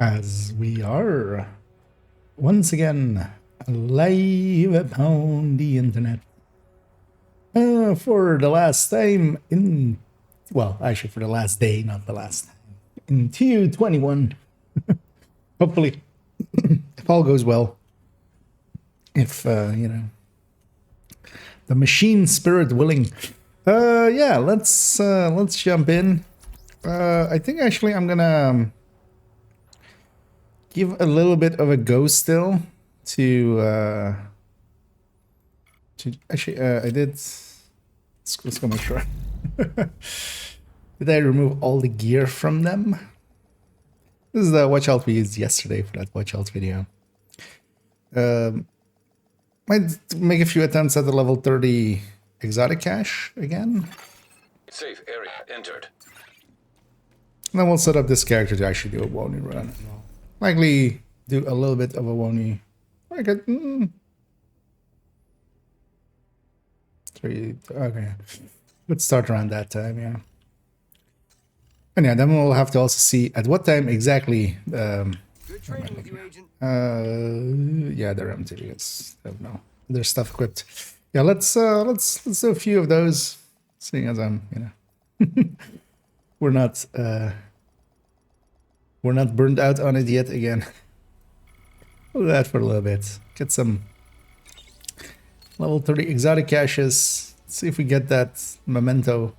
As we are once again live upon the internet for the last time in, well, actually for the last day, not the last time, in TU21. Hopefully, if all goes well, if you know, the machine spirit willing. Yeah, let's jump in. I think actually I'm gonna give a little bit of a go still to actually I did. Let's go make sure. Did I remove all the gear from them? This is the watch out we used yesterday for that watch out video. Might make a few attempts at the level 30 exotic cache again. Safe area entered. And then we'll set up this character to actually do a Woni run. And we'll likely do a little bit of a Woni. I could, okay. Let's start around that time, yeah. And yeah, then we'll have to also see at what time exactly. Good training with you, Agent. Yeah, they're empty because I don't know. There's stuff equipped. Yeah, let's do a few of those. Seeing as I'm, we're not burned out on it yet again. We'll do that for a little bit. Get some level 30 exotic caches. See if we get that memento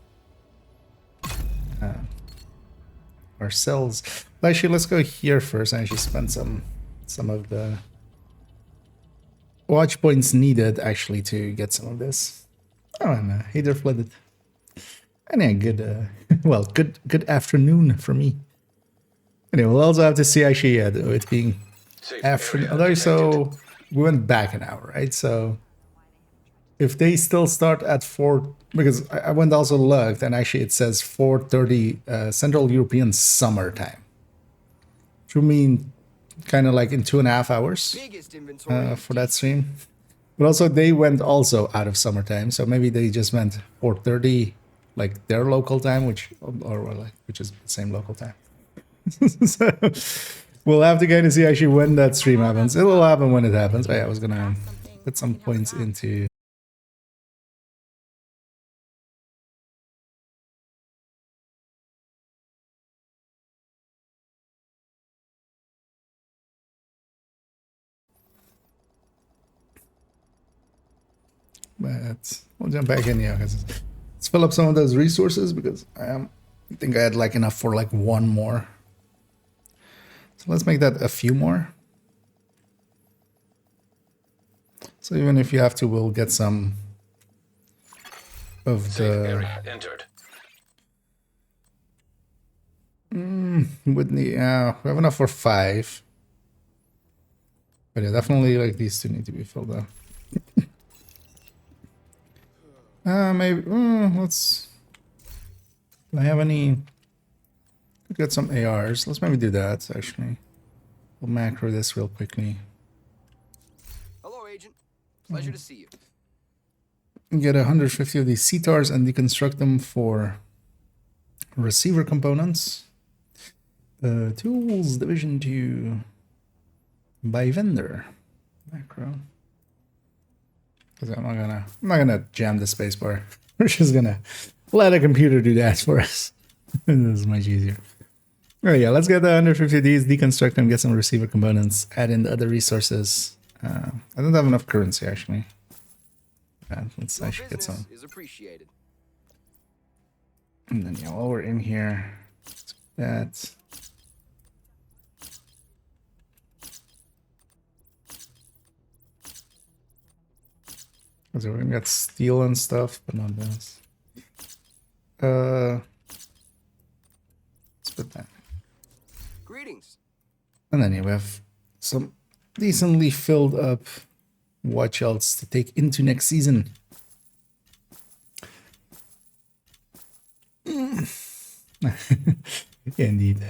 ourselves. Actually, let's go here first and actually spend some of the watch points needed actually to get some of this. Oh, and Hader flooded. And yeah, good. Well, good afternoon for me. Anyway, we'll also have to see actually, yeah, it being afternoon. Although, so we went back an hour, right? So if they still start at 4, because I went also looked, and actually it says 4:30 Central European Summer Time, which would mean kind of like in 2.5 hours for that stream. But also they went also out of summertime, so maybe they just meant 4:30, like their local time, which is the same local time. So we'll have to kind of see actually when that stream happens. It'll happen when it happens. But yeah, I was gonna put some points into. But we'll jump back in here because let's fill up some of those resources because I think I had like enough for like one more. So let's make that a few more. So even if you have to, we'll get some of the area entered. Wouldn't we have enough for 5. But yeah, definitely like these two need to be filled up. Maybe let's. Do I have any? Could get some ARs. Let's maybe do that actually. We'll macro this real quickly. Hello, Agent. Pleasure to see you. Get 150 of these CTARs and deconstruct them for receiver components. Tools Division 2 by vendor macro. Because I'm not gonna jam the spacebar. We're just gonna let a computer do that for us. This is much easier. Oh yeah, let's get the 150 of these, deconstruct them, get some receiver components, add in the other resources. I don't have enough currency actually. Let's actually get some. Is appreciated. And then yeah, while we're in here, let's do that. So we're gonna get steel and stuff, but not this. Let's put that. Greetings. And then yeah, we have some decently filled up watch outs to take into next season. Yeah, indeed.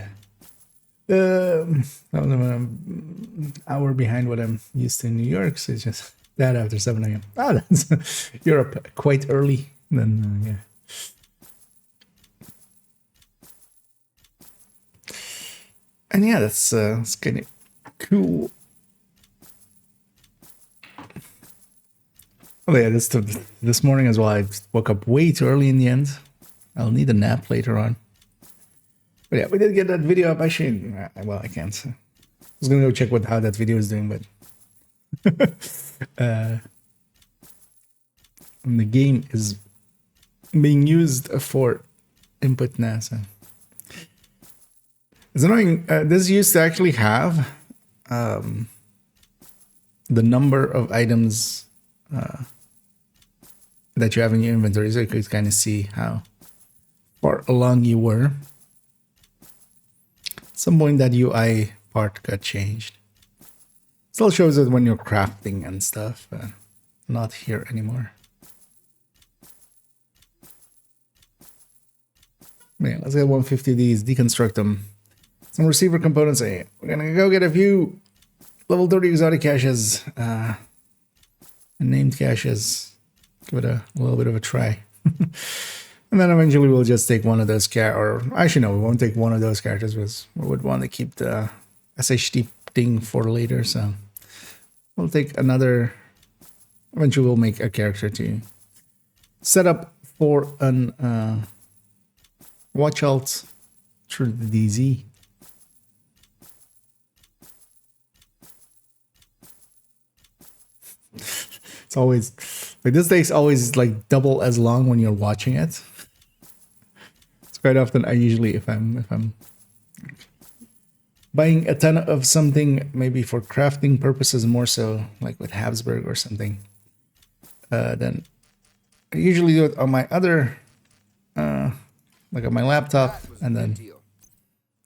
I'm an hour behind what I'm used to in New York, so it's just that after 7 a.m. Ah, that's Europe quite early. Then yeah. And yeah, that's kind of cool. Oh yeah, this morning as well. I woke up way too early in the end. I'll need a nap later on. But yeah, we did get that video up. Actually, well, I can't. I was gonna go check how that video is doing, but and the game is being used for input now. So it's annoying. This used to actually have the number of items that you have in your inventory, so you could kind of see how far along you were. At some point that UI part got changed. Still shows it when you're crafting and stuff, but not here anymore. Yeah, let's get 150 of these, deconstruct them. Some receiver components. Hey, we're gonna go get a few level 30 exotic caches, and named caches. Give it a little bit of a try. And then eventually we'll just take one of those or actually no, we won't take one of those characters because we would want to keep the SHD thing for later. So we'll take another. Eventually we'll make a character to set up for an watch out through the DZ. It's always like this takes always like double as long when you're watching it. It's quite often I usually if I'm buying a ton of something maybe for crafting purposes more so like with Habsburg or something, then I usually do it on my other like on my laptop and then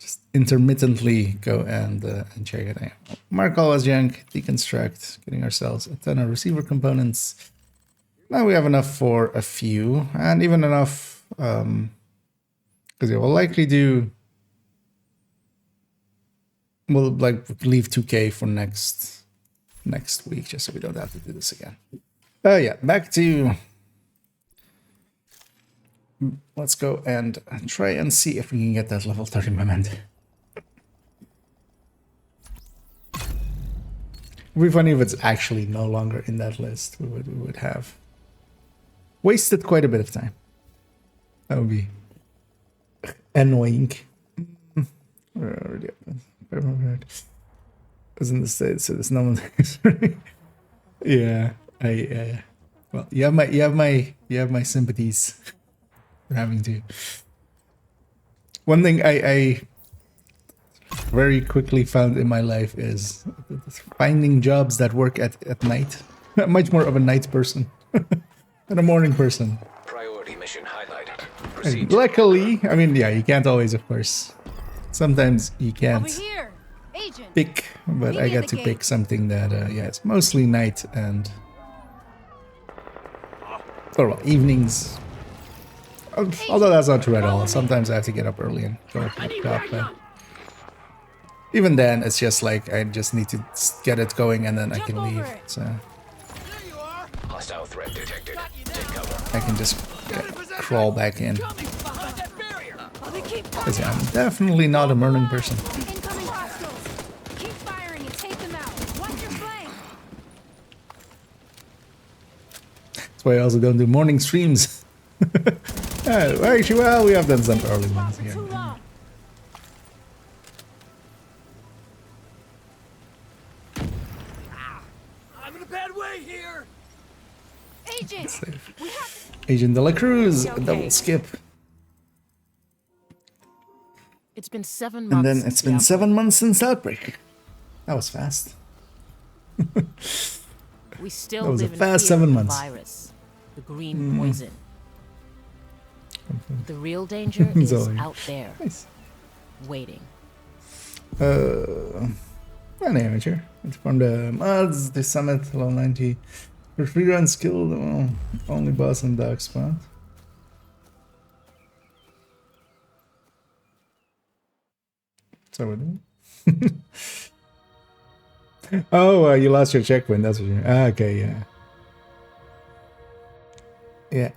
just intermittently go and check it out. Mark all as junk, deconstruct, getting ourselves a ton of receiver components. Now we have enough for a few, and even enough because it will likely do. We'll like leave 2K for next week, just so we don't have to do this again. Yeah, back to. Let's go and try and see if we can get that level 30 memento. It would be funny if it's actually no longer in that list. We would have wasted quite a bit of time. That would be annoying. Isn't the state so there's no one yeah, well you have my sympathies for having to. One thing I very quickly found in my life is finding jobs that work at night. I'm much more of a night person than a morning person. Priority mission highlighted. And Proceed. luckily, I mean, yeah, you can't always, of course. Sometimes you can't Over here, Agent. pick, but Meet I me at got the to gate. pick something that, yeah, it's mostly night and, or well, evenings. Although that's not true at all. Sometimes I have to get up early and go up, but even then, it's just like I just need to get it going and then I can leave. So Hostile threat detected. Take cover. I can just crawl back in. They keep 'Cause, yeah, I'm definitely not a morning person. incoming hostiles. Keep firing and take them out. Watch your flank. That's why I also don't do morning streams. Actually, well, we have done some early ones For here. too long. I'm in a bad way here. Agent, Safe. we have Agent de la Cruz, Okay. double skip. It's been 7 months. And then since it's the been outbreak. 7 months since outbreak. That was fast. We still That was a live in fast fear 7 of the months. virus, the green poison. The real danger is Zoe. out there, Nice. waiting. An amateur. It's from the mods, the summit, level 90. For free run skill, only boss and dark spot. So we're doing. Oh, you lost your checkpoint. That's what you. Okay, yeah. Yeah.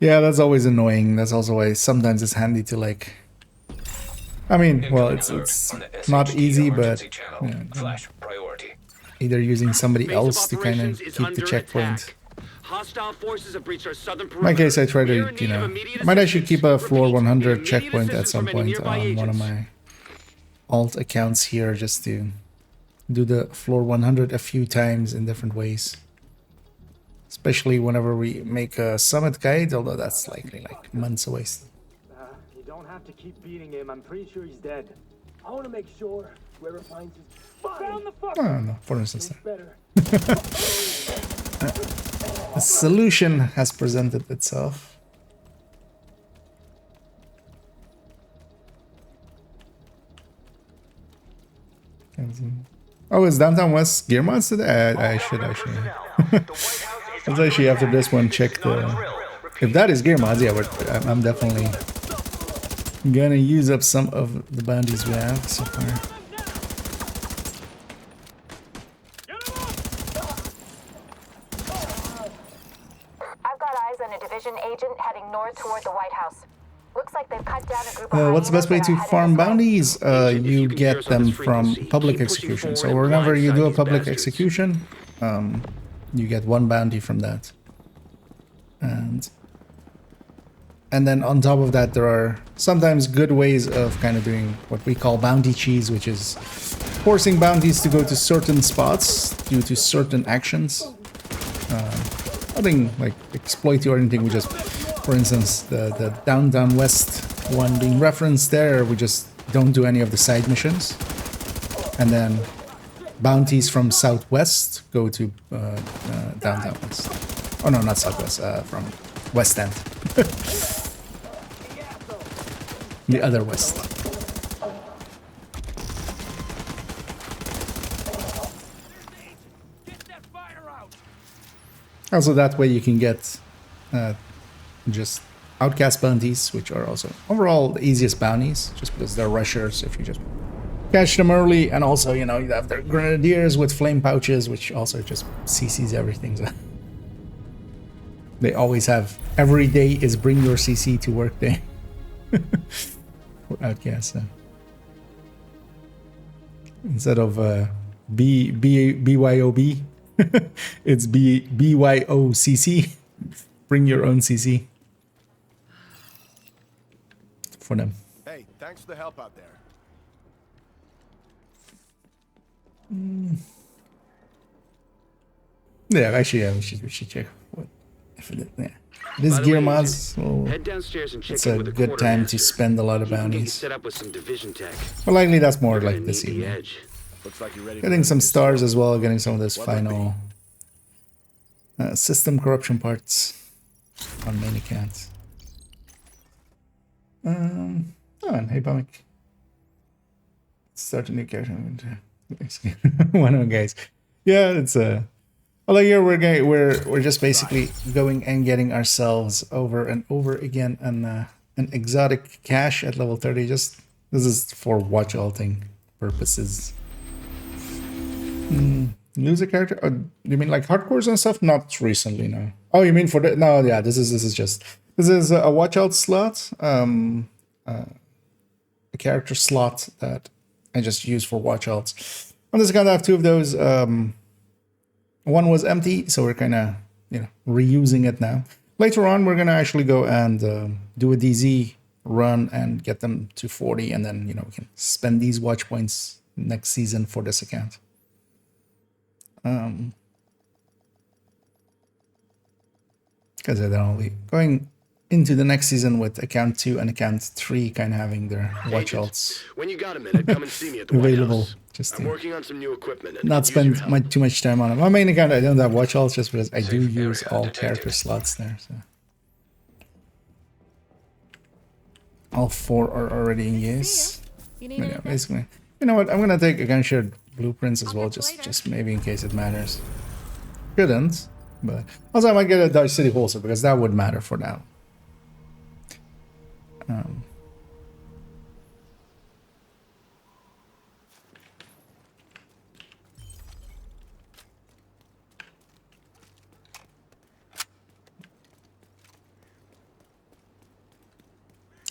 Yeah, that's always annoying. That's also why sometimes it's handy to like. I mean, well, Incoming alert it's on the not SHD easy, but emergency channel. Flash priority. either using somebody Base of else to kind operations of is keep the under checkpoint. attack. Hostile forces have breached our southern In my perimeter. case, I try We are to, in you need of know, immediate I might actually keep a assistance. floor Repeat, 100 immediate checkpoint at assistance some from any point nearby on one of agents. my alt accounts here, just to do the floor 100 a few times in different ways. Especially whenever we make a summit guide, although that's likely like months away. You don't have to keep beating him. I'm pretty sure he's dead. I want to make sure whoever finds his found the fuck. Oh, no, for instance. Better. A solution has presented itself. Oh, is Downtown West gear mods today? I should actually. Let's actually after this one check the. If that is gear mods, yeah, I'm definitely gonna use up some of the bounties we have so far. I've got eyes on a division agent heading north toward the White House. Looks like they've cut down a group of What's the best way hyenas to that are farm headed this way. bounties? You get them from public execution. So whenever you do a public execution, you get one bounty from that. And then on top of that, there are sometimes good ways of kind of doing what we call bounty cheese, which is forcing bounties to go to certain spots due to certain actions. Nothing like exploity or anything. We just, for instance, the Downtown West one being referenced there, we just don't do any of the side missions. And then bounties from Southwest go to Downtown West. Oh no, not Southwest, from West End. The other West. Also, that way you can get just outcast bounties, which are also overall the easiest bounties, just because they're rushers if you just catch them early, and also, you know, you have their grenadiers with flame pouches, which also just CCs everything. So they always have, every day is bring your CC to work day for outcasts. So. Instead of BYOB, it's BYOCC. Bring your own CC for them. Hey, thanks for the help out there. Yeah, actually, yeah, we should check what if it, yeah. This By the gear way, mods, well, Head downstairs and check it's in a with the good time to quartermaster. spend a lot of He can get you bounties. set up with some division tech. Well, likely that's more You're gonna like this need the evening. edge. Looks like you're ready. Getting some stars as well, getting some of those What would final system corruption parts on main account. Oh, and hey, Bomic. Start a new character. One of them guys. Yeah, it's a. Well, here we're just basically going and getting ourselves over and over again an exotic cache at level 30. Just this is for watch alting purposes. Lose a character? Oh, you mean like hardcores and stuff? Not recently, no. Oh, you mean for the no? Yeah, this is a watch out slot, a character slot that I just use for watch outs. On this account, I have two of those. One was empty, so we're kind of reusing it now. Later on, we're gonna actually go and do a DZ run and get them to 40, and then we can spend these watch points next season for this account. Because they're only going into the next season with account 2 and account 3 kind of having their watch Agent, outs when you got a minute, come and see me at the White available, House. just I'm to working on some new equipment. And not could use your spend help. too much time on them. My main account, I don't have watch outs just because I do Safe use area all detected. character slots there. So all 4 are already in use. You need But yeah, anything? basically, you know what? I'm gonna take again shared blueprints as I'll well, catch you later. just maybe in case it matters. Shouldn't, but also I might get a Dodge City holster because that would matter for now.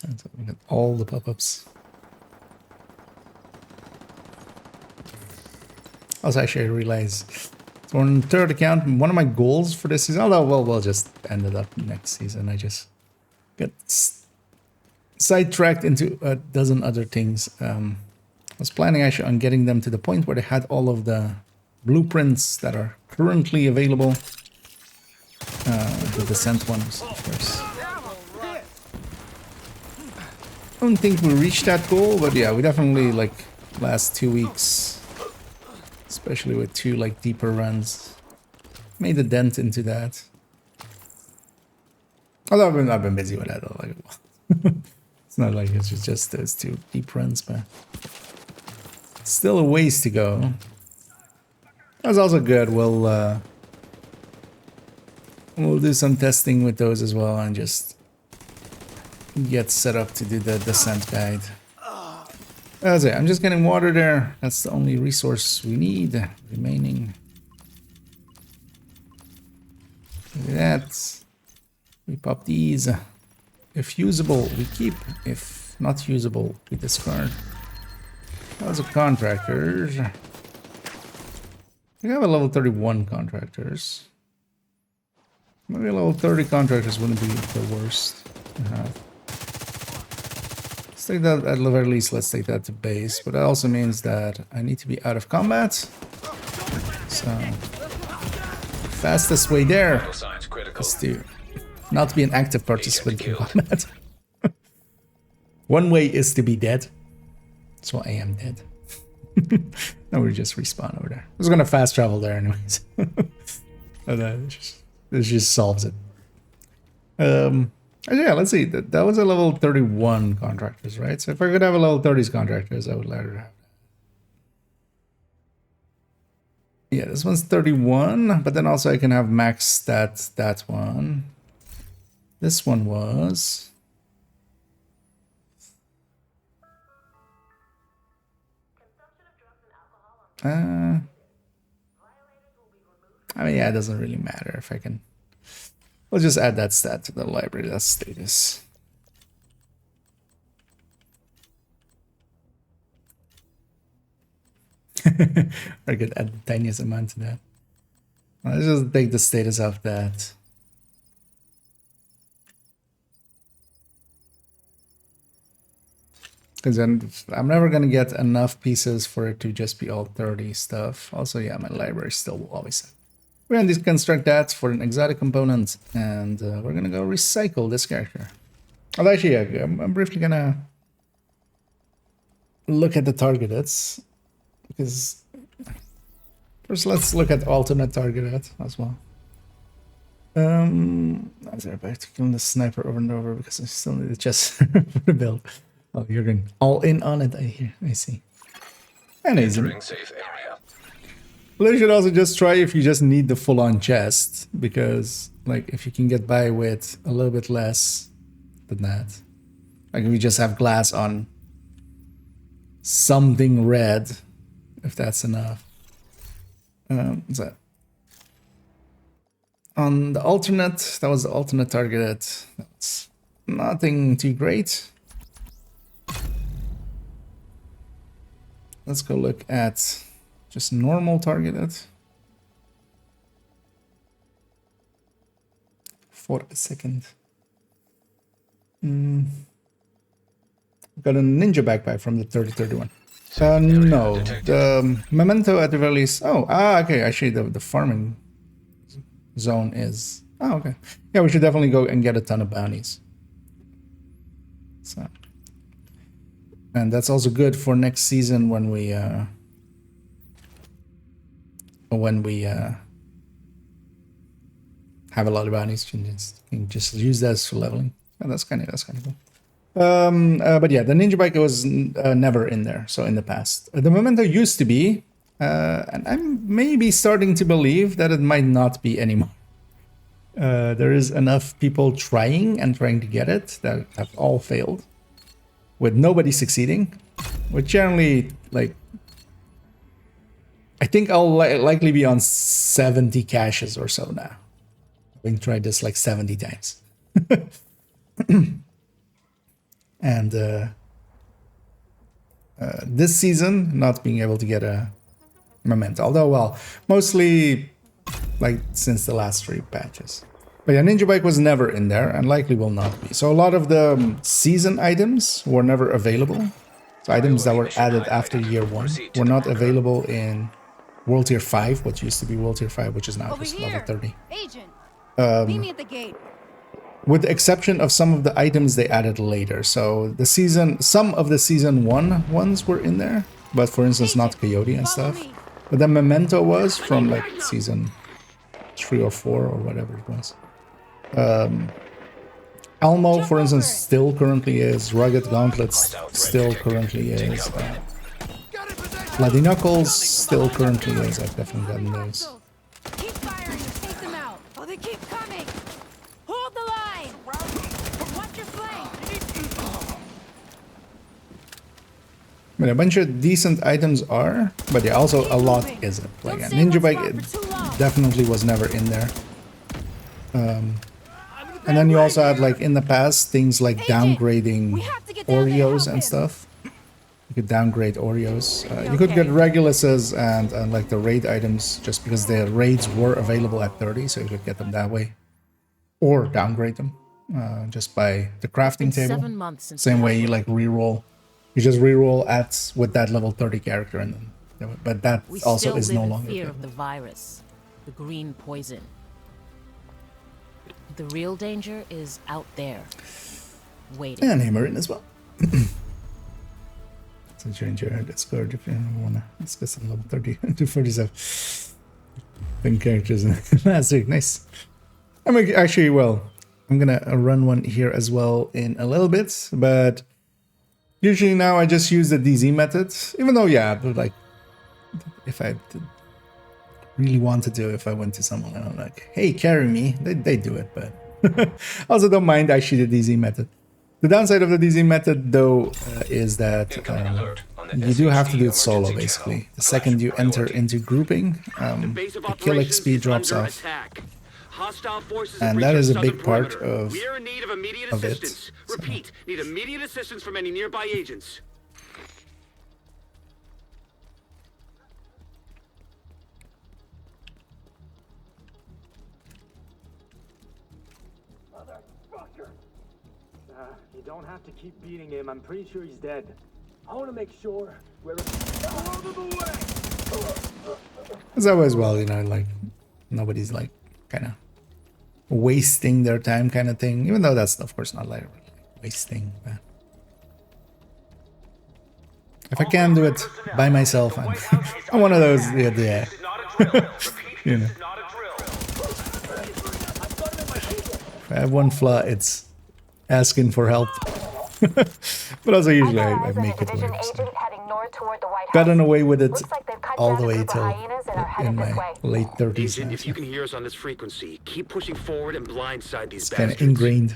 And so we got all the pop-ups. Also, actually, I realized so on third account, one of my goals for this season, although we'll just ended up next season, I just got sidetracked into a dozen other things. I was planning actually on getting them to the point where they had all of the blueprints that are currently available. The Descent ones, of course. I don't think we reached that goal, but yeah, we definitely, like, last 2 weeks, especially with 2 like deeper runs, made a dent into that. Although I've been busy with that. Like, it's not like it's just those 2 deep runs, but still a ways to go. That's also good. We'll do some testing with those as well and just get set up to do the descent guide. That's it. I'm just getting water there. That's the only resource we need remaining. Look at that. We pop these. If usable, we keep. If not usable, we discard. Those are contractors. We have a level 31 contractors. Maybe a level 30 contractors wouldn't be the worst to have. Let's take that at the very least. Let's take that to base. But that also means that I need to be out of combat. So, fastest way there is to not be an active participant in combat. One way is to be dead. So I am dead. Now we just respawn over there. I was gonna fast travel there anyways. This just solves it. Yeah, let's see. That was a level 31 contractors, right? So if I could have a level 30s contractors, I would let her have. Yeah, this one's 31, but then also I can have max that one. This one was. I mean, yeah, it doesn't really matter if I can. We'll just add that stat to the library. That's status. I could add the tiniest amount to that. Let's just take the status of that. Because then I'm never going to get enough pieces for it to just be all 30 stuff. Also, yeah, my library still will always have. We're going to deconstruct that for an exotic component. And we're going to go recycle this character. Oh, actually, yeah, I'm briefly going to look at the targeted. Because first, let's look at alternate targeted as well. I'm back to killing the sniper over and over because I still need the chest for the build. Oh, you're going all in on it, I see. Entering safe area. Well, you should also just try if you just need the full-on chest, because, like, if you can get by with a little bit less than that. Like, if you just have glass on something red, if that's enough. What's that? On the alternate, that was the alternate targeted. That's nothing too great. Let's go look at just normal targeted for a second. Got a ninja backpack from the 3031. No, the memento at the very least. Oh, okay. Actually, the farming zone is. Oh, okay. Yeah, we should definitely go and get a ton of bounties. So. And that's also good for next season when we have a lot of bounties. You can just use that for leveling. Oh, that's kind of cool. But yeah, the ninja bike was never in there. So in the past, the memento used to be, and I'm maybe starting to believe that it might not be anymore. There is enough people trying to get it that have all failed. With nobody succeeding, which generally, like, I think I'll likely be on 70 caches or so now. I've tried this like 70 times. and this season not being able to get a memento. Although, well, mostly like since the last 3 patches. But yeah, Ninja Bike was never in there and likely will not be. So a lot of the season items were never available. So items that were added after year 1 were not available in World Tier 5, what used to be World Tier 5, which is now Over just here. level 30. Agent, meet me at the gate. With the exception of some of the items they added later. So the some of the season 1 ones were in there, but for instance not Coyote and Follow stuff. me. But then Memento was from like season 3 or 4 or whatever it was. Elmo, for instance, still currently is. Rugged Gauntlets still currently is. Bloody Knuckles still currently is. I've definitely gotten those. Keep firing and take them out. Oh, they keep coming. Hold the line. Watch your flank. I mean, a bunch of decent items are, but yeah, also a lot isn't. Like a Ninja Bike, it definitely was never in there. And then you also had, like, in the past, things like downgrading Oreos and stuff. You could downgrade Oreos. You could get Reguluses and like the raid items just because the raids were available at 30, so you could get them that way. Or downgrade them just by the crafting table. 7 months since Same way you like reroll. You just reroll with that level 30 character, and then, but that we also still is live no in longer fear good. of the virus, the green poison. The real danger is out there, waiting. And Hammer in as well. So join your Discord if you want to discuss on level 30 to 47. 10 characters in last week. Nice. I'm actually, well, I'm gonna run one here as well in a little bit, but usually now I just use the DZ method, even though, yeah, but like, if I really wanted to, if I went to someone and I'm like, hey, carry me, they do it, but I also don't mind actually the DZ method. The downside of the DZ method, though, is that you do have to do it solo, basically. The second you enter into grouping, the kill XP drops off. And that is a big part of We are in need of immediate it. assistance. Repeat, need immediate assistance from any nearby agents. Motherfucker! You don't have to keep beating him. I'm pretty sure he's dead. I want to make sure we're out of the way. As always, well, you know, like, nobody's, like, kind of wasting their time kind of thing, even though that's, of course, not, like, wasting, but if I can do it by myself, I'm one of those, yeah. You know. If I have one flaw, it's asking for help. But also usually I make it work. So. Gotten away with it all the way till in my late 30s. Agent, Now, if you can hear us on this frequency, keep pushing forward and blindside these it's kind bastards. of ingrained.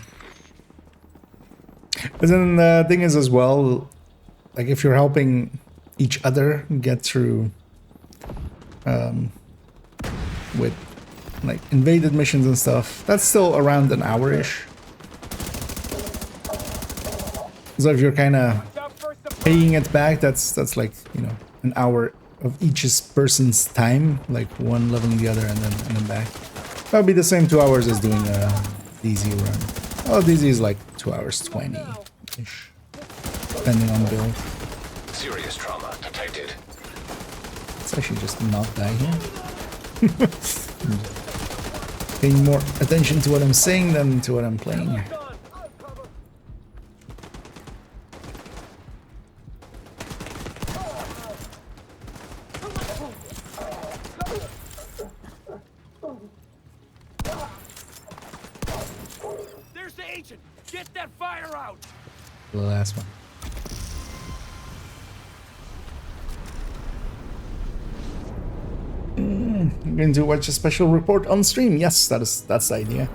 But then the thing is as well, like if you're helping each other get through with like invaded missions and stuff, that's still around an hour-ish. So if you're kind of paying it back, that's like, you know, an hour of each person's time, like one leveling the other and then back. That would be the same 2 hours as doing a DZ run. Oh, DZ is like 2 hours 20-ish, depending on build. Serious trauma detected. Let's actually just not die here. Paying more attention to what I'm saying than to what I'm playing. There's the agent. Get that fire out. The last one. I'm going to watch a special report on stream. Yes, that's the idea.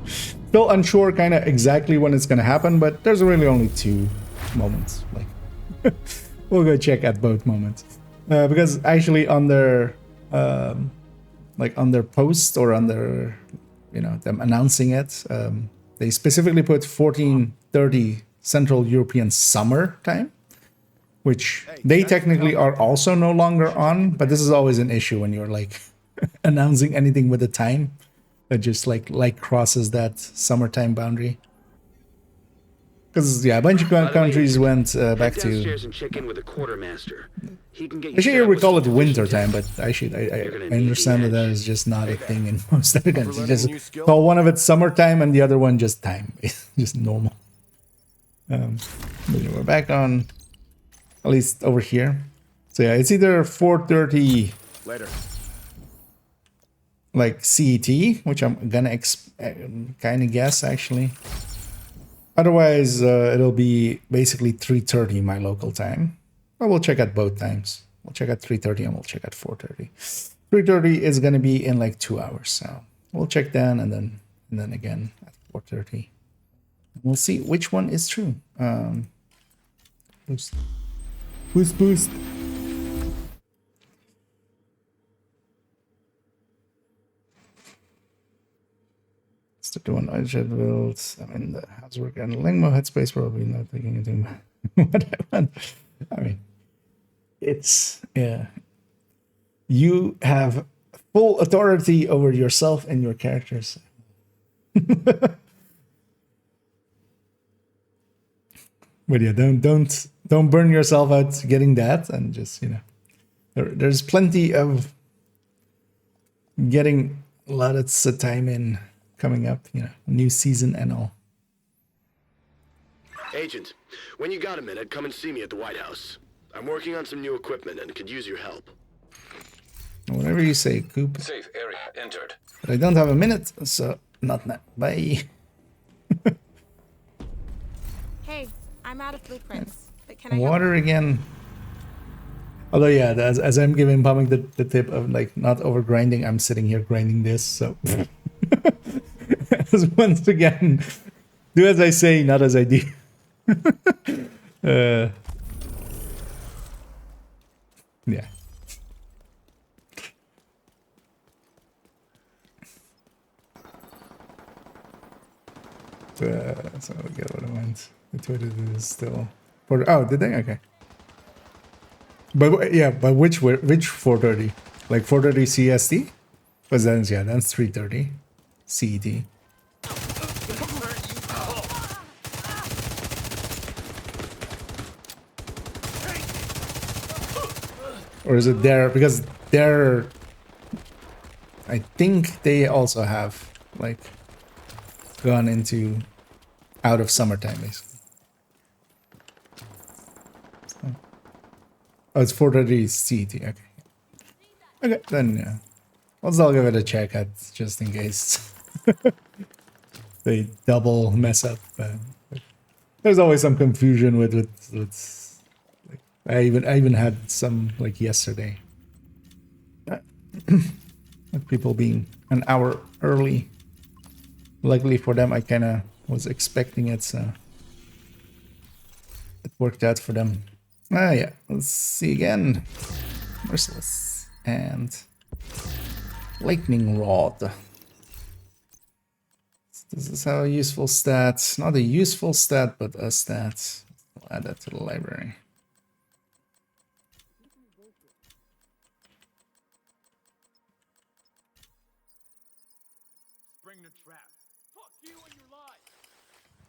Still unsure kind of exactly when it's going to happen, but there's really only 2 moments. Like, we'll go check at both moments. Because actually on their like on their post or on their, you know, them announcing it, they specifically put 14:30 Central European summer time, which they technically are also no longer on, but this is always an issue when you're like announcing anything with a time that just like crosses that summertime boundary. Because yeah, a bunch of countries went back Head to. downstairs and check in with the quartermaster. He can get you Actually, set you up with recall it some winter division time, but tips. actually, I gonna need understand the that edge. is just not a thing in most other countries. learning a new Just skill? call one of it summertime and the other one just time, just normal. But yeah, we're back on, at least over here. So yeah, it's either 4:30 Later. like CET, which I'm gonna kind of guess actually. Otherwise, it'll be basically 3:30 my local time. But we'll check at both times. We'll check at 3:30 and we'll check at 4:30. 3:30 is gonna be in like 2 hours, so we'll check then and then again at 4:30. We'll see which one is true. Boost. Boost. The one I should build. I mean, the housework and Lingmo headspace probably not taking anything. What I want. I mean, it's yeah. You have full authority over yourself and your characters. But yeah, don't burn yourself out getting that, and just there's plenty of getting lots of time in. Coming up, new season and all. Agent, when you got a minute, come and see me at the White House. I'm working on some new equipment and could use your help. Whatever you say, Coop. Safe area entered. But I don't have a minute, so not now. Bye. Hey, I'm out of blueprints. But can I Water again. Although yeah, as I'm giving Pumic the tip of like not over grinding, I'm sitting here grinding this, so once again, do as I say, not as I do. Yeah. So we get what I want. The Twitter is still. Oh, did they? Okay. But yeah, but which 4:30? Like 4:30 CST? Because then yeah, that's 3:30 CET. Or is it there? Because they're, I think they also have like gone into out of summertime basically. So, oh, it's 4:30 CET. Okay. Okay, then yeah. Let's all give it a check at just in case they double mess up. There's always some confusion with like, I even had some like yesterday. With people being an hour early. Luckily for them, I kind of was expecting it, so it worked out for them. Ah, yeah. Let's see again. Merciless and lightning rod. This is how a useful stat. Not a useful stat, but a stat. We'll add that to the library.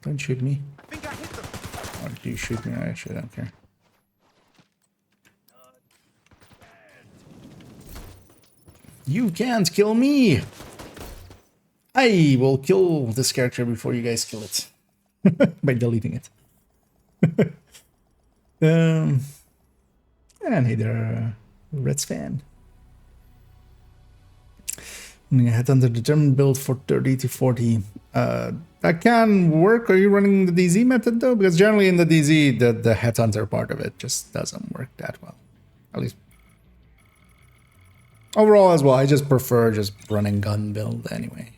Don't shoot me. Or do you shoot me? I actually don't care. You can't kill me! I will kill this character before you guys kill it. By deleting it. And hey there, Reds fan. I had under determined build for 30 to 40. That can work. Are you running the DZ method though? Because generally in the DZ, the headhunter part of it just doesn't work that well. At least overall as well. I just prefer just running gun build anyway,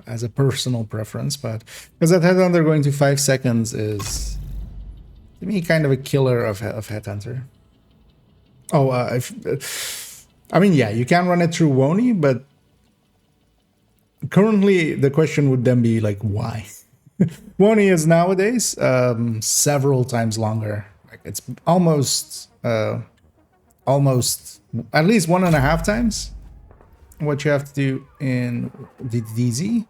as a personal preference. But because that headhunter going to 5 seconds is to me kind of a killer of headhunter. Oh, I mean, yeah, you can run it through Wony, but currently the question would then be like, why? One is nowadays several times longer. Like it's almost at least 1.5 times what you have to do in the DZ.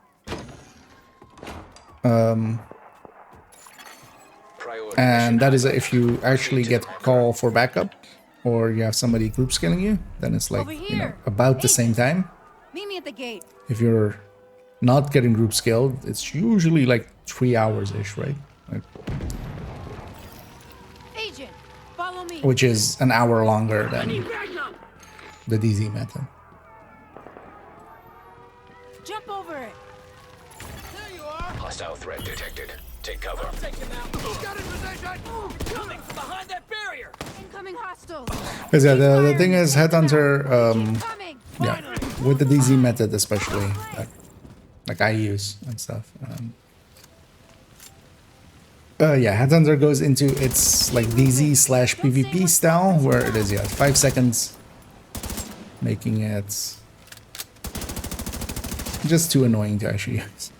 And that is if you actually get call for backup or you have somebody group scaling you, then it's like, you know, about the same time. Meet me at the gate. If you're not getting group scaled, it's usually like 3 hours-ish, right? Like, Agent, follow me. which is an hour longer than the DZ method. Jump over it. There you are. Hostile threat detected. Take cover. Take him out. Got his position. Coming from behind that barrier. Incoming hostiles. Because yeah, the thing is, Headhunter, Coming. yeah, with the DZ method especially, like I use and stuff. Yeah, Headhunter goes into its like DZ/PvP style, where it is 5 seconds, making it just too annoying to actually use.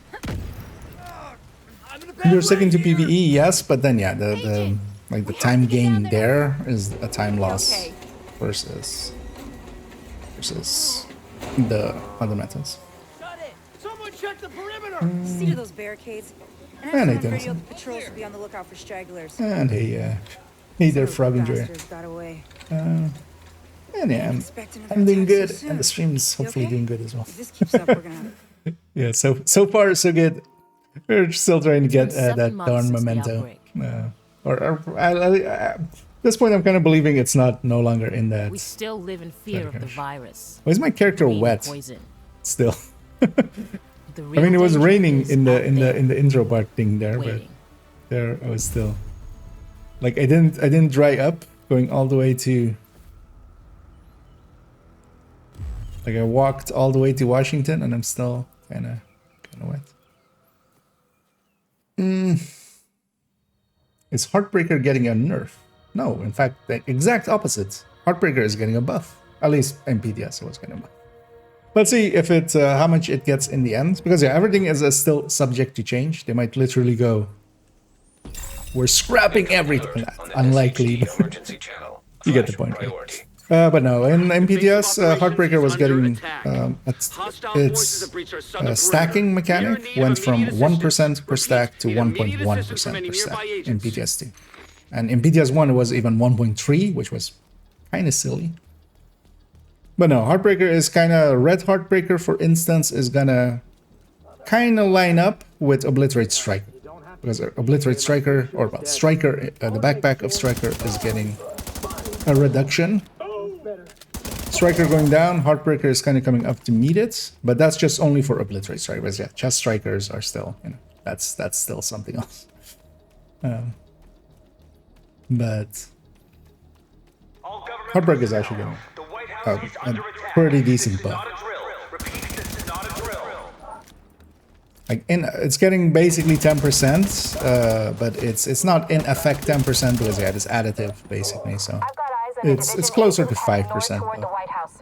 You're sticking to PvE, yes, but then yeah, the like the time gain there is a time loss versus the other methods. Got it. Someone check the perimeter. See to those barricades. And And they radio do. the patrols to be on the lookout for stragglers. And hey there, Frog Enjoyer. Bastards got away. And yeah, Expect another I'm doing attack so good, soon. and the stream's hopefully okay? doing good as well. If this keeps up, we're gonna have Yeah, so far so good. We're still trying to get It's been 7 that months darn since the memento. outbreak. At this point, I'm kind of believing it's no longer in that. We still live in fear of the Gosh. virus. Why is my character being wet? Poison. Still. The I mean, it real was danger raining is in the out there, in the intro part thing there, but waiting. there I was still. Like I didn't dry up going all the way to. Like I walked all the way to Washington, and I'm still kind of wet. Is Heartbreaker getting a nerf? No, in fact, the exact opposite. Heartbreaker is getting a buff. At least in PTS it was getting a buff. Let's see if it how much it gets in the end, because yeah, everything is still subject to change. They might literally go, "We're scrapping everything." On the Unlikely, SCP emergency channel. you get the Flash point. Right? priority. But no, in PTS, Heartbreaker was getting Hostile forces have breached our southern stacking perimeter. mechanic We are in need went of from immediate 1% per assistance. stack to Repeat, need immediate 1.1% assistance from any per stack nearby in agents. PTS2. And in PTS 1 it was even 1.3, which was kind of silly. But no, Heartbreaker is kind of... Red Heartbreaker, for instance, is gonna kind of line up with Obliterate Striker. Because Obliterate Striker, or well, Striker, the backpack of Striker is getting a reduction. Striker going down, Heartbreaker is kind of coming up to meet it, but that's just only for Obliterate Strikers. Yeah, chest Strikers are still, you know, that's still something else. But Heartbreaker is actually getting a pretty decent buff. Like it's getting basically 10%, but it's not in effect 10% because yeah, it's additive basically. So I've got eyes on a it's division closer to agent heading 5%. north toward the White House.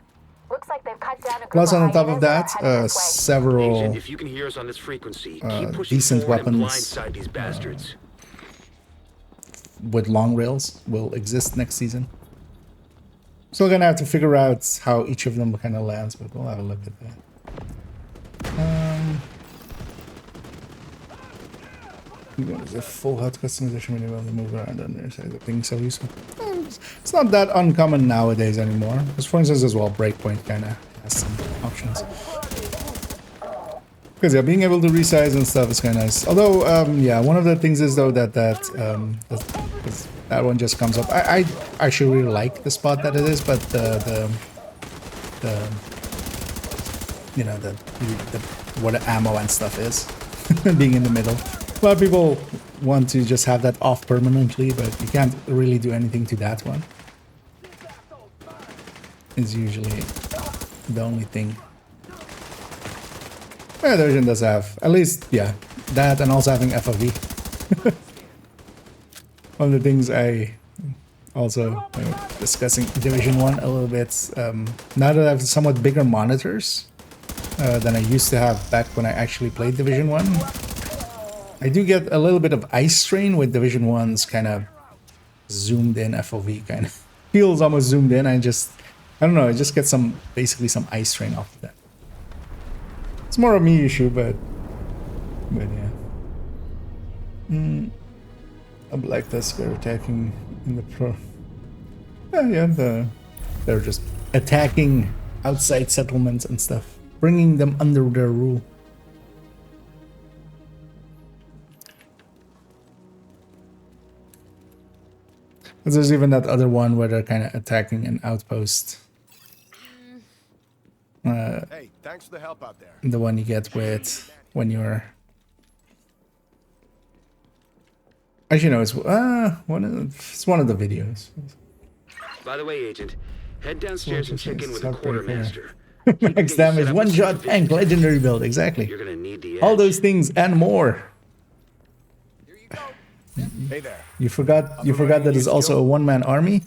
Looks like they've cut down a group Plus, of on top of hyenas and are that, heading this way. several Agent, if you can hear us on this frequency, keep pushing decent forward and weapons, blindside these bastards. with long rails will exist next season. Still gonna have to figure out how each of them kind of lands, but we'll have a look at that. What is a full HUD customization when you want to move around on their side? I think so useful. It's not that uncommon nowadays anymore. Because for instance as well, Breakpoint kind of has some options. Because yeah, being able to resize and stuff is kind of nice. Although, yeah, one of the things is though that one just comes up. I actually really like the spot that it is, but the you know the what the ammo and stuff is being in the middle. A lot of people want to just have that off permanently, but you can't really do anything to that one. It's usually the only thing. Yeah, the version does have, at least, yeah, that and also having FOV. One of the things I also discussing Division 1 a little bit, now that I have somewhat bigger monitors than I used to have back when I actually played Division 1, I do get a little bit of eye strain with Division 1's kind of zoomed in FOV kind of feels almost zoomed in. I don't know, I just get basically some eye strain off of that. It's more a me issue, but yeah. A Black Tusk are attacking in the pro. They're just attacking outside settlements and stuff, bringing them under their rule. There's even that other one where they're kind of attacking an outpost. Hey, thanks for the help out there. The one you get with when you're... Actually, no, it's one of the videos. By the way, Agent, head downstairs and check in with the quartermaster. Max damage, one-shot tank, legendary build, exactly. You're gonna need the edge. All those things and more. Here you go. Hey there. You forgot that it's also a one-man army?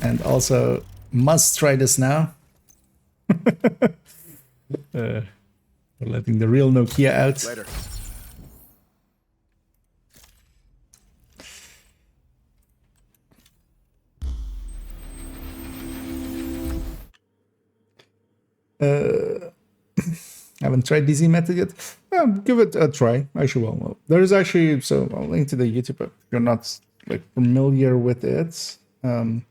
And also, must try this now. We're letting the real Nokia out. Later. Haven't tried DZ method yet. Give it a try. Actually, well, there is actually, so I'll link to the YouTube if you're not like familiar with it. Not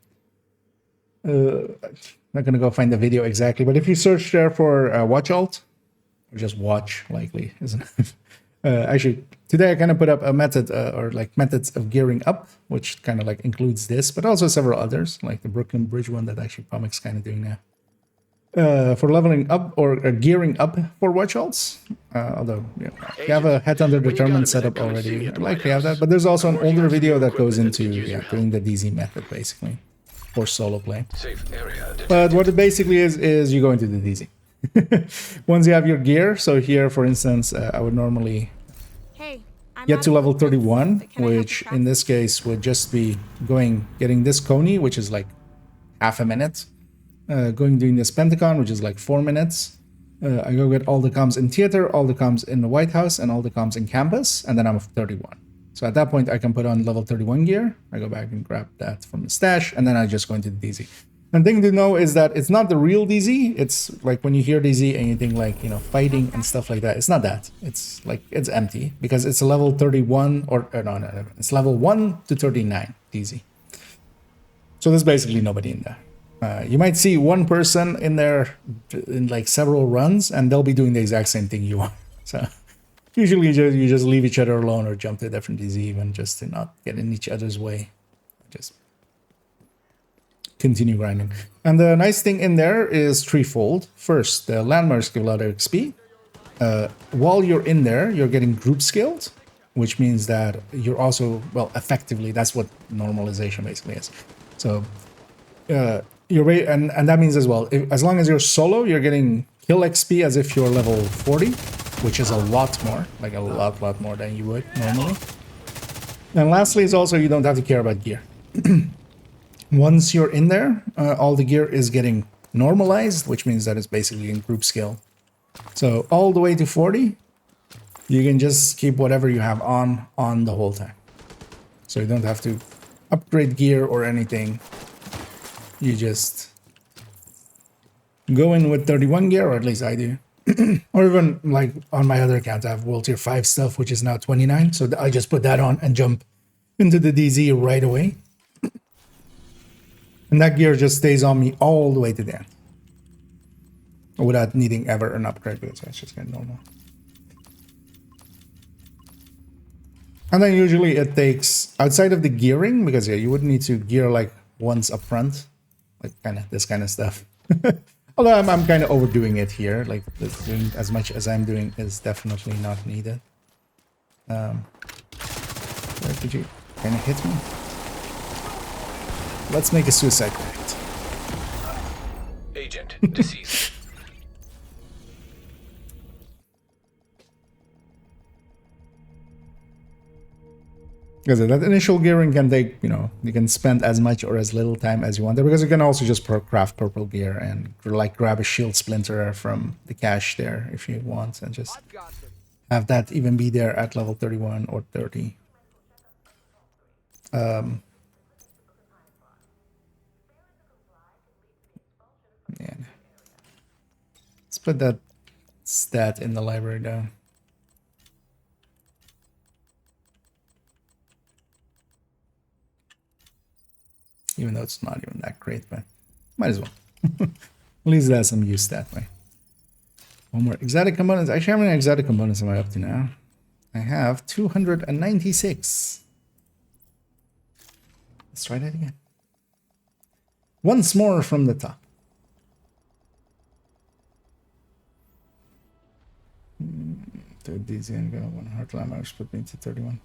gonna go find the video exactly, but if you search there for watch alt, or just watch, likely, isn't it? Actually, today I kind of put up a method or like methods of gearing up, which kind of like includes this, but also several others, like the Brooklyn Bridge one that actually Pomic's kind of doing now. For leveling up or gearing up for watch alts, although you have a headhunter determined setup already, I likely have that, but there's also an older video that goes into doing the DZ method basically for solo play. Safe area. But what it basically is you go into the DZ. Once you have your gear, so here for instance, I would normally Hey, I'm get out to of level movements, 31, but can I help you which track in this case would just be getting this Coney, which is like half a minute. Doing this Pentagon, which is like 4 minutes. I go get all the comms in theater, all the comms in the White House, and all the comms in campus, and then I'm 31. So at that point, I can put on level 31 gear. I go back and grab that from the stash, and then I just go into the DZ. And the thing to know is that it's not the real DZ. It's like when you hear DZ and you think like, fighting and stuff like that. It's not that. It's like, it's empty because it's a level 31 or no. It's level 1 to 39 DZ. So there's basically nobody in there. You might see one person in there in like several runs, and they'll be doing the exact same thing you are. So usually you just leave each other alone or jump to a different DZ even just to not get in each other's way. Just continue grinding. And the nice thing in there is threefold. First, the landmarks give a lot of XP. While you're in there, you're getting group skilled, which means that you're also, well, effectively, that's what normalization basically is. So and that means as well, as long as you're solo, you're getting kill XP as if you're level 40, which is a lot more, like a lot more than you would normally. And lastly is also you don't have to care about gear. Once you're in there, all the gear is getting normalized, which means that it's basically in group skill. So all the way to 40, you can just keep whatever you have on the whole time. So you don't have to upgrade gear or anything. You just go in with 31 gear, or at least I do. Or even like on my other account, I have World Tier 5 stuff, which is now 29. So I just put that on and jump into the DZ right away. And that gear just stays on me all the way to the end. Without needing ever an upgrade, because that's just kind of normal. And then usually it takes, outside of the gearing, because you wouldn't need to gear like once up front. Like this kind of stuff. Although I'm kind of overdoing it here. Like doing as much as I'm doing is definitely not needed. Where did you kind of hit me? Let's make a suicide pact. Agent deceased. Because that initial gearing can take, you can spend as much or as little time as you want there, because you can also just craft purple gear and like grab a shield splinter from the cache there if you want, and just have that even be there at level 31 or 30. Yeah. Let's put that stat in the library though. Even though it's not even that great, but might as well. At least it has some use that way. One more exotic components. Actually, how many exotic components am I up to now? I have 296. Let's try that again. Once more from the top. These and go 1 heart lamp put me to 31.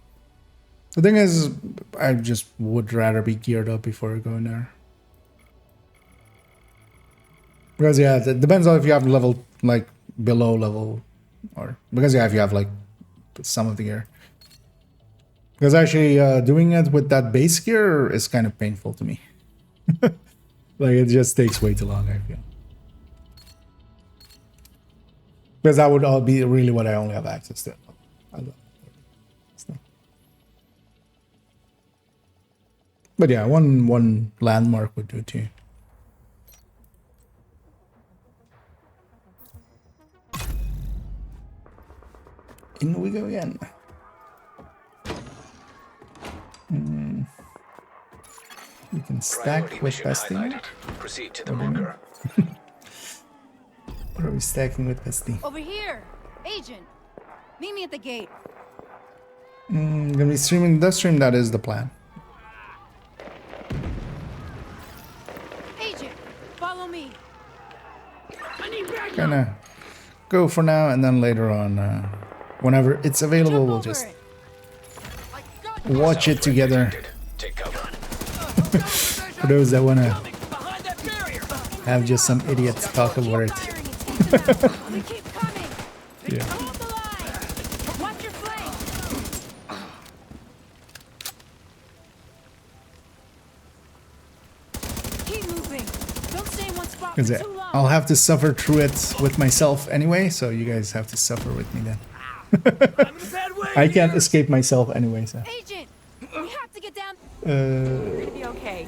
The thing is, I just would rather be geared up before going there. Because yeah, it depends on if you have level, like, below level, or, because yeah, if you have, like, some of the gear. Because actually, doing it with that base gear is kind of painful to me. Like, it just takes way too long, I feel. Because that would all be really what I only have access to. I love it. But yeah, one landmark would do too. In we go again. We can stack with Bestie. Proceed to the bunker. What are we stacking with Bestie? Over here! Agent! Meet me at the gate. Gonna be streaming the stream, that is the plan. Agent! Follow me! Gonna go for now, and then later on, whenever it's available, we'll just watch it together. Take cover. For those that wanna have just some idiot talk over it. They keep coming! Yeah. Hold the line! Watch your flank! Keep moving! Don't stay in one spot for Because too long! I'll have to suffer through it with myself anyway, so you guys have to suffer with me then. I can't escape myself anyway, so. Agent! We have to get down! It'll be okay.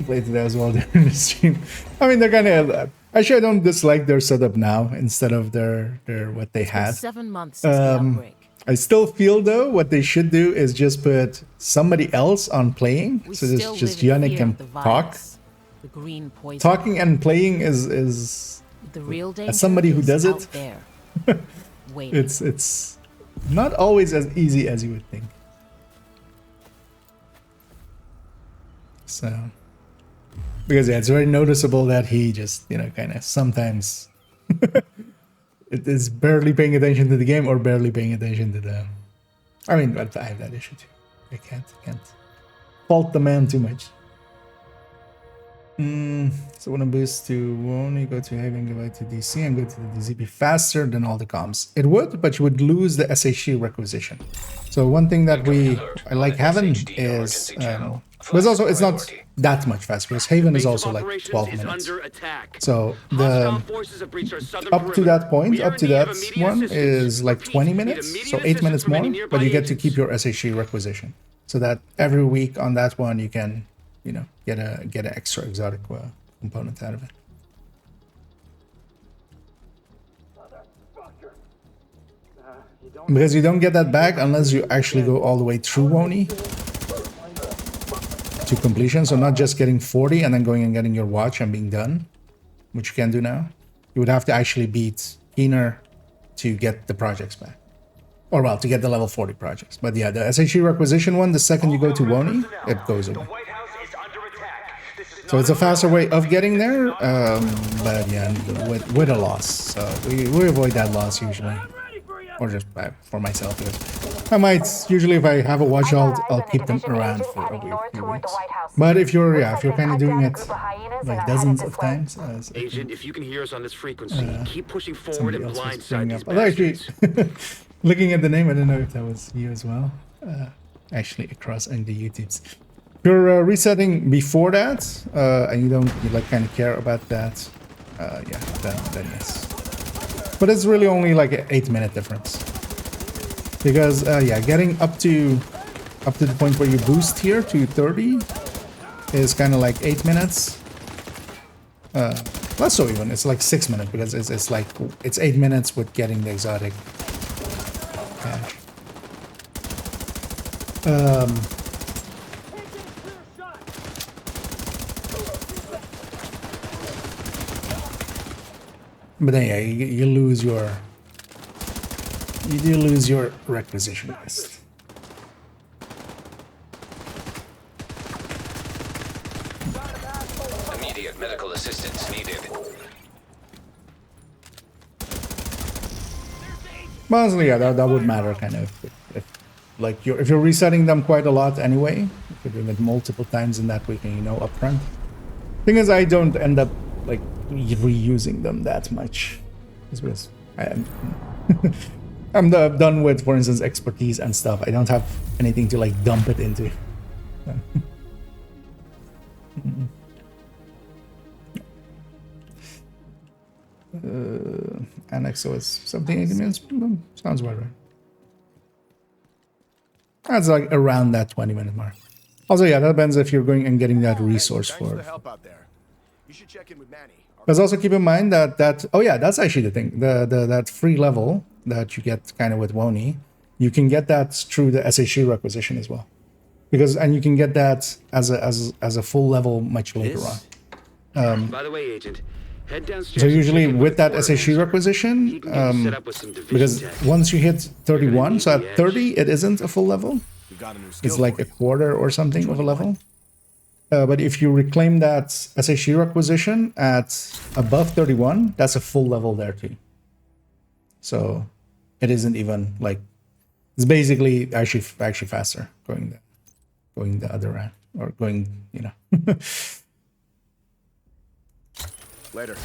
Played it as well during the stream. I mean, they're kind of... actually, I don't dislike their setup now instead of their what they had. 7 months since the outbreak. I still feel though what they should do is just put somebody else on playing, We so still just live in Yannick fear can of the talk. virus, the green poison. Talking and playing is The real danger as somebody who is does out it. there, waiting. It's not always as easy as you would think. So, because yeah, it's very noticeable that he just, kind of sometimes it is barely paying attention to the game or barely paying attention to the... I mean, but I have that issue too. I can't fault the man too much. So when I boost to Wony, go to Haven, go back to DC, and go to the DZP faster than all the comms. It would, but you would lose the SHC requisition. So one thing that I like having is, but also it's not that much faster because Haven is also like 12 minutes. So the up to that point, up to that one is like 20 minutes, so 8 minutes more, but you get to keep your SHC requisition. So that every week on that one you can, get an extra exotic component out of it. Because you don't get that back unless you actually go all the way through Wony to completion. So not just getting 40 and then going and getting your watch and being done, which you can do now. You would have to actually beat Keener to get the projects back. Or well, to get the level 40 projects. But yeah, the SHE requisition one, the second you go to Wony, it goes away. So it's a faster way of getting there, but yeah, with a loss. So we avoid that loss usually. Or just for myself, because I might usually, if I have a watch, I'll keep them around for a few weeks. But if you're kind of doing it like dozens of times, Agent, if you can hear us on this frequency, keep pushing forward and blindside these although actually, bastards. looking at the name, I don't know if that was you as well. actually across in the YouTubes. If you're resetting before that, and you don't like kind of care about that, yeah, then yes. But it's really only like an 8-minute difference. Because yeah, getting up to the point where you boost here to 30 is kind of like 8 minutes. Less so even, it's like 6 minutes because it's like it's 8 minutes with getting the exotic cash. But then yeah, you lose your requisition list. Immediate medical assistance needed. Honestly, yeah, that would matter kind of. If you're resetting them quite a lot anyway, if you're doing it multiple times in that week and you know upfront. Thing is, I don't end up like reusing them that much. Because I'm done with, for instance, expertise and stuff. I don't have anything to like dump it into. Annex OS something 80 minutes sounds about right. That's like around that 20-minute mark. Also, yeah, that depends if you're going and getting that resource for. You should check in with Manny. Because also keep in mind that oh yeah, that's actually the thing. That free level that you get kind of with Wony, you can get that through the SHU requisition as well. And you can get that as a full level much later on. By the way, Agent, head downstairs. So usually with that SHU requisition, because once you hit 31, so at 30 it isn't a full level. It's like a quarter or something of a level. But if you reclaim that SHU requisition at above 31, that's a full level there too. So it isn't even like, it's basically actually faster going the other round, or going, you know. Later.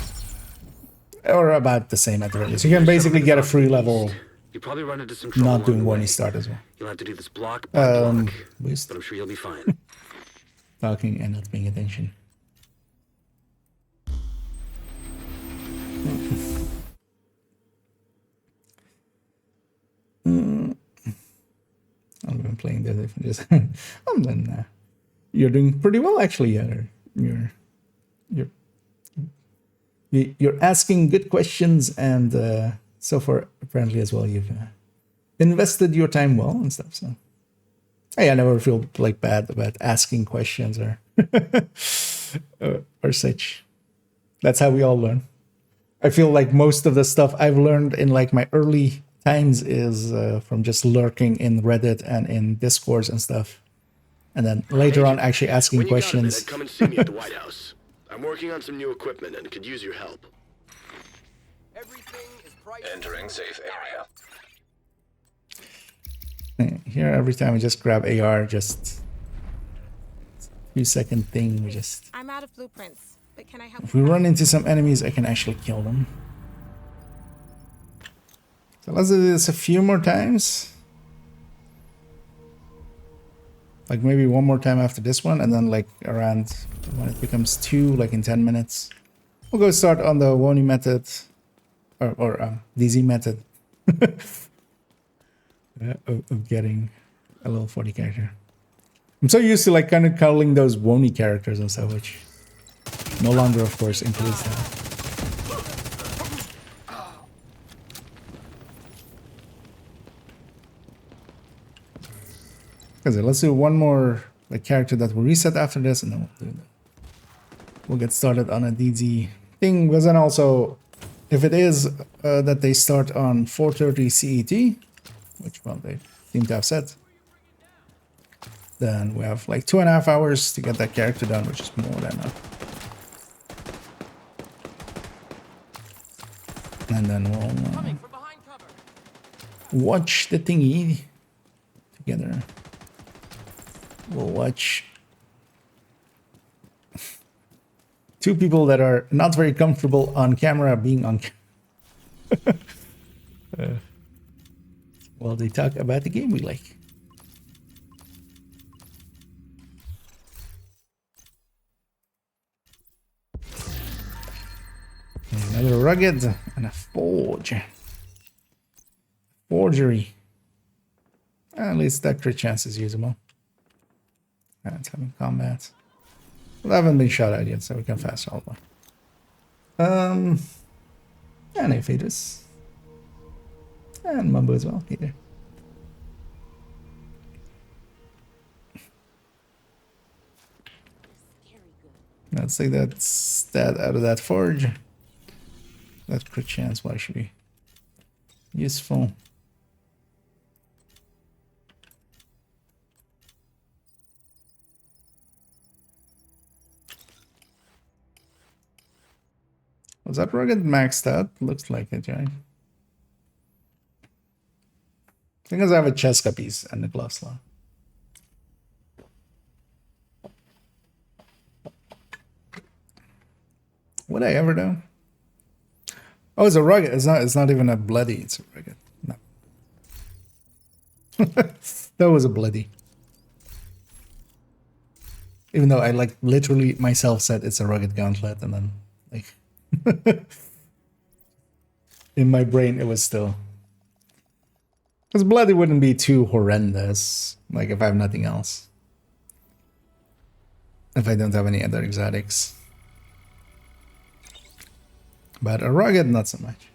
Or about the same at the release. You can basically get a free level. You probably run into some trouble not doing one Wony start as well. You'll have to do this block by block, boost. but I'm sure you'll be fine. Talking and not paying attention. I've been playing this. Just you're doing pretty well actually. You're asking good questions, and so far apparently as well you've invested your time well and stuff. So hey, I never feel like bad about asking questions or or such. That's how we all learn. I feel like most of the stuff I've learned in like my early times is from just lurking in Reddit and in Discords and stuff, and then later on actually asking questions. Come and see me at the White House. I'm working on some new equipment and could use your help. Everything is priced. Entering safe area. Here, every time we just grab AR, just few-second thing. We just. I'm out of blueprints, but can I help? If we run into some enemies, I can actually kill them. So let's do this a few more times. Like maybe one more time after this one, and then like around when it becomes 2, like in 10 minutes, we'll go start on the Wony method or DZ method of getting a level 40 character. I'm so used to like kind of cuddling those Wony characters and stuff, which no longer, of course, includes that. Okay, let's do one more like character that will reset after this, and then we'll do that. We'll get started on a DZ thing, because then also, if it is that they start on 4:30 CET, which well they seem to have said, then we have like 2.5 hours to get that character done, which is more than enough. And then we'll watch the thingy together. We'll watch two people that are not very comfortable on camera being on while they talk about the game we like. rugged and a forge. Forgery. At least that crit chance is usable. And having combat. Well, I haven't been shot at yet, so we can fast travel. And a fetus. And Mumbo as well, either. Let's take that out of that forge. That crit chance, why should be useful? Was that rugged maxed out? Looks like it, right? Because I have a chest piece and a glove slot. Would I ever do? Oh, it's a rugged. It's not even a bloody. It's a rugged. No. That was a bloody. Even though I like literally myself said it's a rugged gauntlet, and then like in my brain it was still. Because bloody wouldn't be too horrendous. Like if I have nothing else. If I don't have any other exotics. But a rugged, not so much.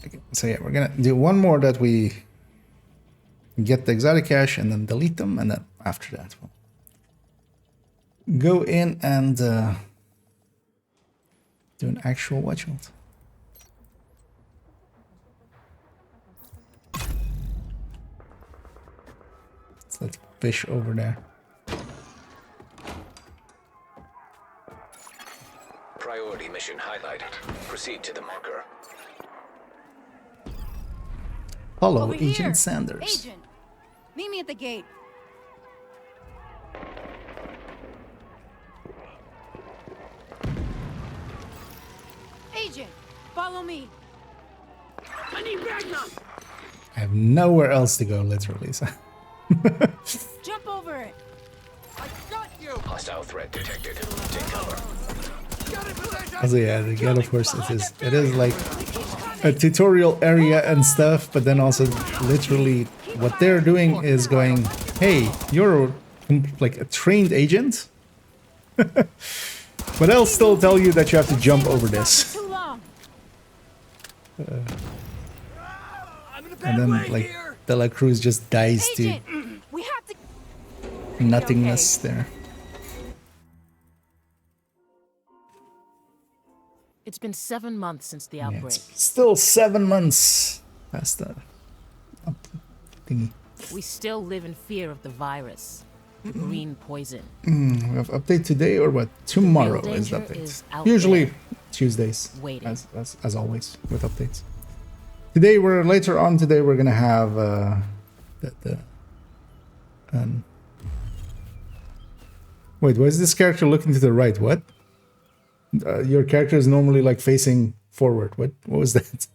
Okay, so yeah, we're gonna do one more that we get the exotic cache and then delete them, and then after that we'll go in and do an actual watch ult. It's that fish over there. Priority mission highlighted. Proceed to the marker. Follow Over Agent here. Sanders. Agent, meet me at the gate. Agent, follow me. I need backup. I have nowhere else to go, literally. So. Jump over it. I got you. Hostile threat detected. Take cover. Also, yeah, the gate, of course, it is like a tutorial area and stuff, but then also literally what they're doing is going, hey, you're like a trained agent, but I'll still tell you that you have to jump over this. Too long. And then like De La Cruz just dies to Agent, we have to. nothingness there. It's been 7 months since the Yeah, outbreak. it's still 7 months past the thingy. We still live in fear of the virus, the green poison. We have update today or what? Tomorrow real is the danger update. is out Usually there, Tuesdays, waiting. as always with updates. Today later on today we're gonna have wait, why is this character looking to the right? What? Your character is normally like facing forward. What was that?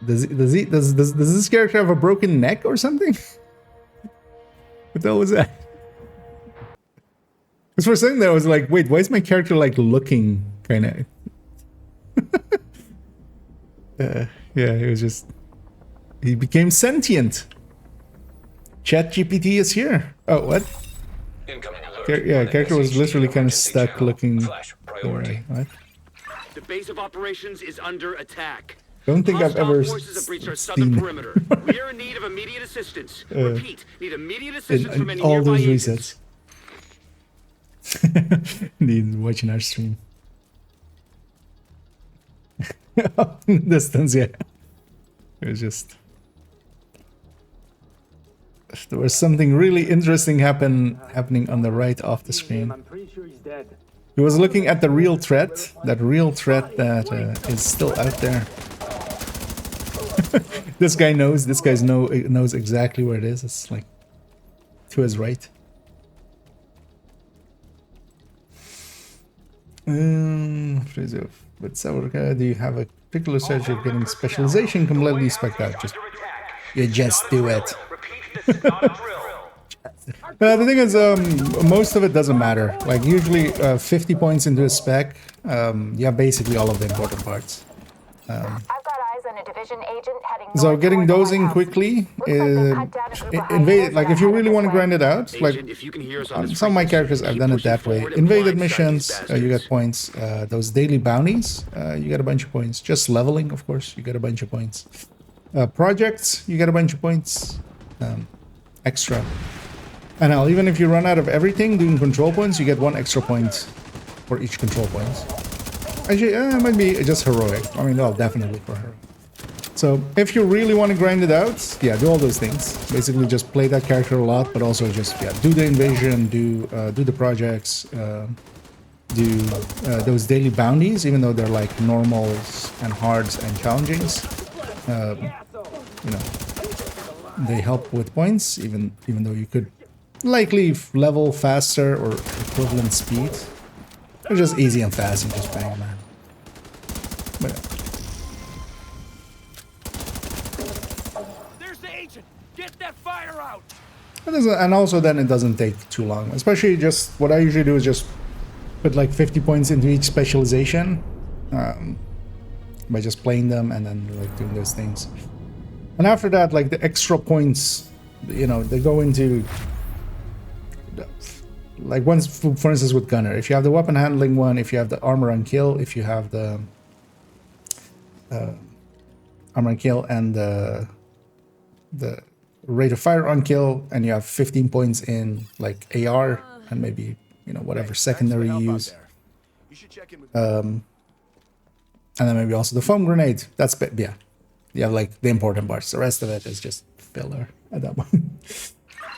Does this character have a broken neck or something? What the hell was that? Because for a second there I was like, wait, why is my character like looking kind of? Yeah, it was just he became sentient. ChatGPT is here. Oh, what? Incoming alert. Yeah, character was literally kind of Emergency stuck channel. looking. Flash priority. What? The base of operations is under attack. Don't think I've Hostile ever forces have breached our southern seen perimeter. We are in need of immediate assistance. Repeat, need immediate assistance from in any all nearby those agents. resets. Need watching our stream. Distance, yeah. It was just. There was something really interesting happening on the right off the screen. I'm pretty sure he's dead. He was looking at the real threat, that is still out there. This guy knows. This guy knows exactly where it is. It's like to his right. But Saurka, do you have a particular strategy of getting specialization completely spec'd out? You just do it. But the thing is, most of it doesn't matter. Like usually 50 points into a spec, you have basically all of the important parts. I've got eyes on a division agent heading So north getting toward the those White in House. quickly, Looks like they've cut down a group of invade. hyenas Like and if you are really headed want to this way. grind it out, like Agent, if you can hear us on on this some of my frequency, characters, I've keep done it pushing that way. forward and Invaded blindside these missions, you get bastards. points. Those daily bounties, you get a bunch of points. Just leveling, of course, you get a bunch of points. Projects, you get a bunch of points. Extra. And now, even if you run out of everything doing control points, you get 1 extra point for each control points. Actually, it might be just heroic. I mean, well, definitely for heroic. So, if you really want to grind it out, yeah, do all those things. Basically, just play that character a lot, but also just, yeah, do the invasion, do the projects, do those daily bounties, even though they're like normals and hards and challengings. You know, they help with points, even though you could likely level faster or equivalent speed. They're just easy and fast and just bang them out. But yeah. There's the agent. Get that fire out. And also then it doesn't take too long. Especially just what I usually do is just put like 50 points into each specialization by just playing them and then like doing those things. And after that, like the extra points, you know, they go into like once, for instance, with Gunner, if you have the weapon handling one, if you have the armor on kill, if you have the armor on kill and the rate of fire on kill, and you have 15 points in like AR and maybe, you know, whatever secondary you use. You should check in with And then maybe also the foam grenade. That's, yeah. You have like the important parts. The rest of it is just filler at that point.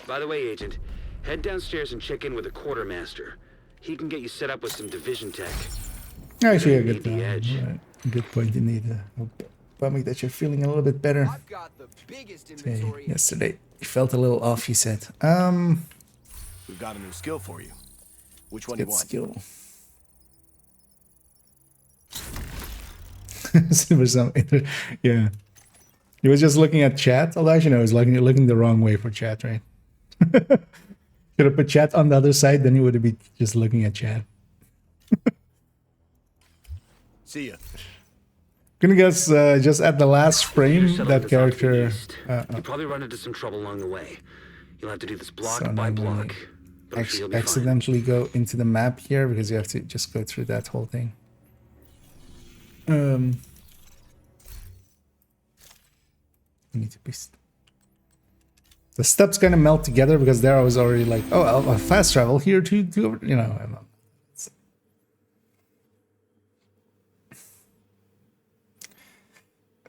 By the way, Agent, head downstairs and check in with the quartermaster. He can get you set up with some division tech. Actually, a Need good, the edge. good point. You need bumming that you're feeling a little bit better. I've got the biggest Okay, inventory. yesterday you felt a little off, you said. We've got a new skill for you. Which one do you Good want? skill. For some, yeah. He was just looking at chat. Although actually no, he was looking the wrong way for chat, right? Should have put chat on the other side, then he would have been just looking at chat. See ya. Gonna guess just at the last frame Settle that this off to the character. east. You'll probably run into some trouble along the way. You'll have to do this block So by now block. But I'm sure you'll be fine. accidentally go into the map here because you have to just go through that whole thing. You need to be. The steps kind of melt together because there I was already like, oh, I'll fast travel here to you know.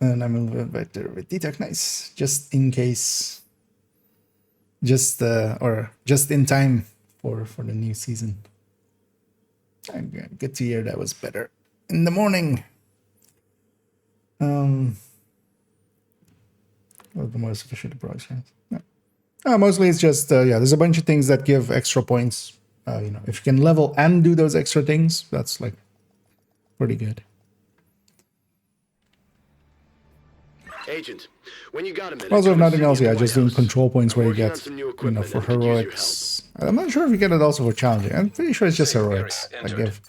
And I'm a little bit better with detox. Nice, just in case. Just or just in time for the new season. Good to hear that was better in the morning. What the most efficient approach? No. Mostly it's just yeah. There's a bunch of things that give extra points. You know, if you can level and do those extra things, that's like pretty good. Agent, when you got a minute, Also, if come and nothing see me else, at the yeah, White just doing House. control points I'm where you working on get, some new you know, equipment for and could use your heroics. I'm not sure if you get it also for challenging. I'm pretty sure it's just Safe heroics. area I entered. give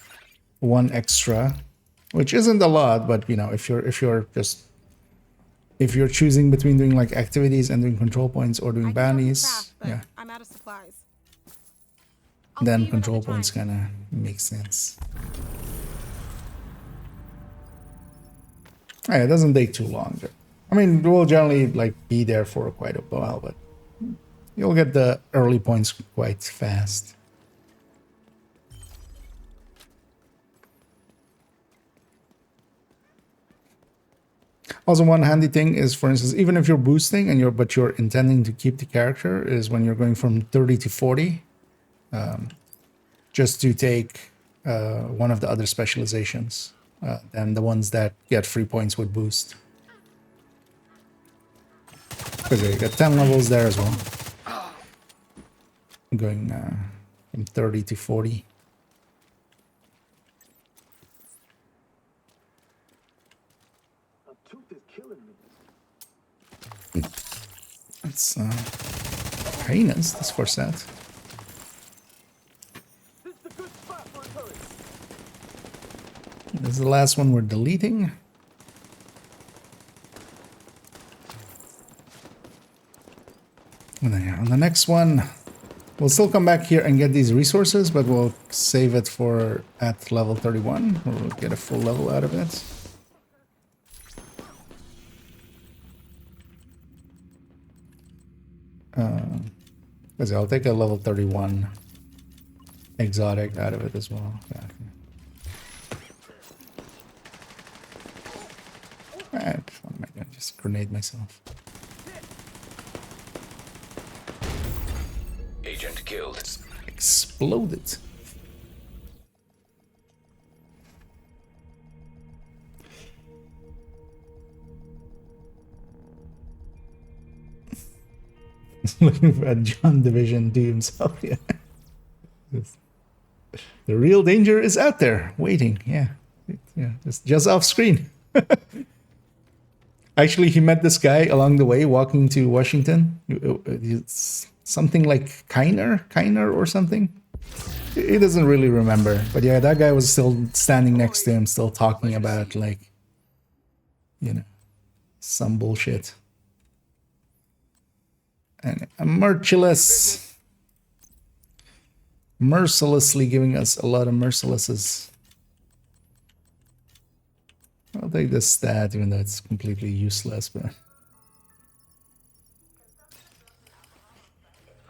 1 extra, which isn't a lot, but you know, if you're choosing between doing like activities and doing control points or doing I could help you bounties, craft, but yeah, I'm out of supplies. I'll see then you control another points time. kind of make sense. Yeah, it doesn't take too long. I mean, we'll generally like be there for quite a while, but you'll get the early points quite fast. Also, one handy thing is, for instance, even if you're boosting and but you're intending to keep the character, is when you're going from 30 to 40, just to take one of the other specializations, and the ones that get free points would boost. Because you get 10 levels there as well. Going from 30 to 40. A tooth is killing me. Let's hyenas. That's for sad. This is the last one we're deleting. And then on the next one, we'll still come back here and get these resources, but we'll save it for at level 31. We'll get a full level out of it. I'll take a level 31 exotic out of it as well. Yeah. What am I gonna just grenade myself? Agent killed. Exploded. Looking at John Division do himself, yeah. The real danger is out there, waiting, yeah. Yeah, just off screen. Actually, he met this guy along the way walking to Washington. It's something like Kiner or something. He doesn't really remember. But yeah, that guy was still standing next to him, still talking about, like, you know, some bullshit. And mercilessly giving us a lot of mercilesses. I'll take this stat, even though it's completely useless, but...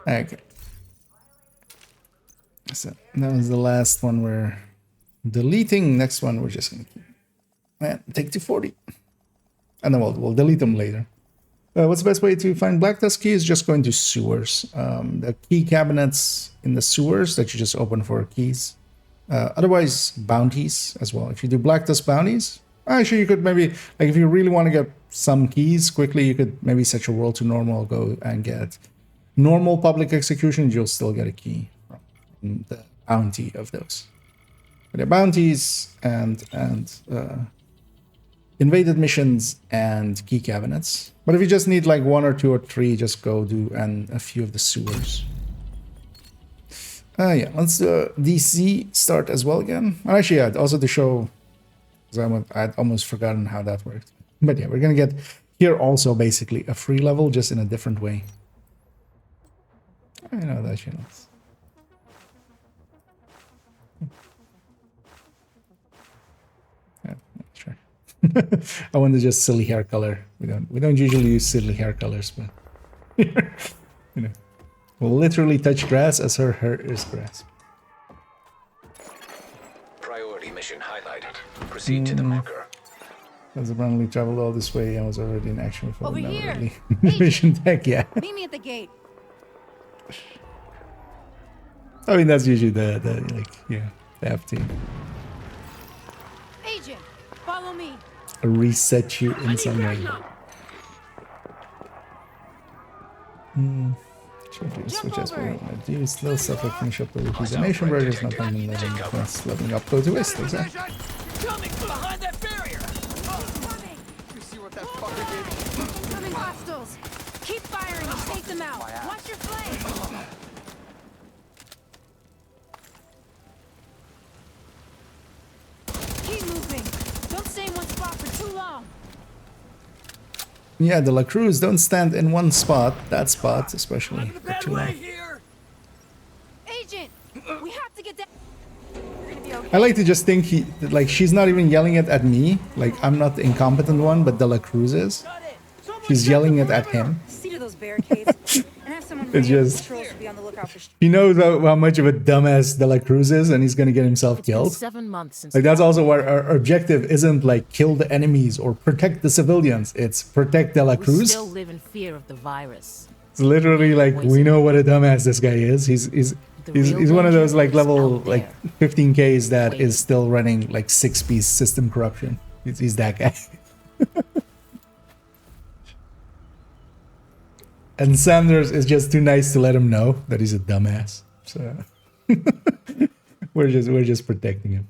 Okay. So, that was the last one we're deleting. Next one, we're just gonna keep... take to 40. And then we'll delete them later. What's the best way to find Black Dust keys? Just going to sewers. The key cabinets in the sewers that you just open for keys. Otherwise, bounties as well. If you do Black Dust bounties... Actually, you could maybe, like, if you really want to get some keys quickly, you could maybe set your world to normal, go and get normal public executions. You'll still get a key from the bounty of those. But the bounties and invaded missions and key cabinets. But if you just need like 1 or 2 or 3, just go do and a few of the sewers. Yeah, let's do DC start as well again. And actually, yeah, also to show. I'd almost forgotten how that worked. But yeah, we're going to get here also basically a free level, just in a different way. I know that, you know. Yeah, sure. I want to just silly hair color. We don't usually use silly hair colors, but you know, we'll literally touch grass as her hair is grass. Priority mission highlighted. Proceed to the marker. Has apparently traveled all this way and was already in action before. Over here. Really. Mission tech, yeah. Meet me at the gate. I mean, that's usually the like, yeah, they have to Agent, follow me. reset you in some way. Switch as well. Do you still suffer finish up the representation burgers? Not only letting leveling up go to waste, exactly. Coming behind that barrier! Coming. You see what that fucker did? Incoming hostiles. Keep firing and take them out. Watch your flank. Keep moving. Don't stay in one spot for too long. Yeah, the La Cruz don't stand in one spot. That spot, especially for too long. Agent, we have to get down. I like to just think like she's not even yelling it at me. Like I'm not the incompetent one, but De La Cruz is. She's yelling it at him. See to those barricades and have someone It's just patrols to be on the lookout for. he knows how much of a dumbass De La Cruz is, and he's gonna get himself killed. 7 months since. Like that's also where our objective isn't like kill the enemies or protect the civilians. It's protect De La We Cruz. still live in fear of the virus. It's literally like we know what a dumbass this guy is. He's one of those like level like 15Ks that is still running like 6-piece system corruption. He's that guy. And Sanders is just too nice to let him know that he's a dumbass. So we're just protecting him.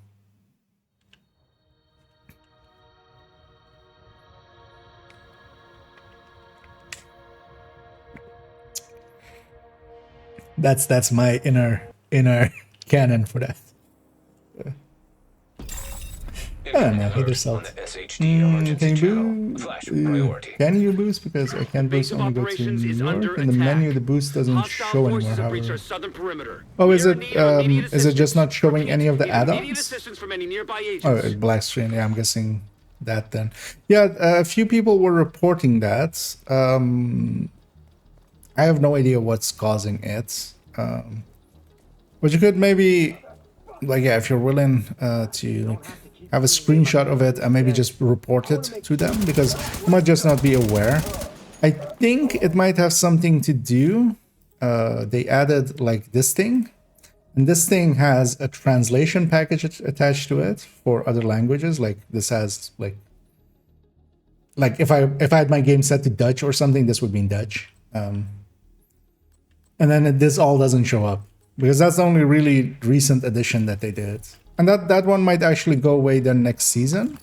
That's my inner canon for that. I don't know. Either On salt. the SHD emergency Can channel. you Flash priority. can you boost? Because I can't Base boost. of Only go to operations New is York. under In the menu, attack. the boost doesn't Hostile show anymore. forces have reached However. our southern perimeter. Oh, We is are in it need of immediate is it just not assistance. showing any of the Need immediate add-ons? assistance from any nearby Oh, agents. black screen. Yeah, I'm guessing that then. Yeah, a few people were reporting that. I have no idea what's causing it. But you could maybe, like, yeah, if you're willing to like, have a screenshot of it and maybe just report it to them, because you might just not be aware. I think it might have something to do. They added like this thing, and this thing has a translation package attached to it for other languages. Like this has like if I had my game set to Dutch or something, this would be in Dutch. And then this all doesn't show up because that's the only really recent addition that they did. And that one might actually go away then next season.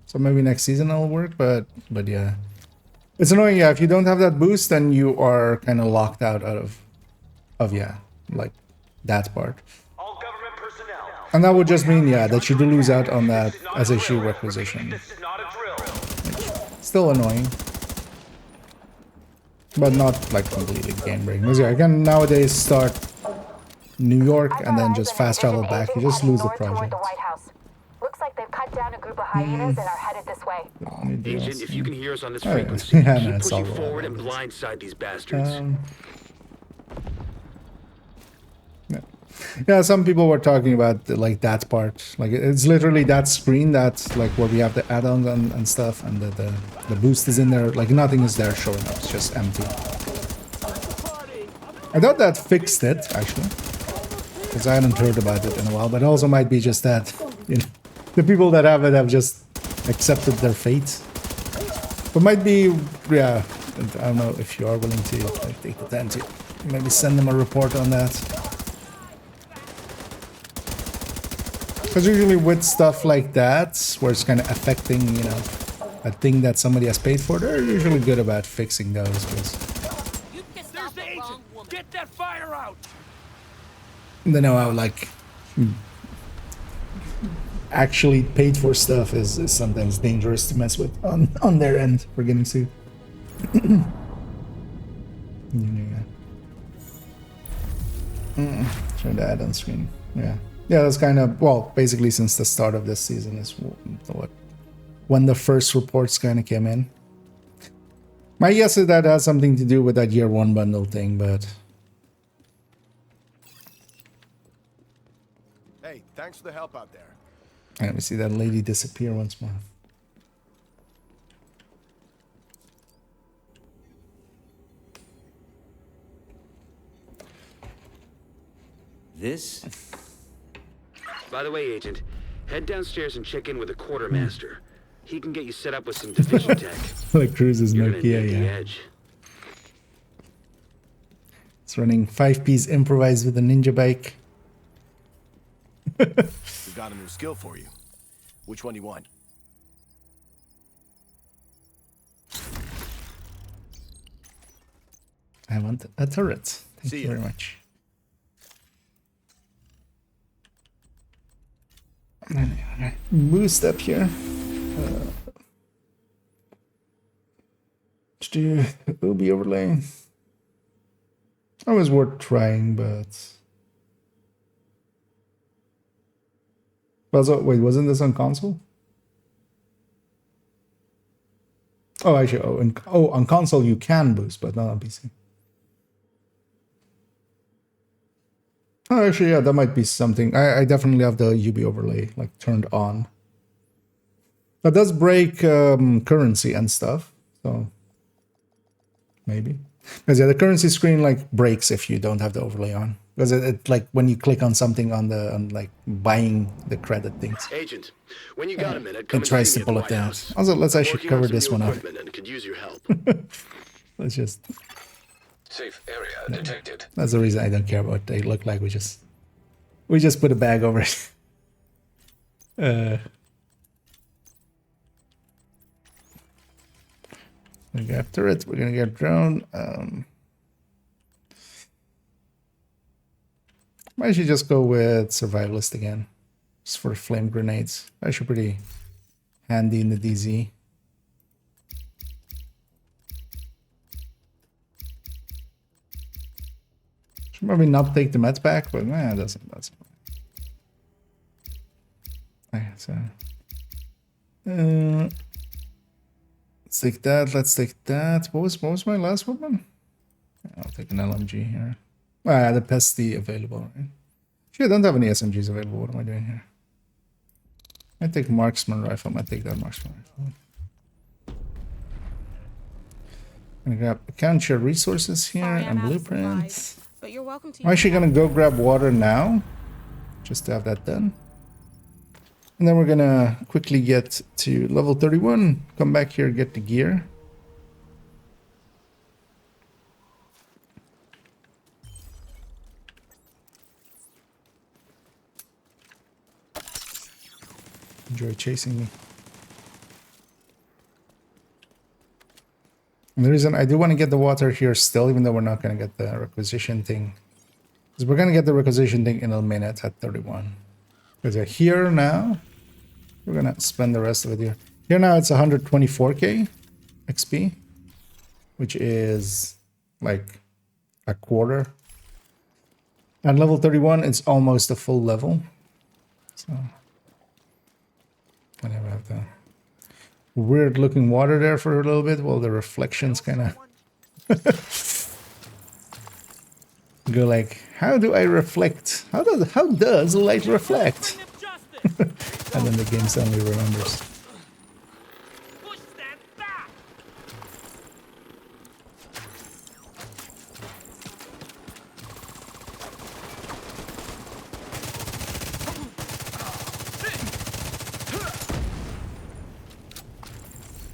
So maybe next season it'll work, but yeah. It's annoying, yeah, if you don't have that boost, then you are kind of locked out of yeah, like that part. And that would just mean, yeah, that you do lose out on that SHU requisition. Still annoying. But not like completely game breaking. Because yeah, I can nowadays start New York and then just fast travel back. You just lose the project. Looks like they've cut down a group of hyenas and are headed this way. Agent, if you can hear us on this Oh, yeah. frequency, Yeah, no, keep it's pushing all forward right. and blindside these bastards. Yeah, some people were talking about like that part. Like it's literally that screen that's like where we have the add-ons and stuff, and the boost is in there. Like nothing is there showing up. It's just empty. I thought that fixed it actually, because I hadn't heard about it in a while. But it also might be just that, you know, the people that have it have just accepted their fate. But might be, yeah. I don't know if you are willing to like, take the time to maybe send them a report on that. Because usually with stuff like that, where it's kind of affecting, you know, a thing that somebody has paid for, they're usually good about fixing those. Because Get that fire out! they know how, like, actually paid for stuff is sometimes dangerous to mess with on their end for getting sued. Try to add on screen. Yeah. Yeah, that's kind of, well, basically since the start of this season is what when the first reports kind of came in. My guess is that has something to do with that year one bundle thing, but... Hey, thanks for the help out there. Let me see that lady disappear once more. This? By the way, Agent, head downstairs and check in with the quartermaster. He can get you set up with some division tech. Like Cruise's You're gonna Nokia, need the yeah. edge. It's running 5-piece improvised with a ninja bike. We've got a new skill for you. Which one do you want? I want a turret. Thank See you ya. very much. Anyway, boost up here. To do OB overlay. Always worth trying, but... Also, wait, wasn't this on console? Oh, actually, on console you can boost, but not on PC. Oh, actually, yeah, that might be something. I definitely have the UB overlay like turned on. That does break currency and stuff, so maybe. Because yeah, the currency screen like breaks if you don't have the overlay on. Because it like when you click on something on like buying the credit things, Agent, when you got a minute, come it tries to and see me pull at it the White down. House. Also, let's I'm actually working on cover some this new one up. equipment and could use your help. Let's just. Safe area detected. That's the reason I don't care about what they look like. We just put a bag over it. We got turrets. We're gonna get drone. I should just go with survivalist again. Just for flame grenades. Actually pretty handy in the DZ. Should maybe not take the meds back, but it doesn't. Okay, so let's take that. Let's take that. What was my last weapon? I'll take an LMG here. Ah, the pesty available, right? Actually, I don't have any SMGs available. What am I doing here? I take marksman rifle. I might take that marksman rifle. I'm gonna grab account share resources here and blueprints. But you're welcome to. I'm actually gonna go grab water now, just to have that done. And then we're gonna quickly get to level 31, come back here, get the gear. Enjoy chasing me. And the reason I do want to get the water here still, even though we're not going to get the requisition thing, is we're going to get the requisition thing in a minute at 31. Because here now, we're going to spend the rest of it here. Here now it's 124k XP, which is like a quarter. At level 31, it's almost a full level. So I never have the weird looking water there for a little bit while the reflections kind of go like, how do I reflect? How does light reflect? And then the game suddenly remembers.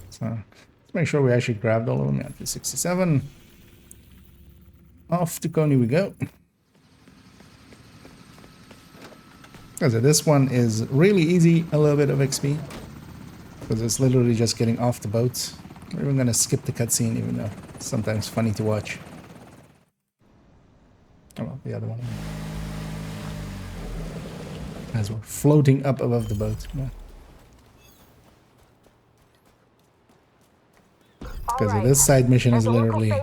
So let's make sure we actually grabbed all of them. Yeah, 267. Off to Coney we go. So this one is really easy, a little bit of XP. Because it's literally just getting off the boat. We're even going to skip the cutscene, even though it's sometimes funny to watch. Oh well, the other one. As we're floating up above the boat. Yeah. Because this side mission is literally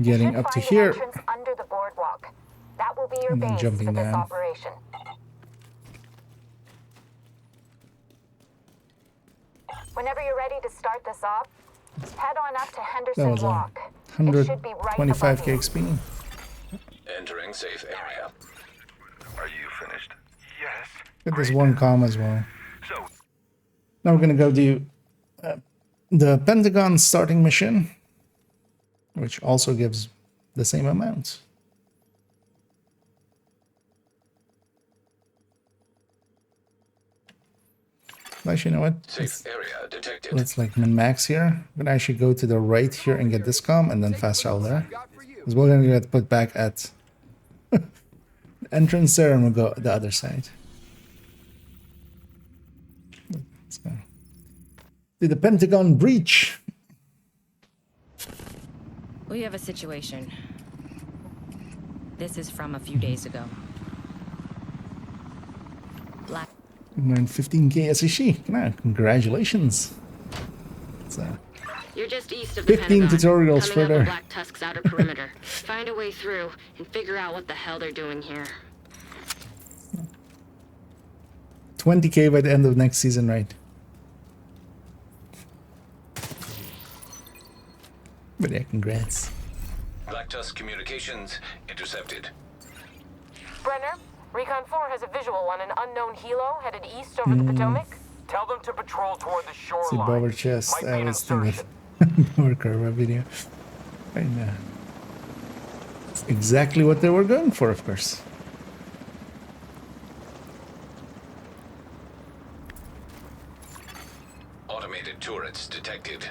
getting up to here under the boardwalk. That will be your and then base jumping for this down. operation. Whenever you're ready to start this off, head on up to That Henderson was a Walk. It should be right above 125k you. XP. Entering safe area. Are you finished? Yes. Get this one comm as well. Now we're gonna go do the Pentagon starting mission, which also gives the same amount. Actually, you know what? Safe area detected. Let's like min-max here. I'm gonna actually go to the right here and get this comm and then fast travel there. Because we're gonna get put back at the entrance there and we'll go the other side. Let's go. To the Pentagon breach. We have a situation. This is from a few days ago. Black. 915k SEC. Congratulations. It's, You're just east of the 15 Pentagon, tutorials coming further. up Black Tusk's outer perimeter. Find a way through and figure out what the hell they're doing here. 20k by the end of next season, right? But yeah, congrats. Black Tusk communications intercepted. Brenner, Recon 4 has a visual on an unknown helo headed east over the Potomac. Tell them to patrol toward the shoreline. See Bower chest. Might be I an was thinking insertion. Bower Curva video. I know. It's exactly what they were going for, of course. Automated turrets detected.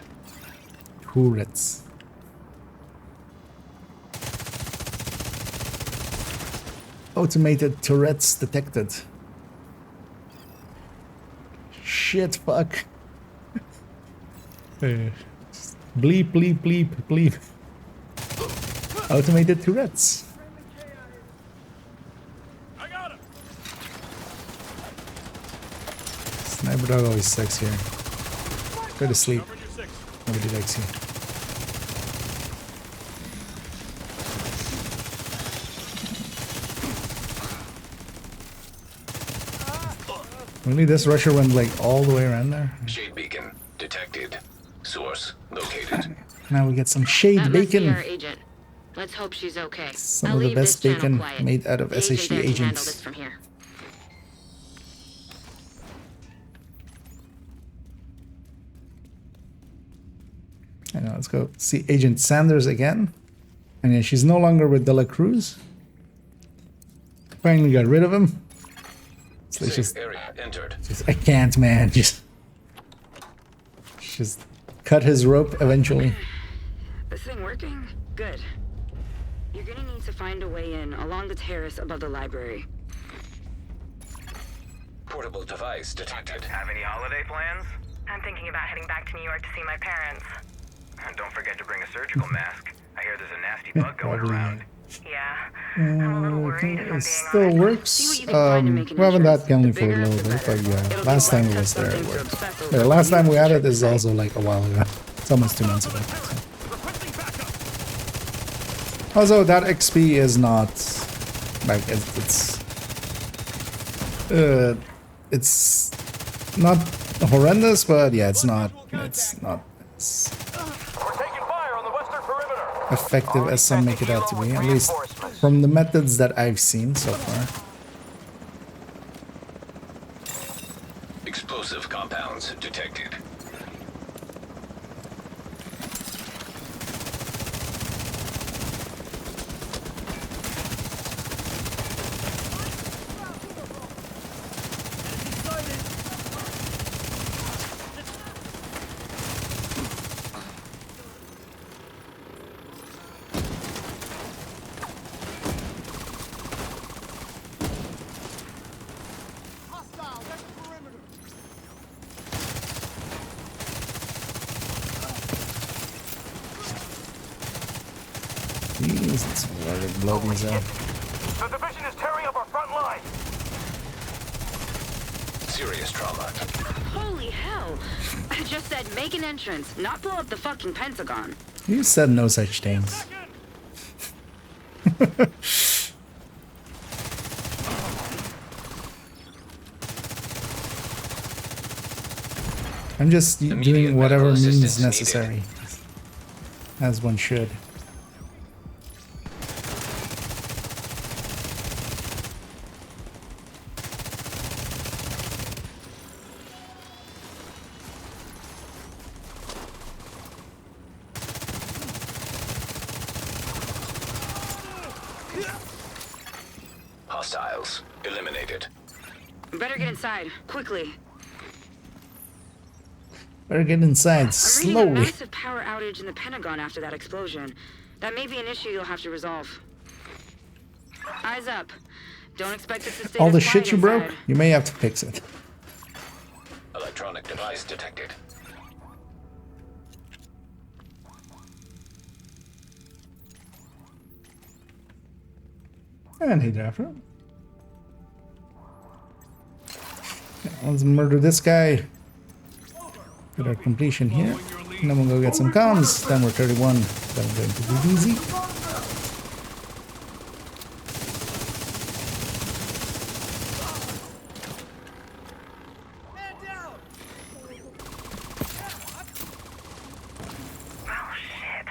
Turrets. Automated turrets detected. Shit, fuck. Bleep, bleep, bleep, bleep. Automated turrets. Sniper dog always sucks here. Go to sleep. Nobody likes you. Really, this rusher went like all the way around there? Shade beacon detected. Source located. Now we get some shade That must be bacon. our agent. Let's hope she's okay. Some I'll of the leave best this channel bacon quiet. made out of The agent SHD there can handle agents. this from here. I know, let's go see Agent Sanders again. And yeah, she's no longer with Dela Cruz. Finally got rid of him. So it's Safe area entered. I can't, man. Just cut his rope eventually. This thing working? Good. You're gonna need to find a way in along the terrace above the library. Portable device detected. Have any holiday plans? I'm thinking about heading back to New York to see my parents. And don't forget to bring a surgical mask. I hear there's a nasty bug going around. Yeah. I'm a little worried if I'm It being still honest. works. We haven't had Kenley for a little bit, but yeah, last time it was there, it worked. Yeah, last time we had it is also like a while ago. It's almost 2 months ago. So. Also, that XP is not like it's not horrendous, but yeah, it's not as effective as some make it out to be, at least from the methods that I've seen so far. Explosive compounds detected. Jeez, let's blow these up. The division is tearing up our front line. Serious trauma. Holy hell! I just said make an entrance, not blow up the fucking Pentagon. You said no such things. I'm just doing whatever means necessary, as one should. Hostiles eliminated. Better get inside, quickly. Better get inside I'm reading a slowly. massive power outage in the Pentagon after that explosion. That may be an issue you'll have to resolve. Eyes up. Don't expect us to stay All the this shit quiet you broke, inside. you may have to fix it. Electronic device detected. And hey, Dapper. Let's murder this guy. Get our completion here. And then we'll go get some comms. Then we're 31. Then we're going to be easy. Well, shit.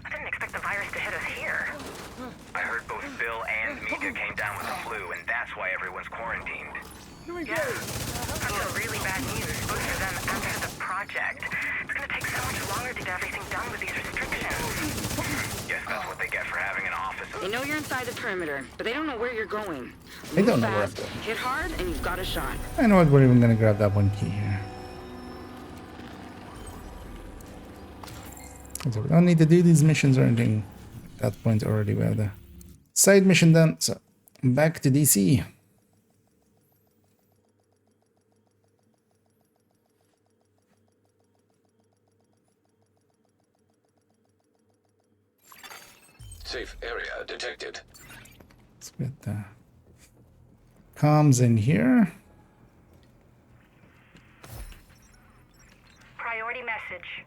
I didn't expect the virus to hit us here. I heard both Bill and Mika came down with the flu, and that's why everyone's quarantined. Yeah. That's some really bad news, both for them and for the project. It's gonna take so much longer to get everything done with these restrictions. Guess that's what they get for having an office. They know you're inside the perimeter, but they don't know where you're going. They don't Move know where I'm fast, going. hit hard, and you've got a shot. I know what, we're even gonna grab that one key here. So we don't need to do these missions or anything. At that point already we have the side mission done. So back to DC. Safe area detected. Let's get the comms in here. priority message.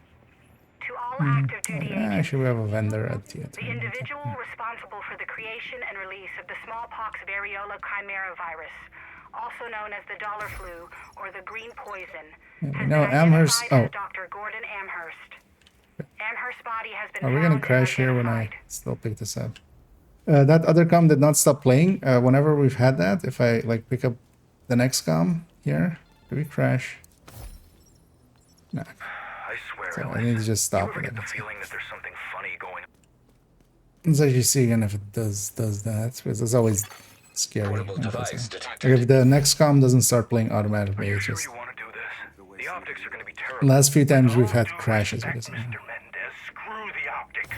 To all active duty agents, Actually, we have a vendor at the the individual responsible for the creation and release of the smallpox variola chimera virus, also known as the dollar flu or the green poison, has no, been Amherst. identified Oh, as Dr. Gordon Amherst. Amherst's body has been are we found gonna and crash here when I identified. still pick this up? That other comm did not stop playing. Whenever we've had that, if I like pick up the next comm here, do we crash? No. I swear, So Ellis, I need to just stop you ever it. get the feeling that there's something funny going on? Let's actually see again if it does that, because it's always scary. When it does that. Like if the next comm doesn't start playing automatically, it's just. The optics are going to be terrible. Last few times we've had crashes with this. Screw the optics.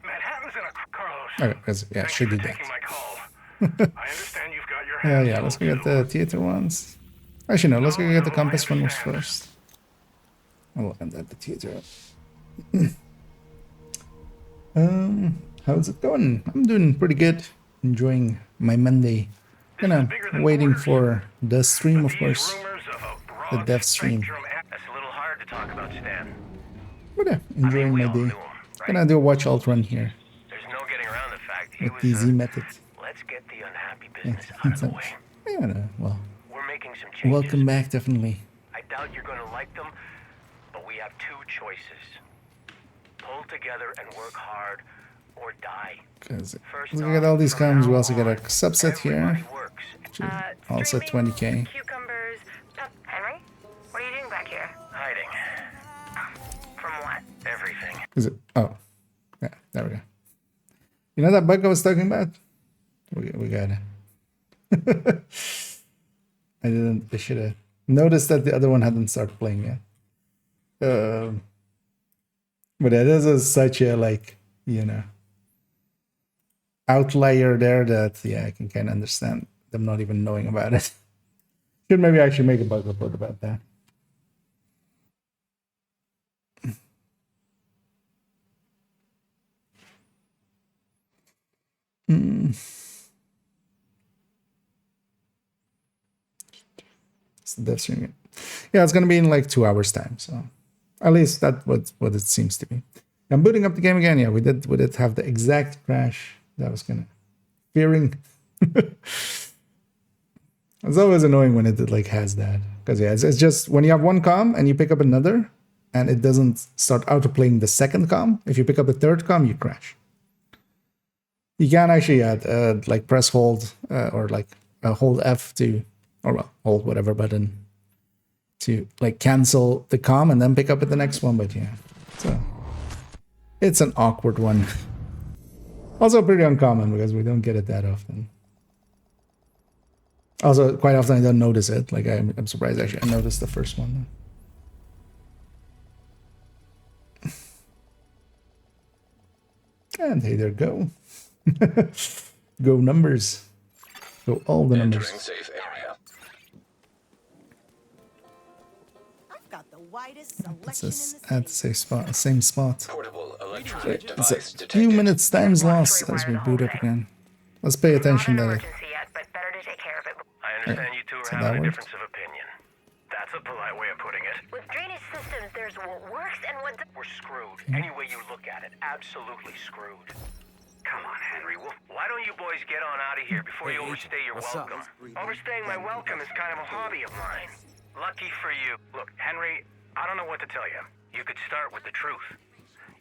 Manhattan's in a Carlos. Okay, because yeah, it should do that. I understand you've got your Yeah, let's go get the theater ones. Actually, no, let's go get the compass ones first. I'll end at the theater. How's it going? I'm doing pretty good. Enjoying my Monday. Kinda waiting for the stream, of course. The dev stream. That's a little hard to talk about, Stan. But yeah, enjoying my day. Gonna do a watch alt run here. There's no getting around the fact he With was the Z method. let's get the unhappy business out of the way. Yeah, no, well. We're making some changes. Welcome back, definitely. I doubt you're going to like them, but we have two choices. Pull together and work hard, or die. Because we get all these comms, we also get a subset here. Which is also 20k. Cucumbers. Henry, what are you doing back here? Hiding. From what? Everything. Is it? Oh. Yeah, there we go. You know that bug I was talking about? We got it. I should have noticed that the other one hadn't started playing yet. But yeah, this is such a, like, you know, outlier there that, yeah, I can kind of understand them not even knowing about it. Should maybe actually make a bug report about that. It's the dev stream. Yeah, it's gonna be in like 2 hours time, so at least that's what it seems to be. I'm booting up the game again. Yeah, we did have the exact crash that I was gonna fearing. It's always annoying when it like has that, because yeah, it's just when you have one comm and you pick up another and it doesn't start auto playing the second comm. If you pick up the third comm, you crash. You can actually like press hold or like hold F to, or well, hold whatever button to like cancel the comm and then pick up at the next one. But yeah, so it's an awkward one. Also pretty uncommon because we don't get it that often. Also, quite often I don't notice it. Like I'm surprised actually I noticed the first one. And hey there, go. Go numbers. Go all the numbers. Safe area. I've got the widest selection It's at the same spot. Portable electronic It's device a detected. few minutes time's lost as we boot up again. Let's pay attention that I understand you two are having a difference of opinion. That's a polite way of putting it. With drainage systems, there's what works and what doesn't. We're screwed. Any way you look at it, absolutely screwed. Come on, Henry. Why don't you boys get on out of here before you overstay your welcome? Overstaying my welcome is kind of a hobby of mine. Lucky for you. Look, Henry, I don't know what to tell you. You could start with the truth.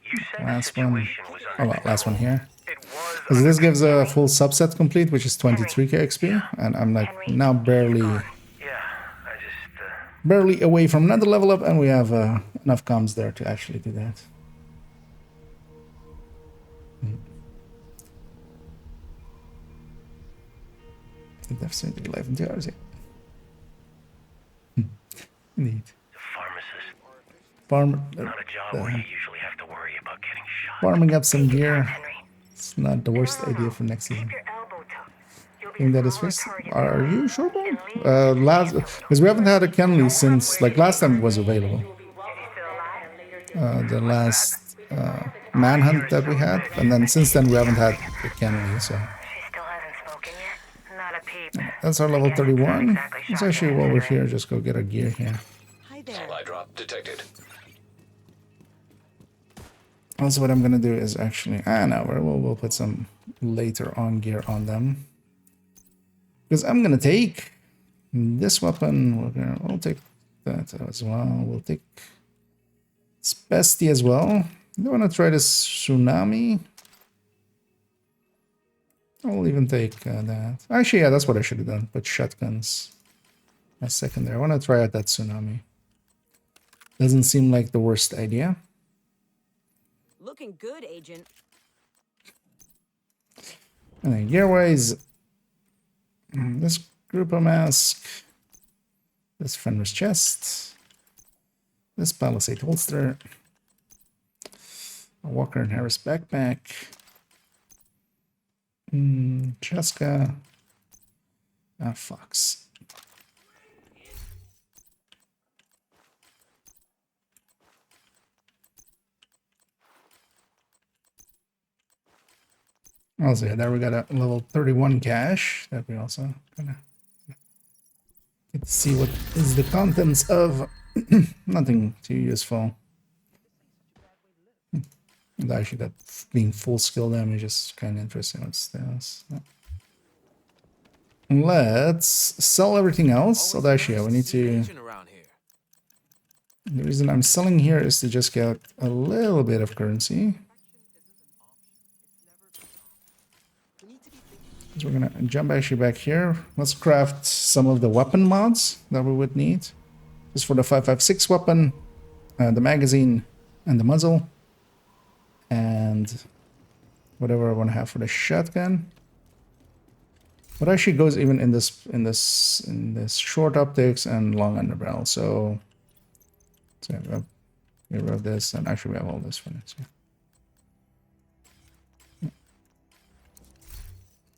You said Last the one. situation was Oh well, last one here. It was Because this gives a full subset complete, which is 23k XP, and I'm like now barely away from another level up, and we have enough comms there to actually do that. Definitely live in 2 hours, yeah. Indeed. Farmer. not a job where you usually have to worry about getting shot. Farming up some gear. It's not the worst idea for next season. Think that is fixed? Are you sure, Bob? Because we haven't had a Kenley since, like, last time it was available. The last manhunt that we had, and then since then we haven't had the Kenley, so. That's our level 31. Let's actually, while we're here, just go get our gear here. Supply drop detected. Also, what I'm gonna do is actually, no, we'll put some later on gear on them. Because I'm gonna take this weapon. We'll take that as well. We'll take Spesty as well. I want to try this Tsunami. I'll even take that. Actually, yeah, that's what I should have done. Put shotguns as secondary. I want to try out that Tsunami. Doesn't seem like the worst idea. Looking good, Agent. And then gear-wise, this Grouper Mask, this Fenris Chest, this Palisade Holster, a Walker and Harris Backpack, Cheska, Fox. Also, yeah, there we got a level 31 cache that we also gonna get to see what is the contents of. Nothing too useful. And actually, that being full skill damage is kind of interesting. What's this? No. Let's sell everything else. So actually, yeah, we need to. The reason I'm selling here is to just get a little bit of currency. So we're gonna jump actually back here. Let's craft some of the weapon mods that we would need. Just for the 5.56 weapon, the magazine, and the muzzle, and whatever I want to have for the shotgun. What actually goes even in this short optics and long underbarrel. So we have this, and actually we have all this for this. Yeah.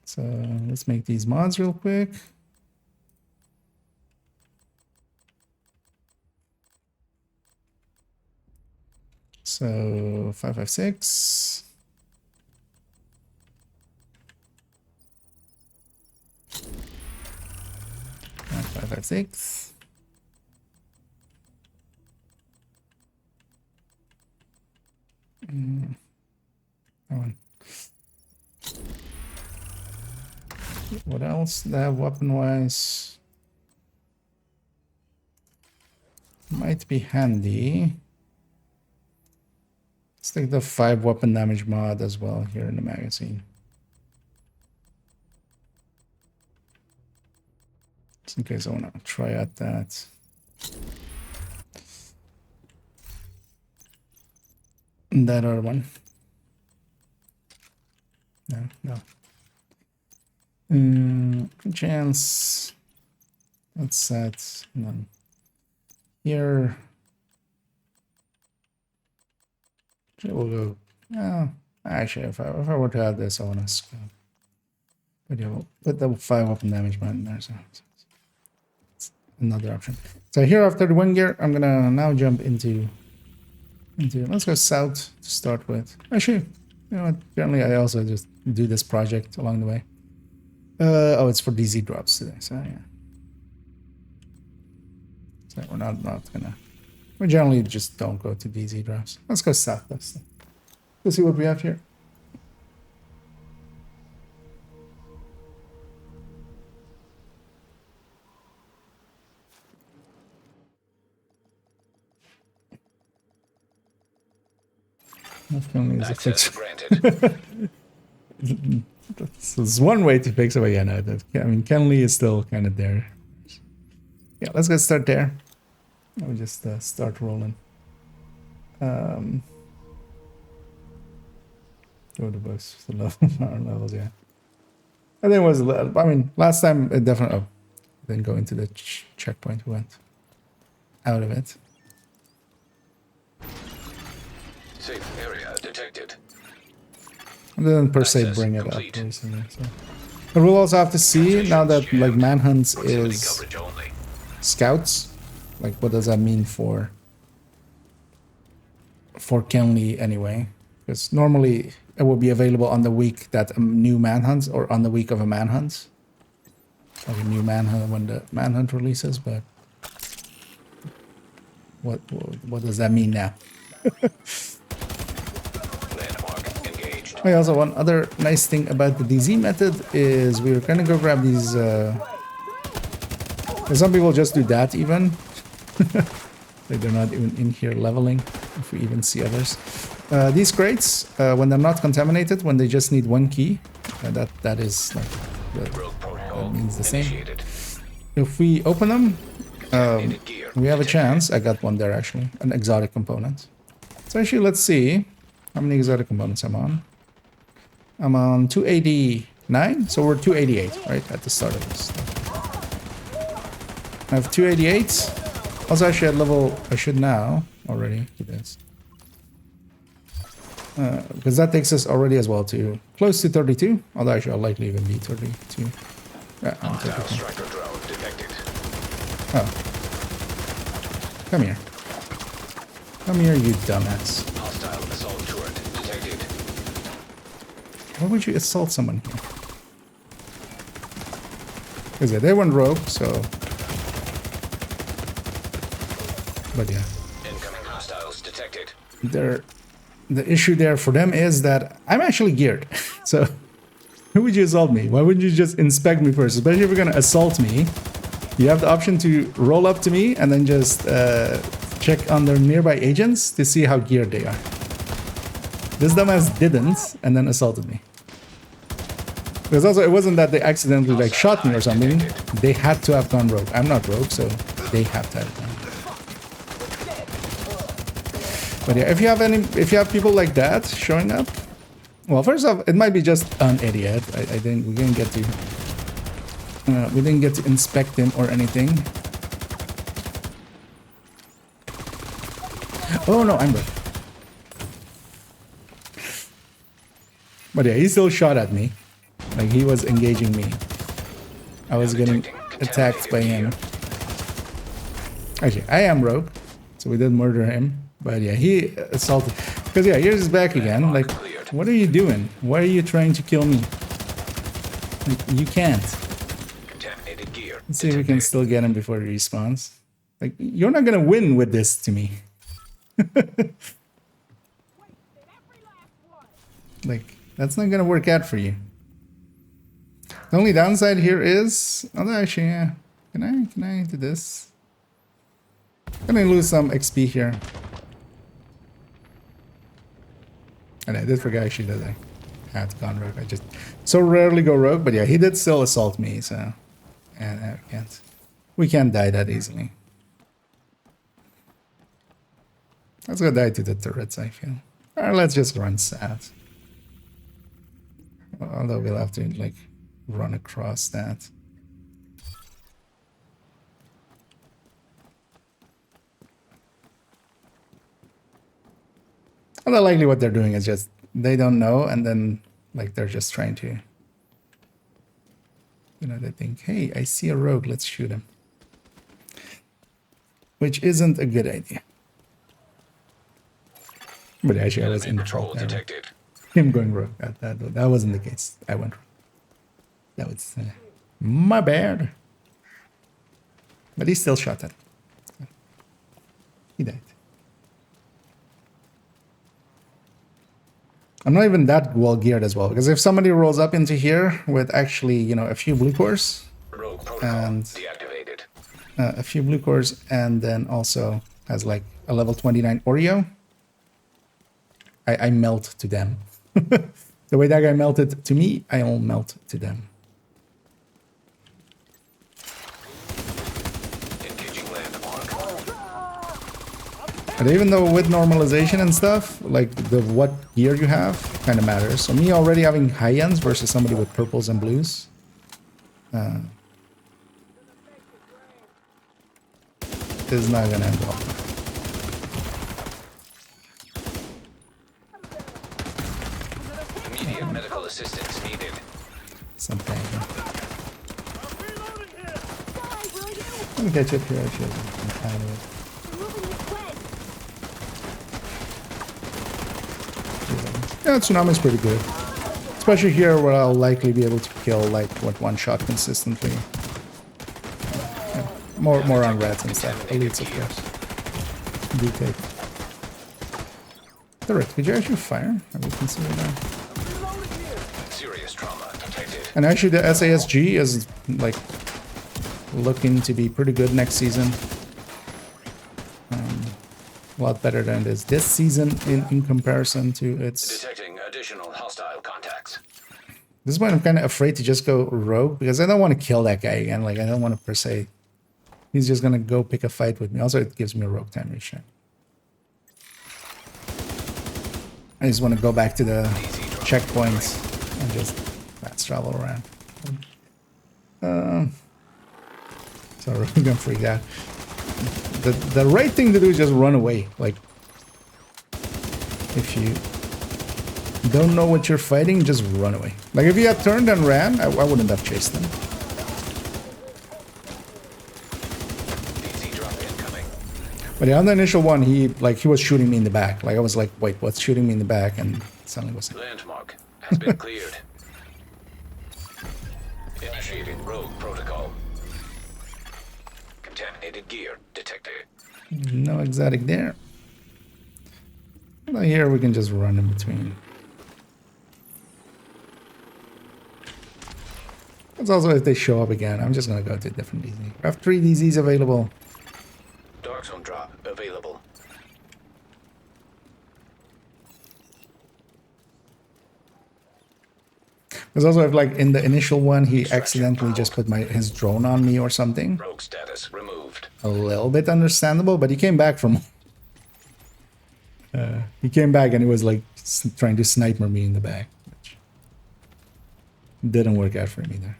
So let's make these mods real quick. So 5.56. And 5.56. That one. What else? That weapon-wise might be handy. Let's take the 5 weapon damage mod as well here in the magazine. Just in case I want to try out that. And that other one. No. Chance. Let's set. And then here. We'll go. Actually, if I were to add this, I want to scale. But yeah, we'll put the 5 weapon damage button there. So it's another option. So here after the 1 gear, I'm gonna now jump into. Let's go south to start with. Actually, you know what? Apparently, I also just do this project along the way. Oh, it's for DZ drops today. So yeah. So we're not gonna. We generally just don't go to DZ drops. Let's go south. Let's see what we have here. Access granted. This is one way to fix it, but yeah, no. I mean, Kenley is still kind of there. Yeah, let's get start there. We'll just start rolling. Go to both the levels, yeah. I think it was. I mean, last time it definitely didn't go into the checkpoint. We went out of it. Safe area detected. I didn't per se bring it up recently. So. But we'll also have to see now that like manhunts is scouts. Like, what does that mean for Kenley anyway? Because normally it will be available on the week that a new manhunt or on the week of a manhunt. Like a new manhunt when the manhunt releases, but what does that mean now? Oh, yeah, also one other nice thing about the DZ method is we're gonna go grab these. Some people just do that even. Like they're not even in here leveling, if we even see others. These crates, when they're not contaminated, when they just need one key, that is like that means the same. If we open them, we have a chance. I got one there actually, an exotic component. So actually, let's see how many exotic components I'm on. I'm on 289, so we're 288 right at the start of this. I have 288. Also, actually at level, I should now already do this. Because that takes us already as well to close to 32. Although actually I'll likely even be 32. I'm 32. Oh. Come here. Come here, you dumbass. Hostile assault turret detected. Why would you assault someone here? Because yeah, they went rogue, so... But yeah. Incoming hostiles detected. The issue there for them is that I'm actually geared. So who would you assault me? Why wouldn't you just inspect me first? Especially if you're gonna assault me. You have the option to roll up to me and then just check on their nearby agents to see how geared they are. This dumbass didn't and then assaulted me. Because also it wasn't that they accidentally like shot me or something. They had to have gone rogue. I'm not rogue, so they have to have gone. But yeah, if you have people like that showing up, well, first off, it might be just an idiot. I think we didn't get to inspect him or anything. Oh no, I'm good. But yeah, he still shot at me, like he was engaging me. I was getting attacked by him. Actually, I am rogue, so we did murder him. But yeah, he assaulted. Because yeah, here's his back again. Like, what are you doing? Why are you trying to kill me? Like, you can't. Let's see if we can still get him before he respawns. Like, you're not gonna win with this to me. Like, that's not gonna work out for you. The only downside here is... Oh, actually, yeah. Can I do this? I'm gonna lose some XP here. And I did forget actually that I had gone rogue. I just so rarely go rogue, but yeah, he did still assault me, so and we can't die that easily. Let's go die to the turrets, I feel. Or let's just run south. Although we'll have to like run across that. Well, likely what they're doing is just they don't know, and then like they're just trying to, you know, they think, hey, I see a rogue, let's shoot him, which isn't a good idea. But actually, I was in control detected. Him going rogue. That wasn't the case. I went rogue. That was my bad. But he still shot at him. He died. I'm not even that well geared as well, because if somebody rolls up into here with actually, you know, a few blue cores and a few blue cores, and then also has like a level 29 Oreo, I melt to them. The way that guy melted to me, I'll melt to them. But even though with normalization and stuff, like what gear you have kind of matters. So me already having high ends versus somebody with purples and blues. Is not gonna end well. Immediate medical assistance needed. Something. Let me catch up here actually. Yeah, Tsunami's pretty good. Especially here where I'll likely be able to kill like one shot consistently. Yeah, more on rats and stuff. Elites of course. Do take. Turret, could you actually fire? Have we considered that? And actually the SASG is like looking to be pretty good next season. A lot better than it is this season in comparison to its... Detecting additional hostile contacts. This is why I'm kind of afraid to just go rogue, because I don't want to kill that guy again. Like, I don't want to per se... He's just going to go pick a fight with me. Also, it gives me a rogue time ratio. I just want to go back to the checkpoints and just fast travel around. Sorry, I'm gonna freak out. The right thing to do is just run away. Like, if you don't know what you're fighting, just run away. Like, if you had turned and ran, I wouldn't have chased them. But yeah, on the initial one, he was shooting me in the back. Like, I was like, wait, what's shooting me in the back? And suddenly was like... Landmark has been cleared. Initiating rogue protocol. Contaminated gear detected. No exotic there. Well, here we can just run in between. It's also if they show up again, I'm just gonna go to a different DZ. I have 3 DZs available. Dark zone drop available. There's also if like in the initial one he accidentally just put his drone on me or something. Rogue status removed. A little bit understandable, but he came back from... he came back and he was like trying to sniper me in the back, which didn't work out for him either.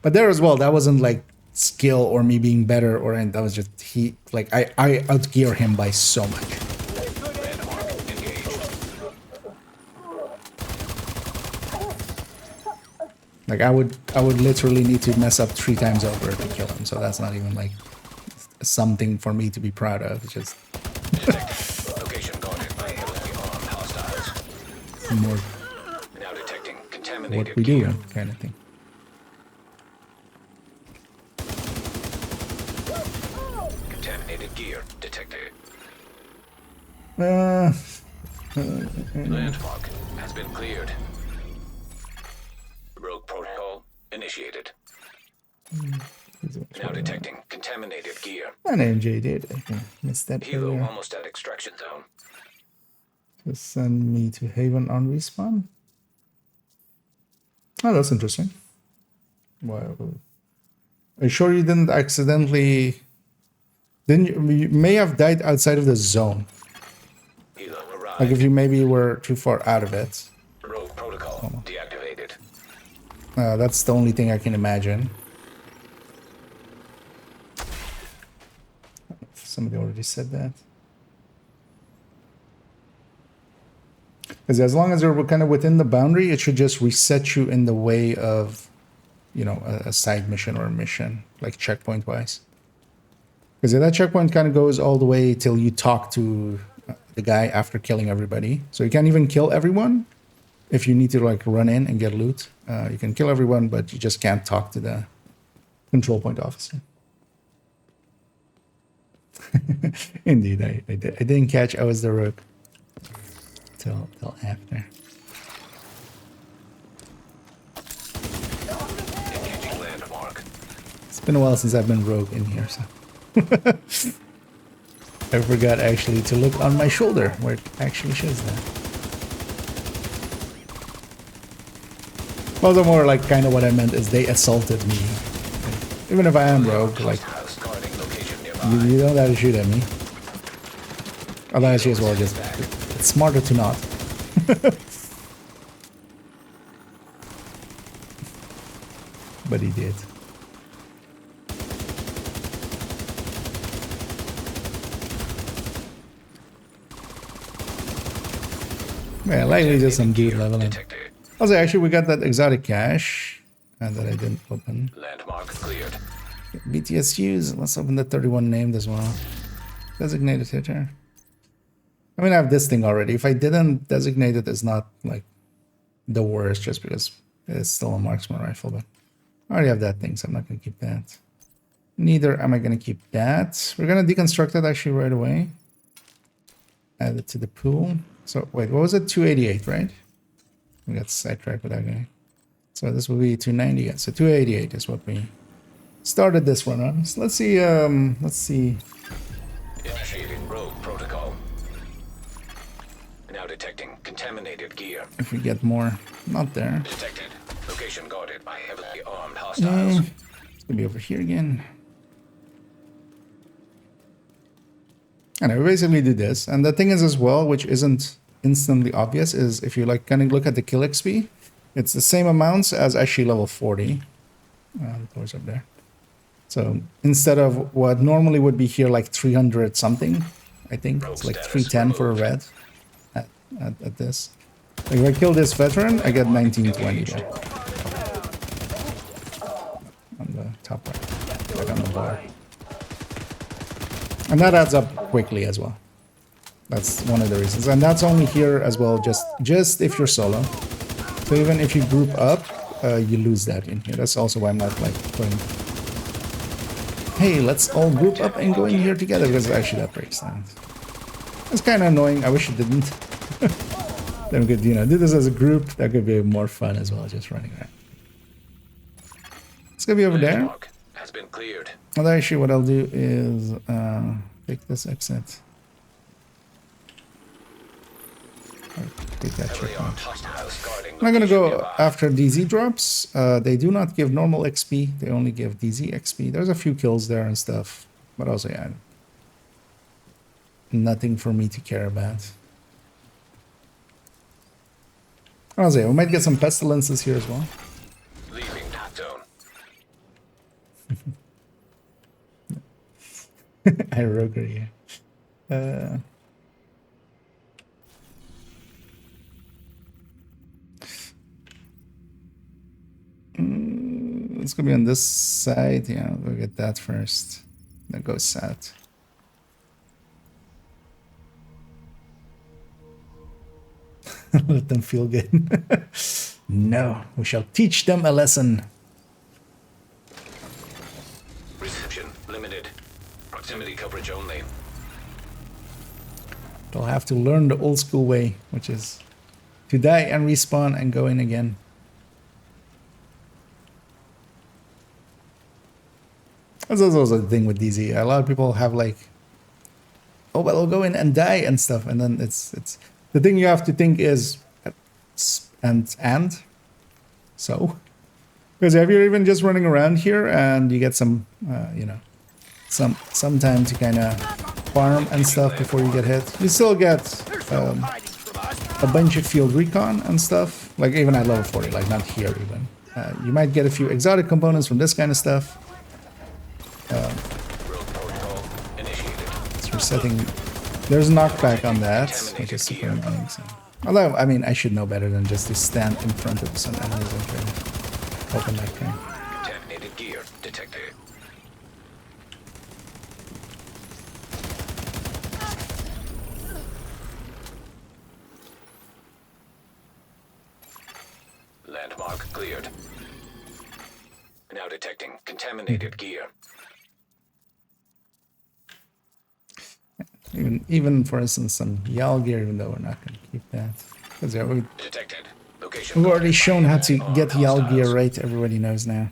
But there as well, that wasn't like skill or me being better or anything. That was just he, like, I outgear him by so much. Like, I would literally need to mess up 3 times over to kill him, so that's not even like something for me to be proud of. It's just Location guarded by heavily armed hostiles. more Now detecting contaminated what we do kind of thing. Contaminated gear detected. Landmark has been cleared. Rogue protocol initiated. Now detecting contaminated gear. My name J did. I missed that Helo earlier. almost at extraction zone. Just send me to Haven on respawn. Oh, that's interesting. Wow. Are you sure you didn't accidentally... Then you may have died outside of the zone. Helo arrived. Like if you maybe were too far out of it. Rogue protocol deactivated. That's the only thing I can imagine. Somebody already said that. Because as long as you're kind of within the boundary, it should just reset you in the way of, you know, a side mission or a mission, like checkpoint wise. Because that checkpoint kind of goes all the way till you talk to the guy after killing everybody. So you can't even kill everyone. If you need to like run in and get loot, you can kill everyone, but you just can't talk to the control point officer. Indeed, I didn't catch I was the rogue till after. It's been a while since I've been rogue in here, so I forgot actually to look on my shoulder where it actually shows that. Also, more like kind of what I meant is they assaulted me. Like, even if I am rogue, like you don't have to shoot at me. Otherwise, you as well just it's smarter to not. But he did. Yeah, likely just some dude leveling. Also, actually, we got that exotic cache that I didn't open. Landmark cleared. BTSUs. Let's open the 31 named as well. Designated hitter. I mean, I have this thing already. If I didn't designate it, it's not like the worst, just because it's still a marksman rifle. But I already have that thing, so I'm not going to keep that. Neither am I going to keep that. We're going to deconstruct it actually right away. Add it to the pool. So wait, what was it? 288, right? We got sidetracked with that guy. So this will be 290. Yeah, so 288 is what we started this one on. So let's see. Let's see. Initiating rogue protocol. Now detecting contaminated gear. If we get more, not there. Detected. Location guarded by heavily armed hostiles. It's gonna be over here again. And I basically do this. And the thing is as well, which isn't instantly obvious, is if you like kind of look at the kill XP, it's the same amounts as actually level 40. The door's up there. So instead of what normally would be here like 300 something, I think it's like 310 for a red at this. Like if I kill this veteran, I get 1920 there. On the top right, like on the bar. And that adds up quickly as well. That's one of the reasons. And that's only here as well, just if you're solo. So even if you group up, you lose that in here. That's also why I'm not like putting, hey, let's all group up and go in here together, because actually that breaks down. It's kind of annoying. I wish it didn't. Then we could, you know, do this as a group. That could be more fun as well, just running around. It's gonna be over there. Has been cleared. Although actually what I'll do is take this exit. Take that check out. I'm not gonna go after DZ drops. They do not give normal XP. They only give DZ XP. There's a few kills there and stuff, but also yeah, nothing for me to care about. I'll say we might get some pestilences here as well. Leaving that zone. I rogue here. It's gonna be on this side. Yeah, we'll get that first. Then go south. Let them feel good. No, we shall teach them a lesson. Reception limited. Proximity coverage only. They'll have to learn the old school way, which is to die and respawn and go in again. That's also the thing with DZ. A lot of people have like, oh, well, I'll go in and die and stuff, and then it's the thing you have to think is, and so, because if you're even just running around here and you get some, you know, some time to kind of farm and stuff before you get hit, you still get a bunch of field recon and stuff. Like even at level 40, like not here even. You might get a few exotic components from this kind of stuff. It's resetting. There's knockback on that, which is super annoying. So. Although, I mean, I should know better than just to stand in front of some enemies and try to open that thing. Contaminated gear detected. Landmark cleared. Now detecting contaminated gear. Even for instance, some YAL gear, even though we're not going to keep that. Because yeah, we've already shown how to get YAL gear right, everybody knows now.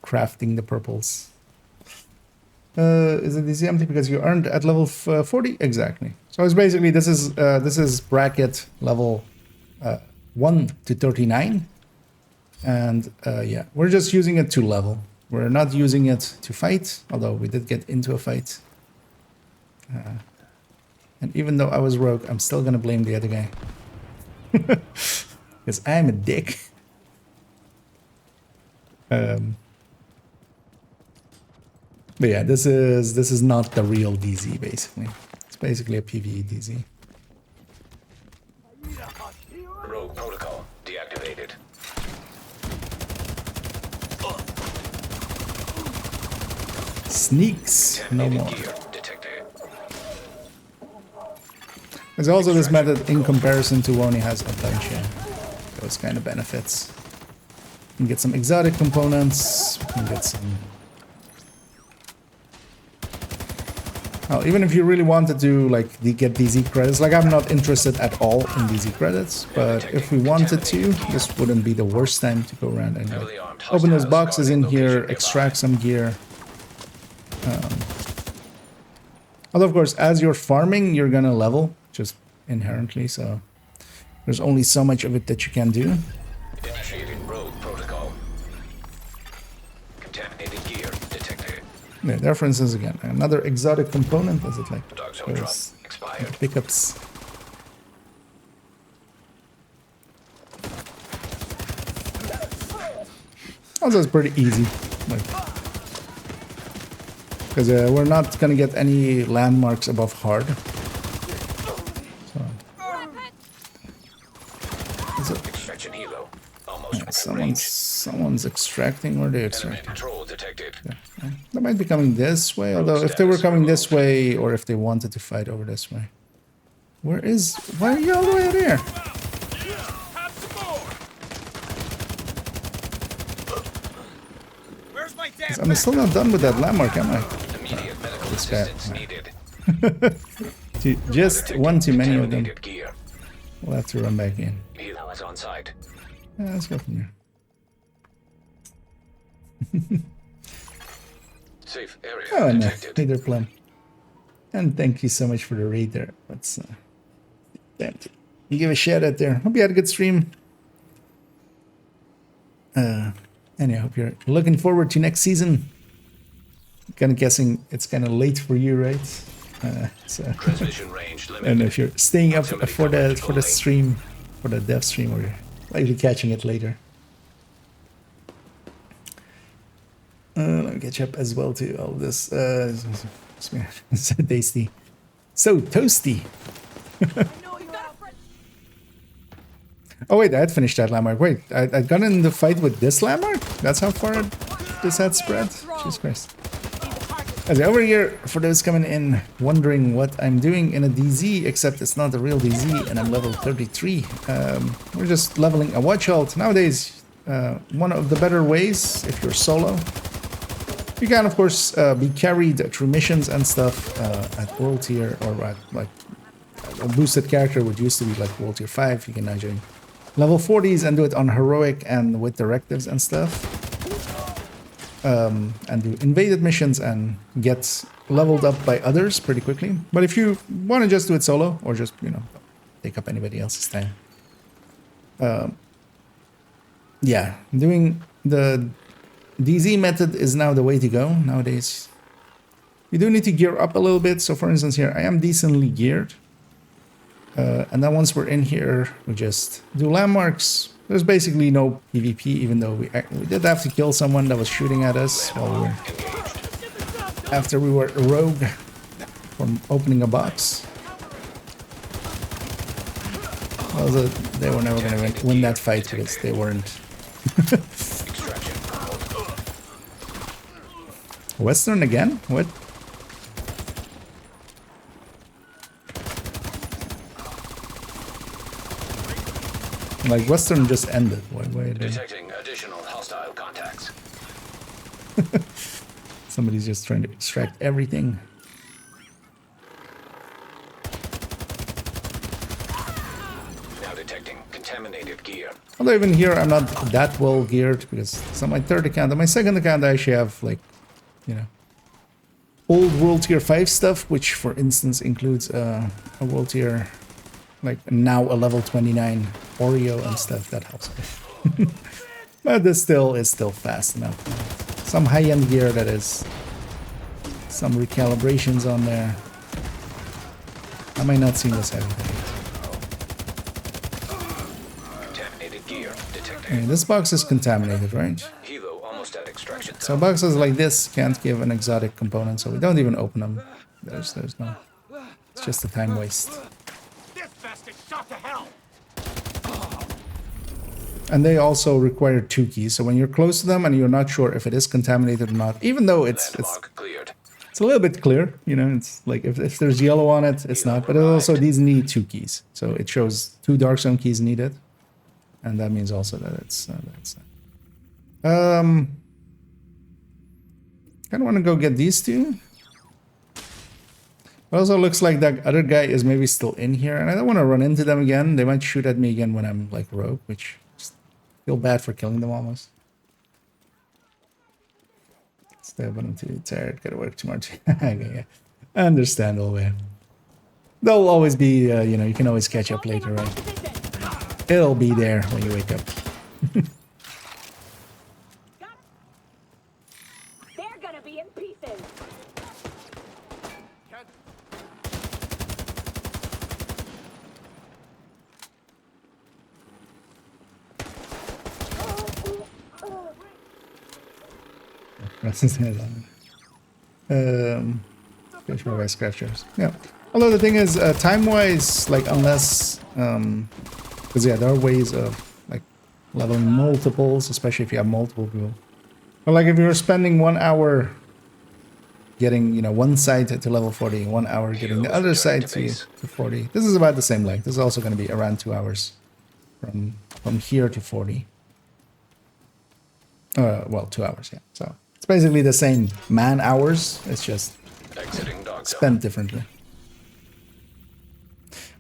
Crafting the purples. Is it DZ empty because you earned at level 40? Exactly. So it's basically, this is bracket level 1 to 39. And yeah, we're just using it to level. We're not using it to fight, although we did get into a fight. And even though I was rogue, I'm still gonna blame the other guy. Because I'm a dick. But yeah, this is not the real DZ, basically. It's basically a PvE DZ. Rogue protocol deactivated. Sneaks, no more. There's also this method in comparison to Woni has a bunch of those kind of benefits. You can get some exotic components, you can get some Even if you really wanted to like get DZ credits, like I'm not interested at all in DZ credits, but if we wanted to, this wouldn't be the worst time to go around and like, open those boxes in here, extract some gear. Although of course, as you're farming, you're gonna level just inherently, so there's only so much of it that you can do. Initiating rogue protocol. Contaminated gear detected. Yeah, there, for instance, again, another exotic component. Is it like Dark zone drop expired. pickups? Also, it's pretty easy, like, because we're not gonna get any landmarks above hard. So, Extraction helo. yeah, someone's extracting. Where are they extracting? Control detected. Yeah. They might be coming this way, although if they were coming this way, or if they wanted to fight over this way. Why are you all the way there? I'm still not done with that landmark, am I? Immediate medical This guy. assistance needed. Just one too many of them. Contaminated gear. We'll have to run back in. Helo is on site. Yeah, let's go from here. Safe area Oh, and detected. Leader Plum. And thank you so much for the raid there. Let's you give a shout out there. Hope you had a good stream. And I hope you're looking forward to next season. Kind of guessing it's kind of late for you, right? So Transmission range limited. and if you're staying up for the stream, for the dev stream, or you're likely catching it later. Let me catch up as well to all of this. So tasty, so toasty. Oh wait, I had finished that landmark. Wait, I got in the fight with this landmark? That's how far this had spread? Jesus Christ. As over here, for those coming in wondering what I'm doing in a DZ, except it's not a real DZ and I'm level 33. We're just leveling a watch ult. Nowadays, one of the better ways, if you're solo, you can of course be carried through missions and stuff at world tier, or at like a boosted character would used to be like world tier 5. You can now join level 40s and do it on heroic and with directives and stuff. And do invaded missions and get leveled up by others pretty quickly. But if you want to just do it solo, or just, you know, take up anybody else's time. Yeah, doing the DZ method is now the way to go nowadays. You do need to gear up a little bit. So for instance here, I am decently geared. And then once we're in here, we just do landmarks. There's basically no PvP, even though we did have to kill someone that was shooting at us while we were, after we were a rogue from opening a box. Also, they were never going to win that fight because they weren't. Western again? What? Like Western just ended. Why Detecting additional hostile contacts. Somebody's just trying to extract everything. Now detecting contaminated gear. Although even here I'm not that well geared, because it's on my third account. On my second account I actually have, like, you know, old world tier 5 stuff, which for instance includes a world tier, like now a level 29 Oreo and stuff. That helps. But this is still fast enough. Some high-end gear that is some recalibrations on there. I might not seem as heavy. Contaminated gear detected. Okay, this box is contaminated, right? Helo almost at extraction. So boxes like this can't give an exotic component, so we don't even open them. There's no. It's just a time waste. And they also require 2 keys, so when you're close to them and you're not sure if it is contaminated or not, even though it's a little bit clear, you know, it's like if there's yellow on it, it's not. But it also, these need 2 keys, so it shows 2 dark zone keys needed, and that means also that it's kind of want to go get these 2. It also looks like that other guy is maybe still in here, and I don't want to run into them again. They might shoot at me again when I'm like rogue, which just feel bad for killing them almost. Stay up on too tired, gotta work too much. Yeah. Understandable, man. There'll always be, you know, you can always catch up later, right? It'll be there when you wake up. They're gonna be in pieces. Rest his head on. Fish my scratchers. Yeah. Although the thing is, time-wise, like unless, because yeah, there are ways of like leveling multiples, especially if you have multiple people. But like if you're spending 1 hour getting, you know, one side to level 40, 1 hour getting the other side to 40. This is about the same length. This is also going to be around 2 hours from here to 40. Well, 2 hours, yeah. So it's basically the same man hours. It's just spent differently.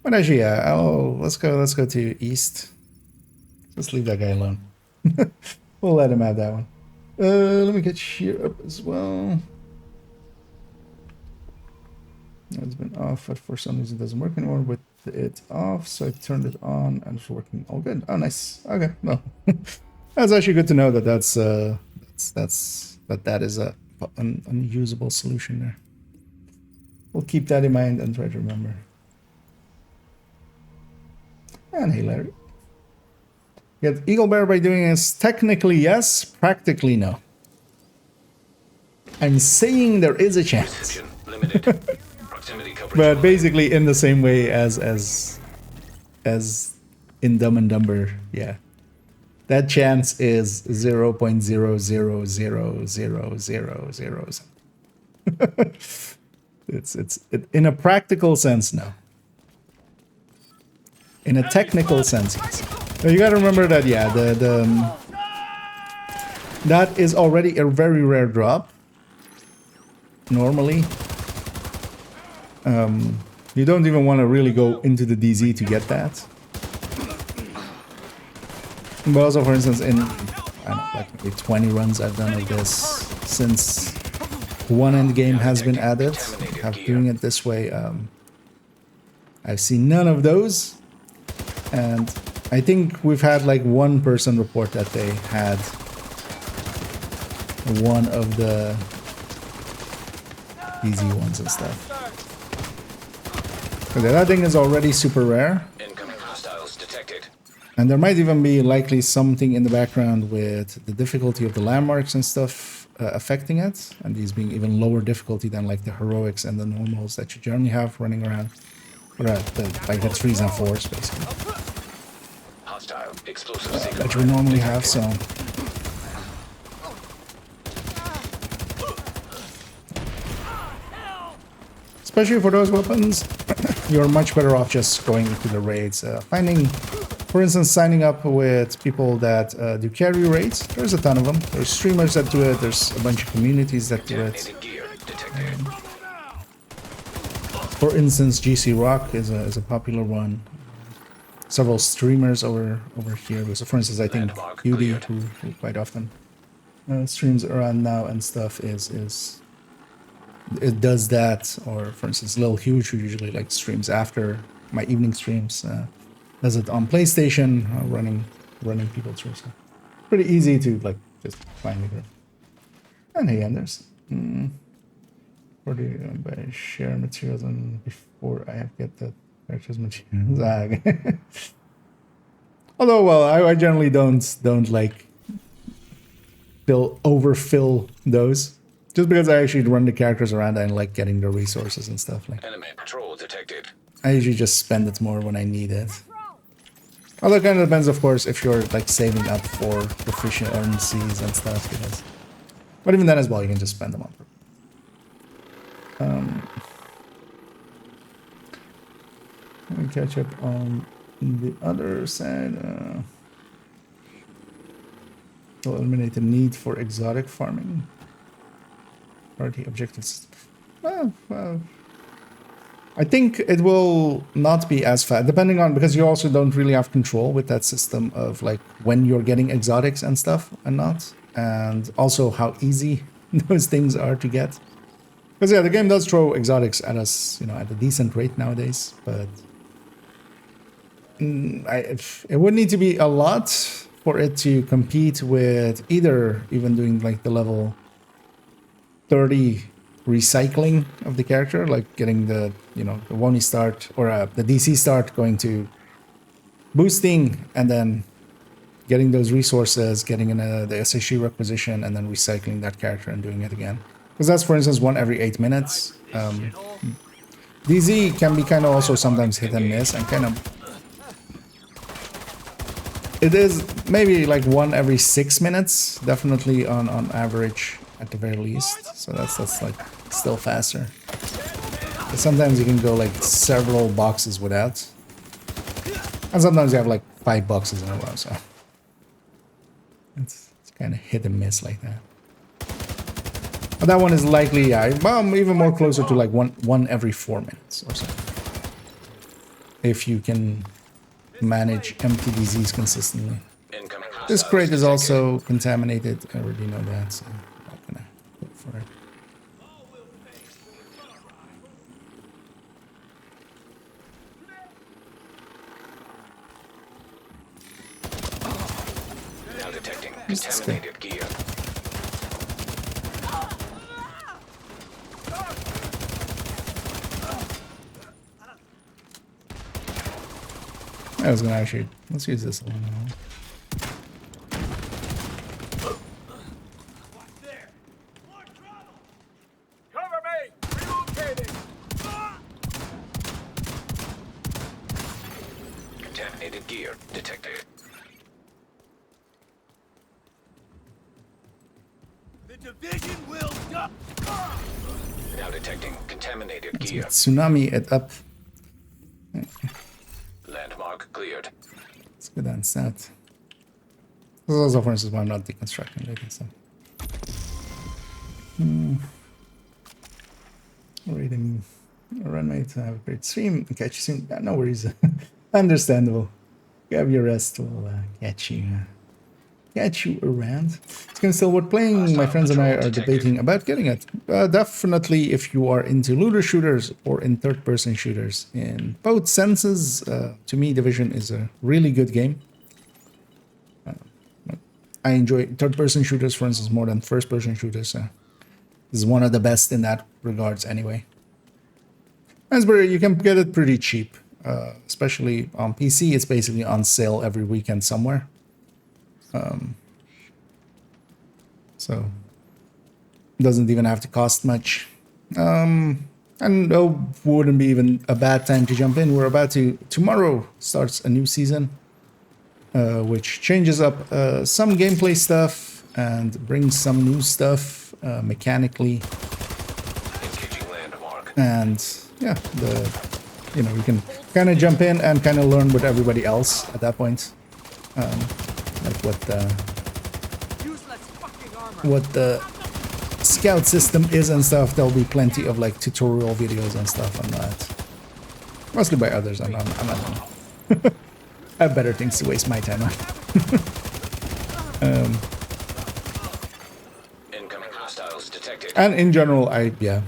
But actually, yeah. Oh, let's go to east. Let's leave that guy alone. We'll let him have that one. Let me get here up as well. It's been off, but for some reason it doesn't work anymore with it off. So I turned it on and it's working all good. Oh, nice. Okay, well, that's actually good to know that that is an unusable solution there. We'll keep that in mind and try to remember. And hey, Larry. Get Eagle Bear by doing this? Technically, yes. Practically, no. I'm saying there is a chance. But basically in the same way as in Dumb and Dumber, yeah. That chance is 0.0000000. It's in a practical sense, no. In a technical sense, yes. So you gotta remember that, yeah, that is already a very rare drop. Normally. You don't even want to really go into the DZ to get that. But also, for instance, in, I don't know, like maybe 20 runs I've done of this since one end game has been added, doing it this way, I've seen none of those. And I think we've had like one person report that they had one of the easy ones and stuff. Okay, that thing is already super rare. Incoming hostiles detected. And there might even be likely something in the background with the difficulty of the landmarks and stuff affecting it. And these being even lower difficulty than like the heroics and the normals that you generally have running around. Or like the 3s and 4s basically. Hostile explosive signal that you would normally have, so. Especially for those weapons, you're much better off just going into the raids. Finding, for instance, signing up with people that do carry raids. There's a ton of them. There's streamers that do it. There's a bunch of communities that do it. For instance, GC Rock is a popular one. Several streamers over here. So for instance, I think Beauty, who quite often streams around now and stuff, it does that. Or for instance, Lil Huge, who usually like streams after my evening streams, does it on PlayStation, running people through. So pretty easy to like just find the group. And hey, Anders, where do you by share materials and before I get the purchase materials? Although, well, I generally don't like overfill those. Just because I actually run the characters around and like getting the resources and stuff. Like, enemy patrol detected. I usually just spend it more when I need it. Although it kind of depends, of course, if you're like saving up for proficiencies and stuff. Because, but even then as well, you can just spend them on. Let me catch up on the other side. Will eliminate the need for exotic farming. Priority objectives. Well, I think it will not be as fast, depending on, because you also don't really have control with that system of like when you're getting exotics and stuff and not, and also how easy those things are to get. Because yeah, the game does throw exotics at us, you know, at a decent rate nowadays, but it would need to be a lot for it to compete with either even doing like the level 30 recycling of the character, like getting the, you know, the Woni start or the DC start, going to boosting and then getting those resources, getting in the SHE requisition, and then recycling that character and doing it again. Because that's, for instance, 1 every 8 minutes. DZ can be kind of also sometimes hit and miss, and kind of... It is maybe like 1 every 6 minutes, definitely on average at the very least. So that's like still faster. But sometimes you can go like several boxes without. And sometimes you have like 5 boxes in a row, so... It's kind of hit and miss like that. But that one is likely, yeah, well, even more closer to like one every 4 minutes or so. If you can manage empty DZs consistently. This crate is also contaminated. I already know that, so I'm not gonna look for it. Now detecting contaminated gear. I was gonna actually, let's use this one now. Cover me! Relocating! Contaminated gear detected. The division will go! Now detecting contaminated gear. Tsunami it up. Landmark cleared. Let's go down south. This is also, for instance, why I'm not deconstructing it and stuff. Rating. Runway to have a great stream. Catch you soon. Yeah, no worries. Understandable. Grab your rest. We'll catch you around. It's gonna still worth playing. My friends and I are debating about getting it. Definitely, if you are into looter shooters or in third-person shooters, in both senses, to me, Division is a really good game. I enjoy third-person shooters, for instance, more than first-person shooters. This is one of the best in that regards, anyway. Raspberry, you can get it pretty cheap, especially on PC. It's basically on sale every weekend somewhere. So doesn't even have to cost much, and it wouldn't be even a bad time to jump in. We're about to, tomorrow starts a new season, which changes up some gameplay stuff and brings some new stuff mechanically, and yeah, you know, you can kind of jump in and kind of learn with everybody else at that point. Like what the scout system is and stuff. There'll be plenty of like tutorial videos and stuff on that, mostly by others. I'm not I have better things to waste my time on. Incoming hostiles detected. And in general, yeah,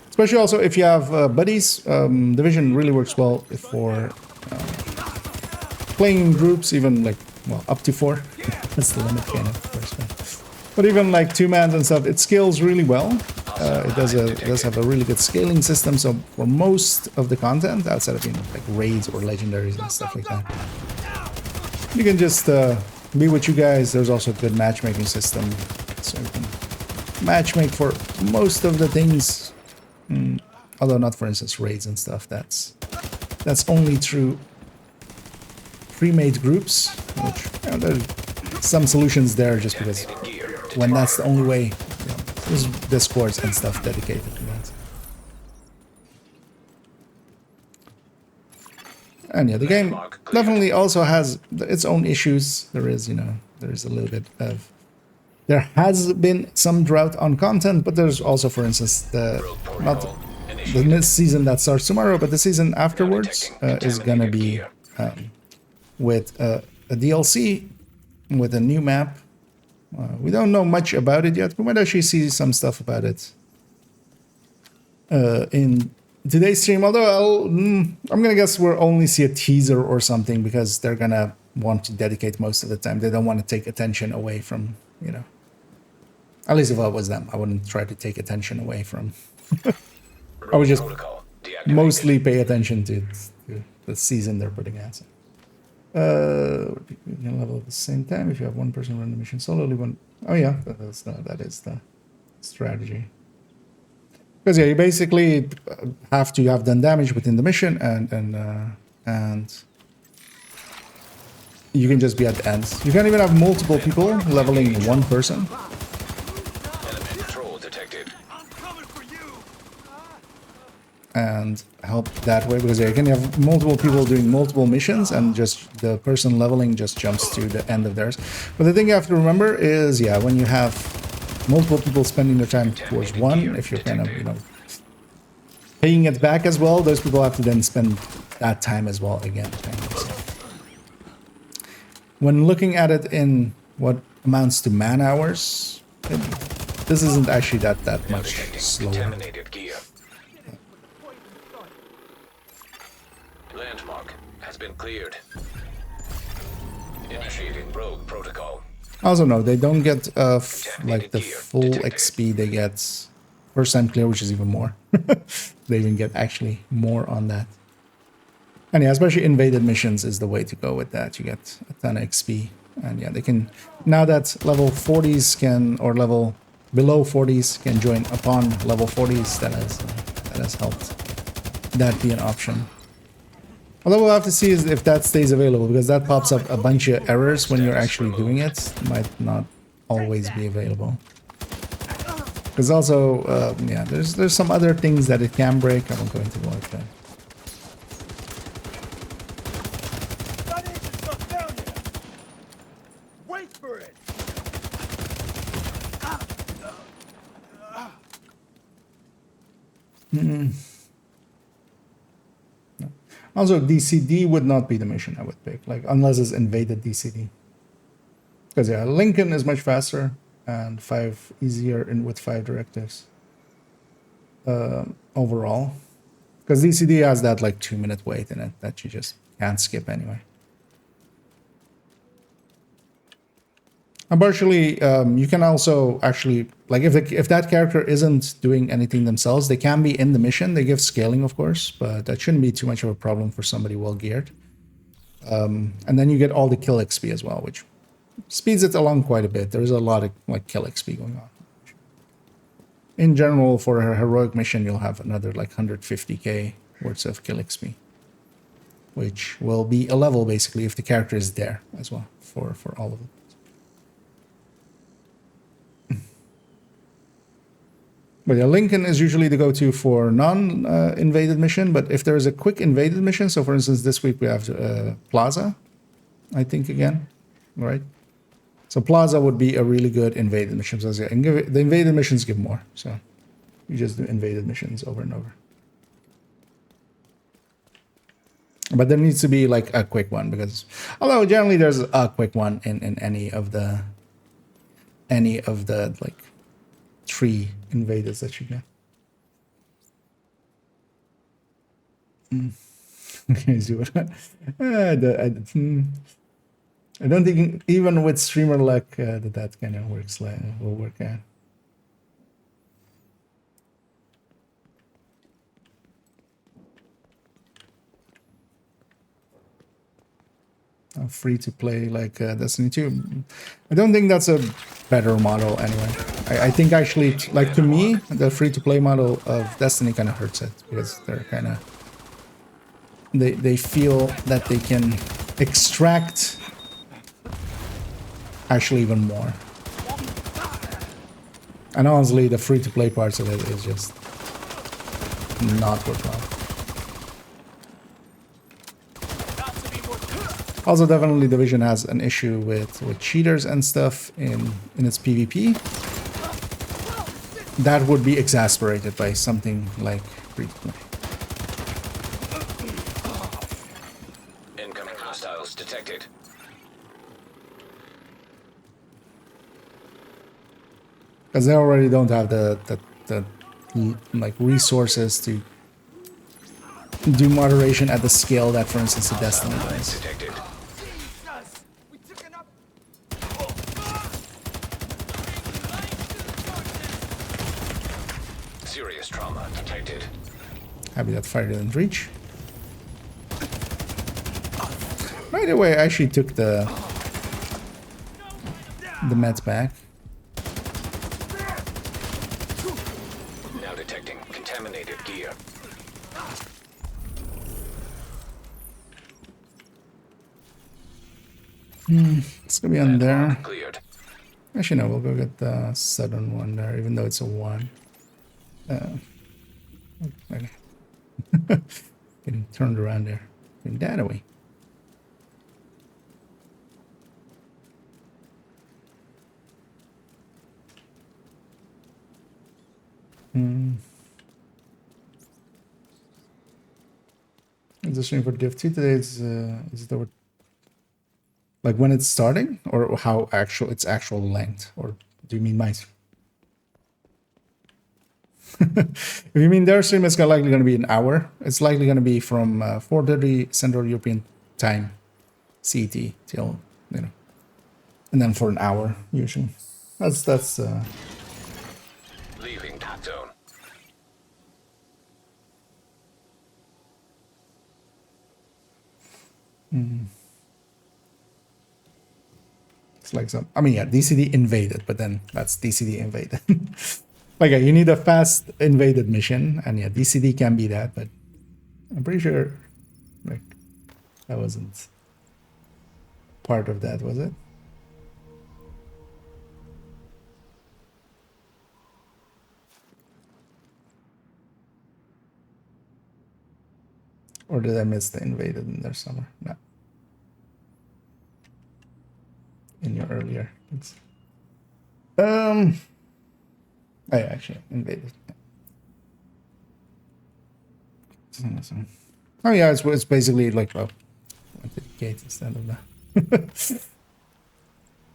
especially also if you have buddies, Division really works well for playing in groups, even like, well, up to 4. That's the limit, kind of course. But even like 2-mans and stuff, it scales really well. It does have a really good scaling system. So for most of the content, outside of, you know, like raids or legendaries and stuff like that, you can just be with you guys. There's also a good matchmaking system, so you can matchmake for most of the things. Although not, for instance, raids and stuff. That's only through pre-made groups, which, you know, there's some solutions there just because when that's the only way, you know, there's discords and stuff dedicated to that. And yeah, the game definitely also has its own issues. There is, you know, there is a little bit of, there has been some drought on content, but there's also, for instance, the the season that starts tomorrow, but the season afterwards is gonna be with a DLC with a new map. We don't know much about it yet. We might actually see some stuff about it in today's stream. Although I'm gonna guess we'll only see a teaser or something because they're gonna want to dedicate most of the time. They don't want to take attention away from, you know. At least if I was them, I wouldn't try to take attention away from. I would just mostly pay attention to the season they're putting out. You can level at the same time if you have one person run the mission solo. Oh yeah, that is the strategy. Because yeah, you basically have to have done damage within the mission, and you can just be at the end. You can't even have multiple people leveling one person. And help that way, because you can have multiple people doing multiple missions and just the person leveling just jumps to the end of theirs. But the thing you have to remember is, yeah, when you have multiple people spending their time towards one, if you're kind of, you know, paying it back as well, those people have to then spend that time as well again. So when looking at it in what amounts to man hours, this isn't actually that much slower. Landmark has been cleared. Initiating rogue protocol. Also, no, they don't get like the full XP they get first time clear, which is even more. They even get actually more on that. And yeah, especially invaded missions is the way to go with that. You get a ton of XP, and yeah, they can now that level 40s can, or level below 40s can join upon level 40s. That has helped that be an option. Although we'll have to see if that stays available, because that pops up a bunch of errors when you're actually doing it. It might not always be available. Because also, yeah, there's some other things that it can break. I won't go into like that. Wait for it. Also, DCD would not be the mission I would pick, like unless it's invaded DCD. Because yeah, Lincoln is much faster and 5 easier in with 5 directives overall. Because DCD has that like 2-minute wait in it that you just can't skip anyway. And partially, you can also actually, like if that character isn't doing anything themselves, they can be in the mission. They give scaling, of course, but that shouldn't be too much of a problem for somebody well geared. And then you get all the kill XP as well, which speeds it along quite a bit. There's a lot of like kill XP going on. In general, for a heroic mission, you'll have another like 150k worth of kill XP, which will be a level basically if the character is there as well for all of it. But yeah, Lincoln is usually the go-to for non-invaded mission. But if there is a quick invaded mission, so for instance, this week we have Plaza, I think again, right? So Plaza would be a really good invaded mission. So the invaded missions give more. So you just do invaded missions over and over. But there needs to be like a quick one, because although generally there's a quick one in any of the like 3 invaders that you get. Okay, so I don't think even with streamer luck that kind of works. Will work out. Free to play like Destiny 2. I don't think that's a better model anyway. I think actually, like to me, the free to play model of Destiny kind of hurts it, because they're kind of they feel that they can extract actually even more. And honestly, the free to play parts of it is just not worthwhile. Also, definitely Division has an issue with cheaters and stuff in its PvP. That would be exasperated by something like free to play. Incoming hostiles detected. Because they already don't have the like resources to do moderation at the scale that, for instance, the Destiny does. Detected. Serious trauma detected. Happy that fire didn't reach. Right away, I actually took the meds back. Now detecting contaminated gear. It's gonna be on there. Cleared. Actually, no, we'll go get the southern one there, even though it's a 1. Okay. Getting turned around there. Getting that away. It's a stream for Div 2 today. Is it over? Like when it's starting, or how its actual length, or do you mean my stream? If you mean their stream, it's likely going to be an hour. It's likely going to be from 4:30 Central European Time, CET, till and then for an hour usually. That's. Leaving that zone. It's like some. I mean, yeah, DCD invaded, but then that's DCD invaded. Like, yeah, you need a fast invaded mission, and yeah, DCD can be that, but I'm pretty sure, like, that wasn't part of that, was it? Or did I miss the invaded in there somewhere? No. In your earlier. I actually invaded. Oh yeah, it's basically like, well, went to the gate instead of that.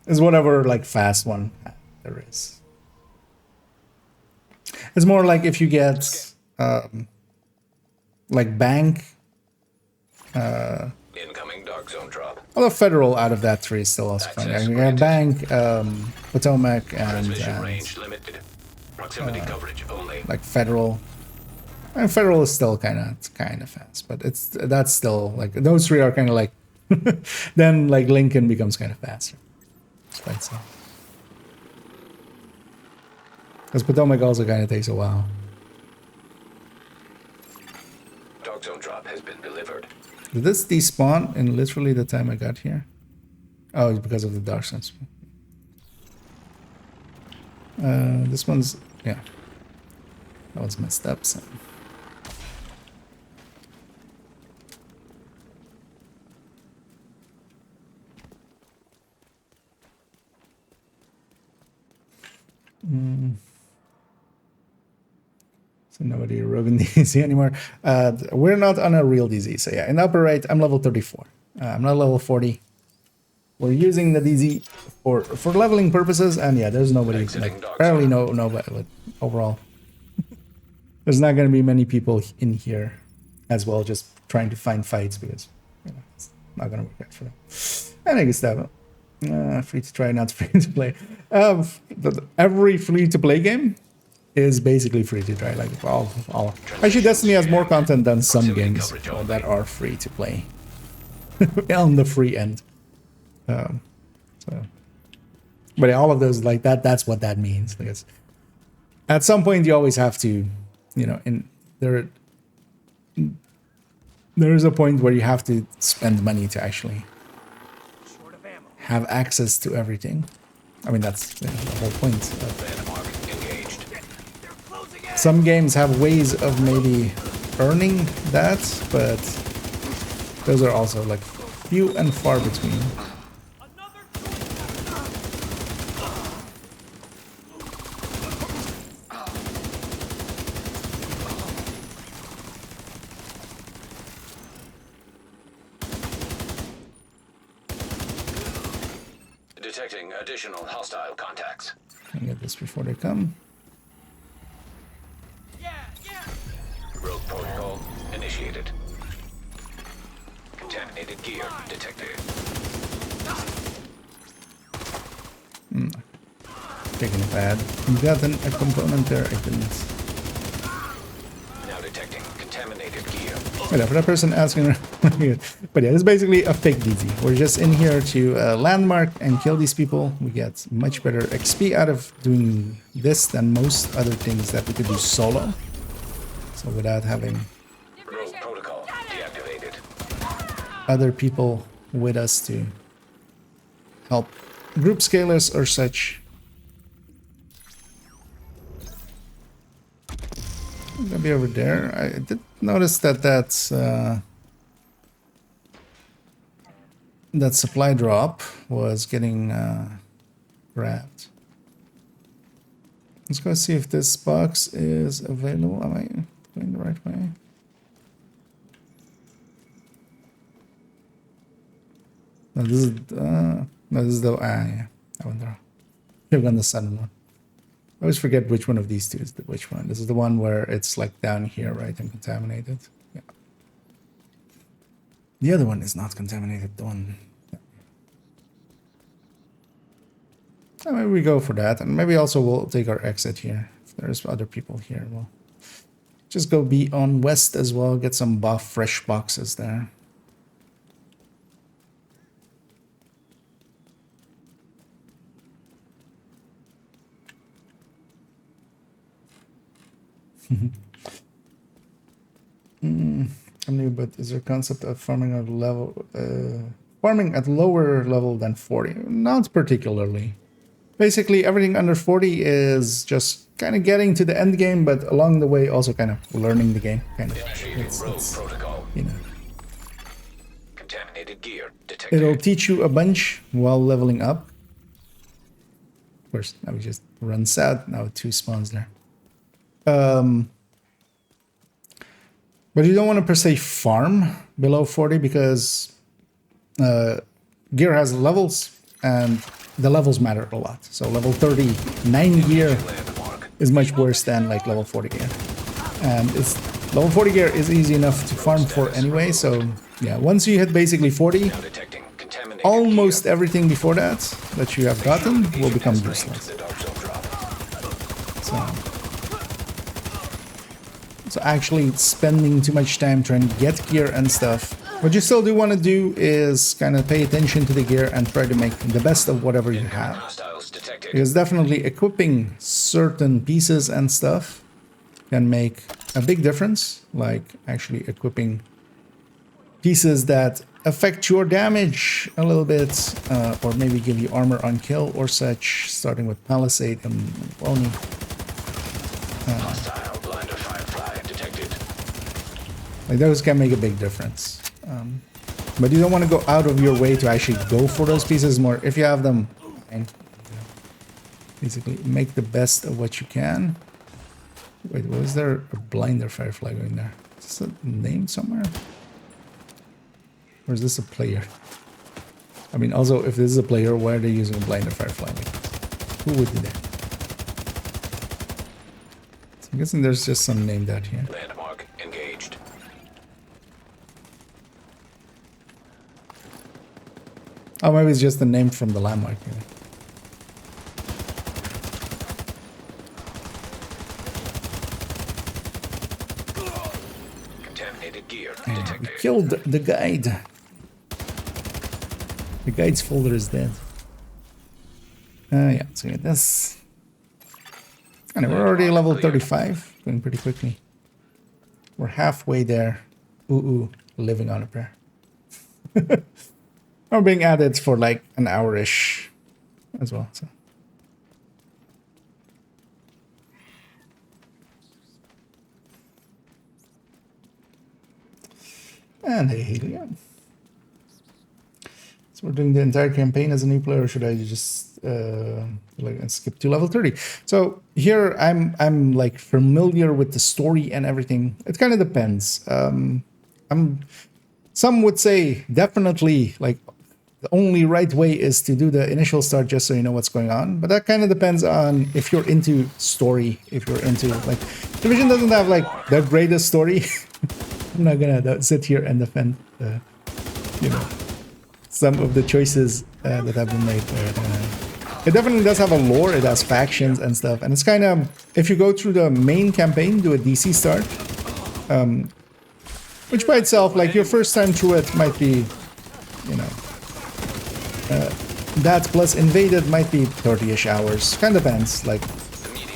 It's whatever like fast one there is. It's more like if you get like bank. Incoming dark zone drop. Although federal out of that tree is still also fine. You have bank, Potomac, and range limited. Proximity coverage only. Like federal. And federal is still kind of fast, but that's still like those three are kind of like. Then like Lincoln becomes kind of faster. Despite so. Because Potomac also kind of takes a while. Dark zone drop has been delivered. Did this despawn in literally the time I got here? Oh, it's because of the dark sense. This one's, yeah. That one's messed up, so. So nobody roguing DZ anymore. We're not on a real DZ. So yeah, in the upper right, I'm level 34. I'm not level 40. We're using the DZ for leveling purposes, and yeah, there's nobody, like, barely nobody, but overall. There's not going to be many people in here as well, just trying to find fights, because it's not going to work out for them. And I guess that free to try, not free to play. Every free to play game is basically free to try. Like all. Actually, Destiny has more content than some games that are free to play on the free end. But all of those, like that's what that means. Because at some point you always have to, there is a point where you have to spend money to actually have access to everything. I mean, that's the whole point. Some games have ways of maybe earning that, but those are also like few and far between. Detecting additional hostile contacts. Can I get this before they come? Rogue protocol initiated. Contaminated gear detected. Taking a pad. You got a component there, I didn't. Now detecting contaminated gear. For that person asking, but yeah, it's basically a fake DZ. We're just in here to landmark and kill these people. We get much better XP out of doing this than most other things that we could do solo. So without having Rogue protocol deactivated. other people with us to help group scalers or such. I'm gonna be over there. I did notice that that supply drop was getting grabbed. Let's go see if this box is available. Am I going the right way? No, this is no, this is the yeah. I wonder. I've gone the sudden one. I always forget which one of these two is which one. This is the one where it's like down here, right, and contaminated. Yeah. The other one is not contaminated. The one. Yeah. So maybe we go for that, and maybe also we'll take our exit here. If there's other people here, we'll just go be on west as well. Get some fresh boxes there. I'm new, but is there a concept of farming at lower level than 40? Not particularly. Basically, everything under 40 is just kind of getting to the end game, but along the way also kind of learning the game. Kind of, it's, you know. Contaminated gear detected. It'll teach you a bunch while leveling up. Of course, now we just run south. Now 2 spawns there. But you don't want to per se farm below 40 because gear has levels and the levels matter a lot. So level 39 gear is much worse than like level 40 gear. And level 40 gear is easy enough to farm for anyway. So yeah, once you hit basically 40, almost everything before that you have gotten will become useless. So actually spending too much time trying to get gear and stuff. What you still do want to do is kind of pay attention to the gear and try to make the best of whatever you have. Because definitely equipping certain pieces and stuff can make a big difference. Like actually equipping pieces that affect your damage a little bit, or maybe give you armor on kill or such, starting with Palisade and Boney. Like those can make a big difference. But you don't want to go out of your way to actually go for those pieces more. If you have them, and basically make the best of what you can. Wait, was there a blinder firefly going there? Is this a name somewhere? Or is this a player? I mean, also, if this is a player, why are they using a blinder firefly? Like, who would do that? So I'm guessing there's just some named out here. Landmark engaged. Oh, maybe it's just the name from the landmark. Yeah. Contaminated gear We detected. killed the guide. The guide's folder is dead. Yeah, so get this. And we're already level 35, going pretty quickly. We're halfway there. Ooh, living on a prayer. We're being added for like an hour-ish as well. So. And hey, helium. So we're doing the entire campaign as a new player, or should I just like skip to level 30? So here I'm like familiar with the story and everything. It kind of depends. Some would say definitely like the only right way is to do the initial start just so you know what's going on. But that kind of depends on if you're into story, if you're into, like, Division doesn't have, like, the greatest story. I'm not gonna sit here and defend, you know, some of the choices that have been made. It definitely does have a lore, it has factions and stuff. And it's kind of, if you go through the main campaign, do a DC start, which by itself, like, your first time through it might be, you know, that plus Invaded might be 30-ish hours. Kind of depends. Like,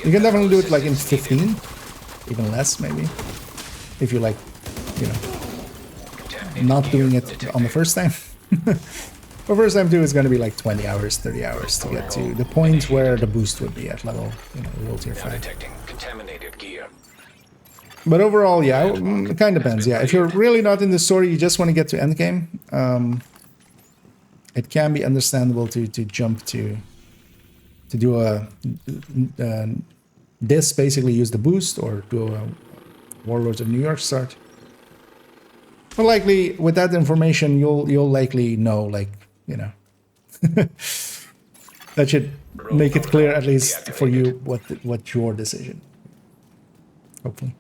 you can definitely do it like in 15, even less maybe, if you like, you know, not doing it on the first time. The first time too is going to be like 20 hours, 30 hours to get to the point where the boost would be at level, you know, World Tier 5. But overall, yeah, it kind of depends. Yeah, if you're really not in the story, you just want to get to endgame, it can be understandable to jump to do a this, basically use the boost, or do a Warlords of New York start. But likely with that information, you'll likely know, like, you know, that should make it clear at least for you what your decision. Hopefully.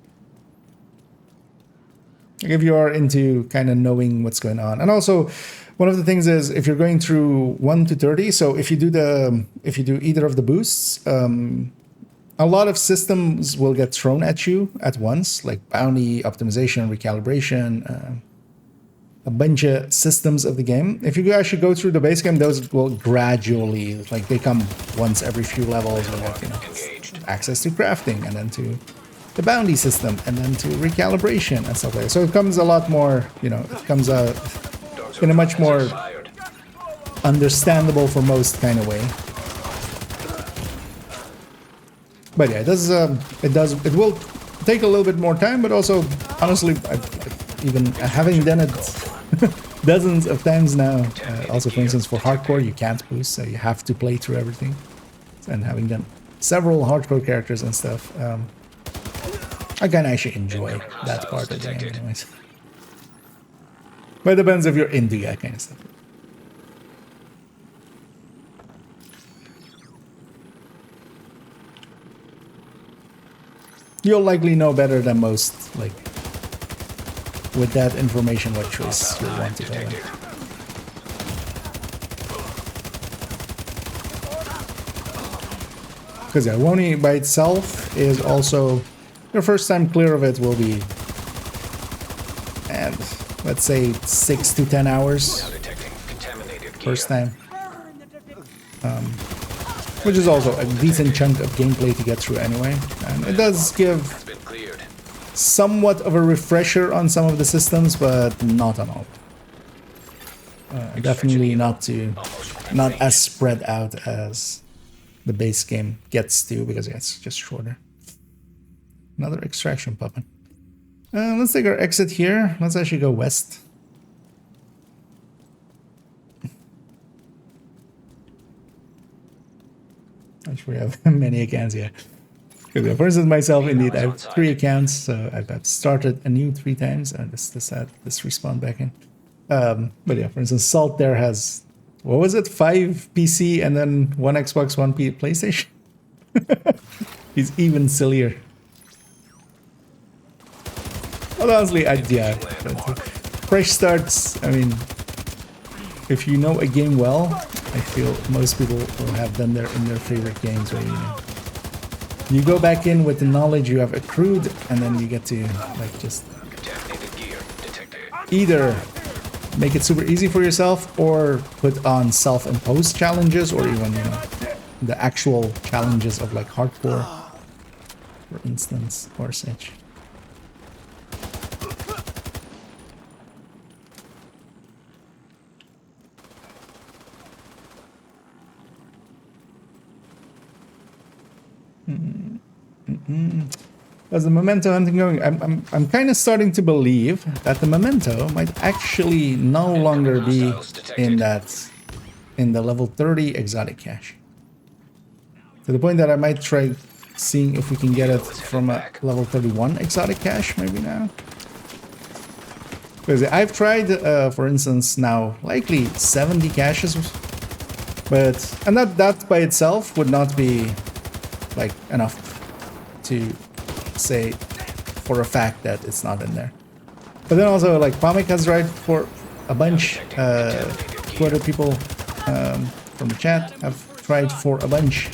If you are into kind of knowing what's going on. And also, one of the things is if you're going through 1 to 30, so if you do either of the boosts, a lot of systems will get thrown at you at once, like bounty, optimization, recalibration, a bunch of systems of the game. If you actually go through the base game, those will gradually, like, they come once every few levels. You get, you know, access to crafting, and then to the bounty system, and then to recalibration and stuff like that. So it comes a lot more, you know, it comes in a much more understandable for most kind of way. But yeah, it will take a little bit more time, but also, honestly, even having done it dozens of times now, also, for instance, for hardcore, you can't boost, so you have to play through everything. And having done several hardcore characters and stuff, I can actually enjoy that part of the game anyways. But it depends if you're into that kind of stuff. You'll likely know better than most, like, with that information, what choice you'll want to go in. Because yeah, Woni by itself is also, your first time clear of it will be, and let's say 6 to 10 hours first time, which is also a decent chunk of gameplay to get through anyway. And it does give somewhat of a refresher on some of the systems, but not on all. Definitely not as spread out as the base game gets to, because yeah, it's just shorter. Another extraction puppet. Let's take our exit here. Let's actually go west. Actually, we have many accounts here. For instance, myself, indeed, I have 3 accounts, so I've started anew 3 times. This respawn back in. But yeah, for instance, Salt there has, what was it, 5 PC and then 1 Xbox, 1 PlayStation. He's even sillier. Well, honestly, yeah, fresh starts. I mean, if you know a game well, I feel most people will have done in their favorite games, where you go back in with the knowledge you have accrued, and then you get to, like, just either make it super easy for yourself, or put on self-imposed challenges, or even, you know, the actual challenges of, like, hardcore, for instance, or such. As the memento hunting going, I'm kind of starting to believe that the memento might actually no longer be in the level 30 exotic cache. To the point that I might try seeing if we can get it from a level 31 exotic cache maybe now. Because I've tried, for instance, now likely 70 caches, but and that by itself would not be like enough to say for a fact that it's not in there. But then also like Pomik has tried for a bunch. Two other people from the chat have tried for a bunch.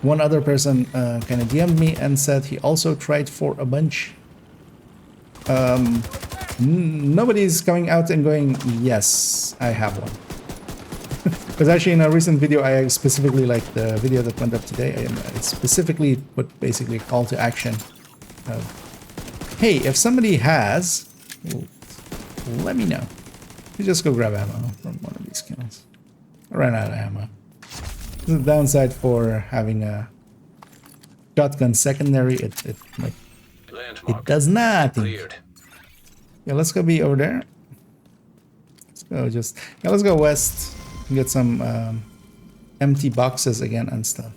One other person kind of DM'd me and said he also tried for a bunch. Nobody's coming out and going, yes, I have one. Because actually in a recent video, I specifically, like the video that went up today, I specifically put basically a call to action. Hey, if somebody has, let me know. You just go grab ammo from one of these kills. I ran out of ammo. The downside for having a shotgun secondary, it does nothing. Yeah, let's go be over there. Let's go west and get some empty boxes again and stuff.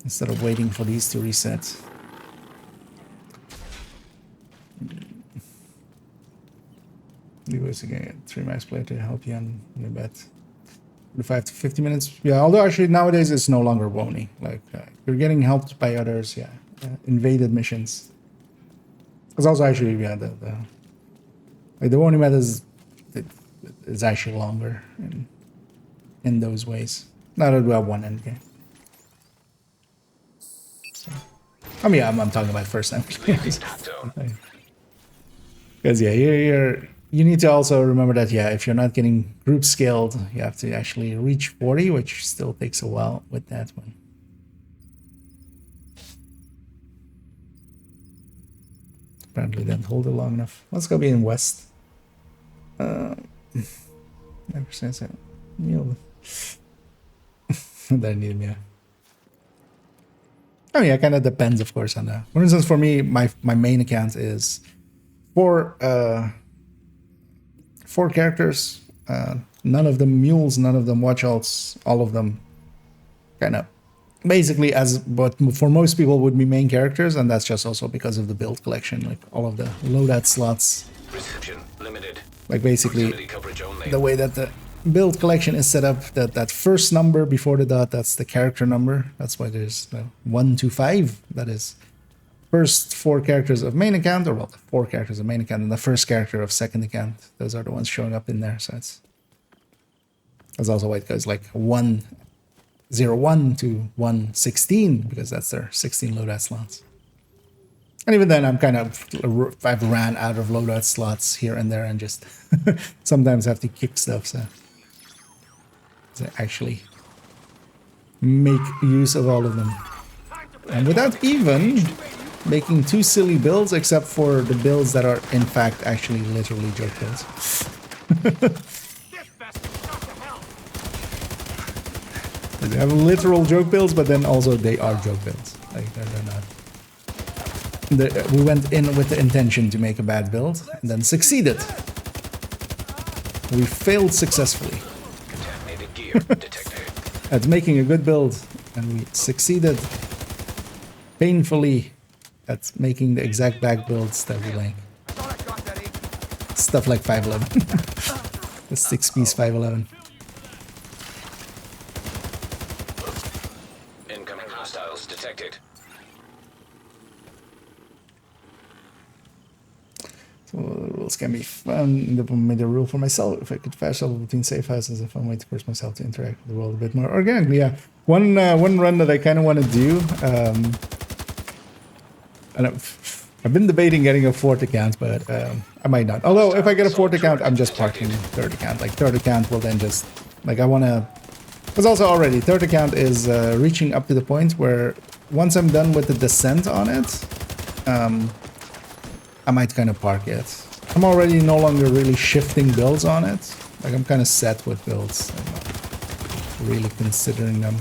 Instead of waiting for these to reset. You was again 3 max player to help you on your bet. 45 to 50 minutes. Yeah, although actually nowadays it's no longer Wony. Like you're getting helped by others. Yeah, invaded missions. Because also actually, yeah, the Wony meta is actually longer in those ways. Not that we have one end game. So, I mean, I'm talking about first time. Because yeah, you need to also remember that, yeah, if you're not getting group scaled, you have to actually reach 40, which still takes a while with that one. Apparently didn't hold it long enough. Let's go be in west. Never since I knew that I need him, yeah. I mean, it kind of depends, of course, on that. For instance, for me, my main account is four characters, none of them mules, none of them watchouts, all of them kind of basically as what for most people would be main characters, and that's just also because of the build collection, like all of the loadout slots. Reception limited. Like basically the way that the build collection is set up, that first number before the dot, that's the character number. That's why there's the 1 to 5. That is first 4 characters of main account, or well, the 4 characters of main account, and the first character of second account. Those are the ones showing up in there. So that's also why it goes like 101 to 116, because that's their 16 loadout slots. And even then, I've ran out of loadout slots here and there, and just sometimes have to kick stuff. So actually make use of all of them, and without even making too silly builds, except for the builds that are in fact actually literally joke builds. They have literal joke builds, but then also they are joke builds. Like they're not. We went in with the intention to make a bad build, and then succeeded. We failed successfully at making a good build, and we succeeded painfully at making the exact back builds that we like. Stuff like 511. The 6-piece 511. Incoming hostiles detected. So the rules can be fun. I made a rule for myself. If I could fast travel between safe houses, a fun way to force myself to interact with the world a bit more organically. Yeah, one run that I kind of want to do. And I've been debating getting a 4th account, but I might not. Although if I get a 4th account, I'm just parking 3rd account. Like 3rd account will then just like I want to. Because also already 3rd account is reaching up to the point where once I'm done with the descent on it, I might kind of park it. I'm already no longer really shifting builds on it. Like I'm kind of set with builds. I'm not really considering them.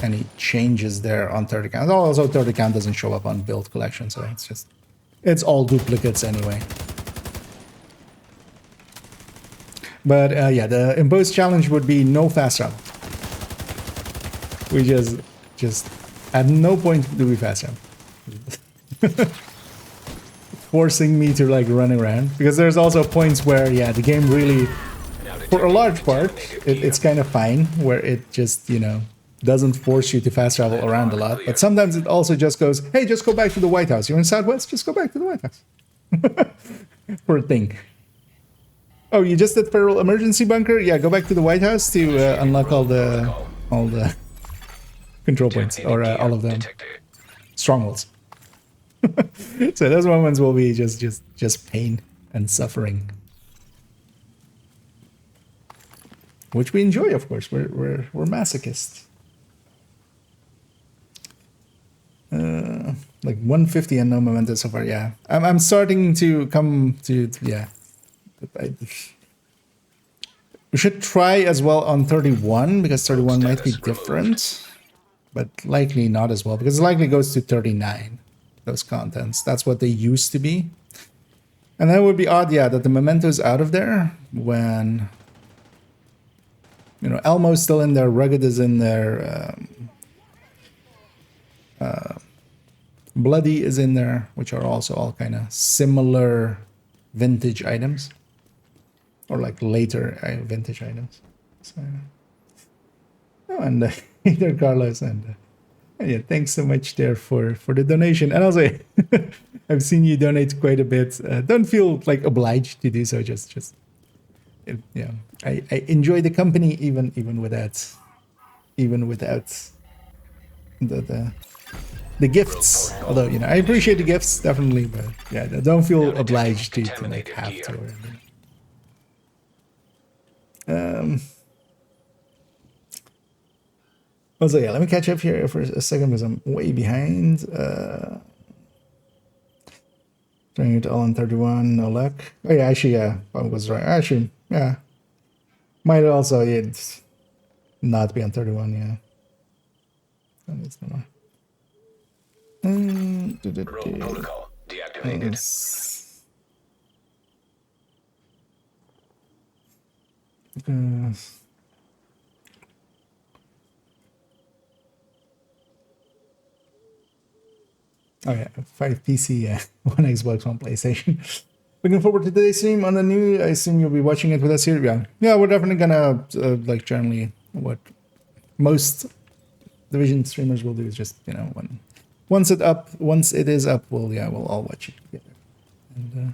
Any changes there on 3rd account. Also 3rd account doesn't show up on build collection, so it's all duplicates anyway. But yeah, the imposed challenge would be no fast travel. We just At no point do we fast travel. Forcing me to like run around, because there's also points where the game really, for a large part, it's kind of fine, where it just, you know, doesn't force you to fast travel around a lot. But sometimes it also just goes, hey, just go back to the White House. You're in Southwest, just go back to the White House. For a thing. Oh, you just did Feral Emergency Bunker? Yeah, go back to the White House to unlock all the control points, or all of them. Strongholds. So those moments will be just pain and suffering, which we enjoy, of course. We're masochists. Like 150 and no memento so far. Yeah, I'm starting to come to we should try as well on 31, because 31 might be different, but likely not as well, because it likely goes to 39. Those contents. That's what they used to be. And that would be odd, yeah, that the memento is out of there when, you know, Elmo's still in there, Rugged is in there, Bloody is in there, which are also all kind of similar vintage items, or like later vintage items. So, oh, and either Carlos and yeah, thanks so much there for the donation. And also, I've seen you donate quite a bit. Don't feel like obliged to do so. Just yeah, I enjoy the company even without the gifts. Although, you know, I appreciate the gifts definitely, but yeah, don't feel obliged to like have to. Or anything. Also, yeah, let me catch up here for a second because I'm way behind. Trying it all on 31, no luck. Oh yeah, actually, yeah, I was right. Actually, yeah, might also not be on 31. Yeah, it's no more. Protocol deactivated. Oh yeah, 5 PC, yeah, 1 Xbox, 1 PlayStation. Looking forward to today's stream on the new. I assume you'll be watching it with us here. Yeah, we're definitely gonna like generally what most Division streamers will do is just, you know, once it is up, we'll all watch it together. And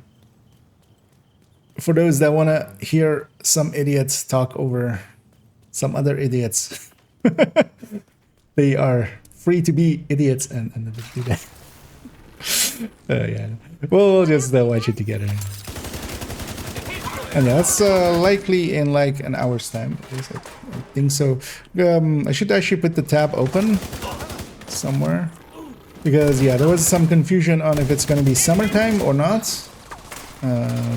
for those that want to hear some idiots talk over some other idiots, they are free to be idiots and do that. Yeah, we'll just watch it together. And that's likely in like an hour's time. I think so. I should actually put the tab open somewhere, because yeah, there was some confusion on if it's going to be summertime or not.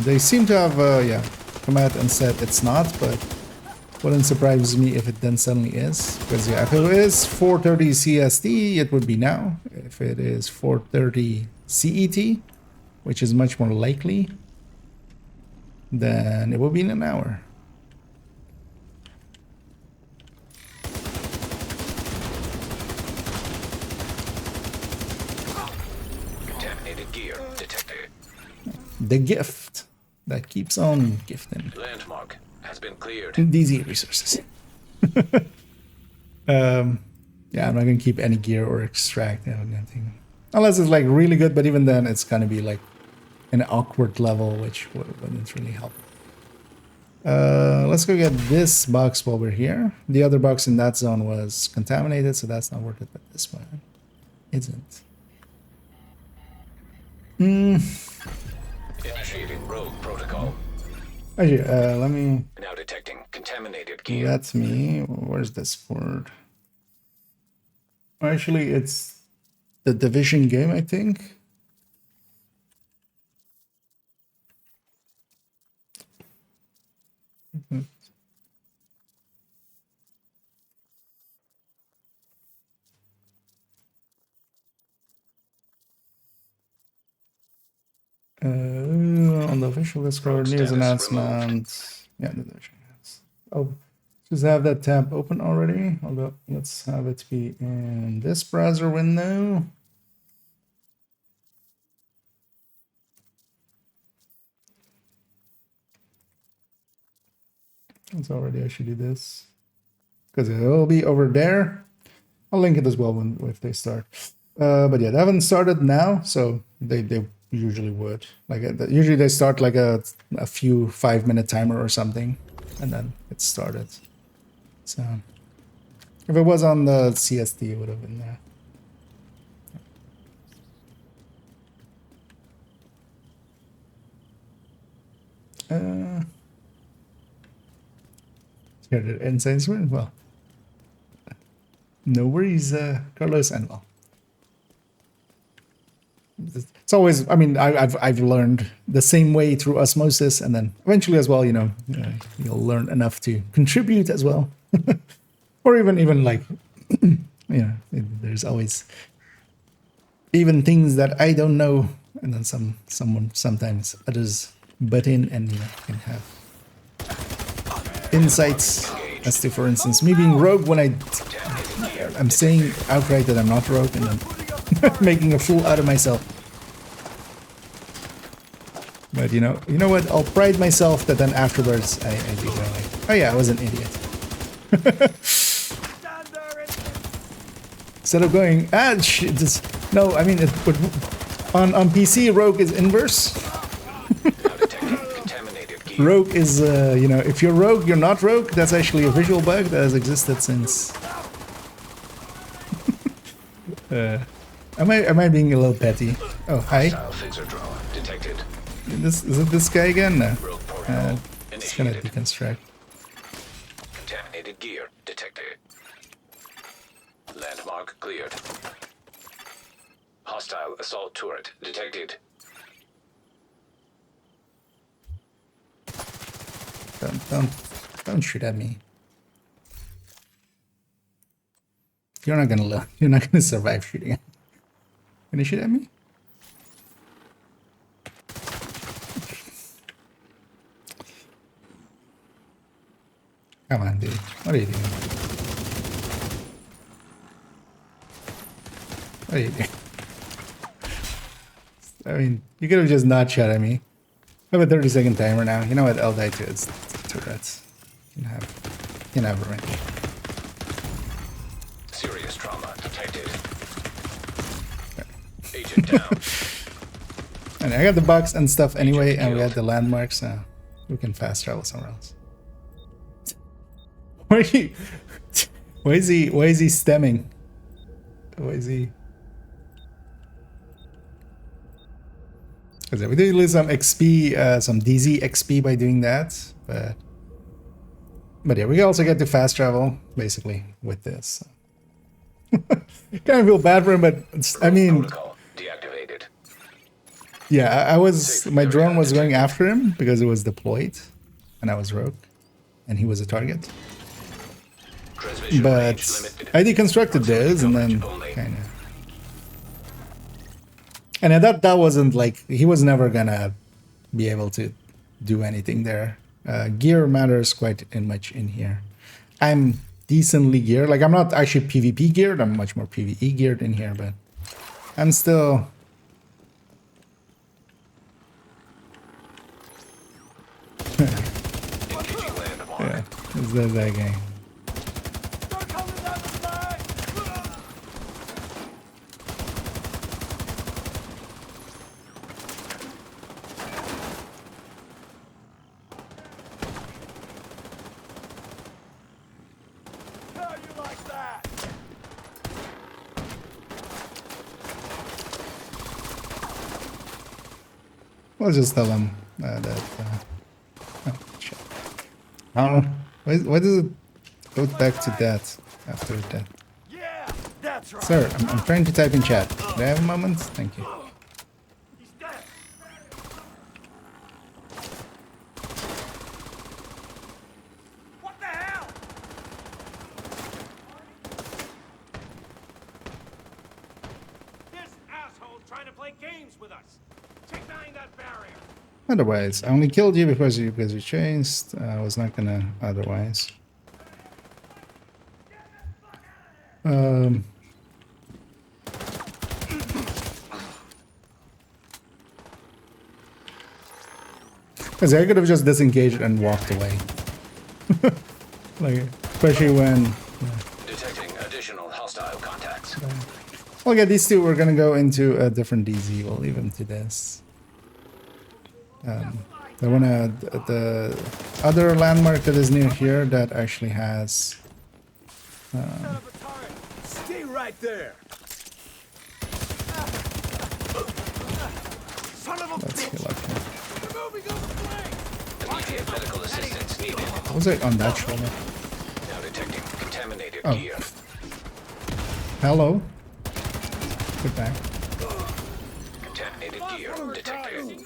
They seem to have come out and said it's not, but wouldn't surprise me if it then suddenly is. Because yeah, if it is 4:30 CST, it would be now. If it is 4:30 CET, which is much more likely, then it will be in an hour. Contaminated gear detected. The gift that keeps on gifting. Landmark has been cleared. DZ resources. Yeah, I'm not gonna keep any gear or extract anything. Unless it's like really good, but even then it's gonna be like an awkward level, which wouldn't really help. Let's go get this box while we're here. The other box in that zone was contaminated, so that's not worth it, but this one isn't. Initiating rogue protocol. Actually, let me... Now detecting contaminated gear. That's me. Where's Discord? Actually, it's the Division game, I think. On the official Discord, news announcement. Yeah, the Division. Oh, Just have that tab open already. Although let's have it be in this browser window. It's already, I should do this because it will be over there. I'll link it as well when if they start. But yeah, they haven't started now, so they usually would. Like usually they start like a few 5-minute timer or something, and then it started. So if it was on the CST, it would have been there. Here the ensigns win. Well, no worries, Carlos, and well, it's always. I mean, I've learned the same way through osmosis, and then eventually as well. You know, you'll learn enough to contribute as well, or even like, you know, there's always even things that I don't know, and then sometimes others butt in and can have insights as to, for instance, me being rogue when I'm saying outright that I'm not rogue and then making a fool out of myself. But you know what? I'll pride myself that then afterwards I do go like, oh yeah, I was an idiot. Instead of going, no, I mean, on PC, rogue is inverse. Rogue is, you know, if you're rogue, you're not rogue. That's actually a visual bug that has existed since. Am I being a little petty? Oh, hi. Is it this guy again? No. It's gonna deconstruct. Contaminated gear detected. Landmark cleared. Hostile assault turret detected. Don't shoot at me. You're not gonna survive shooting. Gonna shoot at me? Come on, dude. What are you doing? What are you doing? I mean, you could have just not shot at me. I have a 30-second timer now. You know what? I'll die to it. It's turrets. You can have a range. Serious trauma detected. Agent down. And I got the box and stuff anyway, and we had the landmarks, so we can fast travel somewhere else. Why is he stemming? Why is he? Because we did lose some XP, some DZ XP by doing that, but yeah, we also get to fast travel basically with this. Kind of feel bad for him, but I mean, deactivated. Yeah, my drone was going after him because it was deployed, and I was rogue, and he was a target. But I deconstructed this, and then kind of. And I thought that wasn't like, he was never gonna be able to do anything there. Gear matters quite much in here. I'm decently geared. Like, I'm not actually PvP geared, I'm much more PvE geared in here, but I'm still... Yeah, it's that guy. I'll just tell him that. Oh, shit. I don't know. Why does it go back to that after that? Yeah, that's right. Sir, I'm trying to type in chat. Do I have a moment? Thank you. What the hell? This asshole's trying to play games with us. Take down that barrier. Otherwise, I only killed you because you chased. I was not gonna otherwise. Because I could have just disengaged and walked away. Like, especially when... Detecting additional hostile contacts. Okay, these two, we're gonna go into a different DZ. We'll leave them to this. I wanna... The other landmark that is near here that actually has... Stay right there. let's heal up here. Immediate medical assistance needed. What was it on that shoulder? Now detecting contaminated Oh. gear. Hello. Goodbye. Contaminated gear detected.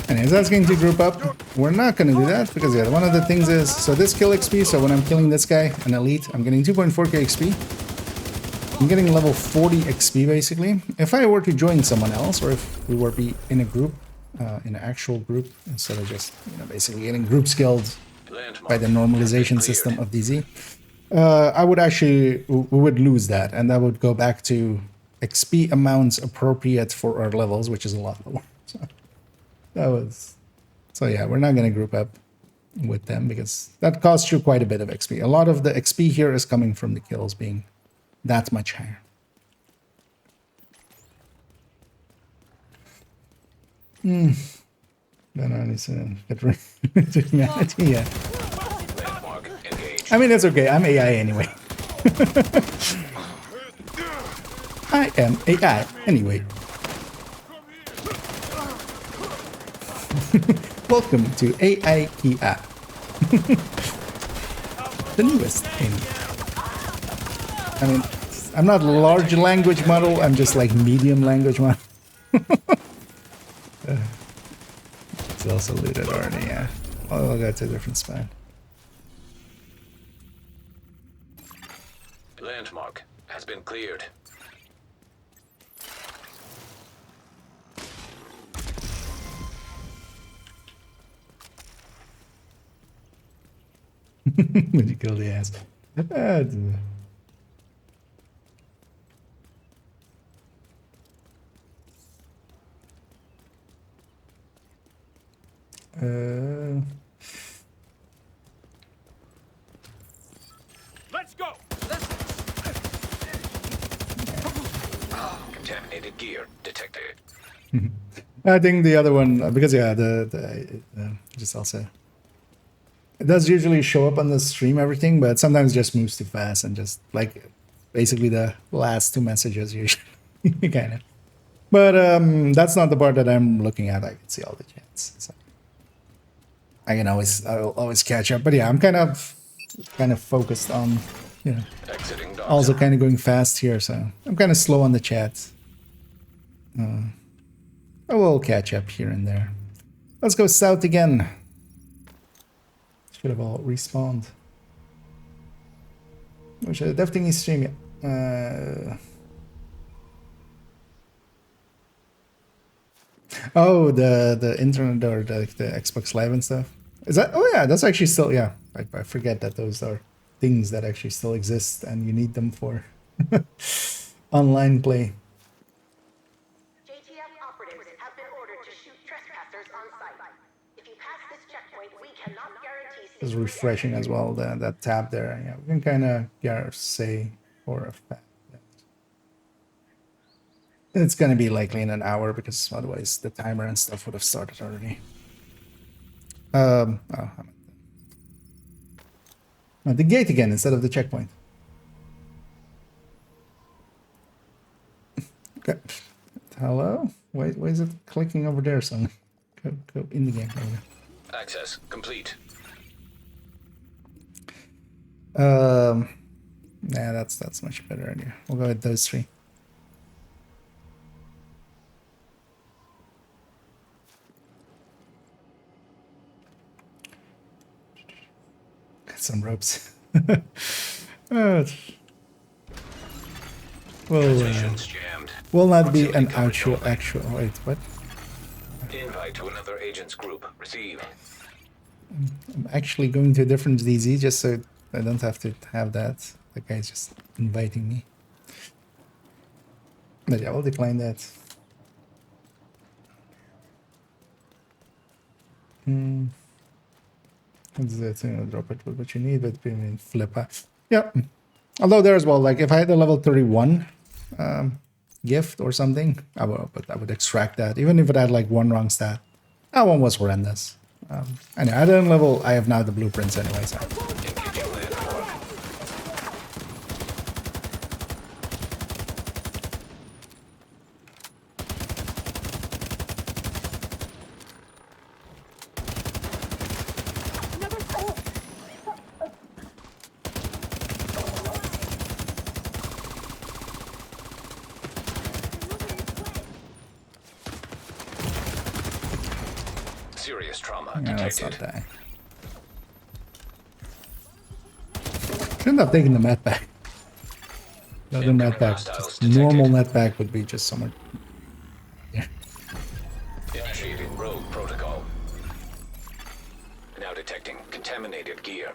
And he's asking to group up. We're not going to do that because yeah, one of the things is, so this kill XP, so when I'm killing this guy, an elite, I'm getting 2.4k XP. I'm getting level 40 XP basically. If I were to join someone else, or if we were be in a group, in an actual group, instead of just, you know, basically getting group skilled by the normalization system of DZ, I would actually, we would lose that, and that would go back to XP amounts appropriate for our levels, which is a lot lower. So that was, so yeah, we're not going to group up with them because that costs you quite a bit of XP. A lot of the XP here is coming from the kills being that much higher. Then I need to get rid of humanity, yeah. I mean, it's okay. I'm AI anyway. I am AI anyway. Welcome to AI Kia. The newest thing. I mean, I'm not a large language model, I'm just like medium language model. It's also looted already, yeah. Oh, I'll go to a different spot. Landmark has been cleared. When you kill the ass. Let's go. Contaminated gear detected. I think the other one, because yeah, just also, it does usually show up on the stream everything, but sometimes just moves too fast and just like basically the last two messages usually kind of. But that's not the part that I'm looking at. I can see all the chats, so I'll always catch up. But yeah, I'm kind of focused on, you know, also kind of going fast here, so I'm kind of slow on the chat. I will catch up here and there. Let's go south again. Should have all respawned. Which I definitely stream it. Oh, the internet or the Xbox Live and stuff. Is that? Oh yeah, that's actually still, yeah. I forget that those are things that actually still exist and you need them for online play. Is refreshing as well, that tab there. Yeah, we can kind of say for a fact that it's gonna be likely in an hour because otherwise the timer and stuff would have started already. At the gate again instead of the checkpoint. Okay. Hello? Why is it clicking over there, son? Go in the game. Access complete. Yeah, that's much better idea. We'll go with those three. Got some ropes. Will not be an actual. Wait, what? Invite to another agent's group. Receive. I'm actually going to a different DZ just so I don't have to have that. That guy's just inviting me. But yeah, we'll decline that. That's drop it with what you need, but flip. Yeah. Although there as well, like if I had a level 31 gift or something, I would extract that. Even if it had like one wrong stat. That one was horrendous. Anyway, I didn't level. I have now the blueprints anyway. So. Serious trauma Yeah, let's not detected. die. Shouldn't have taken the net back. The other net back, just normal net back would be just somewhere. Yeah. Initiating rogue protocol. Now detecting contaminated gear.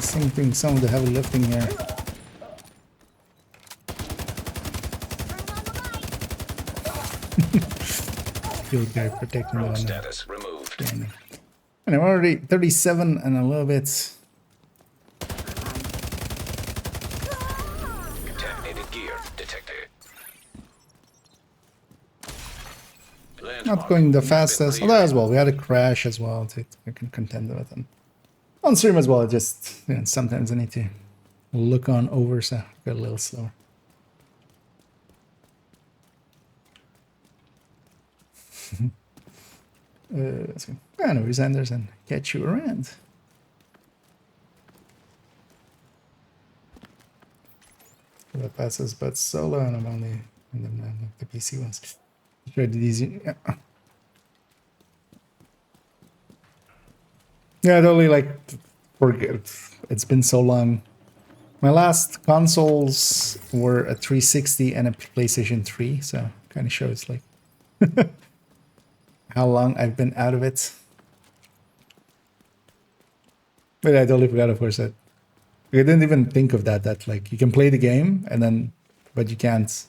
Same thing, some of the heavy lifting here. Field guy protecting the Status removed. And I'm already 37 and a little bit. Contaminated gear detected. Not going the fastest. Although as well, we had a crash as well to I can contend with them. On stream as well, I just sometimes I need to look on over, so go a little slower. Let's go. Anyways, Anderson, catch you around. The passes, but solo, and I'm only in the PC ones. Try to easy. Yeah. Yeah, totally. Like, forget. It's been so long. My last consoles were a 360 and a PlayStation 3, so kind of shows like how long I've been out of it. But I totally forgot, of course, that I didn't even think of that. That like you can play the game and then, but you can't.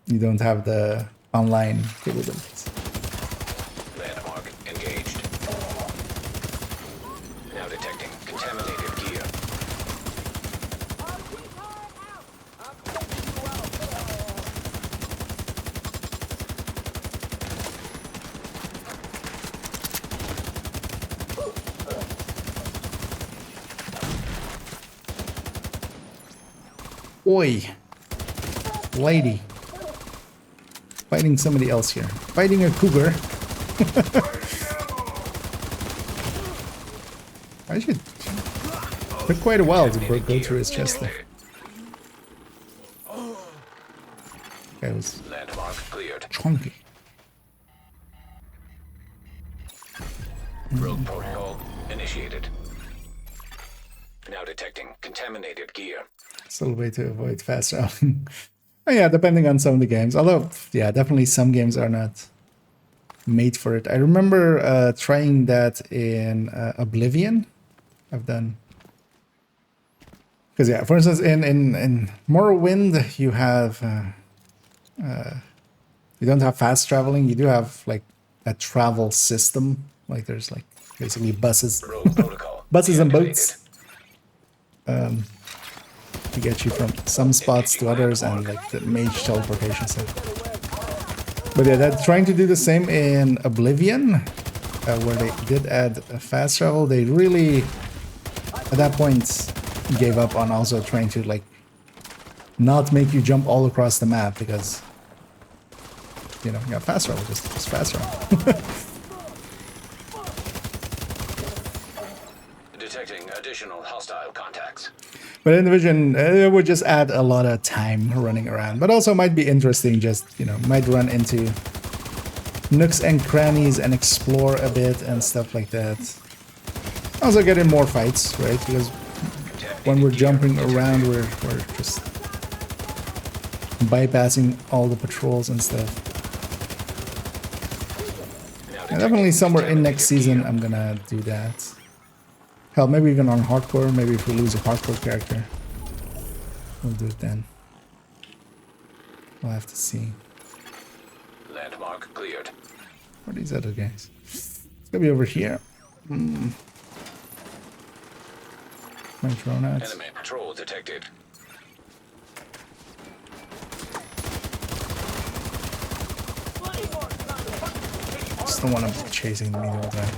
You don't have the online capabilities. Landmark engaged. Now detecting contaminated gear. Oi, lady. Fighting somebody else here. Fighting a cougar. I should. Took quite a while to go through his chest there. That was Landmark cleared. chunky. Rogue protocol initiated. Now detecting contaminated gear. Still a way to avoid fast traveling. Oh, yeah, depending on some of the games. Although, yeah, definitely some games are not made for it. I remember trying that in Oblivion. I've done. Because, yeah, for instance, in Morrowind, you have... you don't have fast traveling. You do have, like, a travel system. Like, there's, like, basically buses. Buses and boats. To get you from some spots to others, and like the mage teleportation stuff. But yeah, they're trying to do the same in Oblivion, where they did add a fast travel. They really, at that point, gave up on also trying to like not make you jump all across the map, because you know, yeah, fast travel, just fast travel. Detecting additional hostile contacts. But in Division, it would just add a lot of time running around. But also might be interesting, just, you know, might run into nooks and crannies and explore a bit and stuff like that. Also getting more fights, right? Because when we're jumping around, we're just bypassing all the patrols and stuff. And definitely somewhere in next season, I'm gonna do that. Hell, maybe even on hardcore. Maybe if we lose a hardcore character, we'll do it then. We'll have to see. Landmark cleared. What are these other guys? It's gonna be over here. My drone out. Enemy patrol detected. Just don't want them chasing me the whole time.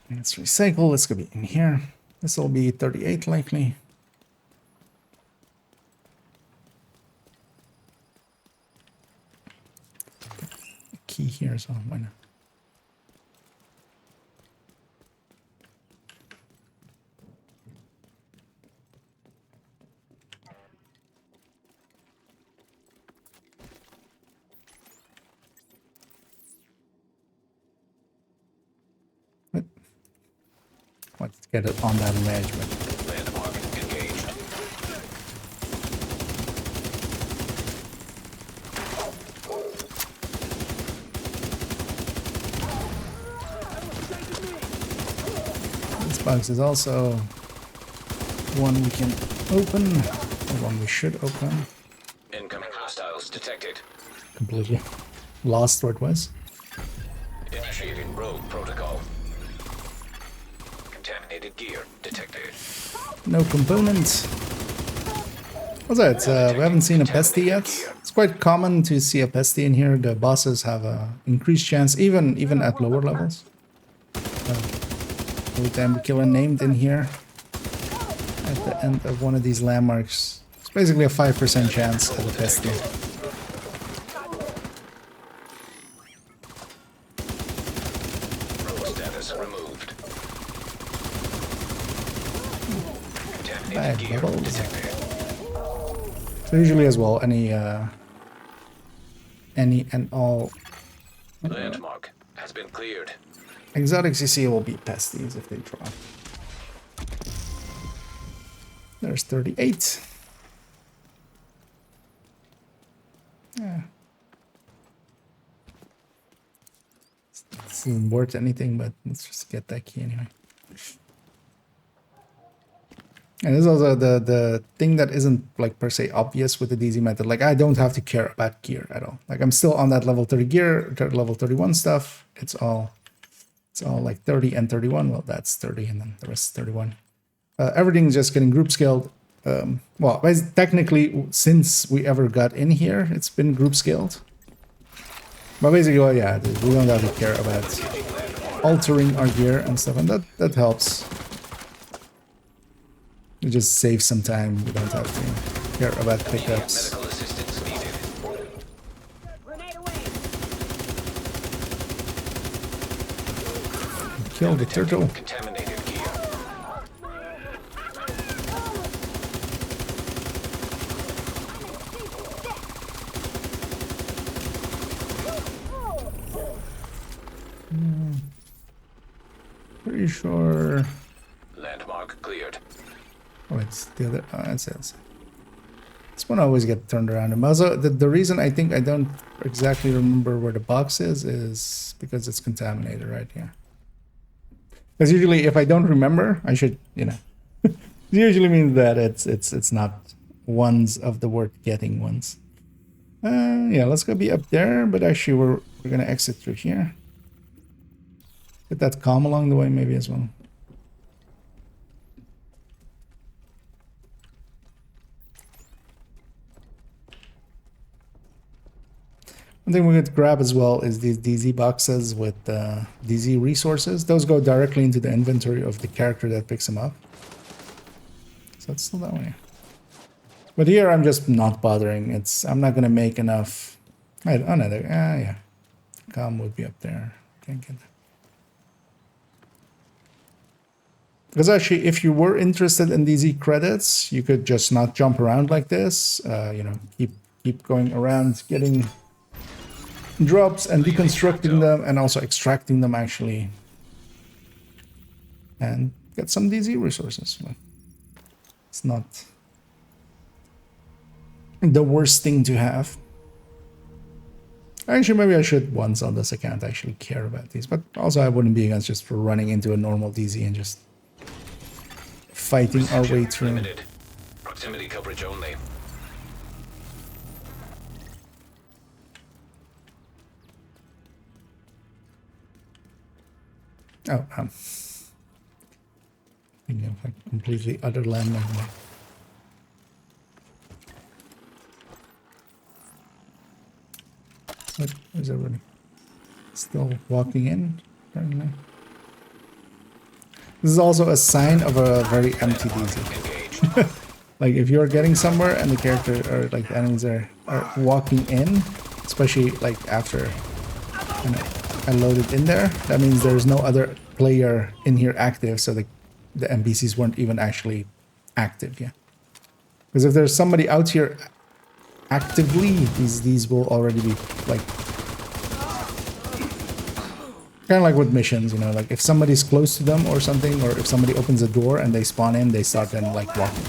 Let's recycle. Let's go be in here. This will be 38 likely. Key here, so why not? Let's get it on that ledge. Landmark engaged. This box is also one we can open, or one we should open. Incoming hostiles detected. Completely lost where it was. Initiating rogue protocol. Contaminated gear detected. No components. What's that? We haven't seen a pesty yet. It's quite common to see a pesty in here. The bosses have a increased chance, even at lower levels. Every time we kill a named in here, at the end of one of these landmarks, it's basically a 5% chance of a pesty. Rogue status removed. Bad Gear bubbles. detected. So usually as well, any and all Landmark has been cleared. exotics you see will be pesties if they drop. There's 38. Yeah. This isn't worth anything, but let's just get that key anyway. And this is also the thing that isn't like per se obvious with the DZ method. Like I don't have to care about gear at all. Like I'm still on that level 30 gear, level 31 stuff. It's all like 30 and 31. Well, that's 30 and then the rest is 31. Everything's just getting group scaled. Well, technically, since we ever got in here, it's been group scaled. But basically, well, yeah, we don't have to care about altering our gear and stuff, and that helps. It just saves some time. We don't have to care about pickups. Medical assistance needed. Kill the turtle. Contaminated gear. Pretty sure. Landmark cleared. Oh, it's the other. Oh, that's it. This one always gets turned around. And also, the reason I think I don't exactly remember where the box is because it's contaminated right here. Because usually, if I don't remember, I should, it usually means that it's not ones of the worth getting ones. Yeah, let's go be up there, but actually we're gonna exit through here. Get that calm along the way maybe as well. One thing we could grab as well is these DZ boxes with DZ resources. Those go directly into the inventory of the character that picks them up. So it's still that way. But here I'm just not bothering. I'm not gonna make enough. Oh no, yeah. Calm would be up there. Can't get that. Because actually, if you were interested in DZ credits, you could just not jump around like this. You know, keep going around, getting drops and deconstructing them, and also extracting them actually, and get some DZ resources. It's not the worst thing to have. Actually, maybe I should once on this account actually care about these, but also I wouldn't be against just for running into a normal DZ and just fighting our way through. Limited. Proximity coverage only. Oh, thinking of like completely other landmine. What is everybody still walking in? Apparently. This is also a sign of a very empty DZ. Like if you're getting somewhere and the character or like the enemies are walking in, especially like after I loaded in there, that means there's no other player in here active, so the NPCs weren't even actually active yet. Because if there's somebody out here actively, these will already be like kind of like with missions, you know, like if somebody's close to them or something, or if somebody opens a door and they spawn in, they start then like walking.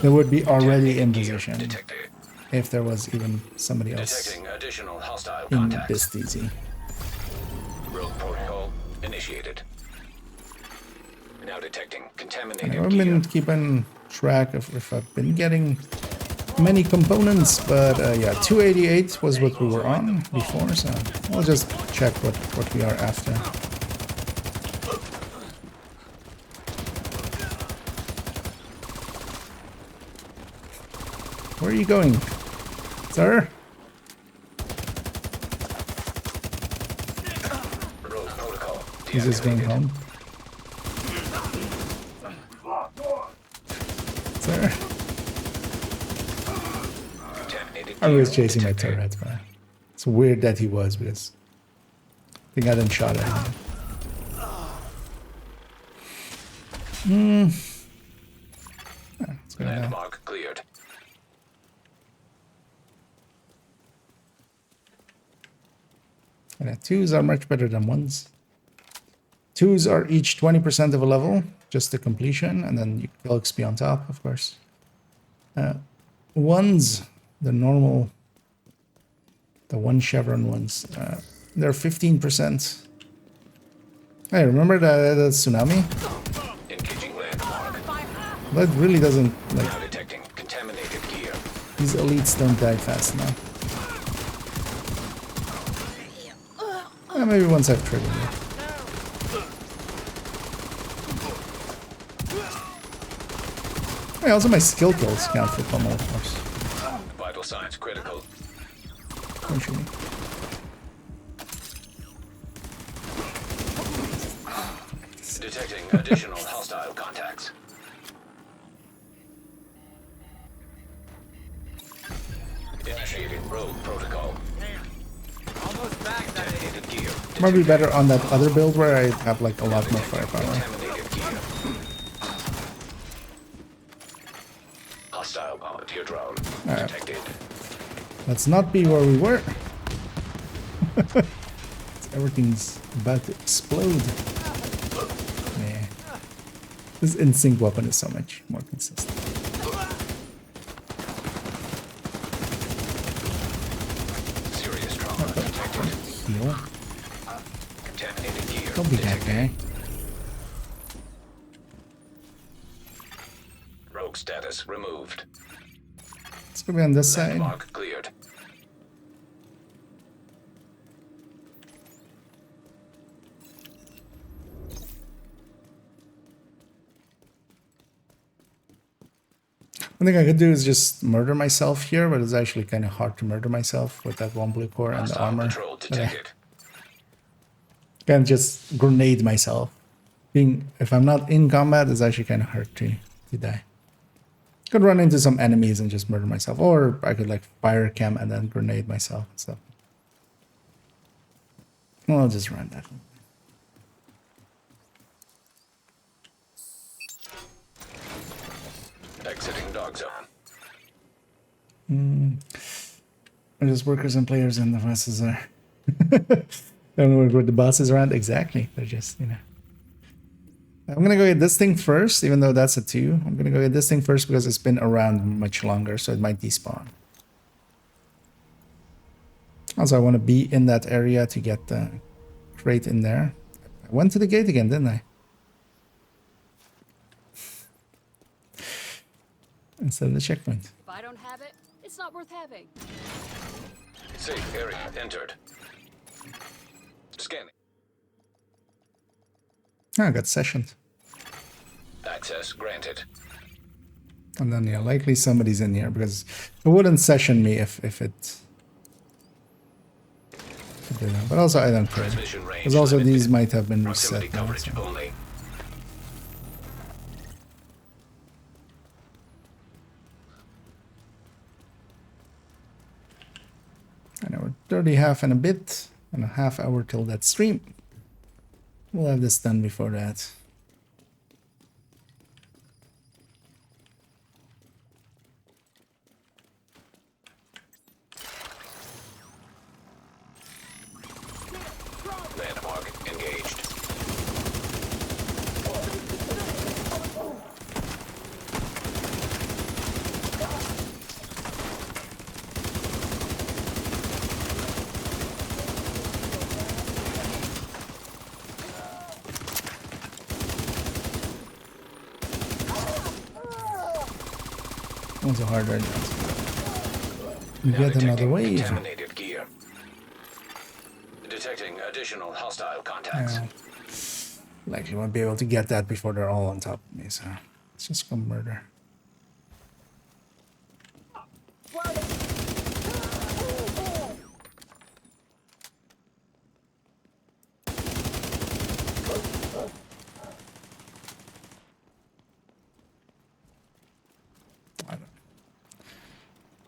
They would be already in position if there was even somebody else in this DZ. Rogue protocol initiated. Now detecting contaminated I've been keeping track of if I've been getting many components, but yeah, 288 was what we were on before, so I'll just check what we are after. Where are you going, sir? He's just going home. Sir? I was chasing my turret, man. It's weird that he was, because I think I didn't shot at him. Landmark cleared. Yeah, 2s are much better than 1s. 2s are each 20% of a level, just the completion, and then you kill XP on top, of course. 1s, the normal, the 1 chevron ones, they're 15%. Hey, remember the tsunami? That really doesn't, like, detecting contaminated gear. These elites don't die fast enough. Maybe once I've triggered it. Hey, also my skill kills count for pummel, of course. Vital signs critical. Don't shoot me. Detecting additional hostile contacts. Initiating rogue protocol. Almost back, gear. Might be better on that other build where I have like a lot more firepower. Hostile volunteer drone detected. Let's not be where we were. Everything's about to explode. Yeah. This in-sync weapon is so much more consistent. Serious trauma detected. Heal. Contaminated gear. Don't be that guy. Rogue status removed. Let's go be on this side. Landmark cleared. One thing I could do is just murder myself here, but it's actually kind of hard to murder myself with that one blue core and the armor. Can't just grenade myself. If I'm not in combat, it's actually kind of hard to die. Could run into some enemies and just murder myself, or I could like fire cam and then grenade myself and stuff. Well, I'll just run that. talk zone. There's workers and players and the bosses are. Don't know where the bosses are at exactly. They're just, you know. I'm gonna go get this thing first, even though that's a 2. I'm gonna go get this thing first because it's been around much longer, so it might despawn. Also, I want to be in that area to get the crate in there. I went to the gate again, didn't I? Instead of the checkpoint. If I don't have it, it's not worth having. Safe area entered. Scanning. Oh, I got sessioned. Access granted. And then, yeah, likely somebody's in here because it wouldn't session me if it did that. But also, I don't care. Because also limited. these might have been Proximity reset now. coverage So. only. I know we're 30 half and a bit, and a half hour till that stream. We'll have this done before that. Landmark engaged. One's a hard right now. You get another wave. Contaminated gear. Detecting additional hostile contacts. Likely won't be able to get that before they're all on top of me, so let's just go murder.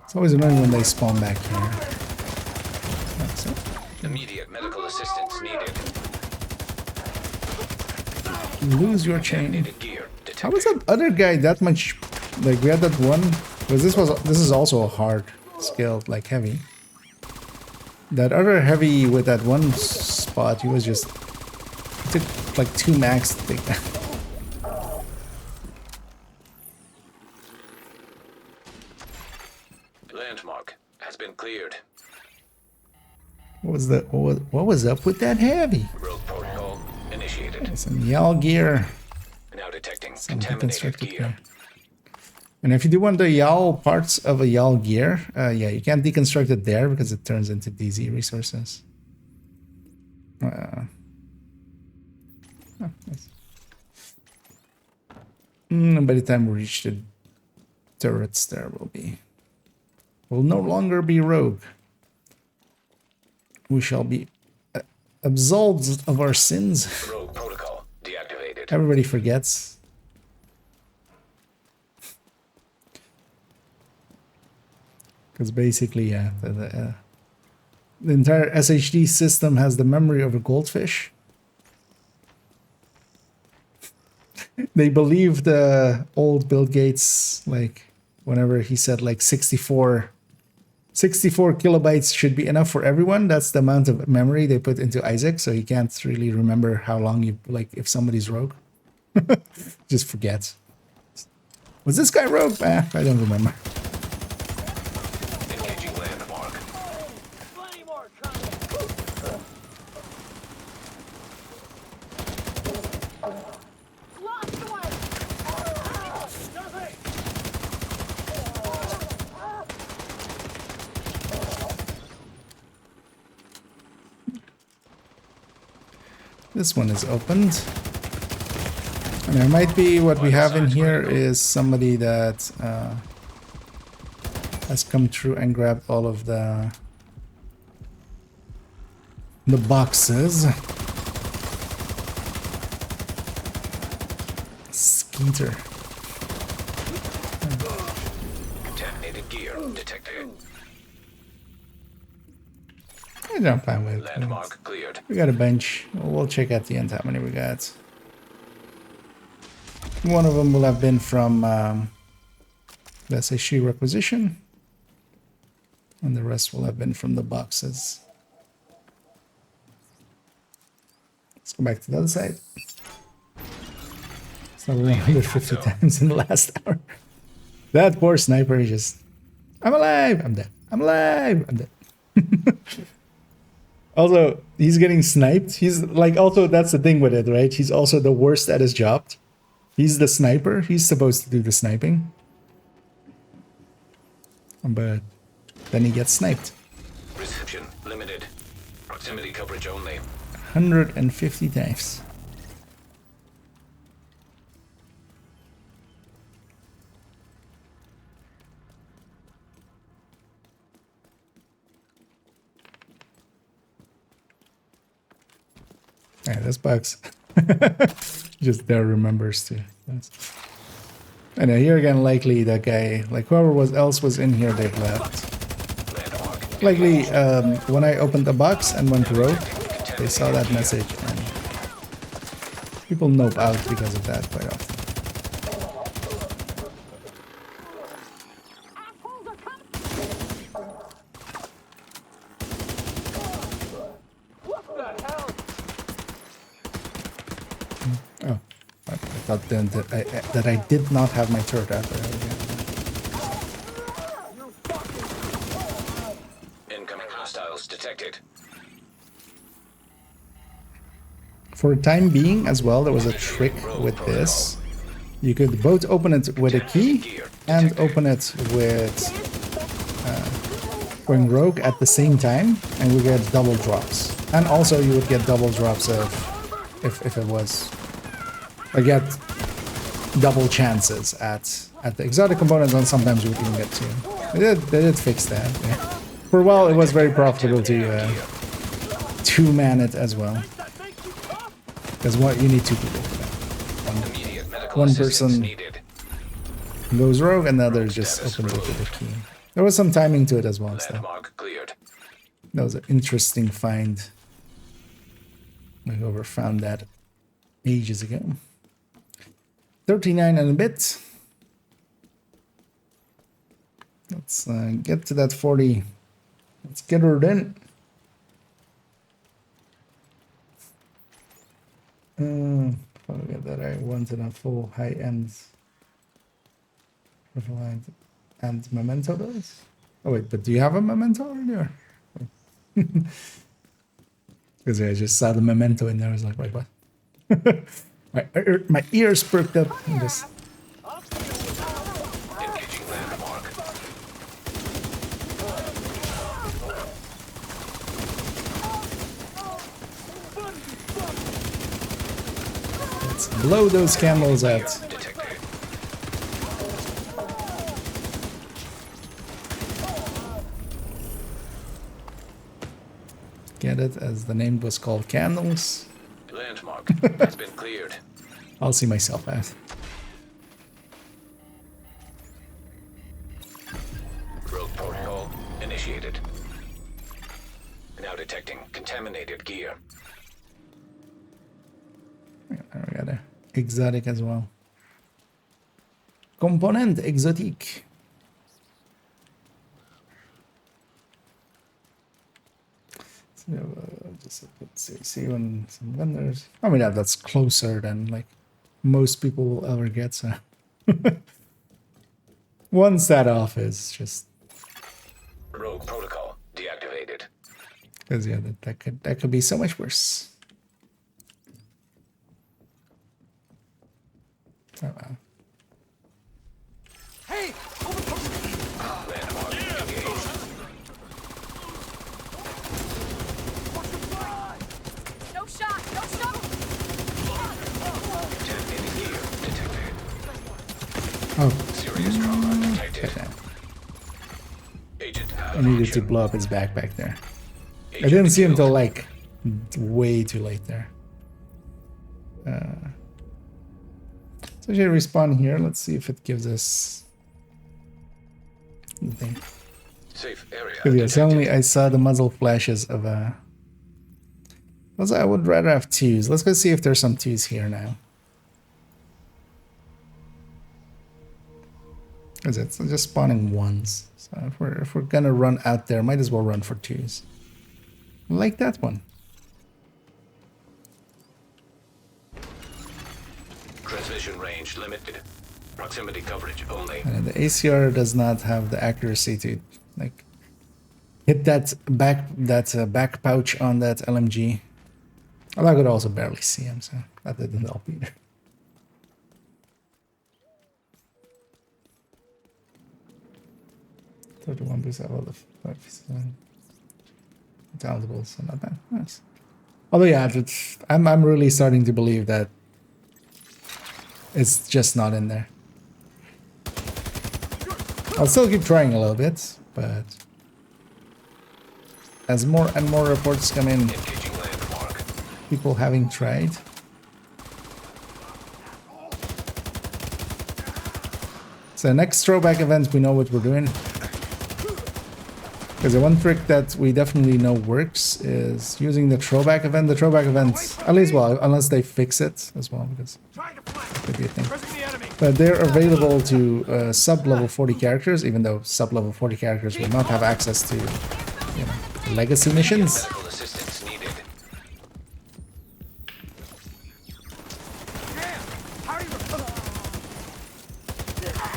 It's always annoying when they spawn back here. That's it. Immediate medical assistance needed. Lose your chain. How was that other guy that much? Like we had that one, because this is also a hard skill, like heavy. That other heavy with that one spot, he was just took like 2 max to take that. Landmark has been cleared. What was up with that heavy? Rogue protocol initiated. Some Yal gear. Now detecting Some contaminated deconstructed gear. And if you do want the Yal parts of a Yal gear, yeah, you can't deconstruct it there because it turns into DZ resources. Oh, nice. By the time we reach the turrets, there will no longer be rogue. We shall be absolved of our sins. Rogue protocol deactivated. Everybody forgets. Because basically, yeah, the entire SHD system has the memory of a goldfish. They believed old Bill Gates, like, whenever he said like 64 kilobytes should be enough for everyone. That's the amount of memory they put into Isaac, so he can't really remember how long you, like, if somebody's rogue. Just forgets. Was this guy rogue? I don't remember. Engaging landmark. This one is opened. And there might be what we have in here is somebody that has come through and grabbed all of the boxes. Skeeter. Contaminated gear detected. I don't find with Landmark cleared. We got a bench. We'll check at the end how many we got. One of them will have been from That's issue requisition. And the rest will have been from the boxes. Let's go back to the other side. It's not 150 times in the last hour. That poor sniper is just, I'm alive, I'm dead. I'm alive, I'm dead. Also, he's getting sniped. He's like, also, that's the thing with it, right? He's also the worst at his job. He's the sniper. He's supposed to do the sniping. But then he gets sniped. Reception limited. Proximity coverage only. 150 times. Yeah, this bugs. Just there remembers too. And here again, likely that guy, like whoever else was in here, they've left. Likely, when I opened the box and went rogue, they saw that message, and people nope out because of that quite often. Oh, I thought then that I did not have my turret out there. Incoming hostiles detected. For the time being as well, there was a trick with this. You could both open it with a key and open it with going rogue at the same time, and we get double drops. And also you would get double drops of if it was, I get double chances at the exotic components, and sometimes you would even get two. They did fix that. Yeah. For a while it was very profitable to two-man it as well. Because what you need two people for that. One person goes rogue and the other just opens it with a key. There was some timing to it as well. So. That was an interesting find. Whoever found that ages ago. 39 and a bit. Let's get to that 40. Let's get her in. Forget that I wanted a full high-end and memento does. Oh wait, but do you have a memento already? Or? Because I just saw the memento in there. I was like, wait, what? my ears perked up. And just... Let's blow those candles out. Get it, as the name was called Candles. Landmark has been cleared. I'll see myself out. Rogue protocol initiated. Now detecting contaminated gear. We got a exotic as well. Component exotique. So, just let's see when some vendors. I mean, that's closer than like most people will ever get. So once that off is just rogue protocol deactivated. Because yeah, that could be so much worse. Oh wow. Hey! Landmark engaged. No shot! No shot! Contaminated gear detected. Oh. Serious trauma detected. Agent out I of needed action. to blow up his backpack there. Agent I didn't see him killed. till like way too late there. So should respawn here. Let's see if it gives us the thing. Safe area. Because yeah, suddenly I saw the muzzle flashes of Also, I would rather have twos. Let's go see if there's some twos here now. Because it's just spawning ones. So if we're gonna run out there, might as well run for twos. Like that one. Transmission range limited. Proximity coverage only. And the ACR does not have the accuracy to like hit that back pouch on that LMG. Although I could also barely see him, so that didn't help either. $31 of the 5 intangibles, so not bad. Nice. Although yeah, I'm really starting to believe that it's just not in there. I'll still keep trying a little bit, but as more and more reports come in, people having tried. So next throwback event, we know what we're doing. Because the one trick that we definitely know works is using the throwback event. The throwback event, at least, well, unless they fix it as well, because that could be a thing. But they're available to sub-level 40 characters, even though sub-level 40 characters will not have access to, you know, legacy missions.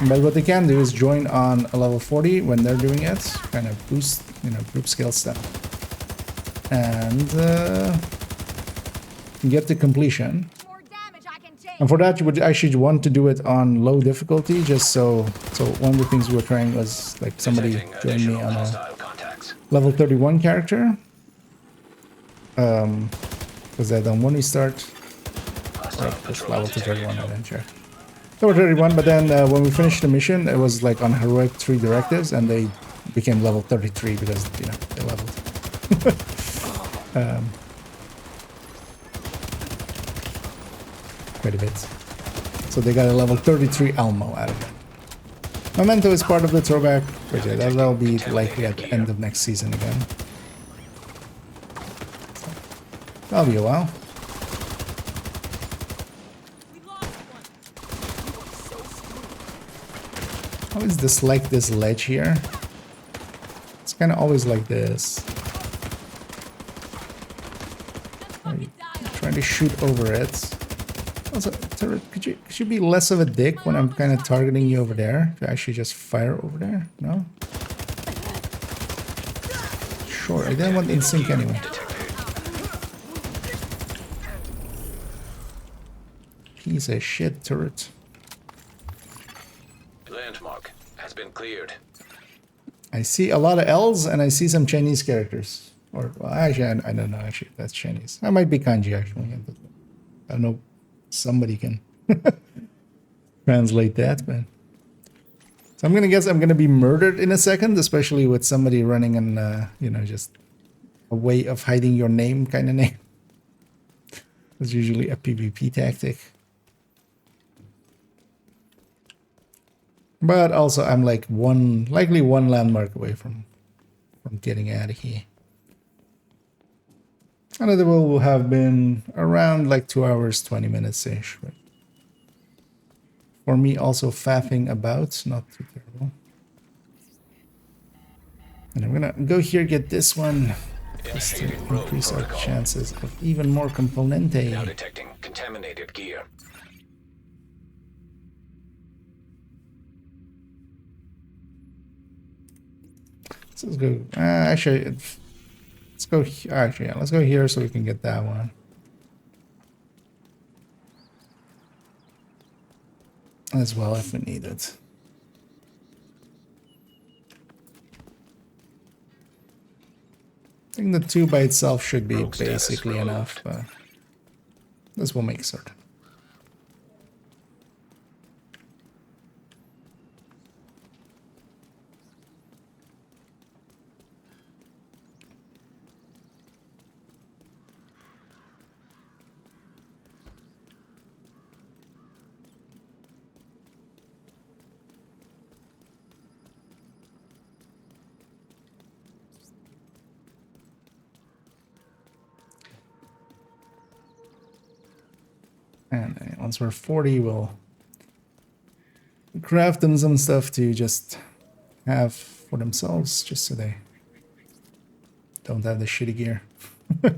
But what they can do is join on a level 40 when they're doing it, kind of boost, you know, group skill stuff, and get to completion. And for that, you would actually want to do it on low difficulty, just so one of the things we were trying was like somebody joined me on a level 31 character, because then when we start, just level to 31, I didn't check. Level 31, but then when we finished the mission, it was like on heroic 3 directives, and they became level 33 because, you know, they leveled. Quite a bit. So they got a level 33 Almo out of it. Memento is part of the throwback, but yeah, that'll be likely at the end of next season again. So that'll be a while. I always dislike this ledge here. It's kind of always like this. I'm trying to shoot over it. Also, turret, could you be less of a dick when I'm kind of targeting you over there? To actually just fire over there? No? Sure, I didn't want in sync anyway. Piece of shit turret. Landmark has been cleared. I see a lot of L's and I see some Chinese characters. Or, well, actually, I don't know, actually, that's Chinese. That might be kanji, actually. I don't know. Somebody can translate that, but... So I'm gonna guess I'm gonna be murdered in a second, especially with somebody running an, you know, just a way of hiding your name kind of name. It's usually a PvP tactic. But also, I'm like likely one landmark away from getting out of here. Another will have been around like 2 hours, 20 minutes-ish. Right? For me, also faffing about, not too terrible. And I'm gonna go here, get this one, just to increase our chances of even more componente. Now detecting contaminated gear. So let's go. Actually, let's go. Actually, yeah, let's go here so we can get that one. As well, if we need it. I think the 2 by itself should be basically enough, but this will make certain. And once we're 40, we'll craft them some stuff to just have for themselves, just so they don't have the shitty gear.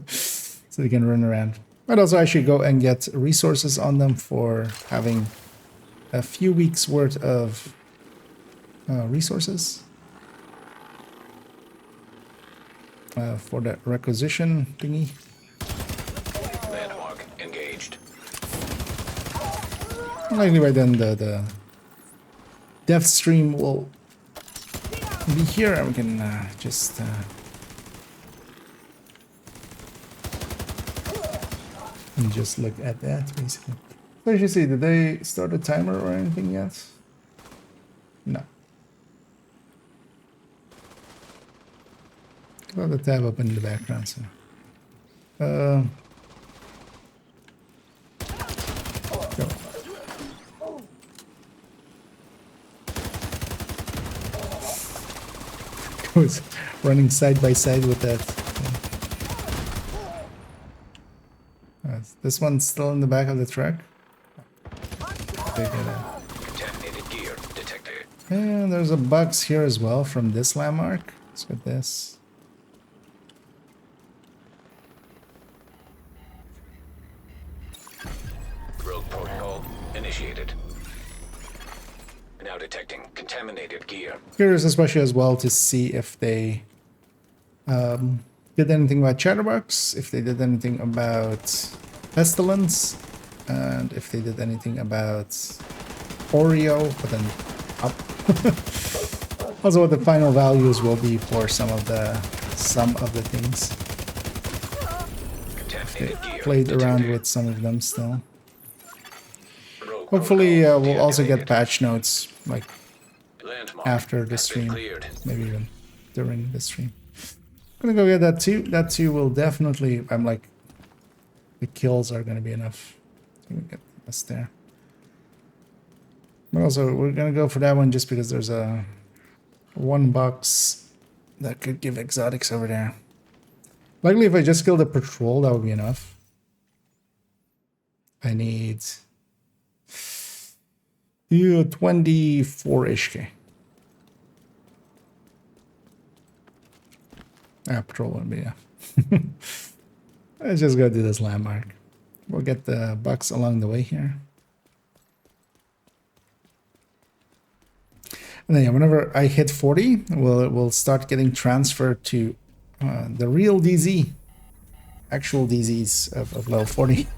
So they can run around. But also I should go and get resources on them for having a few weeks worth of resources. For that requisition thingy. Landmark engaged. Likely by then the death stream will be here and we can just and just look at that basically. So as you see, did they start a timer or anything yet? No. Got the tab up in the background, so. Go. Goes running side by side with that. This one's still in the back of the truck. Contaminated gear detected. And there's a box here as well from this landmark. Let's get this. Rogue protocol initiated. Now detecting contaminated gear. Curious especially as well to see if they did anything about Chatterbox, if they did anything about Pestilence, and if they did anything about Oreo, but then up. Also what the final values will be for some of the things. They played around with some of them still. Hopefully we'll also get patch notes like after the stream, maybe even during the stream. I'm gonna go get that too. That too will definitely, I'm like, the kills are gonna be enough to get us there. But also we're gonna go for that one just because there's a one box that could give exotics over there. Likely if I just kill the patrol, that would be enough. I need 24-ish K. Patrol wouldn't be enough. Let's just go do this landmark. We'll get the bucks along the way here. And then yeah, whenever I hit 40, we'll start getting transferred to the real DZ. Actual DZs of level 40.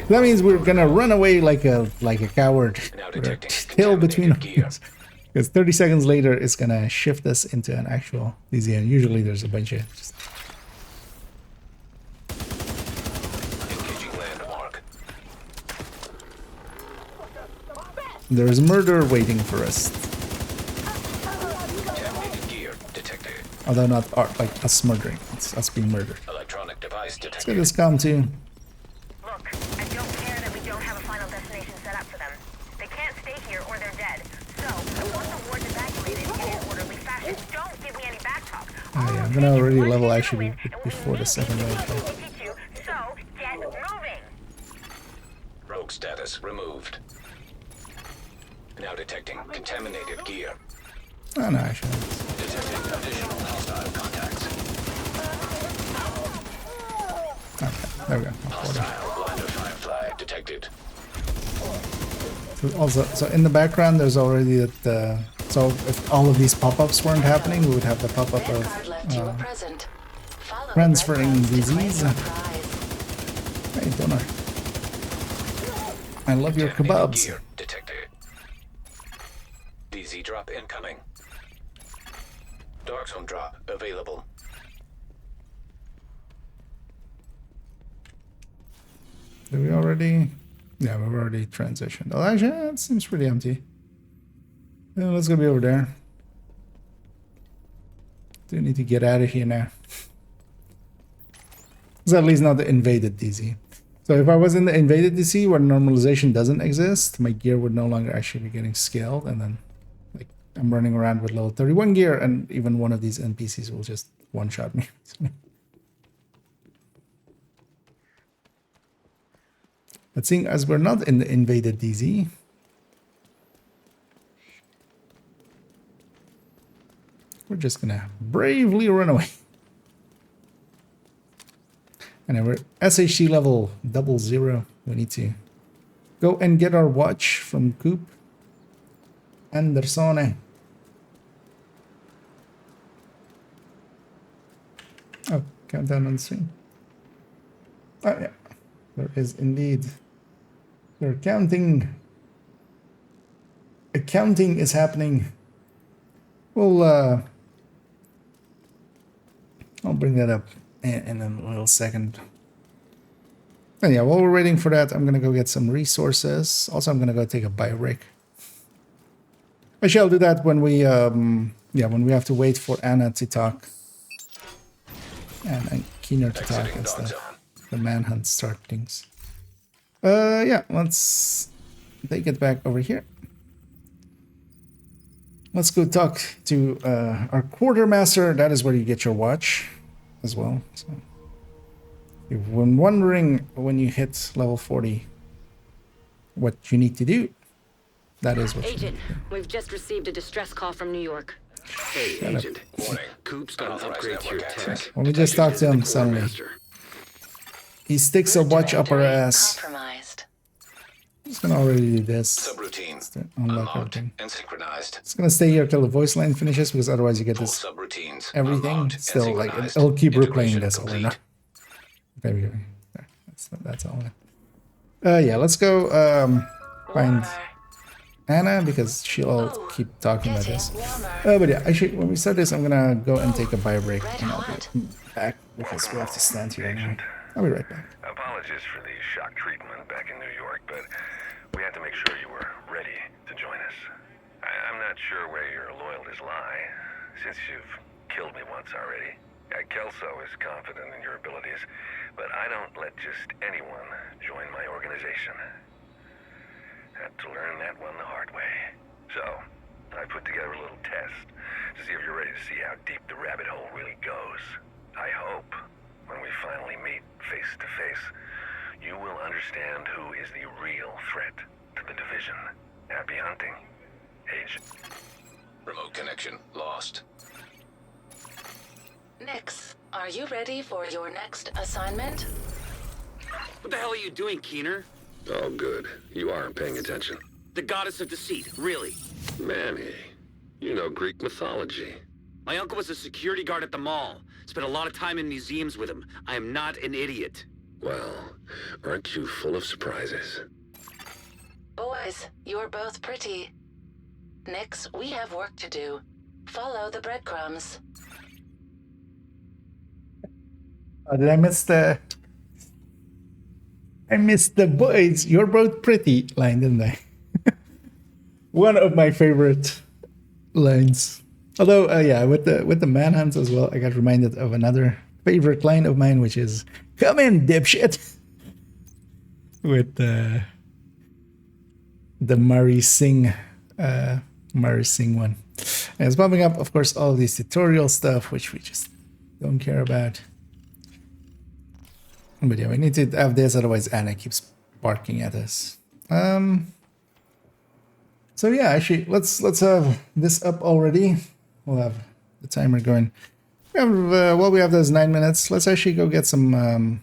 That means we're gonna run away like a coward. With our tail between our ears. Because 30 seconds later, it's gonna shift us into an actual DZ, and usually there's a bunch of. There's murder waiting for us. Although not like us murdering, it's us being murdered. Electronic device detected. Let's get this calm too. Look, I don't care that we don't have a final destination set up for them. They can't stay here or they're dead. So, I want the ward evacuated in an orderly fashion. Don't give me any back talk. Oh yeah, I'm gonna already level actually before the second wave. So, get moving. Rogue status removed. Now detecting contaminated gear. Oh no, actually. Detecting additional hostile contacts. Okay, there we go. Hostile blinder firefly detected. So in the background, there's already that. So if all of these pop-ups weren't happening, we would have the pop-up of transferring disease. Hey, donor. I love your kebabs. Gear detected. DZ drop incoming. Dark zone drop available. Did we already? Yeah, we've already transitioned. Oh, actually, it seems pretty empty. Yeah, let's go be over there. Do need to get out of here now. It's at least not the invaded DZ. So if I was in the invaded DC where normalization doesn't exist, my gear would no longer actually be getting scaled, and then like I'm running around with level 31 gear, and even one of these NPCs will just one-shot me. But seeing as we're not in the invaded DZ, we're just gonna bravely run away. And we're SHC level 00. We need to go and get our watch from Coop Andersone. Oh, countdown on the screen. Oh yeah, there is indeed. They're counting. Accounting is happening. Well, I'll bring that up in a little second. And yeah, while we're waiting for that, I'm gonna go get some resources. Also, I'm gonna go take a bio break. I shall do that when we, when we have to wait for Anna to talk and Keener to talk and stuff. The manhunt start things. Yeah, let's take it back over here. Let's go talk to our quartermaster. That is where you get your watch as well. So, if you've been wondering when you hit level 40 what you need to do, that is what Agent, we've just received a distress call from New York. Hey, Agent. Warning. Coop's got an upgrade to your tech. When we just talked to him suddenly, he sticks a watch up our ass. I'm just gonna already do this. Subroutine. Unlock everything. And synchronized. It's gonna stay here till the voice line finishes because otherwise you get this everything. Still, like it'll keep replaying this over and over. There we go. There. That's all. Yeah, let's go find Anna because she'll keep talking about this. But yeah, actually, when we start this, I'm gonna go and take a bio break and I'll be back because we have to stand here anyway. I'll be right back. Apologies for the shock treatment back in New York, but we had to make sure you were ready to join us. I'm not sure where your loyalties lie, since you've killed me once already. Kelso is confident in your abilities, but I don't let just anyone join my organization. Had to learn that one the hard way. So, I put together a little test to see if you're ready to see how deep the rabbit hole really goes. I hope, when we finally meet face to face, you will understand who is the real threat to the division. Happy hunting, Agent. Remote connection lost. Nix, are you ready for your next assignment? What the hell are you doing, Keener? Oh, good. You aren't paying attention. The goddess of deceit, really. Manny, you know Greek mythology. My uncle was a security guard at the mall. Spent a lot of time in museums with him. I am not an idiot. Well, aren't you full of surprises? Boys, you're both pretty. Nix, we have work to do. Follow the breadcrumbs. Oh, did I miss the... I missed the boys. You're both pretty line, didn't I? One of my favorite lines. Although, yeah, with the manhunts as well, I got reminded of another favorite line of mine, which is "Come in, dipshit," with the Murray Singh one. And it's popping up, of course, all these tutorial stuff, which we just don't care about. But yeah, we need to have this, otherwise Anna keeps barking at us. So yeah, actually, let's have this up already. We'll have the timer going. We have, while we have those 9 minutes, let's actually go get some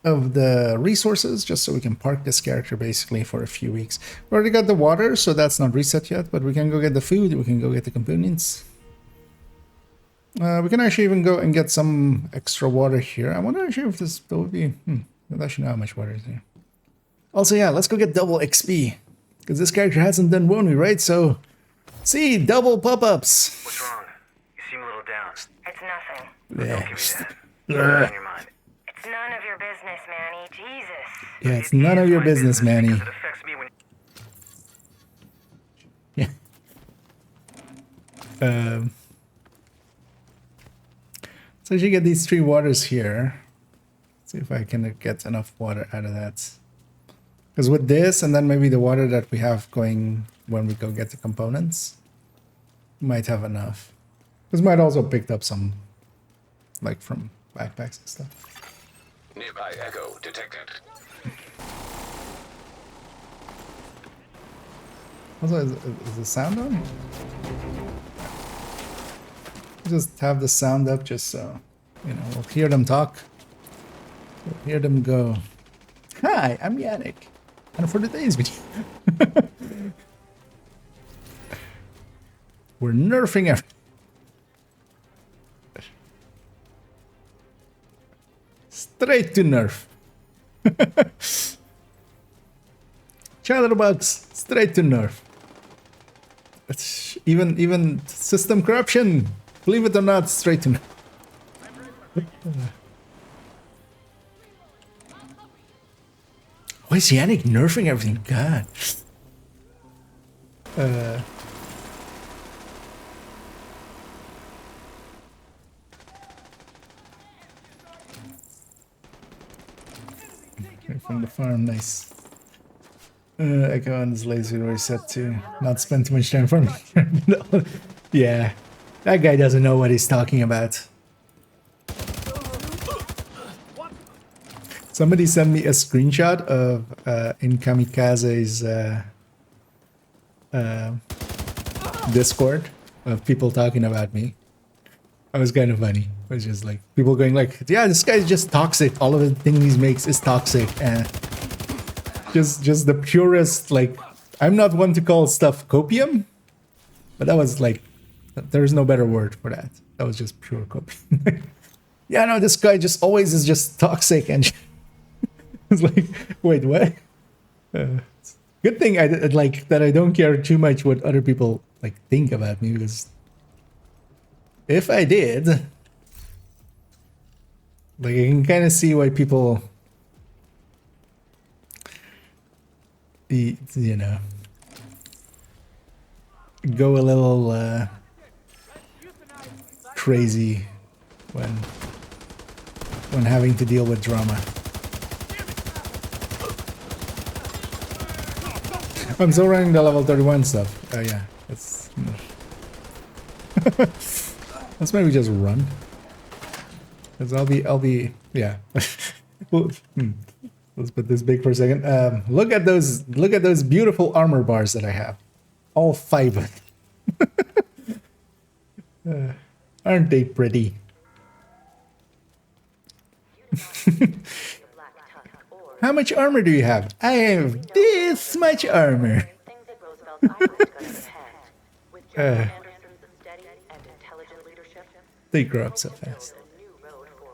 of the resources, just so we can park this character basically for a few weeks. We already got the water, so that's not reset yet, but we can go get the food, we can go get the components. We can actually even go and get some extra water here. I wonder actually if this would be... I actually know how much water is here. Also, yeah, let's go get double XP. Because this character hasn't done Wony, right? So, see, double pop-ups. What's wrong? You seem a little down. It's nothing. Don't give me that. What's on your mind? It's none of your business, Manny. Jesus. Yeah, it's none of your business, Manny. Because it affects me when... Yeah. So I should get these 3 waters here. See if I can get enough water out of that. Because with this, and then maybe the water that we have going when we go get the components, might have enough. Because might also picked up some, like from backpacks and stuff. Nearby echo detected. Also, is the sound on? Just have the sound up just so, you know, we'll hear them talk. We'll hear them go, "Hi, I'm Yannick. And for today's video, we're nerfing everything." Straight to nerf. Chatterbox, straight to nerf. It's even system corruption, believe it or not, straight to nerf. Why is Yannick nerfing everything? God. From the farm, nice. Echo on his lazy reset to not spend too much time farming. Yeah, that guy doesn't know what he's talking about. Somebody sent me a screenshot of in Kamikaze's Discord of people talking about me. It was kind of funny. It was just like people going like, "Yeah, this guy's just toxic. All of the things he makes is toxic." And just the purest, like, I'm not one to call stuff copium, but that was like, there's no better word for that. That was just pure copium. Yeah, no, this guy just always is just toxic, and it's like, wait, what? Good thing I like that I don't care too much what other people like think about me, because if I did, like, I can kind of see why people, you know, go a little crazy when having to deal with drama. I'm still running the level 31 stuff. Oh yeah, that's let's maybe just run. Cause I'll be yeah. Well, let's put this big for a second. Look at those beautiful armor bars that I have. All 5 of them. Aren't they pretty? How much armor do you have? I have this much armor. They grow up so fast.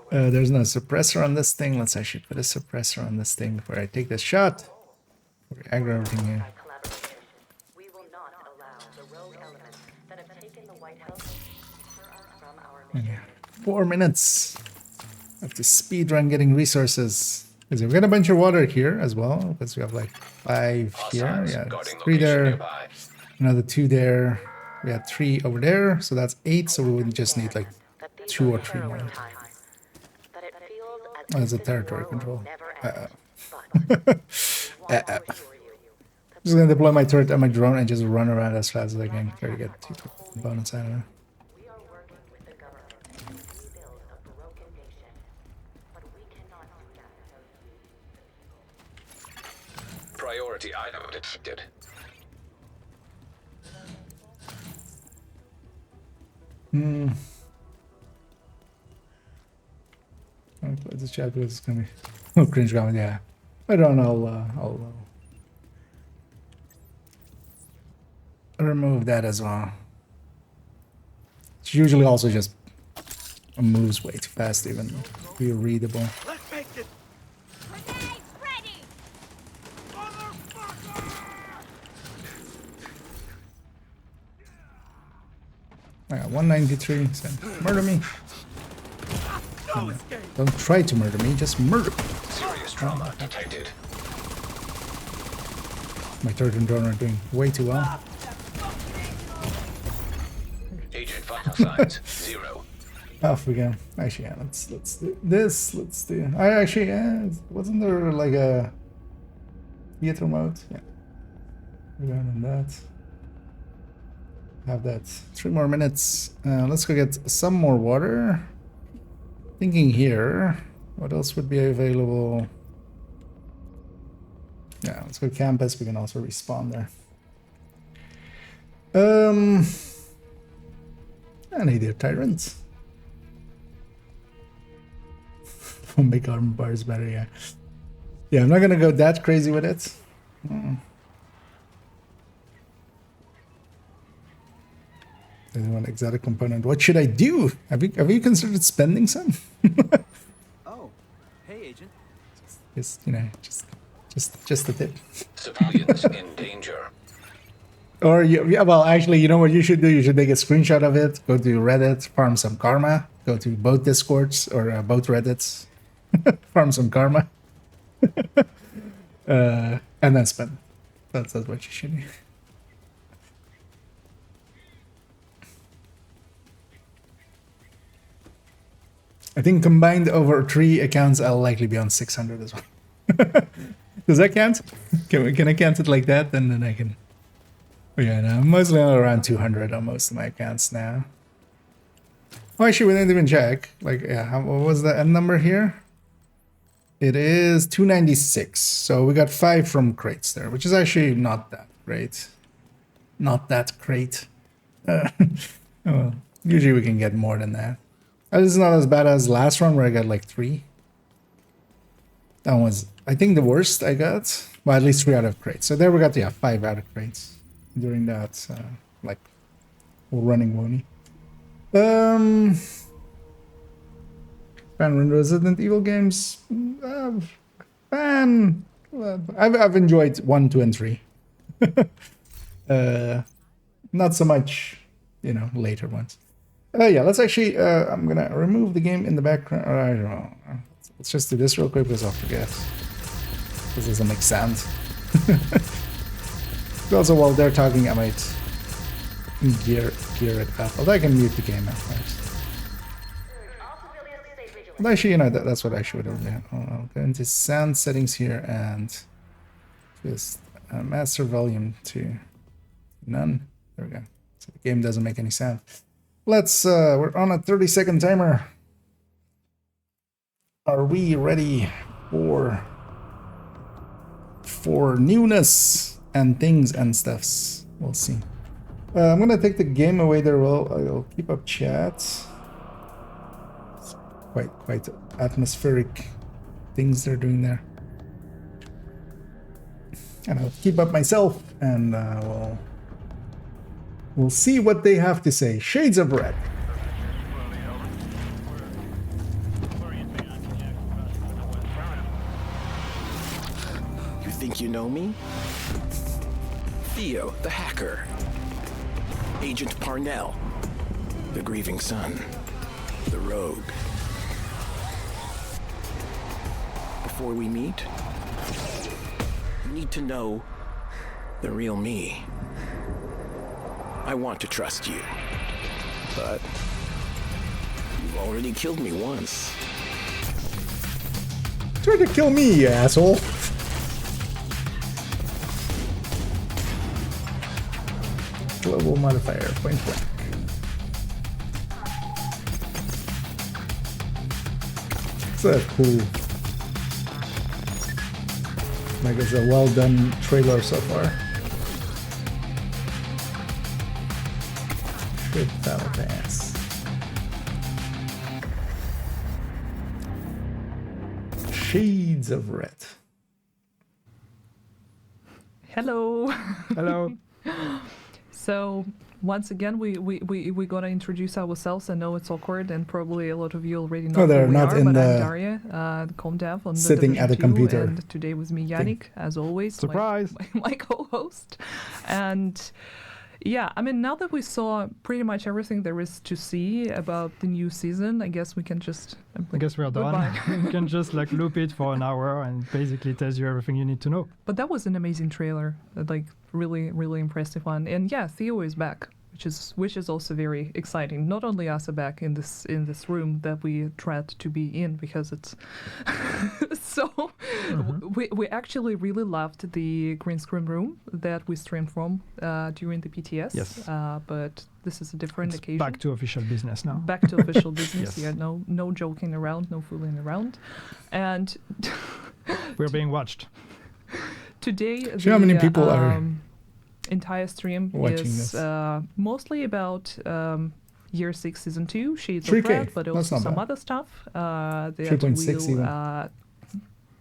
There's no suppressor on this thing. Let's actually put a suppressor on this thing before I take this shot. We're aggro everything here. Okay. 4 minutes. I have to speed run getting resources. Because we've got a bunch of water here as well. Because we have like 5 here. Yeah, 3 there. Another 2 there. We have 3 over there. So that's 8. So we would just need like 2 or 3 more. Oh, there's a territory control. I'm just gonna deploy my turret and my drone and just run around as fast as I can. Try to get 2 components out of it. Priority item detected. I'll close the chat because it's gonna be cringe comment. Yeah, I don't know. I'll remove that as well. It's usually also just moves way too fast, even to be readable. Let's make this. I got 193. So murder me. Don't try to murder me, just murder me. Serious trauma detected. My turret and drone are doing way too well. Agent vital signs 0. Off we go. Actually, yeah, let's do this. Let's do. I actually, yeah, wasn't there like a theater mode? Yeah. We're on that. Have that. 3 more minutes. Let's go get some more water. Thinking here, what else would be available? Yeah, let's go campus. We can also respawn there. And hey there, tyrants. Will make armor bars better, yeah. Yeah, I'm not gonna go that crazy with it. One exotic component. What should I do? Have you considered spending some? Oh, hey, Agent. Just just a tip. Civilians in danger. Or yeah, well, actually, you know what you should do? You should take a screenshot of it, go to Reddit, farm some karma, go to both Discords or both Reddits, farm some karma, and then spend. That's what you should do. I think combined over 3 accounts, I'll likely be on 600 as well. Does that count? Can I count it like that? Then I can. Oh yeah, no, I'm mostly around 200 on most of my accounts now. Oh, actually, we didn't even check. Like, yeah, what was the end number here? It is 296. So we got 5 from crates there, which is actually not that great. Not that great. Well, usually we can get more than that. This is not as bad as last one where I got like 3. That was, I think, the worst I got. Well, at least 3 out of crates. So there we got, yeah, 5 out of crates during that, like, running Wony. Fan Resident Evil games. Fan. I've enjoyed 1, 2, and 3. Not so much, you know, later ones. Yeah, let's actually, I'm gonna remove the game in the background. I don't know. Let's just do this real quick because I'll forget. This doesn't make sense. Also, while they're talking, I might gear it up. Although I can mute the game afterwards. Well, actually, you know, that's what I should have done. I'll go into sound settings here and just master volume to none. There we go. So the game doesn't make any sound. Let's, we're on a 30-second timer. Are we ready for newness and things and stuffs? We'll see. I'm gonna take the game away there. Well, I'll keep up chat. It's quite atmospheric things they're doing there. And I'll keep up myself, and we'll see what they have to say. Shades of Red. You think you know me? Theo, the hacker. Agent Parnell, the grieving son. The rogue. Before we meet, you need to know the real me. I want to trust you, but you've already killed me once. Try to kill me, you asshole. Global modifier, point blank. It's a cool. Like, it's a well done trailer so far. Good battle pass. Shades of Red. Hello. Hello. So once again, we gotta introduce ourselves. I know it's awkward, and probably a lot of you already know they're who we not are, in but the I'm Daria, the comm dev on sitting the at a Division 2, computer. and today with me Yannick, as always. Surprise! My co-host, and. Yeah, I mean, now that we saw pretty much everything there is to see about the new season, I guess we can just... I guess we're done. You can just like loop it for an hour and basically tells you everything you need to know. But that was an amazing trailer, like really, really impressive one. And yeah, Theo is back, which is also very exciting. Not only us are back in this room that we tried to be in, because it's so we actually really loved the green screen room that we streamed from during the PTS. Yes. But this is a different occasion. Back to official business now. Back to official business. Yes. Yeah, no joking around, no fooling around, and we're being watched. Today, how many people are entire stream watching is this? mostly about Year 6 Season 2, Shades 3K, of Red, but that's also not some bad. other stuff that 3.6 we'll even.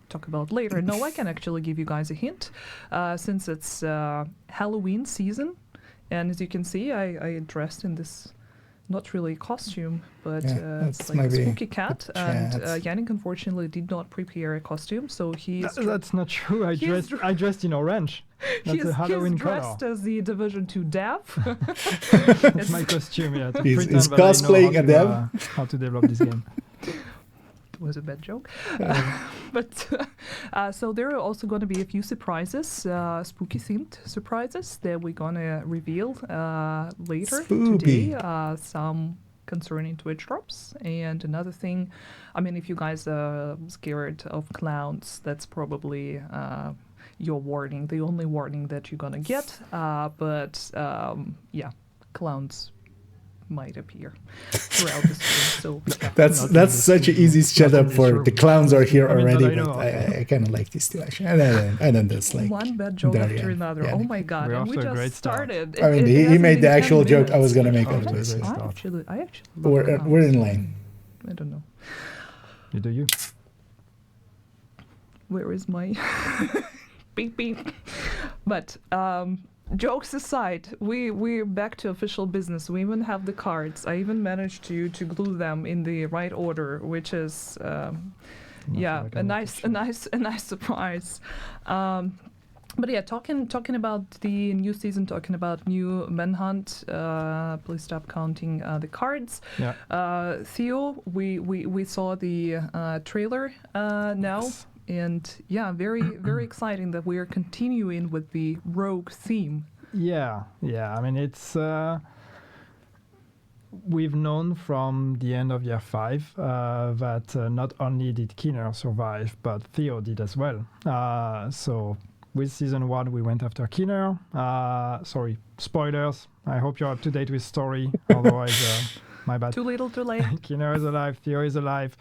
talk about later. No, I can actually give you guys a hint. Since it's Halloween season, and as you can see, I dressed in this not really costume, but it's like a spooky cat. And Yannick unfortunately did not prepare a costume, so That's not true. I dressed in orange. That's a Halloween he's color. dressed as the Division 2 dev. That's my costume. Yeah, to He's pretend that I know cosplaying how a to, dev. how to develop this game. Was a bad joke. But so there are also going to be a few surprises, spooky themed surprises that we're going to reveal later today. Some concerning Twitch drops. And another thing, I mean, if you guys are scared of clowns, that's probably your warning, the only warning that you're going to get. But yeah, clowns might appear throughout the stream. So That's such an easy setup for the clowns are here already, but I kind of like these two actually. And then there's like one bad joke after another. Yeah. Oh my god! And we just started. I mean, he made the actual joke I was gonna make on this. I actually We're in line. I don't know. You do you. Where is my beep beep? But jokes aside, we're back to official business. We even have the cards. I even managed to glue them in the right order, which is a nice surprise. But yeah, talking about the new season, talking about new Manhunt. Please stop counting the cards. Yeah. Theo, we saw the trailer now. Yes. And yeah, very, very exciting that we are continuing with the rogue theme. Yeah. I mean, it's we've known from the end of year 5 that not only did Keener survive, but Theo did as well. So with season 1, we went after Keener. Sorry, spoilers. I hope you're up to date with story. Otherwise, my bad. Too little, too late. Keener is alive. Theo is alive.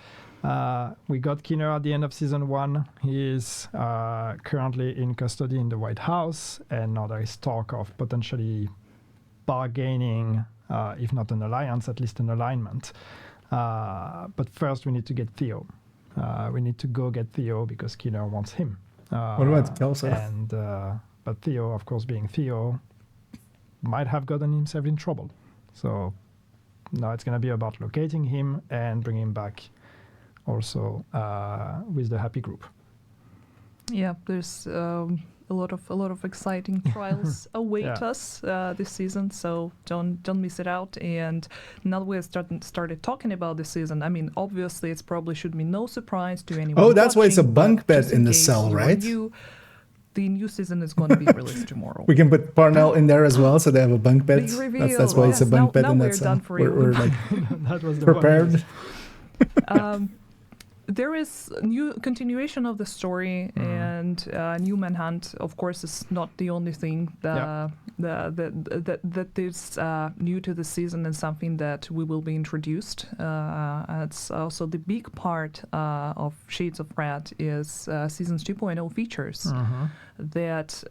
We got Keener at the end of season 1. He is currently in custody in the White House, and now there is talk of potentially bargaining, if not an alliance, at least an alignment. But first, we need to get Theo. We need to go get Theo because Keener wants him. What about Kelso? And but Theo, of course, being Theo, might have gotten himself in trouble. So now it's going to be about locating him and bringing him back. Also with the happy group. Yeah, there's a lot of exciting trials await us this season, so don't miss it out. And now that we've started talking about this season, I mean, obviously it's probably should be no surprise to anyone. Oh, that's why it's a watching, bunk bed just in the case cell, you're right? new, the new season is going to be released tomorrow. We can put Parnell in there as well, so they have a bunk bed. Big reveal. That's why it's a bunk bed now in we're that cell. done for We're like that was the prepared. There is new continuation of the story, and new Manhunt, of course, is not the only thing that is new to the season and something that we will be introduced. It's also the big part of Shades of Red is Seasons 2.0 features that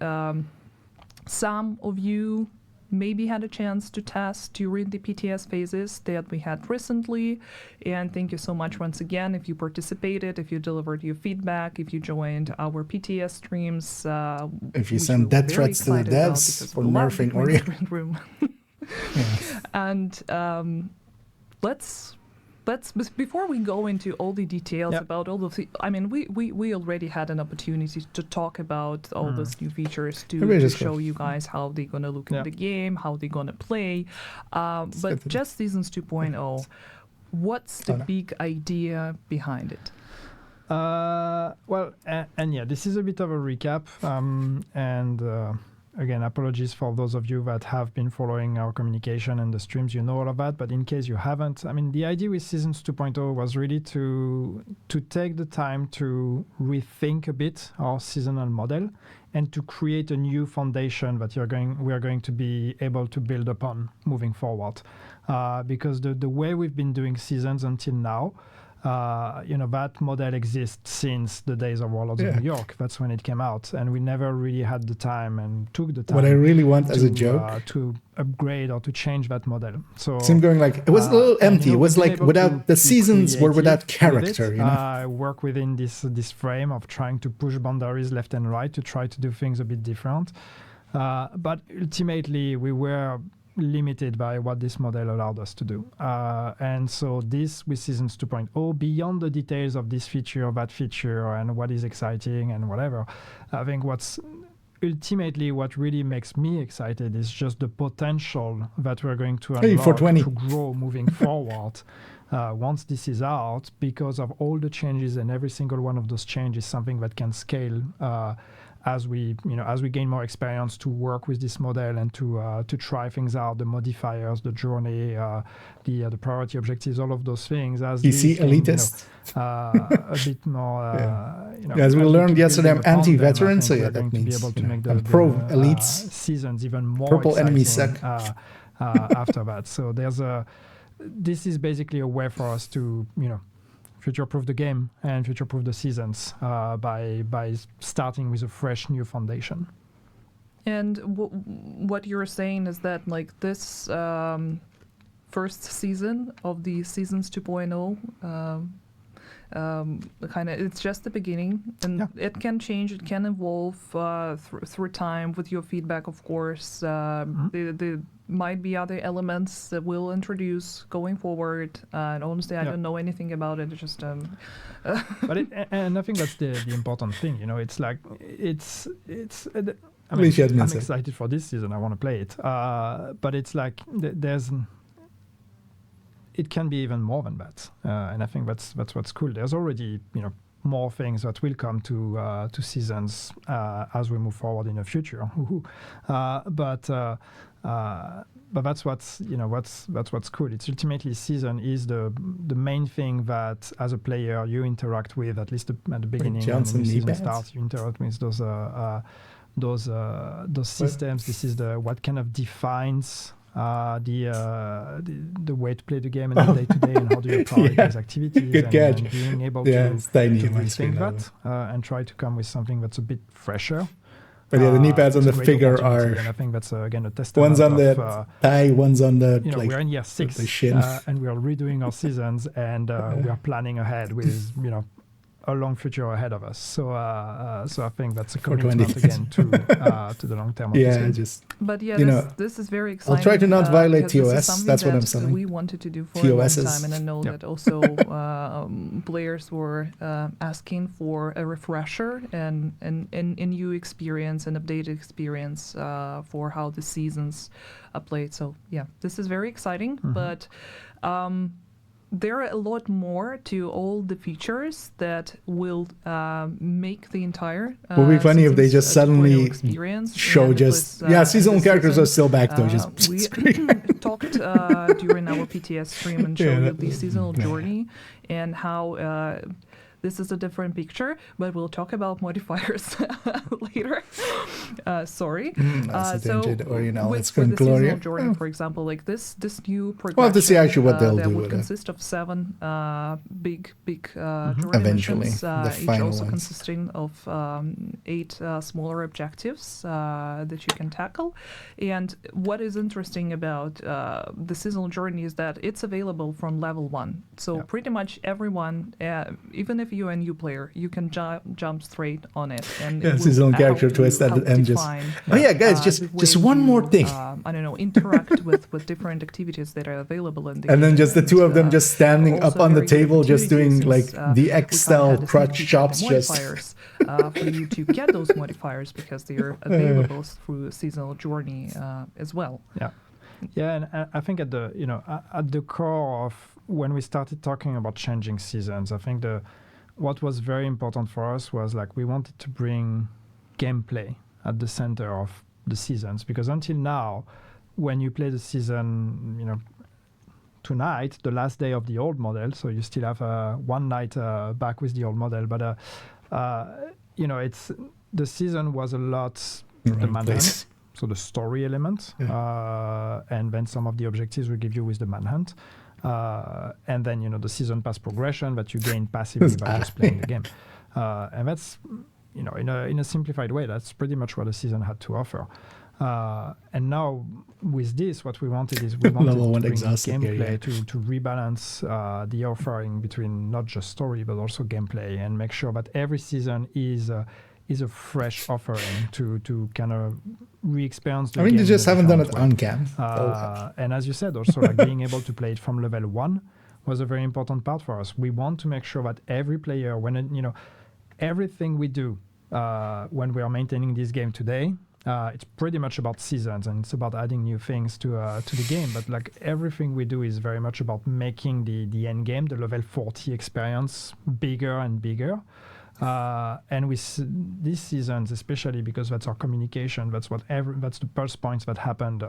some of you maybe had a chance to test during the PTS phases that we had recently. And thank you so much once again if you participated, if you delivered your feedback, if you joined our PTS streams. If you send death threats to the devs for nerfing Oreo. And let's before we go into all the details about all of the, I mean, we already had an opportunity to talk about all those new features to show you guys how they're gonna look in the game, how they're gonna play. But just Seasons 2.0, what's the big idea behind it? Well, and yeah, this is a bit of a recap, and again, apologies for those of you that have been following our communication and the streams, you know all of that, but in case you haven't, I mean, the idea with Seasons 2.0 was really to take the time to rethink a bit our seasonal model and to create a new foundation that we are going to be able to build upon moving forward. Because the way we've been doing seasons until now, that model exists since the days of Warlords of New York. That's when it came out, and we never really had the time and took the time. What I really want as a joke to upgrade or to change that model. So I'm going like it was a little empty. It was like without the seasons were without character. I work within this frame of trying to push boundaries left and right to try to do things a bit different. But ultimately, we were limited by what this model allowed us to do. And so this with Seasons 2.0, beyond the details of this feature or that feature and what is exciting and whatever, I think what's ultimately what really makes me excited is just the potential that we're going to unlock to grow moving forward. Once this is out, because of all the changes, and every single one of those changes is something that can scale as we gain more experience to work with this model and to try things out, the modifiers, the journey, the priority objectives, all of those things. As PC elitist, a bit more. As we learned yesterday, I'm anti-veteran, so yeah, that means I'm pro elites. Seasons even more. Purple enemies suck. After that, so this is basically a way for us to future-proof the game and future-proof the seasons by starting with a fresh new foundation. And what you're saying is that like this first season of the Seasons 2.0 kind of it's just the beginning, and it can change, it can evolve through time with your feedback, of course. There might be other elements that we'll introduce going forward, and honestly I don't know anything about it. It's just but and I think that's the important thing, it's like it's I'm excited for this season. I want to play it, but it's like it can be even more than that, and I think that's what's cool. There's already more things that will come to seasons as we move forward in the future. But that's what's cool. It's ultimately season is the main thing that as a player you interact with, at least at the beginning when the season starts. You interact with those systems. This is what kind of defines the way to play the game and the day-to-day and how do you prioritize activities. Good catch. And being able to rethink that and try to come with something that's a bit fresher. But the knee pads on the figure are. And I think that's again a testament. One's on the thigh, one's on the. We're in year 6, and we are redoing our seasons, and we are planning ahead with a long future ahead of us. So I think that's a commitment again to the long term. But this is very exciting. I'll try to not violate TOS. That's what I'm saying. We wanted to do for a long time, and I know that also players were asking for a refresher and a new experience, an updated experience for how the seasons are played. So yeah, this is very exciting, but. There are a lot more to all the features that will make the entire it would be funny if they just suddenly show seasonal characters are still back though. We talked during our PTS stream and showed you the seasonal journey and how this is a different picture, but we'll talk about modifiers later. Sorry. It's for the seasonal journey, for example, like this new progression. We'll have to see actually what they'll do would with consist of 7 big journey eventually, missions, the each final also ones. consisting of 8 smaller objectives that you can tackle. And what is interesting about the seasonal journey is that it's available from level 1. So pretty much everyone, even if you're a new player, you can jump straight on it. And seasonal character twist at the end. Guys, just one more thing. I don't know, interact with different activities that are available in the game. And then just the two of them just standing up on the table, just doing like the X-style crotch chops. Modifiers for you to get those modifiers because they are available through seasonal journey as well. And I think at the core of when we started talking about changing seasons, I think what was very important for us was like we wanted to bring gameplay at the center of the seasons, because until now, when you play the season, tonight, the last day of the old model, so you still have one night back with the old model, but it's the season was a lot the manhunt, so the story element, and then some of the objectives we give you with the manhunt. and then the season pass progression that you gain passively by just playing the game. And that's in a simplified way, that's pretty much what the season had to offer. And now with this, what we wanted is we wanted to bring gameplay to rebalance the offering between not just story but also gameplay, and make sure that every season is a fresh offering to kind of re-experience the game. I mean, they just haven't done it on cam. And as you said, also like being able to play it from level 1 was a very important part for us. We want to make sure that every player, everything we do when we are maintaining this game today, it's pretty much about seasons, and it's about adding new things to the game. But like everything we do is very much about making the end game, the level 40 experience, bigger and bigger. And with these seasons, especially because that's our communication, that's the pulse points that happen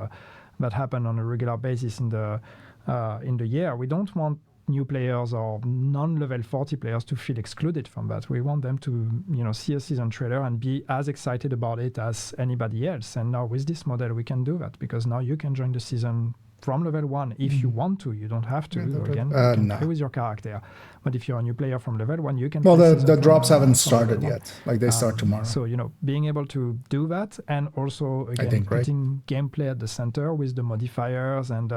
on a regular basis in the year. We don't want new players or non-level 40 players to feel excluded from that. We want them to see a season trailer and be as excited about it as anybody else. And now with this model, we can do that, because now you can join the season from level 1 if you want to. You don't have to. Again, you can play with your character. But if you're a new player from level 1, you can. Well, the drops haven't started yet. Like they start tomorrow. So being able to do that, and also again putting gameplay at the center with the modifiers and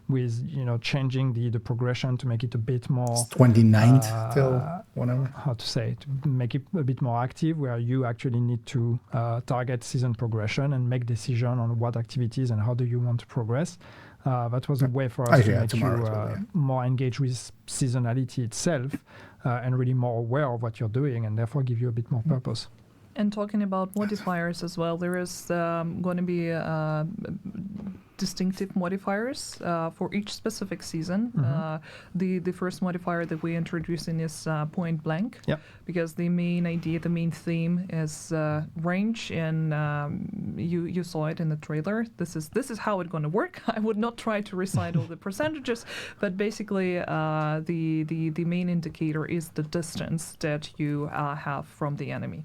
with changing the progression to make it a bit more 29th till whatever. How to say, to make it a bit more active, where you actually need to target season progression and make decision on what activities and how do you want to progress. That was a way for us to make you more engaged with seasonality itself, and really more aware of what you're doing, and therefore give you a bit more purpose. And talking about modifiers as well, there is going to be distinctive modifiers for each specific season. The first modifier that we're introducing is point blank, because the main idea, the main theme is range, and you saw it in the trailer. This is how it's going to work. I would not try to recite all the percentages, but basically the main indicator is the distance that you have from the enemy.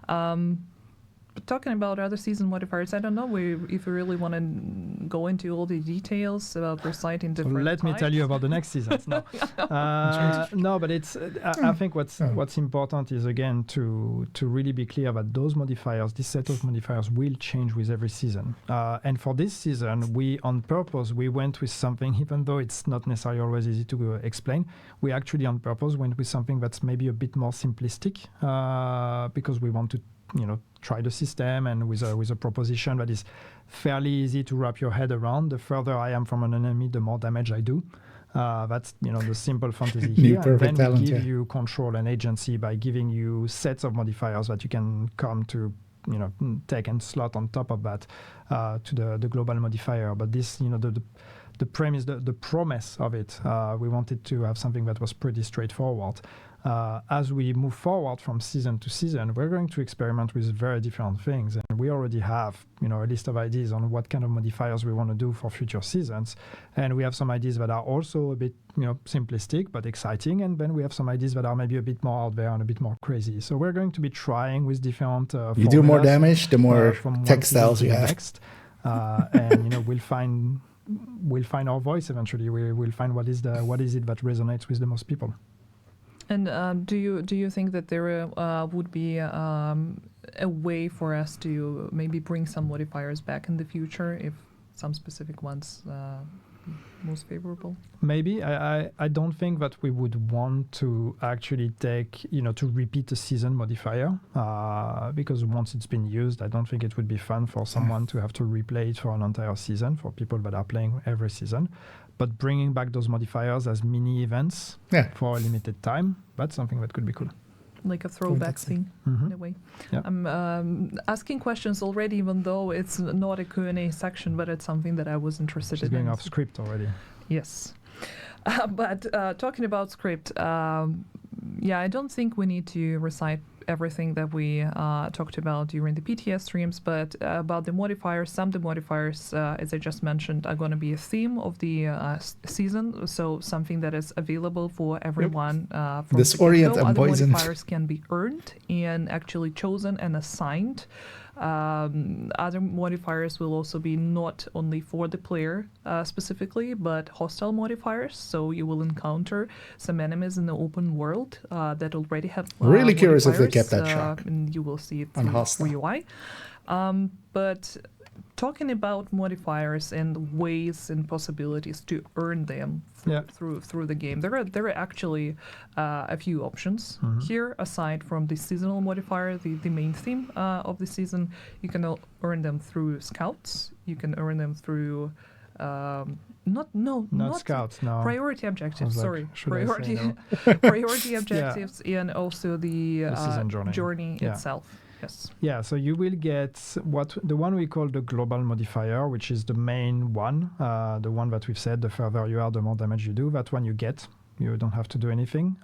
But talking about other season modifiers, I don't know if we really want to go into all the details about reciting different Let me tell you about the next seasons. No, no, but it's. I think what's important is, again, to really be clear that those modifiers, this set of modifiers, will change with every season. And for this season, we on purpose went with something, even though it's not necessarily always easy to explain. We actually on purpose went with something that's maybe a bit more simplistic, because we want to try the system, and with a proposition that is fairly easy to wrap your head around. The further I am from an enemy, the more damage I do. That's the simple fantasy here. And then we give you control and agency by giving you sets of modifiers that you can come to take and slot on top of that to the global modifier. But this the premise, the promise of it, we wanted to have something that was pretty straightforward. As we move forward from season to season, we're going to experiment with very different things, and we already have a list of ideas on what kind of modifiers we want to do for future seasons. And we have some ideas that are also a bit simplistic but exciting, and then we have some ideas that are maybe a bit more out there and a bit more crazy. So we're going to be trying with different you do more damage, the more textiles you have. Next. And we'll find our voice eventually. We'll find what is it that resonates with the most people. And do you think that there would be a way for us to maybe bring some modifiers back in the future, if some specific ones most favorable? Maybe. I don't think that we would want to actually take, to repeat a season modifier, because once it's been used, I don't think it would be fun for someone to have to replay it for an entire season, for people that are playing every season. But bringing back those modifiers as mini events for a limited time, that's something that could be cool. Like a throwback thing, in a way. Yeah. I'm asking questions already, even though it's not a Q&A section, but it's something that I was interested in. She's going off script already. Yes. But talking about script, I don't think we need to recite everything that we talked about during the PTS streams, but about the modifiers, some of the modifiers, as I just mentioned, are going to be a theme of the season, so something that is available for everyone. From Disorient and other poisoned. modifiers can be earned and actually chosen and assigned Other modifiers will also be not only for the player specifically, but hostile modifiers. So you will encounter some enemies in the open world that already have Really curious if they kept modifiers, that shock and you will see it on through hostile. UI. But talking about modifiers and ways and possibilities to earn them through the game, there are actually a few options here. Aside from the seasonal modifier, the main theme of the season, you can earn them through scouts. You can earn them through not scouts. No, priority objectives. like, sorry, should I say priority no? priority objectives, and also the season journey. Yeah. itself. Yes. Yeah, so you will get the one we call the global modifier, which is the main one, the one that we've said, the further you are, the more damage you do. That one you get. You don't have to do anything.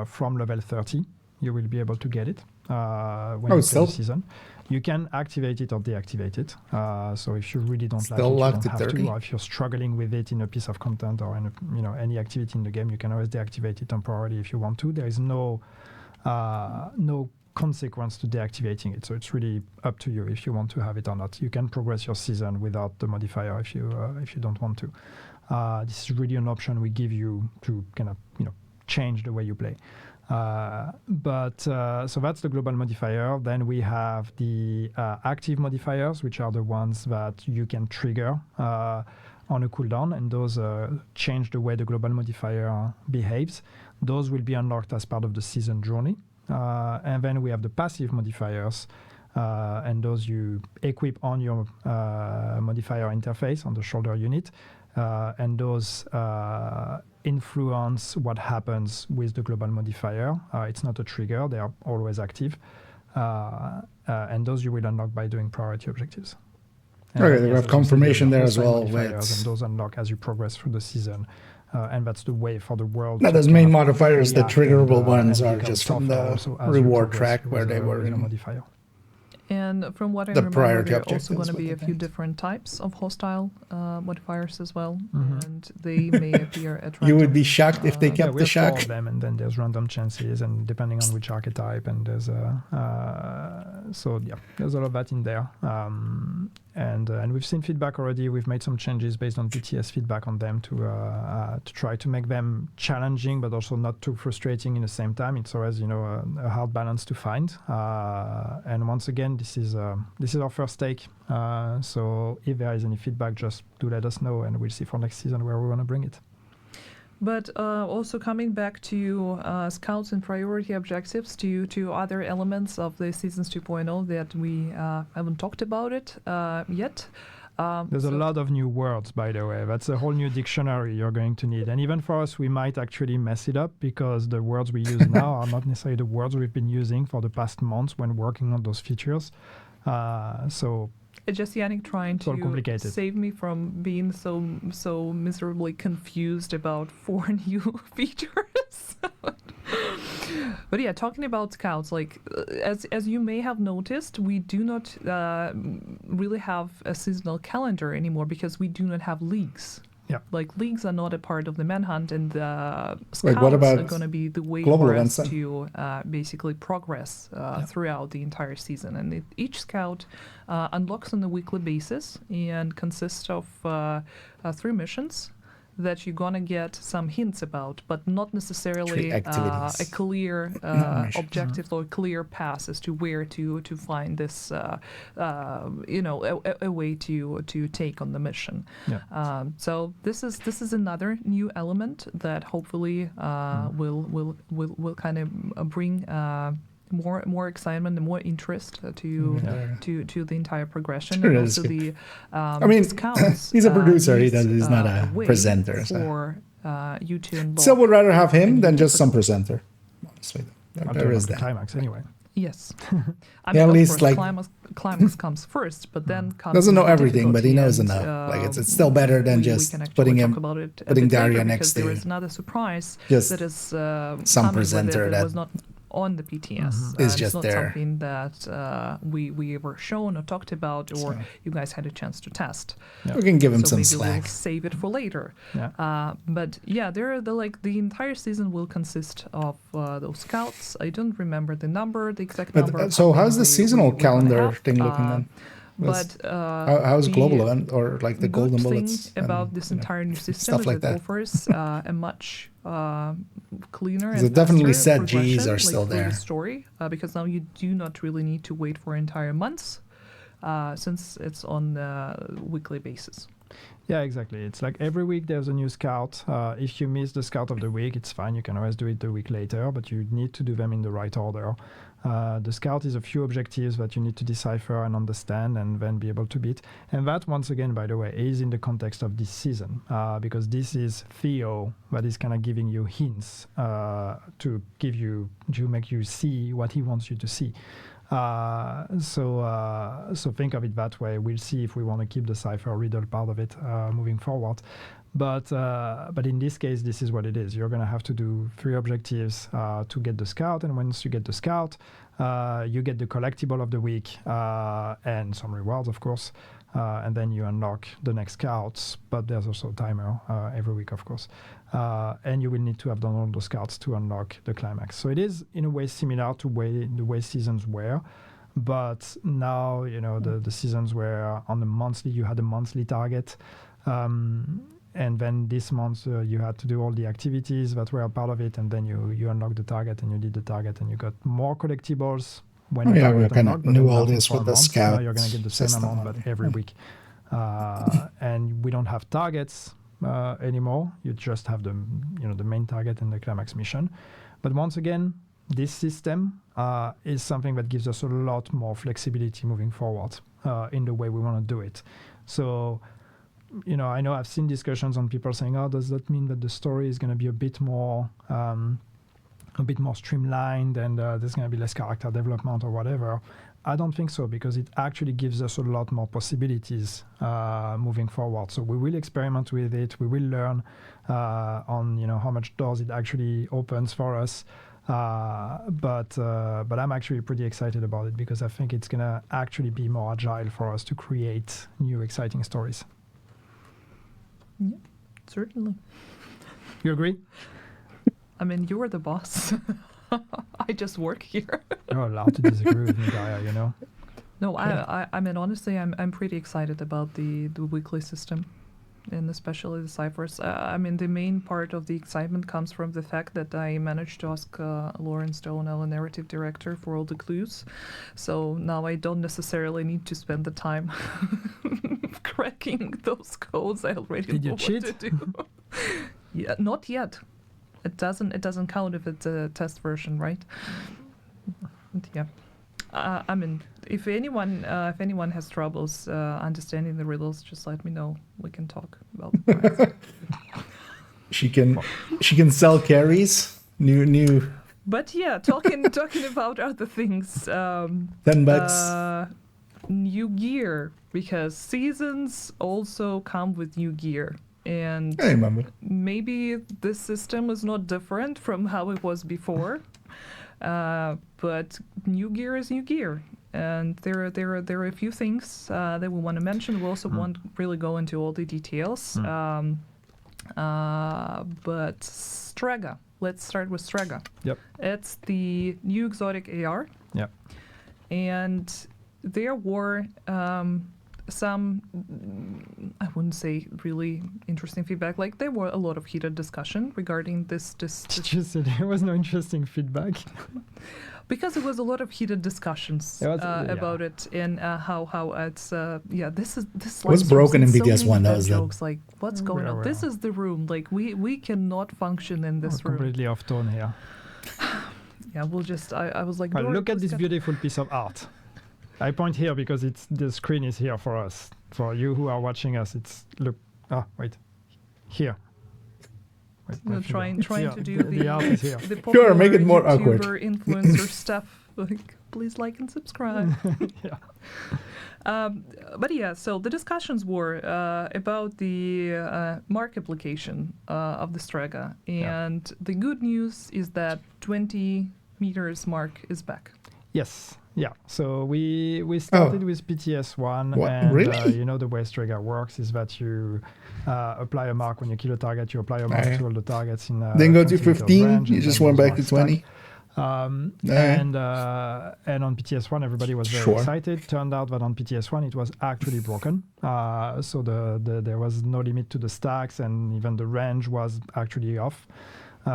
From level 30, you will be able to get it when you play the season. You can activate it or deactivate it. So if you really don't like it, you don't have to. Or if you're struggling with it in a piece of content or in any activity in the game, you can always deactivate it temporarily if you want to. There is no consequence to deactivating it, so it's really up to you if you want to have it or not. You can progress your season without the modifier if you don't want to. This is really an option we give you to kind of change the way you play. So that's the global modifier. Then we have the active modifiers, which are the ones that you can trigger on a cooldown, and those change the way the global modifier behaves. Those will be unlocked as part of the season journey. And then we have the passive modifiers, and those you equip on your modifier interface on the shoulder unit, and those influence what happens with the global modifier. It's not a trigger, they are always active, and those you will unlock by doing priority objectives. Okay, we have confirmation there as well. And those unlock as you progress through the season. And that's the way for the world. Now, those main modifiers, the triggerable ones, are just from the reward track where they were in modifier. And from what I remember, there are also going to be a few different types of hostile modifiers as well, and they may appear attractive. You would be shocked if they kept the shock. 4 of them, and then there's random chances, and depending on which archetype, and there's there's all of that in there. And we've seen feedback already. We've made some changes based on BTS feedback on them to try to make them challenging, but also not too frustrating in the same time. It's always a hard balance to find. And once again, this is our first take. So if there is any feedback, just do let us know, and we'll see for next season where we want to bring it. But also coming back to scouts and priority objectives, to other elements of the Seasons 2.0 that we haven't talked about it yet. There's a lot of new words, by the way. That's a whole new dictionary you're going to need. And even for us, we might actually mess it up because the words we use now are not necessarily the words we've been using for the past months when working on those features. It's just Yannick trying to save me from being so miserably confused about 4 new features. But yeah, talking about scouts, like as you may have noticed, we do not really have a seasonal calendar anymore because we do not have leagues. Yeah. Like leagues are not a part of the Manhunt, and scouts are going to be the way for us to basically progress throughout the entire season. And each scout unlocks on a weekly basis and consists of 3 missions that you're going to get some hints about, but not necessarily a clear objective or clear path as to where to find this, a way to take on the mission. Yeah. So this is another new element that hopefully will kind of bring more excitement and more interest to the entire progression. Sure, and also the scouts. He's a producer. He's not a presenter. For you to unlock. Still would rather have him than just some presenter. Honestly, there is that. Climax anyway. Yes. I mean, at least climax comes first, but then comes doesn't know everything, but he knows enough. It's still better than just putting Daria next to there is another surprise just that is some presenter that was not on the PTS. It's just not there. something that we were shown or talked about, or you guys had a chance to test. We can give him so some maybe slack. We'll save it for later. Yeah. But yeah, the entire season will consist of those scouts. I don't remember the exact number. But so how's the seasonal calendar thing looking then? But how's global event or like the golden good bullets? thing about this entire new system stuff is like it that. offers a much cleaner and It definitely faster said Gs progression, are still through there. the story, because now you do not really need to wait for entire months, since it's on a weekly basis. Yeah, exactly. It's like every week there's a new scout. If you miss the scout of the week, it's fine. You can always do it the week later, but you need to do them in the right order. The scout is a few objectives that you need to decipher and understand and then be able to beat. And that, once again, by the way, is in the context of this season, because this is Theo that is kind of giving you hints to make you see what he wants you to see. So think of it that way. We'll see if we want to keep the cipher riddle part of it moving forward. But in this case, this is what it is. You're going to have to do 3 objectives to get the scout, and once you get the scout, you get the collectible of the week and some rewards, of course, and then you unlock the next scouts. But there's also a timer every week, of course, and you will need to have done all the scouts to unlock the climax. So it is in a way similar to the way seasons were. But now, the seasons were on the monthly, you had a monthly target. And then this month you had to do all the activities that were a part of it, and then you unlocked the target and you did the target and you got more collectibles. When we target kind of unlocked, but knew then all nothing this for with a the month. scout Now you're going to get the same system. amount, but every week. And we don't have targets anymore. You just have the main target and the climax mission. But once again, this system is something that gives us a lot more flexibility moving forward in the way we want to do it. So, I know I've seen discussions on people saying, "Oh, does that mean that the story is going to be a bit more streamlined and there's going to be less character development or whatever?" I don't think so, because it actually gives us a lot more possibilities moving forward. So we will experiment with it. We will learn on how much doors it actually opens for us. But I'm actually pretty excited about it, because I think it's going to actually be more agile for us to create new exciting stories. Yeah, certainly. You agree? I mean, you're the boss. I just work here. You're allowed to disagree with me, Gaia, No, I mean, honestly, I'm pretty excited about the weekly system, and especially the ciphers. I mean, the main part of the excitement comes from the fact that I managed to ask Lauren Stone, our narrative director, for all the clues. So now I don't necessarily need to spend the time cracking those codes. I already know what to do. Yeah, not yet. It doesn't count if it's a test version, right? Yeah. I mean, if anyone has troubles understanding the riddles, just let me know. We can talk about it. She can sell carries. New. But yeah, talking about other things. $10. New gear, because seasons also come with new gear. And I remember. Maybe this system is not different from how it was before, but new gear is new gear, and there are a few things that we want to mention. We also won't really go into all the details, but Strega. Let's start with Strega. Yep. It's the new exotic AR. Yep. And there were some, I wouldn't say really interesting feedback. Like, there were a lot of heated discussion regarding this. Did you say there was no interesting feedback? Because there was a lot of heated discussions about it, and how it's this. What's broken in BTS 1? That was jokes like, what's going on? This is the room. Like, we cannot function in this room. Completely off tone here. Yeah, we'll just. I was like, well, look at this beautiful piece of art. I point here because the screen is here for us. For you who are watching us, wait, here. Wait, trying to do the art is here. The popular sure, make it more YouTuber awkward. Influencer stuff. Like, please like and subscribe. Yeah. But yeah, so the discussions were about the mark application of the Strega, and the good news is that 20 meters mark is back. Yes. Yeah. So we started with PTS1, What? and Really? you know the way Strega works is that you apply a mark when you kill a target. You apply a mark to all the targets in. Then go to 20 meters 15. range, You and just then went those back to marks stack. 20. And on PTS1, everybody was very Sure. excited. Turned out that on PTS1, it was actually broken. So there was no limit to the stacks, and even the range was actually off.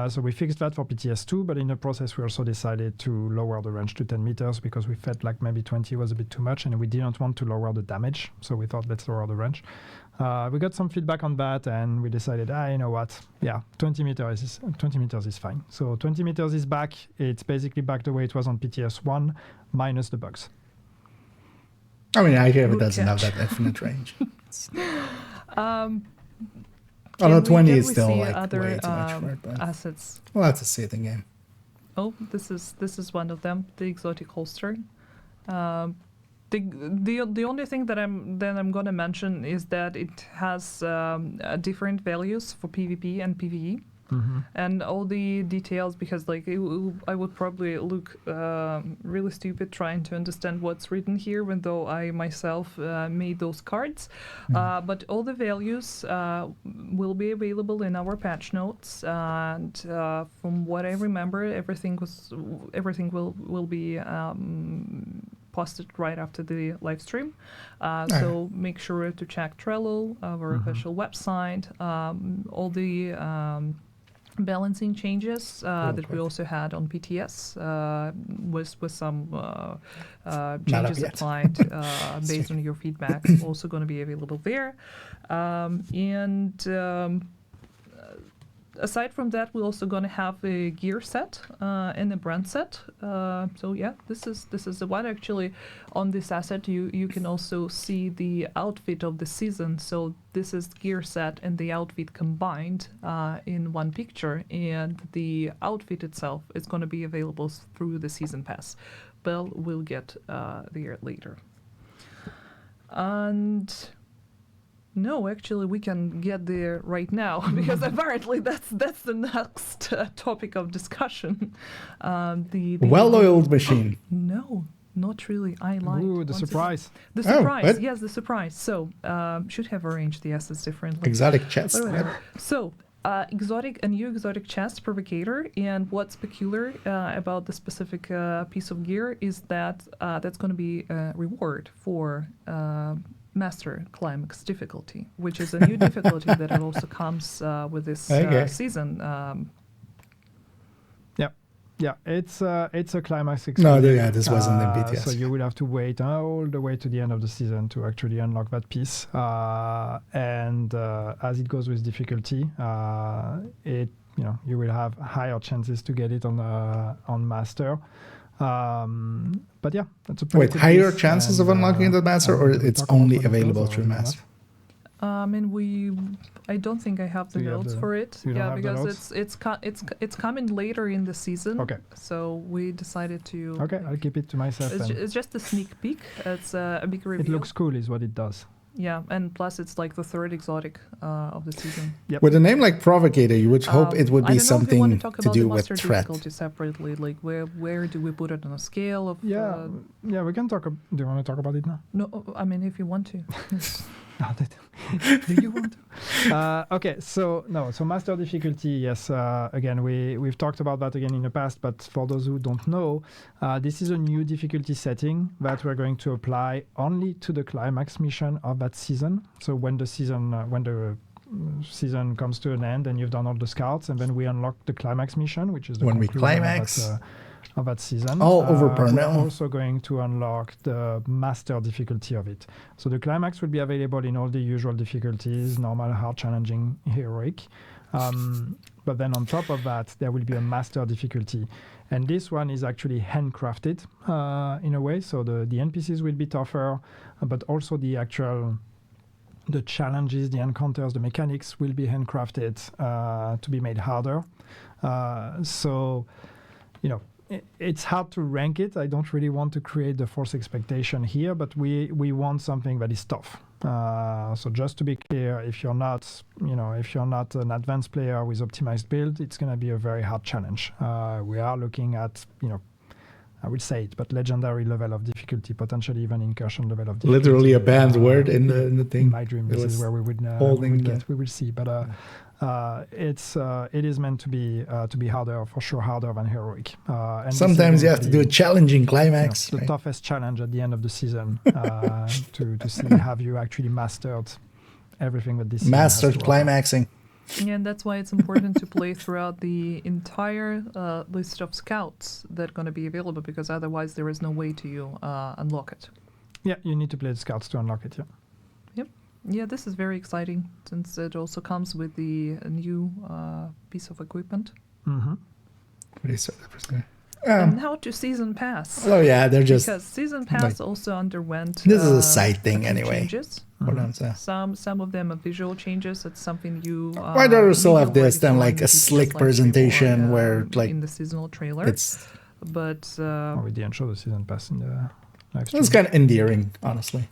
So we fixed that for PTS2, but in the process, we also decided to lower the range to 10 meters because we felt like maybe 20 was a bit too much, and we didn't want to lower the damage. So we thought, let's lower the range. We got some feedback on that, and we decided, you know what? Yeah, 20 meters is fine. So 20 meters is back. It's basically back the way it was on PTS1, minus the bugs. I mean, I hear it doesn't have that definite range. Although 20 is still like other, way too much for it. But assets. we'll have to see it in game. Oh, this is one of them, the exotic holster. The only thing that I'm gonna mention is that it has different values for PvP and PvE. Mm-hmm. And all the details, because like I would probably look really stupid trying to understand what's written here, even though I myself made those cards. But all the values will be available in our patch notes, and from what I remember, everything will be posted right after the live stream. So make sure to check Trello, our official website, all the balancing changes that we also had on PTS with some changes applied based on your feedback, also going to be available there. Aside from that, we're also going to have a gear set and a brand set. So yeah, this is the one. Actually, on this asset, you can also see the outfit of the season. So this is gear set and the outfit combined in one picture, and the outfit itself is going to be available through the season pass. But we'll get there later. And no, actually, we can get there right now because apparently that's the next topic of discussion. The well-oiled machine. No, not really. I lied. Ooh, the surprise. The surprise. Yes, the surprise. So should have arranged the assets differently. Exotic chest. So a new exotic chest provocator, and what's peculiar about the specific piece of gear is that that's going to be a reward for Master Climax difficulty, which is a new difficulty that it also comes with this season. Yeah, it's a Climax exclusive. No, yeah, this wasn't in BTS. So you will have to wait all the way to the end of the season to actually unlock that piece. And as it goes with difficulty, you will have higher chances to get it on Master. But yeah, that's a pretty higher chances of unlocking the Master, or it's only available through Master? I don't think I have the notes for it. Yeah, because it's coming later in the season. Okay. So we decided to. Okay, I'll keep it to myself. It's just a sneak peek. It's a big reveal. It looks cool, is what it does. Yeah, and plus it's like the third exotic of the season. Yep. With a name like Provocator, you would hope it would be something to do with threat. Difficulty separately, like where do we put it on a scale of? Yeah, we can talk. Do you want to talk about it now? No, I mean if you want to. Do you want to? Okay, so Master difficulty, yes. Again, we've talked about that again in the past, but for those who don't know, this is a new difficulty setting that we're going to apply only to the Climax mission of that season. So when the season comes to an end and you've done all the scouts, and then we unlock the Climax mission, which is the when we climax of that season. Over we're also going to unlock the Master difficulty of it. So the Climax will be available in all the usual difficulties, normal, hard, challenging, heroic. But then on top of that, there will be a Master difficulty. And this one is actually handcrafted in a way. So the NPCs will be tougher, but also the challenges, the encounters, the mechanics will be handcrafted to be made harder. It's hard to rank it. I don't really want to create the false expectation here, but we want something that is tough. So just to be clear, if you're not an advanced player with optimized build, it's going to be a very hard challenge. We are looking at, I would say it, but legendary level of difficulty, potentially even incursion level of difficulty. Literally a banned word in the thing. In my dream, this is where we would get. We will see, but it is meant to be harder, for sure, harder than heroic. And sometimes you have to do a challenging climax. The toughest challenge at the end of the season to see have you actually mastered everything that this season has to offer. Climaxing. Yeah, and that's why it's important to play throughout the entire list of scouts that are going to be available, because otherwise there is no way to unlock it. Yeah, you need to play the scouts to unlock it, yeah. Yep. Yeah, this is very exciting, since it also comes with the new piece of equipment. Mm-hmm. And how to season pass. Oh yeah, they're just... Because season pass also underwent... This is a side thing anyway. Changes. Some of them are visual changes. It's something you... Why do we still have this than like a slick presentation where like... In the seasonal trailer. It's... But... we didn't show the season pass in the live stream. It's kind of endearing, honestly.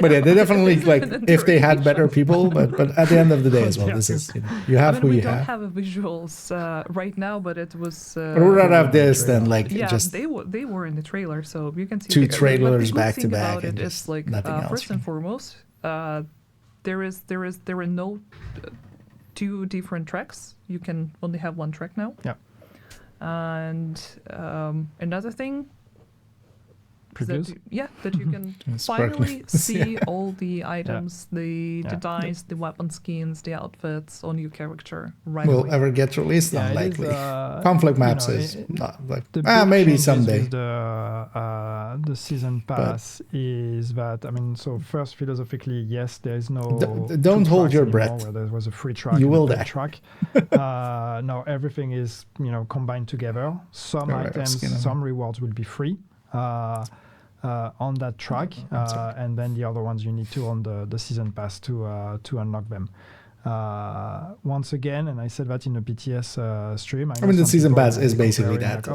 But yeah, they definitely like if they had better people, but at the end of the day as well, this is you have who you have. We don't have a visuals right now, but it was. But we'd rather have this than like just. They were in the trailer, so you can see two trailers back to back. And it's like first and foremost, there are no two different tracks. You can only have one track now. Yeah. And another thing. That you can finally see all the items, the dice, the weapon skins, the outfits on your character right away. Will ever get released? Unlikely. Conflict maps is not like maybe someday. With the season pass is that so first philosophically yes, there is no don't hold your breath. Where there was a free track. You will die. Track. No, everything is combined together. Some items, some rewards will be free. On that track, and then the other ones you need to on the season pass to unlock them. Once again, and I said that in the BTS stream. I mean, the season pass is basically that.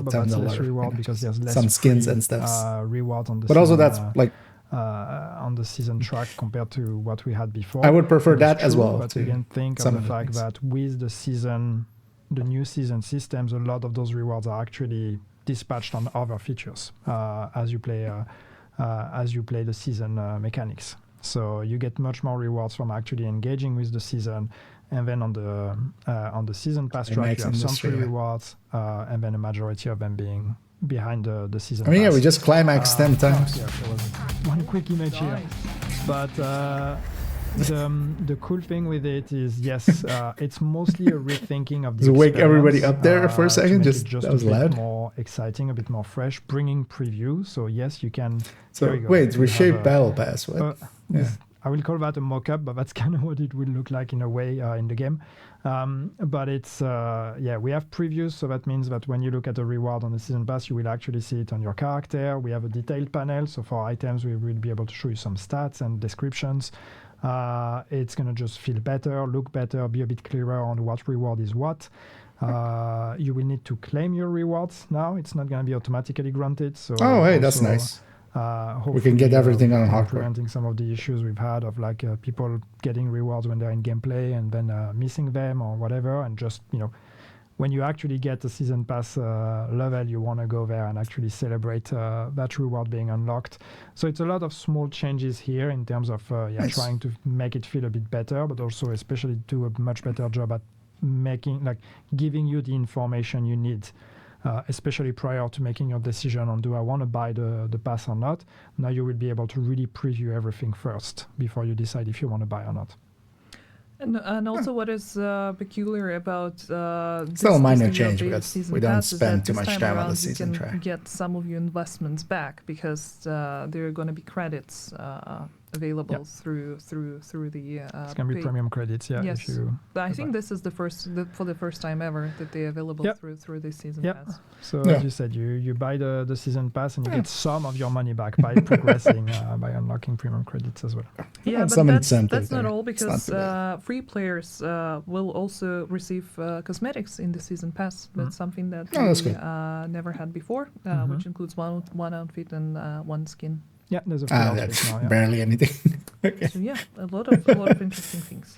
Reward because there's less some skins and stuff. Rewards on the. But also that's like on the season track compared to what we had before. I would prefer that as well. But again, think of the fact that with the new season systems, a lot of those rewards are actually dispatched on other features as you play the season mechanics. So you get much more rewards from actually engaging with the season, and then on the season pass track you have some free rewards, and then a majority of them being behind the season. I mean, we just climaxed 10 times. Yeah, there was one quick image here, but. The cool thing with it is, yes, it's mostly a rethinking of the experience. Wake everybody up there for a second, just that was loud. More exciting, a bit more fresh, bringing preview. So yes, you can. So wait, reshape battle pass. What? I will call that a mock-up, but that's kind of what it will look like in a way in the game. But it's we have previews, so that means that when you look at a reward on the season pass, you will actually see it on your character. We have a detailed panel, so for items, we will be able to show you some stats and descriptions. It's going to just feel better, look better, be a bit clearer on what reward is what. You will need to claim your rewards now. It's not going to be automatically granted. So that's nice. We can get everything on hardcore. Preventing some of the issues we've had of like people getting rewards when they're in gameplay and then missing them or whatever, and just when you actually get a season pass level, you want to go there and actually celebrate that reward being unlocked. So it's a lot of small changes here in terms of trying to make it feel a bit better, but also especially do a much better job at giving you the information you need, especially prior to making your decision on do I want to buy the pass or not. Now you will be able to really preview everything first before you decide if you want to buy or not. And also what is peculiar about still a minor change because we don't spend too much time on the season track. You track. can get some of your investments back because there are going to be credits available through the. It's gonna be premium credits, yeah. Yes, If you I think this is for the first time ever that they're available through the season pass. So as you said, you buy the season pass and you get some of your money back by progressing by unlocking premium credits as well. Yeah, but that's not all, because free players will also receive cosmetics in the season pass. That's something that we never had before, which includes one outfit and one skin. Yeah, there's a free outfit that's now. Yeah. barely anything. Okay. So yeah, a lot of interesting things.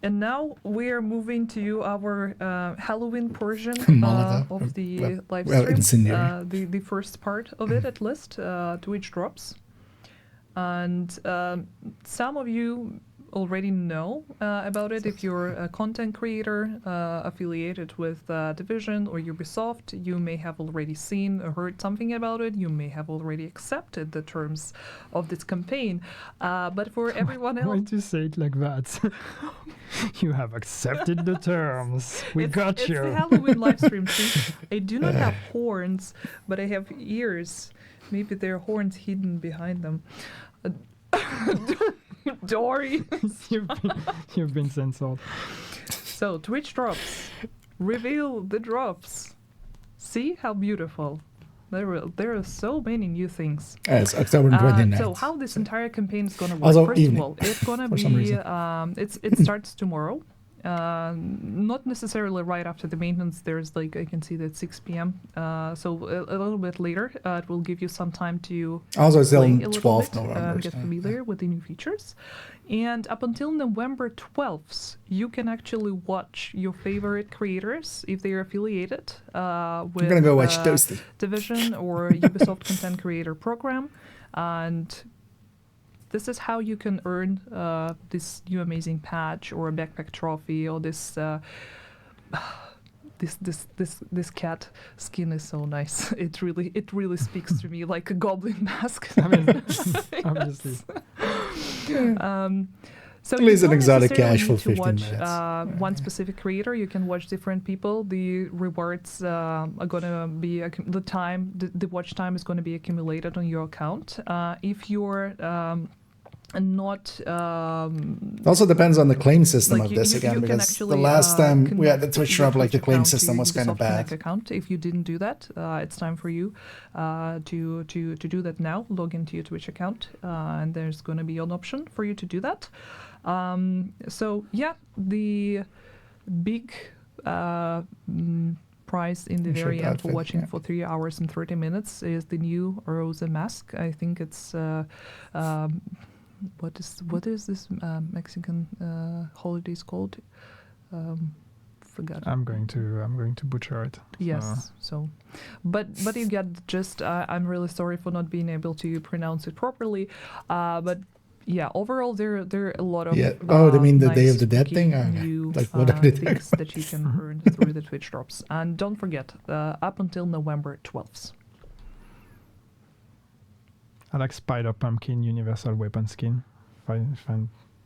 And now we are moving to our Halloween portion of the live stream. The first part of it, at least, Twitch drops. And some of you already know about it. If you're a content creator affiliated with Division or Ubisoft, you may have already seen or heard something about it. You may have already accepted the terms of this campaign. But for everyone else... Why do you say it like that? You have accepted the terms. We got you. It's the Halloween live stream. See? I do not have horns, but I have ears. Maybe there are horns hidden behind them. Dory. You've been censored. So Twitch drops. Reveal the drops. See how beautiful. There are so many new things. It's October 29th. So how this entire campaign is going to work? Also First evening, of all, it's going to be it starts tomorrow. Not necessarily right after the maintenance. There's I can see that 6 p.m. So a little bit later. It will give you some time to also it's play on a little 12th bit, November. get familiar with the new features. And up until November 12th, you can actually watch your favorite creators if they are affiliated with I'm gonna go watch Toasty. Division or Ubisoft Content Creator Program. And this is how you can earn this new amazing patch or a backpack trophy or this this cat skin is so nice. It really speaks to me like a goblin mask. I mean, obviously. So At least you an don't exotic necessarily cash for need to 15 watch minutes. one specific creator. You can watch different people. The rewards are gonna be the watch time is gonna be accumulated on your account. If you're not It also depends on the claim system of this again, because actually, the last time we had the connect Twitch your drop, like the claim account to system was kind of Ubisoft Connect bad. account. If you didn't do that, it's time for you to do that now. Log into your Twitch account, and there's going to be an option for you to do that. So yeah, the big prize in the very end for watching for 3 hours and 30 minutes is the new Rosa mask. I think it's what is this Mexican holidays called? Forgot. I'm going to butcher it. Yes. So, but you get just. I'm really sorry for not being able to pronounce it properly. But yeah, overall there are a lot of they mean the nice Day of the Dead thing? New, like what are they things that you can earn through the Twitch drops. And don't forget, up until November 12th. I like Spider Pumpkin Universal Weapon skin.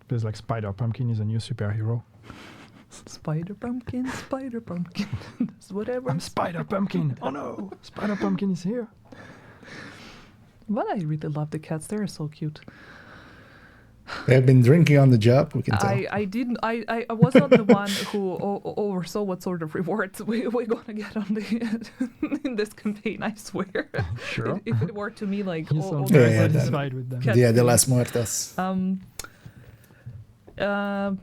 Feels like Spider Pumpkin is a new superhero. Spider Pumpkin. That's whatever. I'm Spider Pumpkin. Oh no, Spider Pumpkin is here. But I really love the cats. They're so cute. They have been drinking on the job, we can tell. I didn't. I was not the one who oversaw what sort of rewards we're gonna get on the in this campaign. I swear. Sure. If it were to me, like you all very satisfied with them. Yeah, the Las Muertas.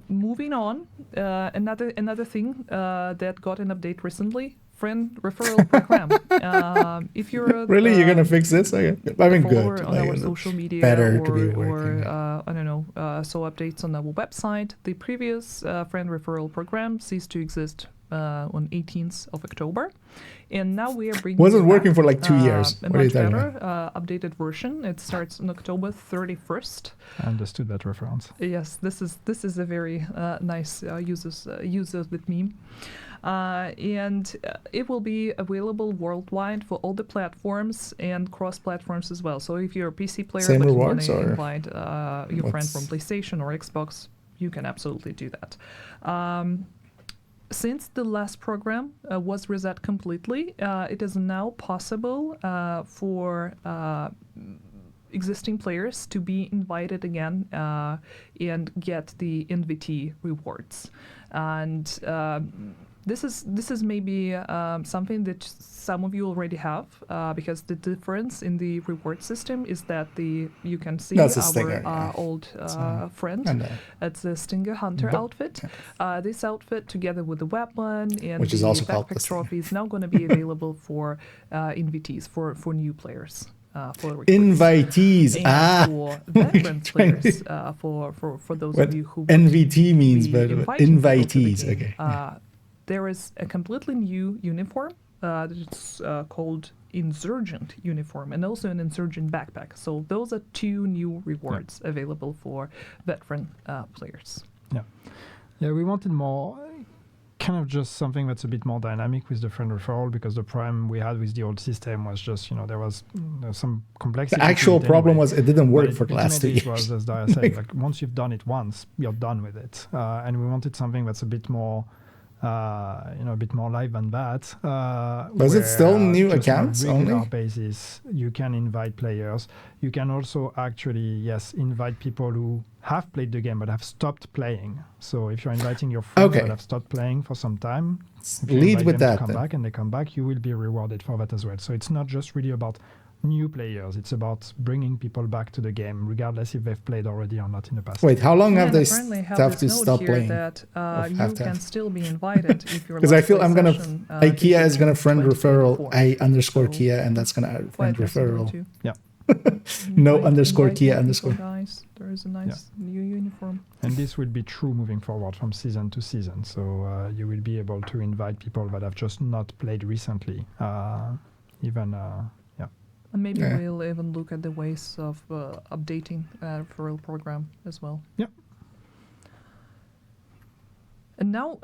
Moving on, another thing that got an update recently. Friend referral program. If you're really, you're gonna fix this? I mean, good. On our social media, better to be working. I don't know. So updates on our website. The previous friend referral program ceased to exist on 18th of October, and now we are bringing. Wasn't working for like 2 years. A much better updated version. It starts on October 31st. I understood that reference. Yes, this is a very nice user with meme. And it will be available worldwide for all the platforms and cross-platforms as well. So if you're a PC player, Same but you rewards, want to or invite your friend from PlayStation or Xbox, you can absolutely do that. Since the last program was reset completely, it is now possible for existing players to be invited again and get the NVT rewards. And this is maybe something that some of you already have, because the difference in the reward system is that you can see our old friend. It's a Stinger Hunter outfit. This outfit, together with the weapon and which the is also backpack trophy, is now going to be available for NVTs, for new players. For invitees, for veteran players, for those of you who NVT means, but invitees. Okay. There is a completely new uniform that's called Insurgent uniform, and also an Insurgent backpack. So those are two new rewards available for veteran players. Yeah, we wanted more. Kind of just something that's a bit more dynamic with the friend referral, because the problem we had with the old system was just, there was some complexity. The actual problem was it didn't work for the last 2 years. It was, as Dara said, like once you've done it once, you're done with it. And we wanted something that's a bit more, a bit more live than that. Was it still new accounts on a regular only? basis, you can invite players. You can also actually, invite people who have played the game but have stopped playing. So if you're inviting your friends that have stopped playing for some time, lead with that. Come back and they come back, you will be rewarded for that as well. So it's not just really about new players, it's about bringing people back to the game, regardless if they've played already or not in the past. Wait, how long have they have to stop playing? That you can still be invited if you're. Because I feel I'm gonna IKEA is gonna friend referral I_Kia, and that's gonna friend referral. Yeah. No underscore Kia underscore. Guys, there is a nice new uniform. And this will be true moving forward from season to season. So you will be able to invite people that have just not played recently, And maybe we'll even look at the ways of updating referral program as well. Yeah. And now,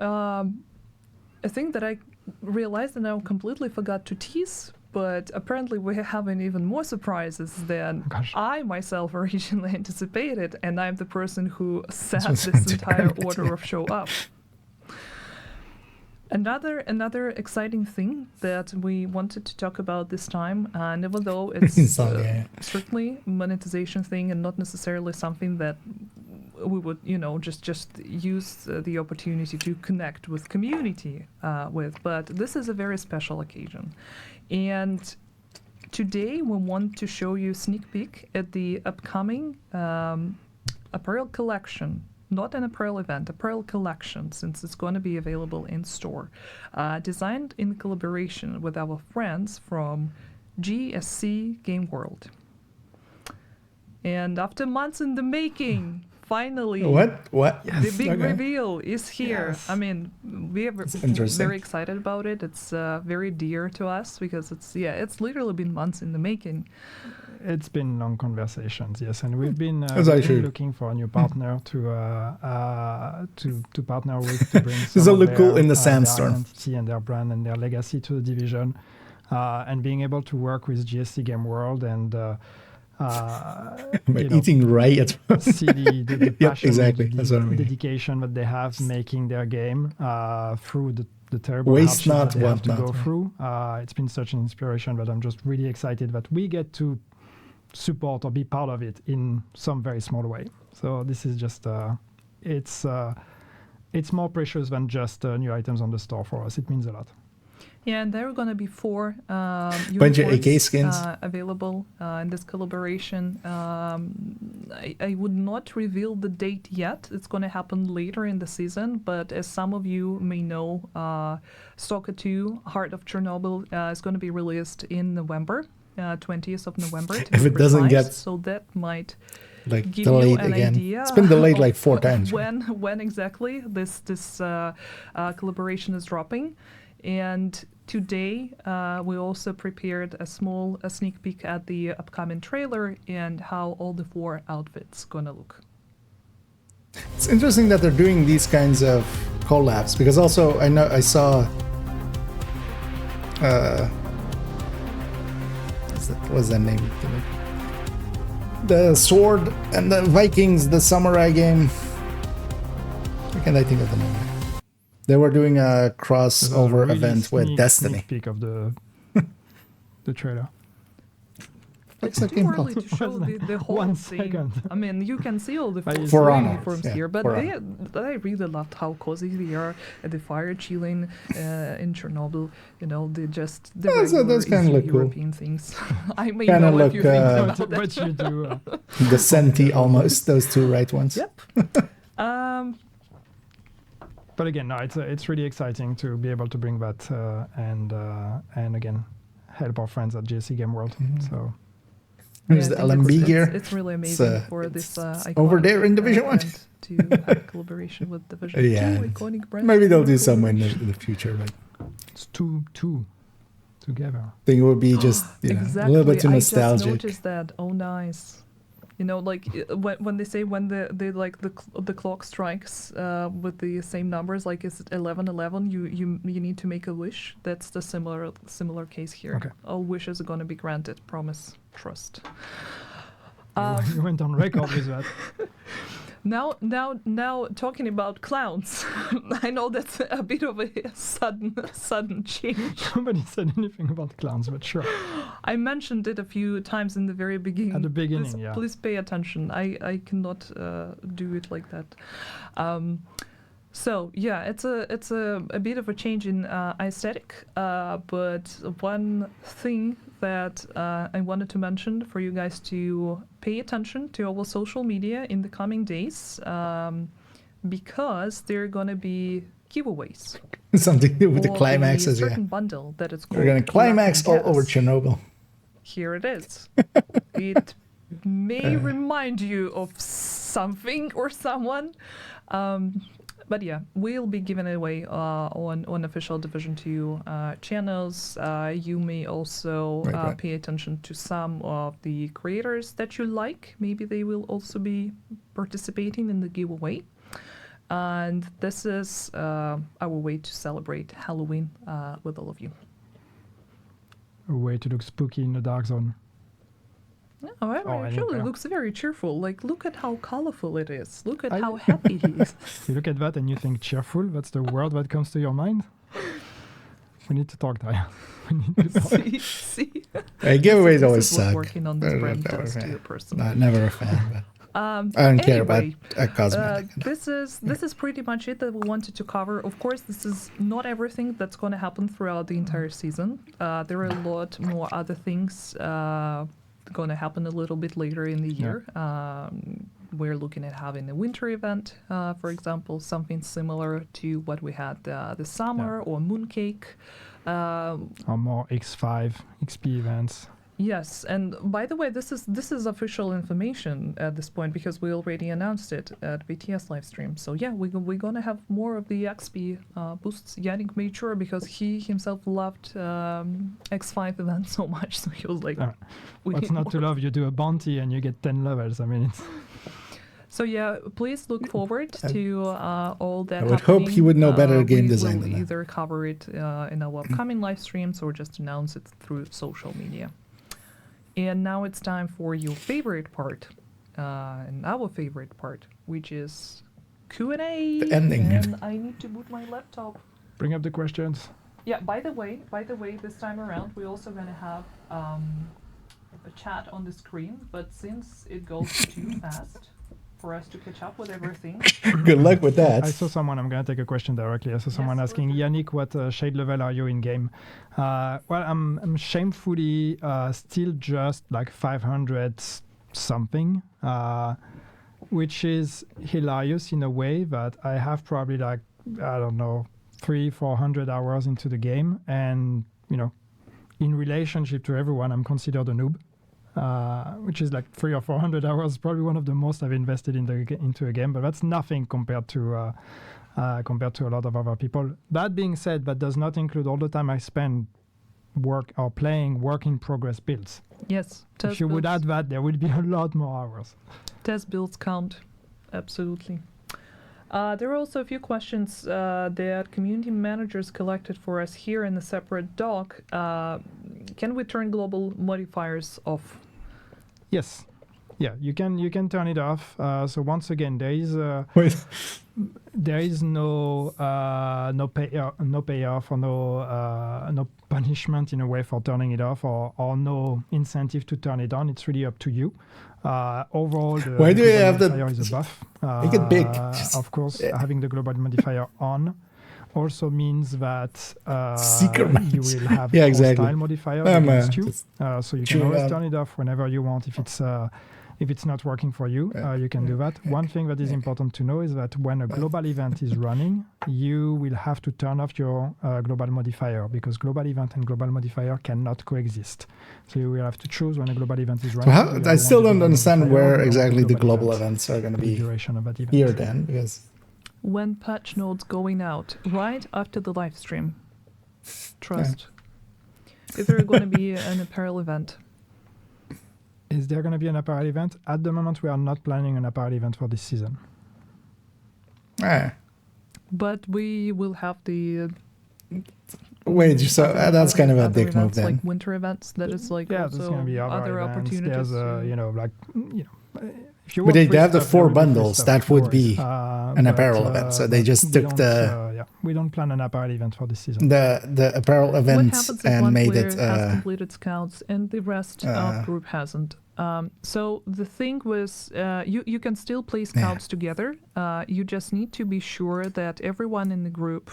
a thing that I realized and I completely forgot to tease, but apparently we have even more surprises than I myself originally anticipated, and I'm the person who set this entire order of show up. Another exciting thing that we wanted to talk about this time, and even though it's strictly monetization thing and not necessarily something that we would, just use the opportunity to connect with community with, but this is a very special occasion. And today we want to show you a sneak peek at the upcoming apparel collection. Not an apparel event, apparel collection, since it's going to be available in store. Designed in collaboration with our friends from GSC Game World. And after months in the making, finally, the big reveal is here. Yes. I mean, we are very excited about it. It's very dear to us because it's literally been months in the making. It's been long conversations, yes, and we've been looking for a new partner to partner with to bring this will look cool in the sandstorm. Their identity and their brand and their legacy to the division, and being able to work with GSC Game World and eating right see the passion, exactly. the dedication that they have making their game through the terrible waste not that they have to want go not. through. It's been such an inspiration that I'm just really excited that we get to support or be part of it in some very small way. So this is just it's more precious than just new items on the store for us. It means a lot. Yeah, and there are going to be 4 bunch of AK skins available in this collaboration. I would not reveal the date yet. It's going to happen later in the season, but as some of you may know, Stalker 2, Heart of Chernobyl is going to be released in November, 20th of November. If it doesn't get so that might give delayed you an again. idea. It's been delayed like 4 times. When exactly this collaboration is dropping. And today, we also prepared a sneak peek at the upcoming trailer and how all the 4 outfits gonna look. It's interesting that they're doing these kinds of collabs, because also I saw what's that name? The Sword and the Vikings, the samurai game. Why can't I think of the name? They were doing a crossover event with Destiny. Sneak peek of the trailer. Looks It's like too game early called. to show the whole 1 thing. second. I mean, you can see all the full For Honor, uniforms yeah, here, but For they really loved how cozy they are at the fire chilling in Chernobyl. You know, they just the Yeah, so regular those kinda Eastern look cool. European things. I may Kinda know look, if you think about What you do. The Senti almost, those two right ones. Yep. But again, no, it's really exciting to be able to bring that and again help our friends at GSC Game World. So Here's Yeah, the I think LMB gear. It's really amazing for this over iconic, there in Division 1. brand to have a collaboration with Division 2 Yeah. iconic brands. Maybe they'll to do have some in collaboration. the future, but it's two together. I think it would be just Exactly. a little bit too I just nostalgic. noticed that. Oh, nice. You know, like when they say when they like the clock strikes with the same numbers, like is it 11:11? You need to make a wish. That's the similar case here. Okay. All wishes are gonna be granted. Promise, trust. You went on record with that. Now, talking about clowns, I know that's a bit of a sudden change. Nobody said anything about clowns, but sure. I mentioned it a few times in the very beginning. At the beginning, yeah. Please pay attention. I cannot do it like that. So yeah, it's a bit of a change in aesthetic, but one thing that I wanted to mention for you guys to pay attention to our social media in the coming days, because there are gonna be giveaways. Something to do with the for climaxes, a yeah. certain bundle that is called. We're gonna climax all Lucky over Guess. Chernobyl. Here it is. It may remind you of something or someone. But yeah, we'll be giving it away on official Division 2 channels. You may also Right. pay attention to some of the creators that you like. Maybe they will also be participating in the giveaway. And this is our way to celebrate Halloween with all of you. A way to look spooky in the dark zone. However, Oh, I it didn't really know. looks very cheerful. Like, look at how colorful it is. Look at I- how happy he is. You look at that and you think cheerful. That's the word that comes to your mind. We need to talk, Diane. We need to talk. see. Giveaways This always is what suck. working on this Never- brand never a does to fan. your person. Never a fan. But I don't care about Anyway, cosmetic. this is pretty much it that we wanted to cover. Of course, this is not everything that's going to happen throughout the entire season. There are a lot more other things going to happen a little bit later in the year. We're looking at having a winter event, for example, something similar to what we had this summer, or Mooncake. Or more X5, XP events. Yes, and by the way, this is official information at this point because we already announced it at BTS livestream. So yeah, we're gonna have more of the XP boosts. Yannick made sure because he himself loved X5 events so much, so he was like, we What's need not to more. love? You do a bounty and you get 10 levels. I mean, it's... So yeah, please look forward to all that. I would hope he would know better game we design will than that. either cover it in our upcoming live streams or just announce it through social media. And now it's time for your favorite part, and our favorite part, which is Q&A. The ending. And I need to boot my laptop. Bring up the questions. Yeah. By the way, this time around we're also gonna have a chat on the screen, but since it goes too fast for us to catch up with everything. Good luck with that. I saw someone, I'm going to take a question directly. I saw someone asking, Yannick, what shade level are you in game? Well, I'm shamefully still just like 500 something, which is hilarious in a way that I have probably like, I don't know, 300-400 hours into the game. And, you know, in relationship to everyone, I'm considered a noob. Which is like 300 or 400 hours, probably one of the most I've invested into a game, but that's nothing compared to a lot of other people. That being said, that does not include all the time I spend playing work in progress builds. Yes, if you would add that, there would be a lot more hours. Test builds count, absolutely. There are also a few questions that community managers collected for us here in a separate doc. Can we turn global modifiers off? Yes. Yeah, you can turn it off. So once again, there is Wait. there is no payoff or no punishment in a way for turning it off, or no incentive to turn it on. It's really up to you. Overall, the Why do you global have the- modifier is a buff. Make it big. Of course, having the global modifier on also means that Secret you match. will have Yeah, a exactly. hostile modifier I'm, against you. just So you can chewing always on. turn it off whenever you want if it's not working for you. You can do that. One thing that is important to know is that when a global event is running, you will have to turn off your global modifier, because global event and global modifier cannot coexist. So you will have to choose when a global event is So running. how, you I either still want the don't global understand modifier or where you want exactly the global event, events are going to the be duration of that event. here then, because When patch nodes going out right after the live stream. Trust. Is there going to be an apparel event? Is there going to be an apparel event? At the moment, we are not planning an apparel event for this season. But we will have the. Wait, so that's kind of a other dick move events, then. like winter events. That is like Yeah, there's also going to be other events. opportunities. There's if you But want they free have the stuff, 4 there will be free bundles. stuff, That no would be worries. an apparel event. So they but just we took don't, the we don't plan an apparel event for this season. the apparel What event happens if and one made player it. has completed scouts and the rest of group hasn't? So the thing was, you can still play scouts together. You just need to be sure that everyone in the group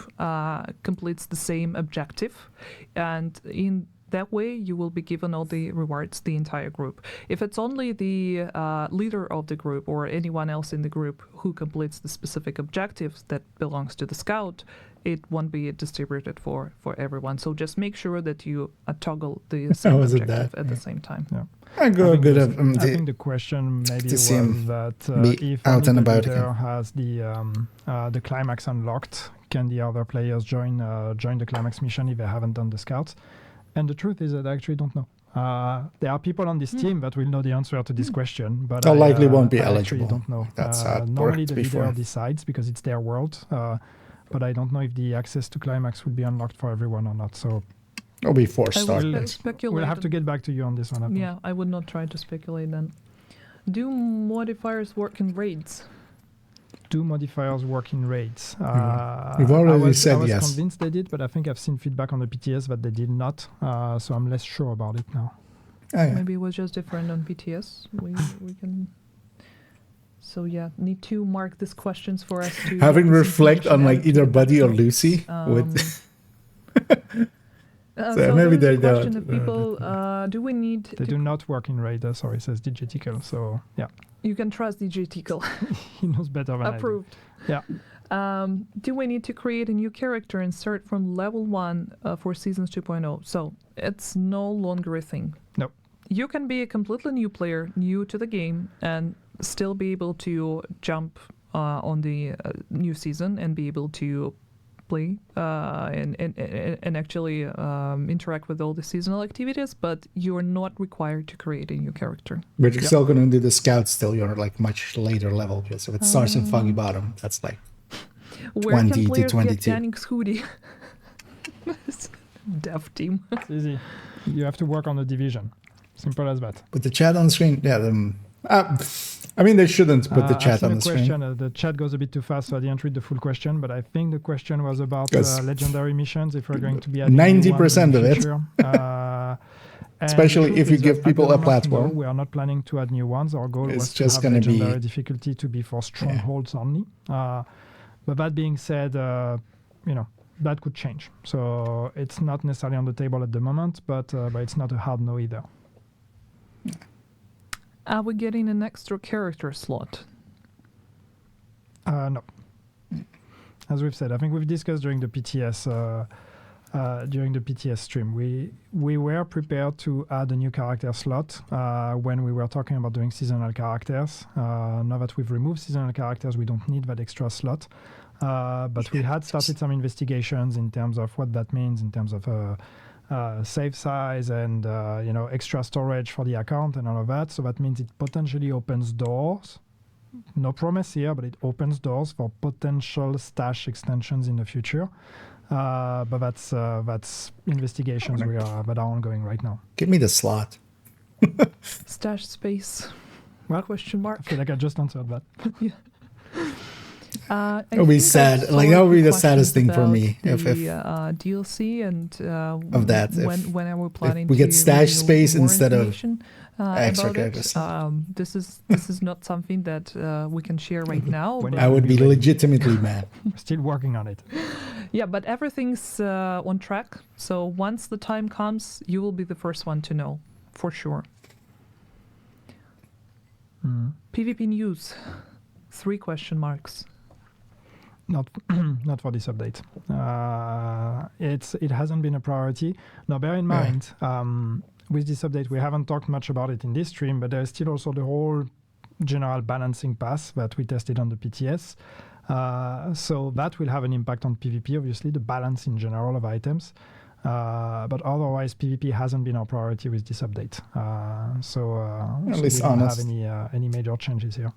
completes the same objective, and in that way you will be given all the rewards, the entire group. If it's only the leader of the group or anyone else in the group who completes the specific objectives that belongs to the scout, it won't be distributed for everyone. So just make sure that you toggle the same was it objective that? at the same time. Yeah. I go good at I think the question maybe to was see him that be if out only and the about leader again. has the climax unlocked, can the other players join the climax mission if they haven't done the scouts? And the truth is that I actually don't know. There are people on this team that will know the answer to this question, but They'll likely won't be I eligible. actually don't know. That's how it normally worked the before. leader decides because it's their world, but I don't know if the access to climax will be unlocked for everyone or not. So It'll be 4 I stars. will speculate. we'll have to get back to you on this one. I think. Yeah, I would not try to speculate then. Do modifiers work in raids? Do modifiers work in raids? We've already I was said yes. convinced they did, but I think I've seen feedback on the PTS that they did not, so I'm less sure about it now. Oh, yeah. Maybe it was just different on PTS. We can. So yeah, need to mark these questions for us to Having get this reflect on information like added to either the Buddy or notes. Lucy with. So maybe there is they a question don't. of people. Do we need? They do not work in raid. Sorry, says DJ Tickle. So yeah, You can trust DJ Tickle. he knows better than Approved. I do. Yeah. Do we need to create a new character and start from level 1 for Seasons 2.0? So it's no longer a thing. No. You can be a completely new player, new to the game, and still be able to jump on the new season and be able to play and actually interact with all the seasonal activities, but you're not required to create a new character. But you're still going to do the scouts still. You're like much later level. Because if it starts in Foggy Bottom, that's like Where 20 can to players 22. get Yanning's hoodie? Dev team. It's easy. You have to work on the division. Simple as that. Put the chat on the screen. Yeah, I mean, they shouldn't put the I've chat seen on a the screen. question. The chat goes a bit too fast, so I didn't read the full question. But I think the question was about Yes. legendary missions. If we're going to be adding 90% new of ones in it. the future. And Especially the if truth you is give that at people the a moment, platform. no, we are not planning to add new ones. Our goal It's was just to have gonna be- legendary difficulty to be for strongholds only. But that being said, that could change. So it's not necessarily on the table at the moment, but it's not a hard no either. Are we getting an extra character slot? No. As we've said, I think we've discussed during the PTS stream. We were prepared to add a new character slot when we were talking about doing seasonal characters. Now that we've removed seasonal characters, we don't need that extra slot. But we had started some investigations in terms of what that means in terms of save size and extra storage for the account and all of that. So that means it potentially opens doors. No promise here, but it opens doors for potential stash extensions in the future. But that's investigations that are ongoing right now. Give me the slot. Stash space? Well, Question mark. I feel like I just answered that. Yeah. It would be sad. Like that would be the saddest thing for me if DLC and of that. When are we planning? If we get stash space more instead of about extra it. characters. This is not something that we can share right now. I would be legitimately mad. Still working on it. Yeah, but everything's on track. So once the time comes, you will be the first one to know, for sure. PvP news. 3 question marks. Not for this update. It hasn't been a priority. Now, bear in mind, with this update, we haven't talked much about it in this stream, but there's still also the whole general balancing pass that we tested on the PTS. So that will have an impact on PvP, obviously, the balance in general of items. But otherwise, PvP hasn't been our priority with this update. So At we least don't honest. have any major changes here.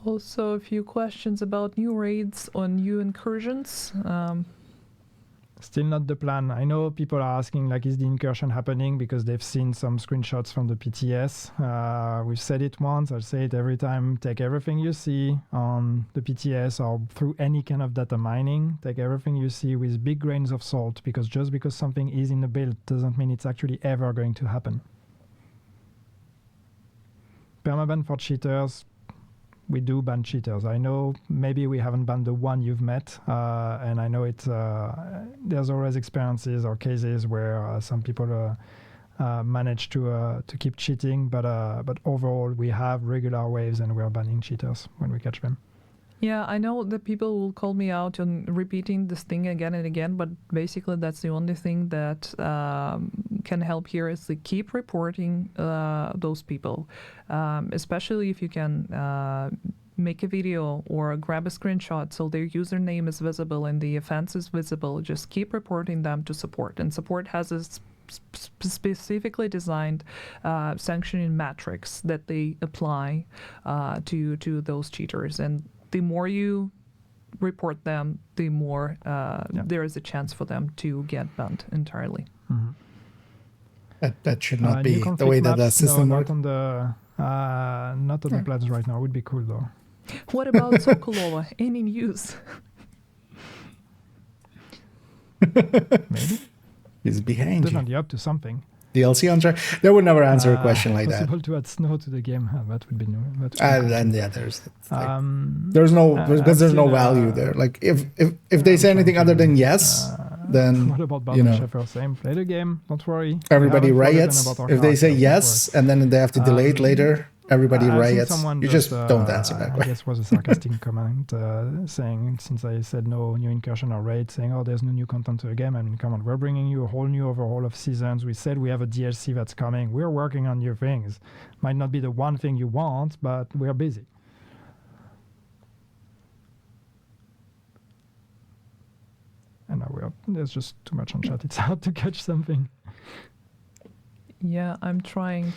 Also, a few questions about new raids or new incursions. Still not the plan. I know people are asking, like, is the incursion happening because they've seen some screenshots from the PTS. We've said it once, I'll say it every time. Take everything you see on the PTS or through any kind of data mining. Take everything you see with big grains of salt, because just because something is in the build doesn't mean it's actually ever going to happen. Permaban for cheaters. We do ban cheaters. I know maybe we haven't banned the one you've met, and I know there's always experiences or cases where some people manage to keep cheating, but overall we have regular waves and we're banning cheaters when we catch them. Yeah, I know that people will call me out on repeating this thing again and again, but basically that's the only thing that can help here is to keep reporting those people, especially if you can make a video or grab a screenshot so their username is visible and the offense is visible. Just keep reporting them to support, and support has a specifically designed sanctioning matrix that they apply to those cheaters, and the more you report them, the more there is a chance for them to get banned entirely. Mm-hmm. That should not be the way that the system works. Not on the plans right now. Would be cool though. What about Sokolova? Any news? Maybe. He's behind you. Definitely up to something. DLC on track. They would never answer a question like that. Possible to add snow to the game. That would be new. And yeah, there's no value there. Like if they say anything other than yes, then what about Barton Sheffer saying play the game? Don't worry. Everybody riots. If they say yes and then they have to delay it later, everybody riots. You just don't answer that question. I guess was a sarcastic comment saying, since I said no new incursion or raid, saying, oh, there's no new content to the game. I mean, come on, we're bringing you a whole new overhaul of seasons. We said we have a DLC that's coming. We're working on new things. Might not be the one thing you want, but we're busy. And now there's just too much on chat. It's hard to catch something. Yeah, I'm trying.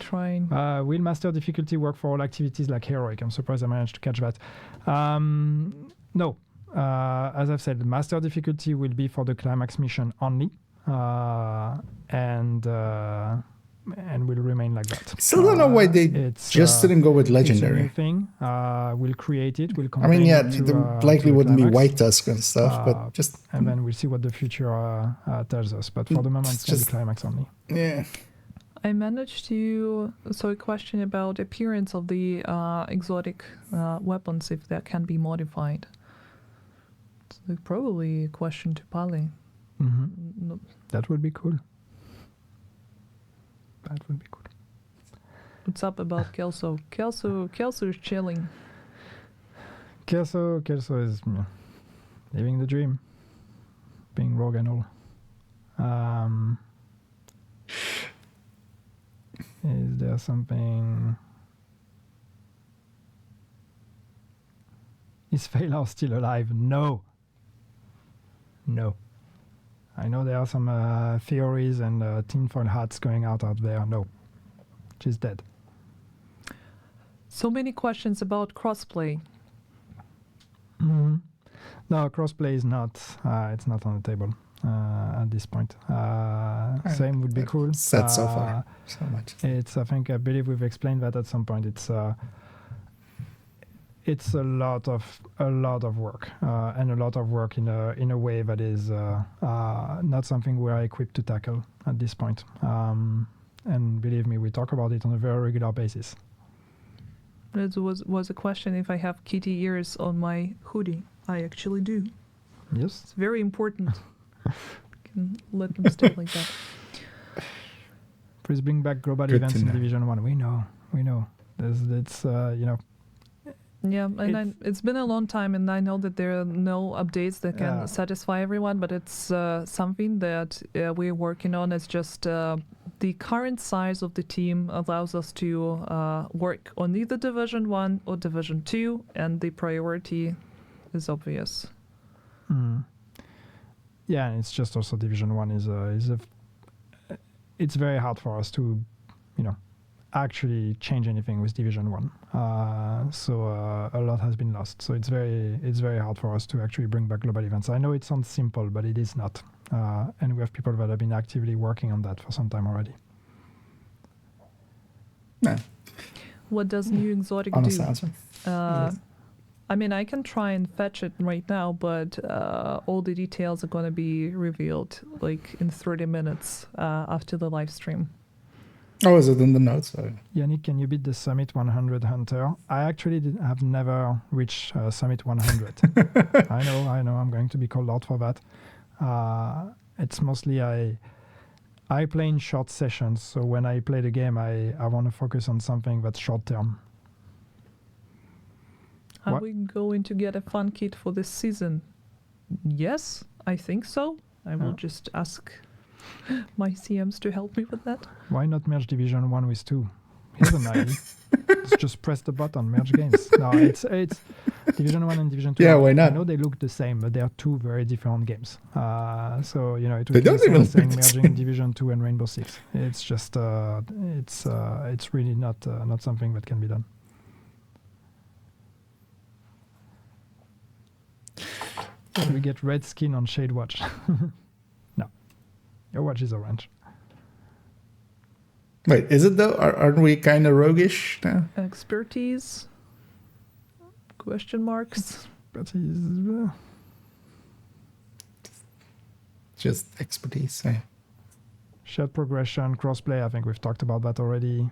Will master difficulty work for all activities like heroic? I'm surprised I managed to catch that. No. As I've said, the master difficulty will be for the climax mission only, and will remain like that. Still don't know why they just didn't go with legendary. It's a new thing. We'll create it. We'll I mean, yeah, there likely wouldn't be white tusk and stuff, but just and then we'll see what the future tells us. But for the moment, it's just climax only. Yeah. I managed to a question about appearance of the exotic weapons, if that can be modified. It's probably a question to Pali. Mm-hmm. No. That would be cool. That would be cool. What's up about Kelso? Kelso is chilling. Kelso is living the dream, being rogue and all. Is there something? Is Phalar still alive? No. I know there are some theories and tinfoil hats going out there. No. She's dead. So many questions about crossplay. Mm-hmm. No, crossplay is not. It's not on the table at this point. Same would be cool. Said so far so much. It's. I believe we've explained that at some point. It's it's a lot of work, and a lot of work in a way that is not something we are equipped to tackle at this point. And believe me, we talk about it on a very regular basis. It was a question if I have kitty ears on my hoodie. I actually do. Yes. It's very important. Can let them stay like that. Please bring back global events in Division 1. We know. It's Yeah, and it's been a long time, and I know that there are no updates that can satisfy everyone, but it's something that we're working on. It's just the current size of the team allows us to work on either Division 1 or Division 2, and the priority is obvious. Yeah, and it's just also Division 1 it's very hard for us to, actually change anything with Division 1. So a lot has been lost. So it's very hard for us to actually bring back global events. I know it sounds simple, but it is not. And we have people that have been actively working on that for some time already. Yeah. What does New Exotic Honest do? answer. I mean, I can try and fetch it right now, but all the details are going to be revealed like in 30 minutes after the live stream. Oh, is it in the notes? Yannick, can you beat the Summit 100 Hunter? I actually have never reached Summit 100. I know. I'm going to be called out for that. It's mostly I play in short sessions, so when I play the game, I want to focus on something that's short term. Are we going to get a fun kit for this season? Yes, I think so. I will just ask my CMs to help me with that. Why not merge Division 1 with 2? Here's an idea. Just press the button, merge games. No, it's Division 1 and Division 2. Yeah, why not? I know they look the same, but they are two very different games. So, it would they be don't even saying look the merging same. Division 2 and Rainbow Six. It's just, it's really not something that can be done. We get red skin on Shade Watch. No. Your watch is orange. Wait, is it though? Aren't we kind of roguish now? Expertise? Question marks? Expertise. Just expertise. Yeah. Shared progression, crossplay. I think we've talked about that already.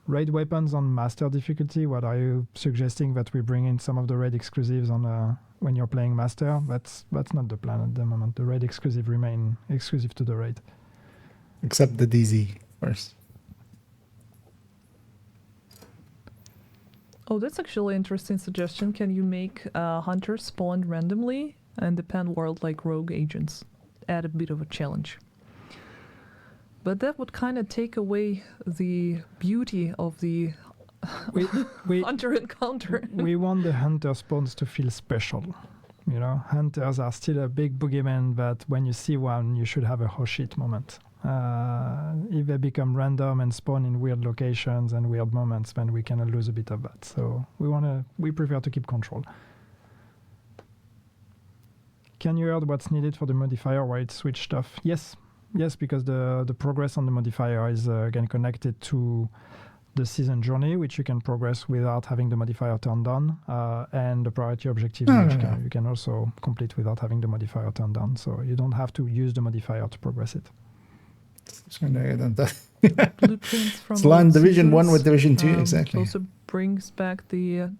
Raid weapons on master difficulty. What are you suggesting that we bring in some of the raid exclusives on when you're playing master? That's not the plan at the moment. The raid exclusive remain exclusive to the raid. Except the DZ first. Oh, that's actually an interesting suggestion. Can you make hunters spawn randomly and depend world like rogue agents? Add a bit of a challenge. But that would kind of take away the beauty of the hunter encounter. We want the hunter spawns to feel special. Hunters are still a big boogeyman that when you see one, you should have a oh shit moment. If they become random and spawn in weird locations and weird moments, then we can lose a bit of that. So we prefer to keep control. Can you hear what's needed for the modifier while it's switched off? Yes, because the progress on the modifier is again connected to the season journey, which you can progress without having the modifier turned on, and the priority objectives, which you can also complete without having the modifier turned on. So you don't have to use the modifier to progress it. Blueprints from it's line Division 1 with Division 2, exactly. It also brings back the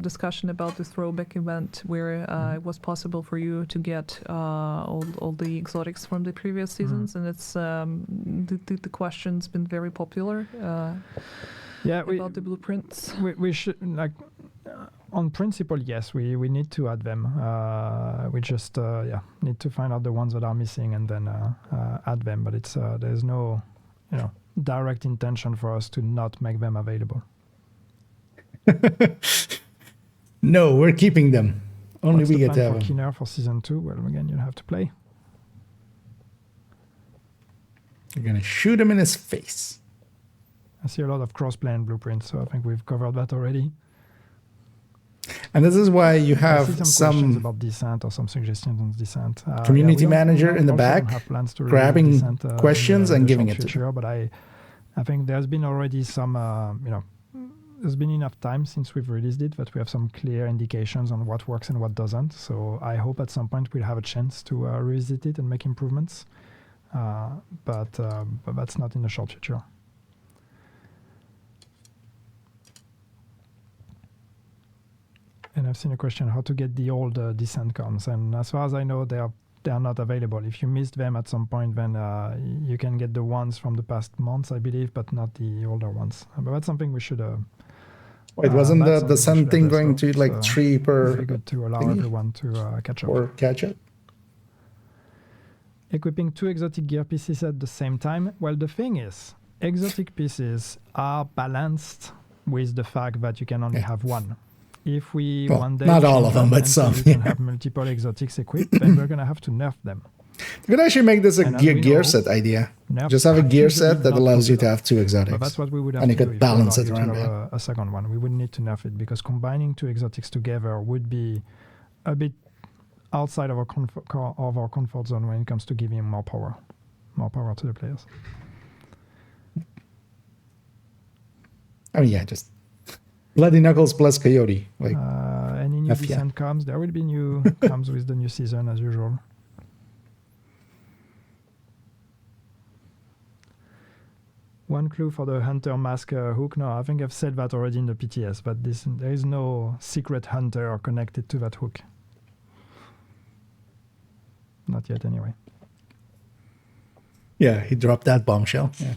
discussion about the throwback event where it was possible for you to get all the exotics from the previous seasons, and it's the question's been very popular about the blueprints. We should, on principle, yes, we need to add them. We just need to find out the ones that are missing and then add them, but it's there's no direct intention for us to not make them available. No, we're keeping them. Only we get to have them. Kinner for season 2. Well, again, you'll have to play. You're gonna shoot him in his face. I see a lot of crossplay and blueprints, so I think we've covered that already. And this is why you have some questions about descent or some suggestions on descent. Community manager in the back, grabbing questions and giving it to them. But I think there's been already some there's been enough time since we've released it that we have some clear indications on what works and what doesn't. So I hope at some point we'll have a chance to revisit it and make improvements. But that's not in the short future. And I've seen a question how to get the old descent comms, and as far as I know, they are not available. If you missed them at some point, then you can get the ones from the past months, I believe, but not the older ones. But that's something we should. Wait, wasn't the descent thing going to like 3 per? Very good to allow everyone to catch up. Or catch up. Equipping 2 exotic gear pieces at the same time. Well, the thing is, exotic pieces are balanced with the fact that you can only have one. If we one day not all of them, but some, you can have multiple exotics equipped, then we're gonna have to nerf them. You could actually make this a gear set idea. Just have a gear set that allows you to have 2 exotics. But that's what we would have and to you do could if balance we it allow you around to that. have a second one. We wouldn't need to nerf it because combining 2 exotics together would be a bit outside of our comfort zone when it comes to giving more power to the players. I mean, yeah, just Bloody Knuckles plus Coyote. Like, any new descent comes, there will be new comes with the new season as usual. One clue for the hunter mask hook. No, I think I've said that already in the PTS, but there is no secret hunter connected to that hook. Not yet, anyway. Yeah, he dropped that bombshell. Yeah.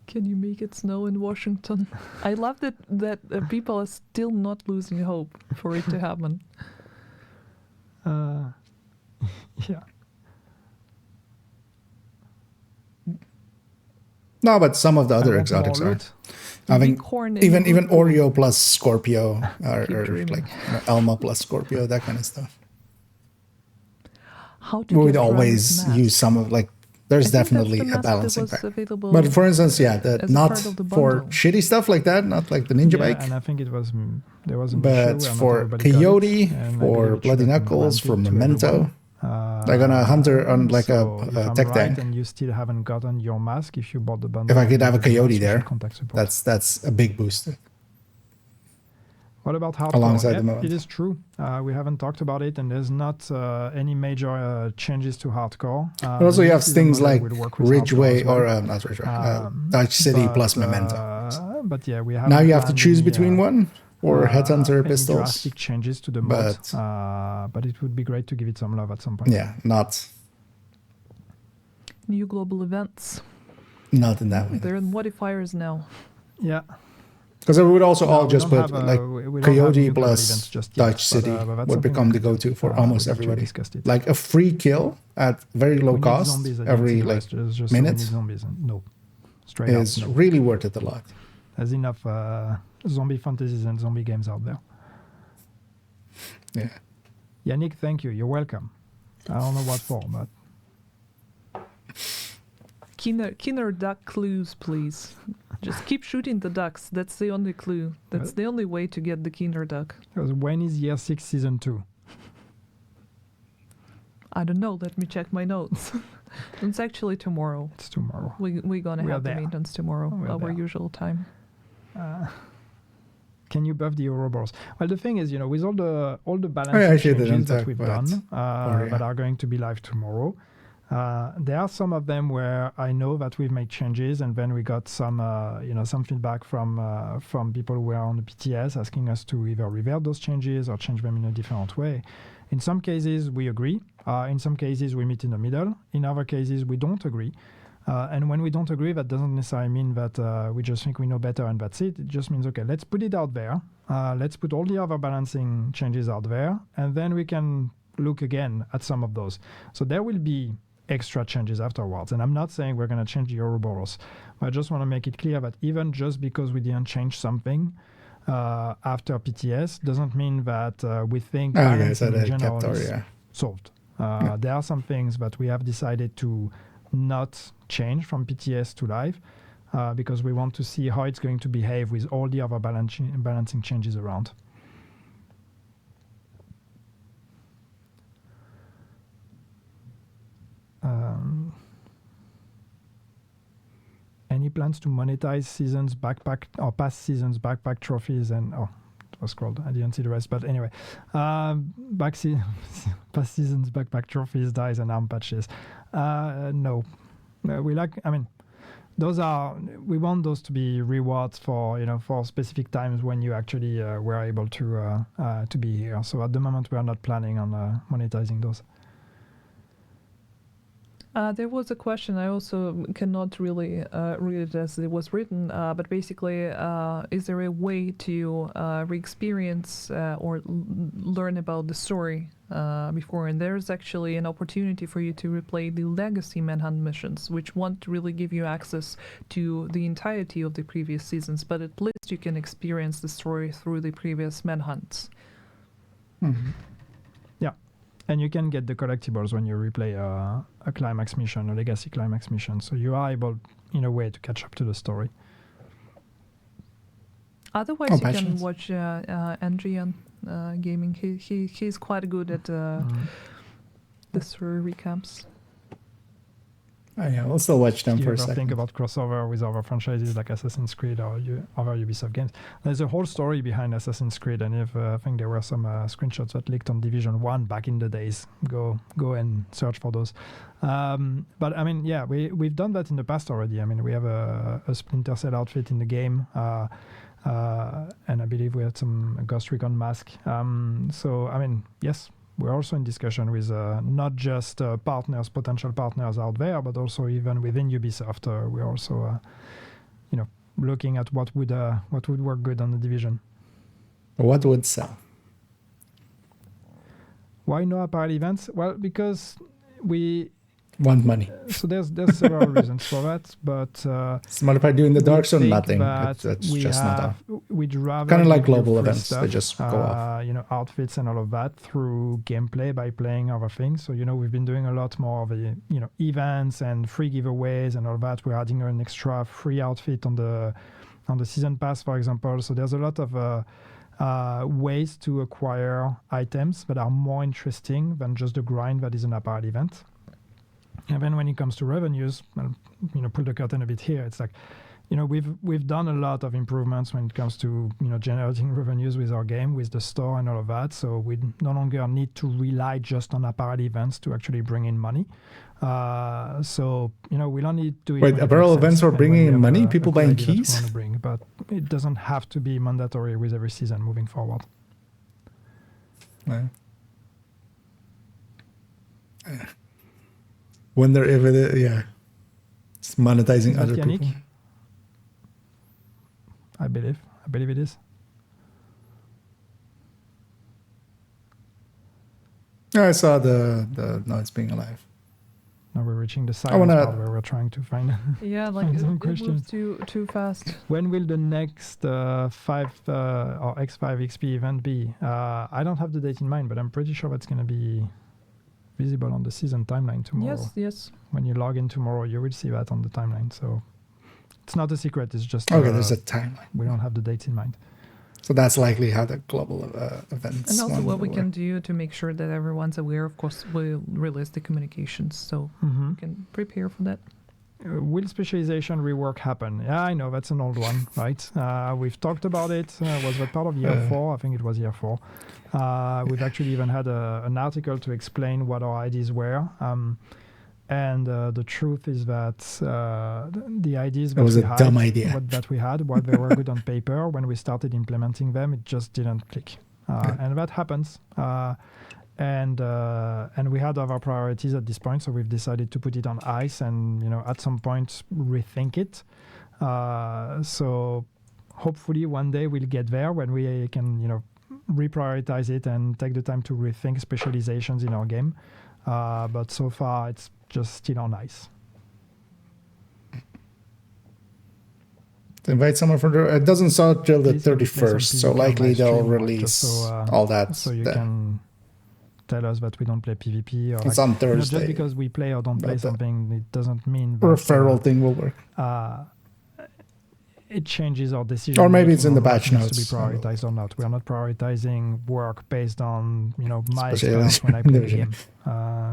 Can you make it snow in Washington? I love that people are still not losing hope for it to happen. Yeah. No, but some of the other exotics are. I think even Oreo plus Scorpio or like Elma plus Scorpio, that kind of stuff. How do we would always use some of like. There's definitely a balancing factor. But for instance, yeah, that not for shitty stuff like that, not like the Ninja Bike. And I think it was there was. But for Coyote, for Bloody Knuckles, for Memento. They're gonna hunter on like a tech tank. And you still haven't gotten your mask if you bought the bundle. If I could have a Coyote there, that's a big boost. What about hardcore? Alongside the moment. It is true. We haven't talked about it, and there's not any major changes to hardcore. But also, you have things like Ridgeway or not Ridgeway, Dodge City plus Memento. But yeah, we have. Now you have to choose between one. Or Headhunter pistols. Drastic changes to the mod, but it would be great to give it some love at some point. Yeah, not new global events. Not in that way. They're in modifiers now. Yeah. Because we would also all just put like Coyote plus Dodge City would become the go-to for almost everybody. Like a free kill at very low cost every like minute no, is really worth it a lot. There's enough zombie fantasies and zombie games out there. Yeah. Yannick, thank you. You're welcome. I don't know what for, but... Keener duck clues, please. Just keep shooting the ducks. That's the only clue. That's the only way to get the Keener duck. When is Year 6 Season 2? I don't know. Let me check my notes. It's actually tomorrow. It's tomorrow. We're going to have the maintenance tomorrow, our usual time. Can you buff the Ouroboros? Well, the thing is, with all the balance changes that we've done that are going to be live tomorrow, there are some of them where I know that we've made changes, and then we got some feedback from people who were on the PTS asking us to either revert those changes or change them in a different way. In some cases, we agree. In some cases, we meet in the middle. In other cases, we don't agree. And when we don't agree, that doesn't necessarily mean that we just think we know better and that's it. It just means, okay, let's put it out there. Let's put all the other balancing changes out there, and then we can look again at some of those. So there will be extra changes afterwards. And I'm not saying we're going to change the Ouroboros. I just want to make it clear that even just because we didn't change something after PTS doesn't mean that we think balancing in general is solved. There are some things that we have decided to not change from PTS to live because we want to see how it's going to behave with all the other balancing changes around. any plans to monetize seasons backpack or past seasons backpack trophies and it was scrolled. I didn't see the rest, but anyway, past seasons backpack trophies, dice, and arm patches. No, we want those to be rewards for specific times when you actually were able to be here. So at the moment we are not planning on monetizing those. There was a question. I also cannot really read it as it was written, but basically, is there a way to re-experience or learn about the story before? And there's actually an opportunity for you to replay the legacy Manhunt missions, which won't really give you access to the entirety of the previous seasons, but at least you can experience the story through the previous Manhunts. Mm-hmm. Yeah. And you can get the collectibles when you replay a climax mission, a legacy climax mission. So you are able, in a way, to catch up to the story. Otherwise, you can watch Andrian gaming. He's quite good at the story recaps. Oh yeah, we'll still watch them for a second. Think about crossover with other franchises like Assassin's Creed or other Ubisoft games. There's a whole story behind Assassin's Creed, and I think there were some screenshots that leaked on Division 1 back in the days. Go and search for those. But I mean, yeah, we've done that in the past already. I mean, we have a Splinter Cell outfit in the game, and I believe we had some Ghost Recon mask. So I mean, yes. We're also in discussion with not just potential partners out there, but also even within Ubisoft. We're also, looking at what would work good on the Division. What would sell? Why no apparel events? Well, because we want money. So there's several reasons for that, but it's modified doing the Dark Zone, nothing. That's just not off. We'd rather kind of like global events. Stuff, they just go off. Outfits and all of that through gameplay by playing other things. So we've been doing a lot more of the events and free giveaways and all that. We're adding an extra free outfit on the season pass, for example. So there's a lot of ways to acquire items that are more interesting than just the grind that is an apparel event. And then when it comes to revenues, pull the curtain a bit here. It's like, we've done a lot of improvements when it comes to generating revenues with our game, with the store and all of that. So we no longer need to rely just on apparel events to actually bring in money. So we'll only do it. Wait, apparel events are bringing in money? People buying keys? But it doesn't have to be mandatory with every season moving forward. Right. When they're it's monetizing other Yannick? people. I believe it is. I saw the noise being alive. Now we're reaching the silence part where we're trying to find. Yeah, like find some it questions. moves too fast. When will the next 5 or X5 XP event be? I don't have the date in mind, but I'm pretty sure that's going to be visible on the season timeline tomorrow. Yes. When you log in tomorrow, you will see that on the timeline. So it's not a secret. It's just there's a timeline. We don't have the dates in mind. So that's likely how the global events. And also, what we can do to make sure that everyone's aware, of course, we'll release the communications, so we can prepare for that. Will specialization rework happen? Yeah, I know that's an old one, right? We've talked about it. Was that part of year 4? I think it was year 4. We've actually even had an article to explain what our ideas were. And the truth is that the ideas that was we a had, dumb idea. that we had, while they were good on paper, when we started implementing them, it just didn't click. And that happens. And we had other priorities at this point, so we've decided to put it on ice and at some point rethink it. So hopefully one day we'll get there when we can reprioritize it and take the time to rethink specializations in our game. But so far it's just still on ice. To invite someone from it doesn't start till the 31st, so likely they'll release all that. So you can tell us that we don't play PvP, or it's on Thursday. Just because we play or don't play something, it doesn't mean that referral thing will work. it changes our decision. Or maybe it's in the what patch needs notes. to be prioritized or not. We are not prioritizing work based on my Specialization. experience when I play the game.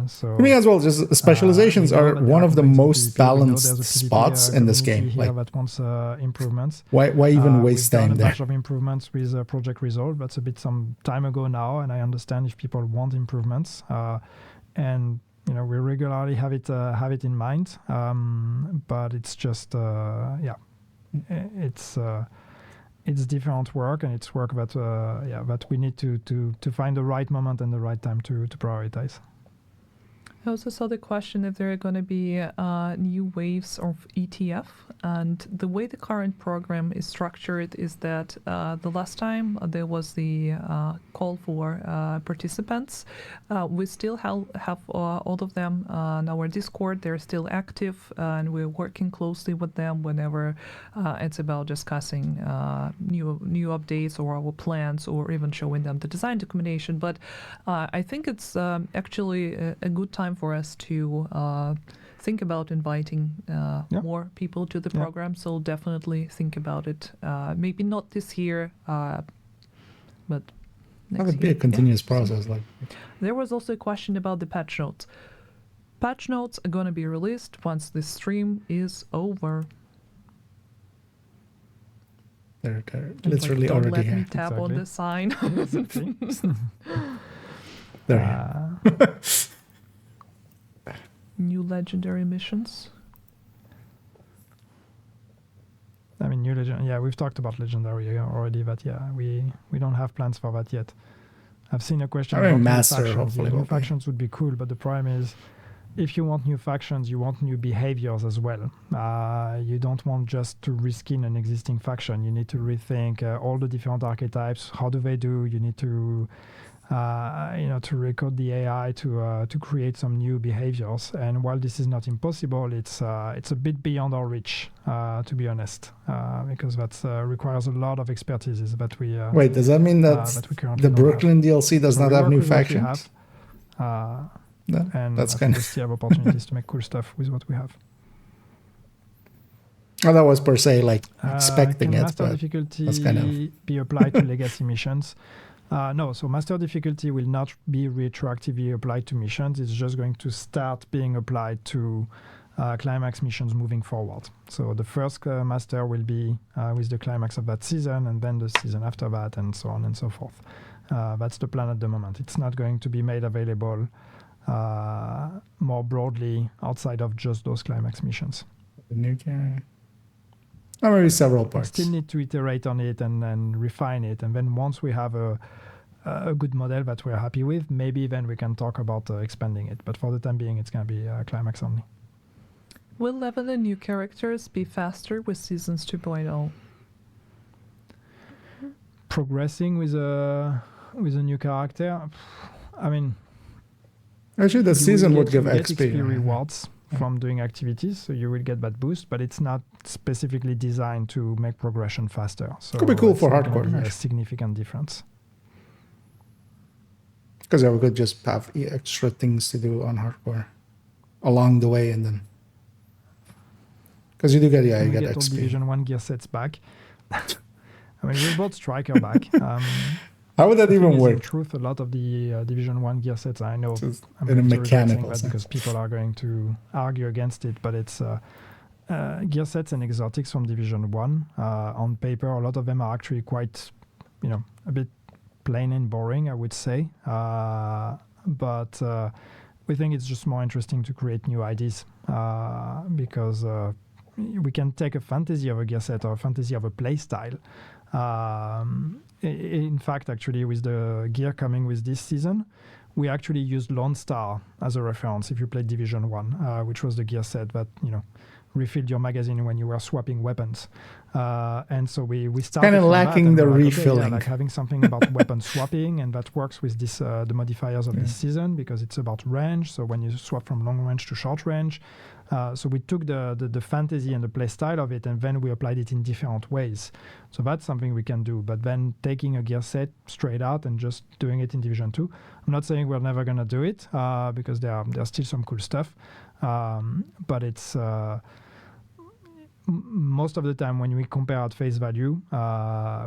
So to me as well, just specializations are one of the most PvP. balanced There's a PvP, spots in this community game. here Like, that wants improvements. why even waste we've time done a there? bunch of improvements with Project Resolve. That's a bit some time ago now, and I understand if people want improvements. And we regularly have it in mind. But it's just it's different work, and it's work that that we need to find the right moment and the right time to prioritize. I also saw the question if there are going to be new waves of ETF, and the way the current program is structured is that the last time there was the call for participants, we still have all of them on our Discord. They're still active, and we're working closely with them whenever it's about discussing new updates or our plans, or even showing them the design documentation. But I think it's actually a good time for us to think about inviting more people to the program. So definitely think about it. Maybe not this year, but That would be a continuous process. Like, there was also a question about the patch notes. Patch notes are going to be released once the stream is over. they're literally Don't already let here. me tap on the sign. There. New legendary missions. I mean, new legend. Yeah, we've talked about legendary already, but we don't have plans for that yet. I've seen a question about master, new factions. hopefully, New factions would be cool, but the problem is, if you want new factions, you want new behaviors as well. You don't want just to reskin an existing faction. You need to rethink all the different archetypes. How do they do? You need to to record the AI to create some new behaviors. And while this is not impossible, it's a bit beyond our reach, to be honest, because that requires a lot of expertise that we. Wait, does that mean that the Brooklyn DLC does not have new factions? And that's I kind think we still have opportunities to make cool stuff with what we have. Well, that was per se like expecting can it, master but difficulty that's kind of be applied to legacy missions? No, so master difficulty will not be retroactively applied to missions. It's just going to start being applied to climax missions moving forward. So the first master will be with the climax of that season, and then the season after that, and so on and so forth. That's the plan at the moment. It's not going to be made available more broadly outside of just those climax missions. The new character. Or maybe several parts. We still need to iterate on it and refine it. And then once we have a good model that we're happy with, maybe then we can talk about expanding it. But for the time being, it's going to be climax only. Will level the new characters be faster with Seasons 2.0? Progressing with a new character, I mean, actually, the season would give XP rewards from doing activities, so you will get that boost, but it's not specifically designed to make progression faster. So could be cool for it's not hardcore. gonna be a significant difference. Because we could just have extra things to do on hardcore along the way, and then because you do get you get all XP. Division 1 gear sets back. I mean, we bought Striker back. How would that even work? In truth, a lot of the Division 1 gear sets, I know, I'm in a going to regret saying mechanical that because people are going to argue against it, but it's gear sets and exotics from Division 1. On paper, a lot of them are actually quite, a bit plain and boring, I would say. But we think it's just more interesting to create new ideas because we can take a fantasy of a gear set or a fantasy of a play style. In fact, actually, with the gear coming with this season, we actually used Lone Star as a reference if you played Division 1, which was the gear set that, refilled your magazine when you were swapping weapons. And so we started kind of lacking the refilling. Like having something about weapon swapping, and that works with this the modifiers of this season because it's about range. So when you swap from long range to short range, so we took the fantasy and the play style of it, and then we applied it in different ways. So that's something we can do. But then taking a gear set straight out and just doing it in Division 2, I'm not saying we're never going to do it because there's still some cool stuff. But it's most of the time when we compare at face value,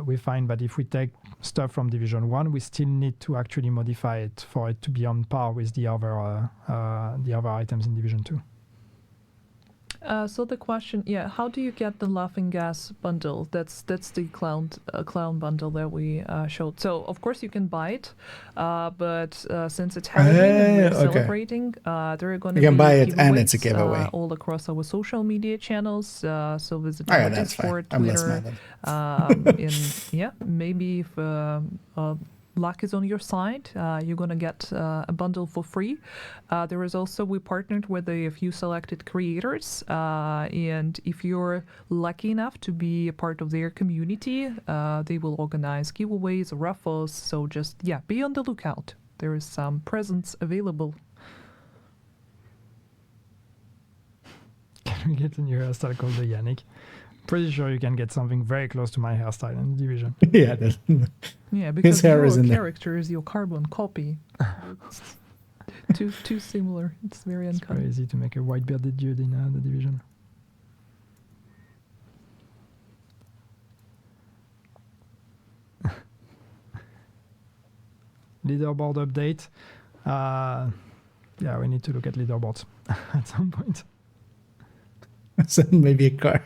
we find that if we take stuff from Division 1, we still need to actually modify it for it to be on par with the other items in Division 2. So the question, how do you get the laughing gas bundle? That's the clown bundle that we showed. So of course you can buy it, but since it's Halloween and we're celebrating, there are going to be buy it giveaways, and it's a giveaway all across our social media channels. So visit Oh, yeah, our that's Discord, fine. I'm less Twitter, mad maybe if luck is on your side, you're going to get a bundle for free. There is also, we partnered with a few selected creators, and if you're lucky enough to be a part of their community, they will organize giveaways, raffles, so just, be on the lookout. There is some presents available. Can we get a new hairstyle called the Yannick? Pretty sure you can get something very close to my hairstyle in the Division. Because his hair your is in character is your carbon copy. It's too similar. It's very uncommon. It's crazy to make a white bearded dude in the Division. Leaderboard update. We need to look at leaderboards at some point. So maybe a car.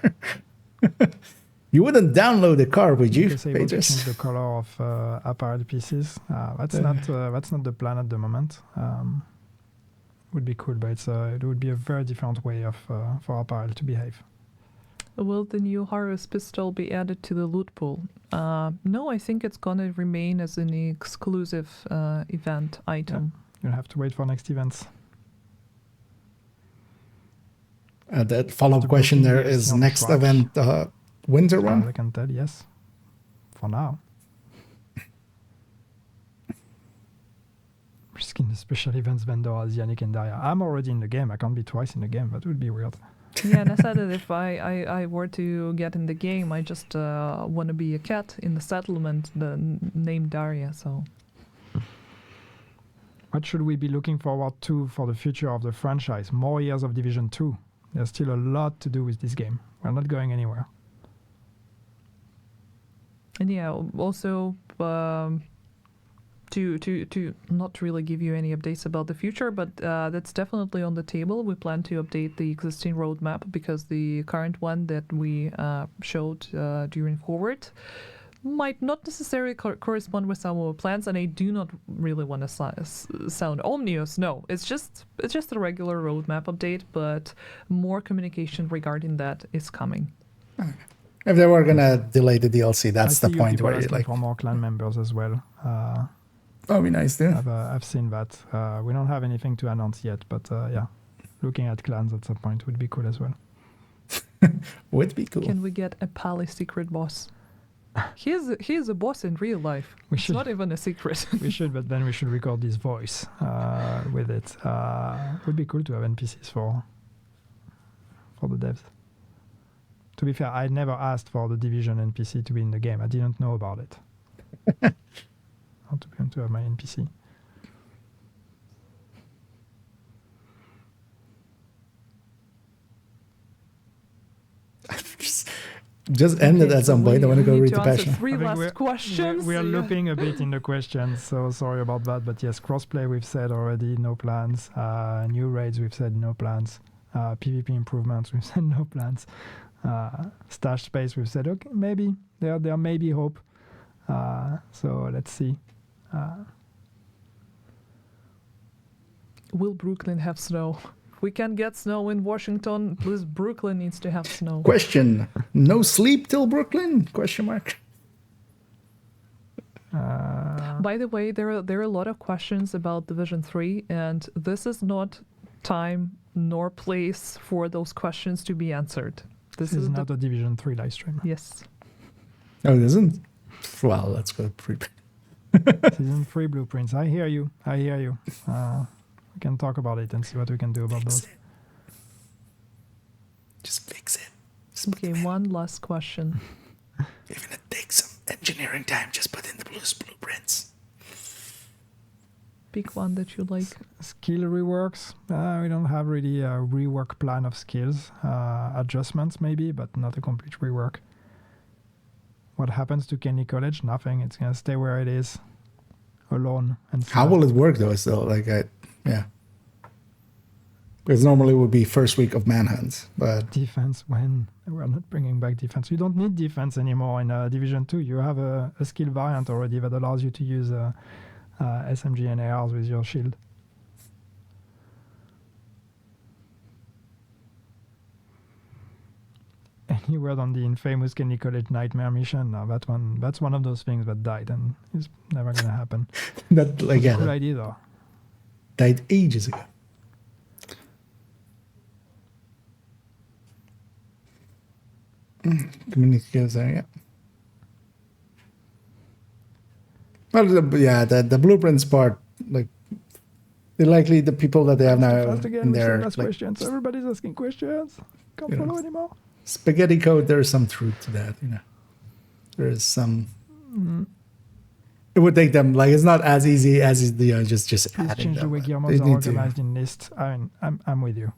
You wouldn't download a car, would you? Able to change the color of apparel pieces. That's not the plan at the moment. Would be cool, but it would be a very different way of for apparel to behave. Will the new Horus pistol be added to the loot pool? No, I think it's gonna remain as an exclusive event item. You'll have to wait for next events. That follow-up question there is next event winter one? I can tell, yes. For now. Risking the special events vendor as Yannick and Daria. I'm already in the game. I can't be twice in the game. That would be weird. Yeah, and I said that if I were to get in the game, I just want to be a cat in the settlement, named Daria, so... What should we be looking forward to for the future of the franchise? More years of Division 2. There's still a lot to do with this game. We're not going anywhere. And also to not really give you any updates about the future, but that's definitely on the table. We plan to update the existing roadmap because the current one that we showed during Forward might not necessarily correspond with our plans, and I do not really want to sound ominous. No, it's just a regular roadmap update, but more communication regarding that is coming. If they were gonna delay the DLC, that's the point where you like for more clan members as well. That'd be nice, too. I've seen that. We don't have anything to announce yet, but looking at clans at some point would be cool as well. Would be cool. Can we get a Pally secret boss? He is a boss in real life. It's not even a secret. We should, but then we should record his voice with it. It would be cool to have NPCs for the devs. To be fair, I never asked for the Division NPC to be in the game. I didn't know about it. I want to be able to have my NPC. Just end it at some point. I want to go read the passion. Three last questions. We are looping a bit in the questions, so sorry about that. But yes, crossplay we've said already, no plans. New raids we've said no plans. PvP improvements we've said no plans. Stash space we've said okay, maybe there may be hope. So let's see. Will Brooklyn have snow? We can get snow in Washington. Please, Brooklyn needs to have snow. Question: no sleep till Brooklyn? Question mark. By the way, there are a lot of questions about Division 3, and this is not time nor place for those questions to be answered. This is not a Division 3 live stream. Yes. Oh, it isn't? Well, let's go Season 3 blueprints. I hear you. We can talk about it and see what we can do about those. Just fix it. Okay, one last question. Even it takes some engineering time, just put in the blueprints. big one that you like? Skill reworks. We don't have really a rework plan of skills. Adjustments maybe, but not a complete rework. What happens to Kenny College? Nothing. It's gonna stay where it is, alone. And How will it work though? Still, yeah. Because normally it would be first week of manhunt, but defense when we're not bringing back defense. You don't need defense anymore in Division 2. You have a skill variant already that allows you to use SMG and ARs with your shield. Any word on the infamous Kenny College Nightmare mission? No, that's one of those things that died and is never gonna happen. That Cool idea though. Died ages ago. Community goes there, yeah. Well, the blueprints part, like, they're likely the people that they have now in there. Like, questions. Everybody's asking questions. Can't follow anymore. Spaghetti code, there's some truth to that, There is some. It would take them, like, it's not as easy as just Please adding change them. the way gear mods are organized in lists. I'm with you.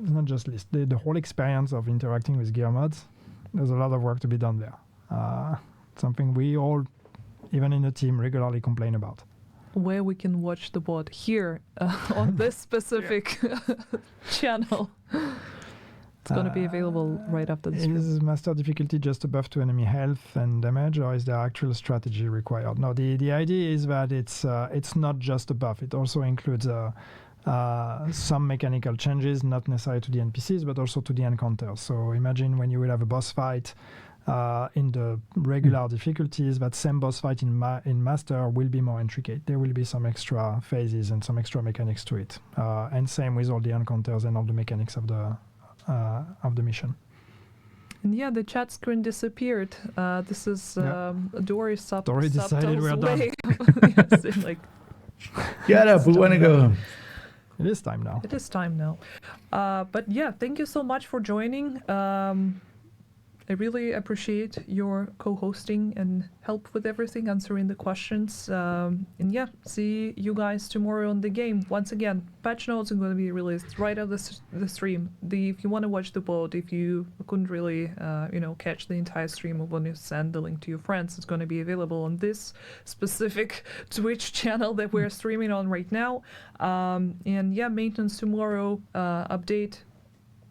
It's not just list. The whole experience of interacting with gear mods, there's a lot of work to be done there. Something we all, even in the team, regularly complain about. Where we can watch the bot here on this specific channel. It's going to be available right after this. Is master difficulty just a buff to enemy health and damage, or is there actual strategy required? No, the idea is that it's not just a buff. It also includes some mechanical changes, not necessarily to the NPCs, but also to the encounters. So imagine when you will have a boss fight in the regular difficulties, that same boss fight in Master will be more intricate. There will be some extra phases and some extra mechanics to it. And same with all the encounters and all the mechanics of the mission. And yeah, the chat screen disappeared. This is Dory decided we're done. Yes, like, get up, we want to go home. It is time now. It is time now. But yeah, thank you so much for joining. I really appreciate your co-hosting and help with everything, answering the questions. And yeah, see you guys tomorrow on the game. Once again, patch notes are going to be released right after the stream. If you want to watch the VOD, if you couldn't really, catch the entire stream, or want to send the link to your friends, it's going to be available on this specific Twitch channel that we're streaming on right now. And yeah, maintenance tomorrow, update,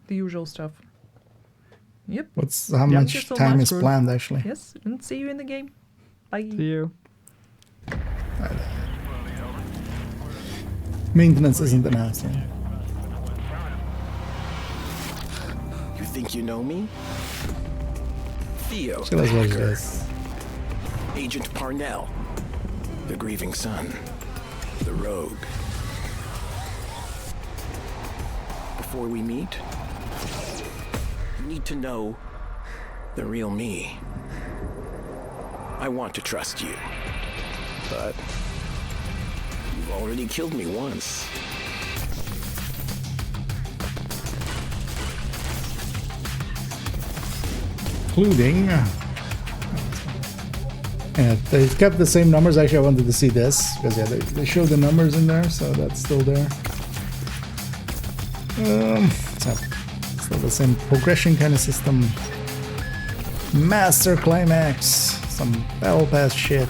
the usual stuff. Yep. How much time is planned, actually? Yes, and see you in the game. Bye. See you. Maintenance isn't announced. You think you know me? Theo. She knows what it is. Agent Parnell. The grieving son. The rogue. Before we meet, you need to know the real me. I want to trust you, but you've already killed me once. Including... Yeah, they kept the same numbers. Actually, I wanted to see this, because yeah, they show the numbers in there, so that's still there. Still the same progression kind of system. Master Climax, some Battle Pass shit.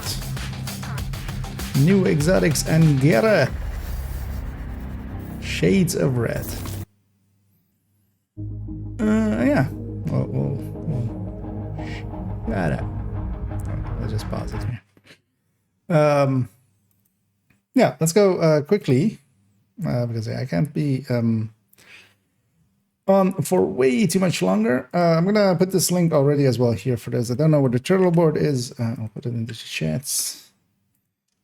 New exotics and Guerra. Shades of Red. Yeah. We'll got it. I'll just pause it here. Yeah, let's go quickly, because I can't be on for way too much longer. I'm gonna put this link already as well here for those that don't know what the turtle board is. I'll put it into the chats,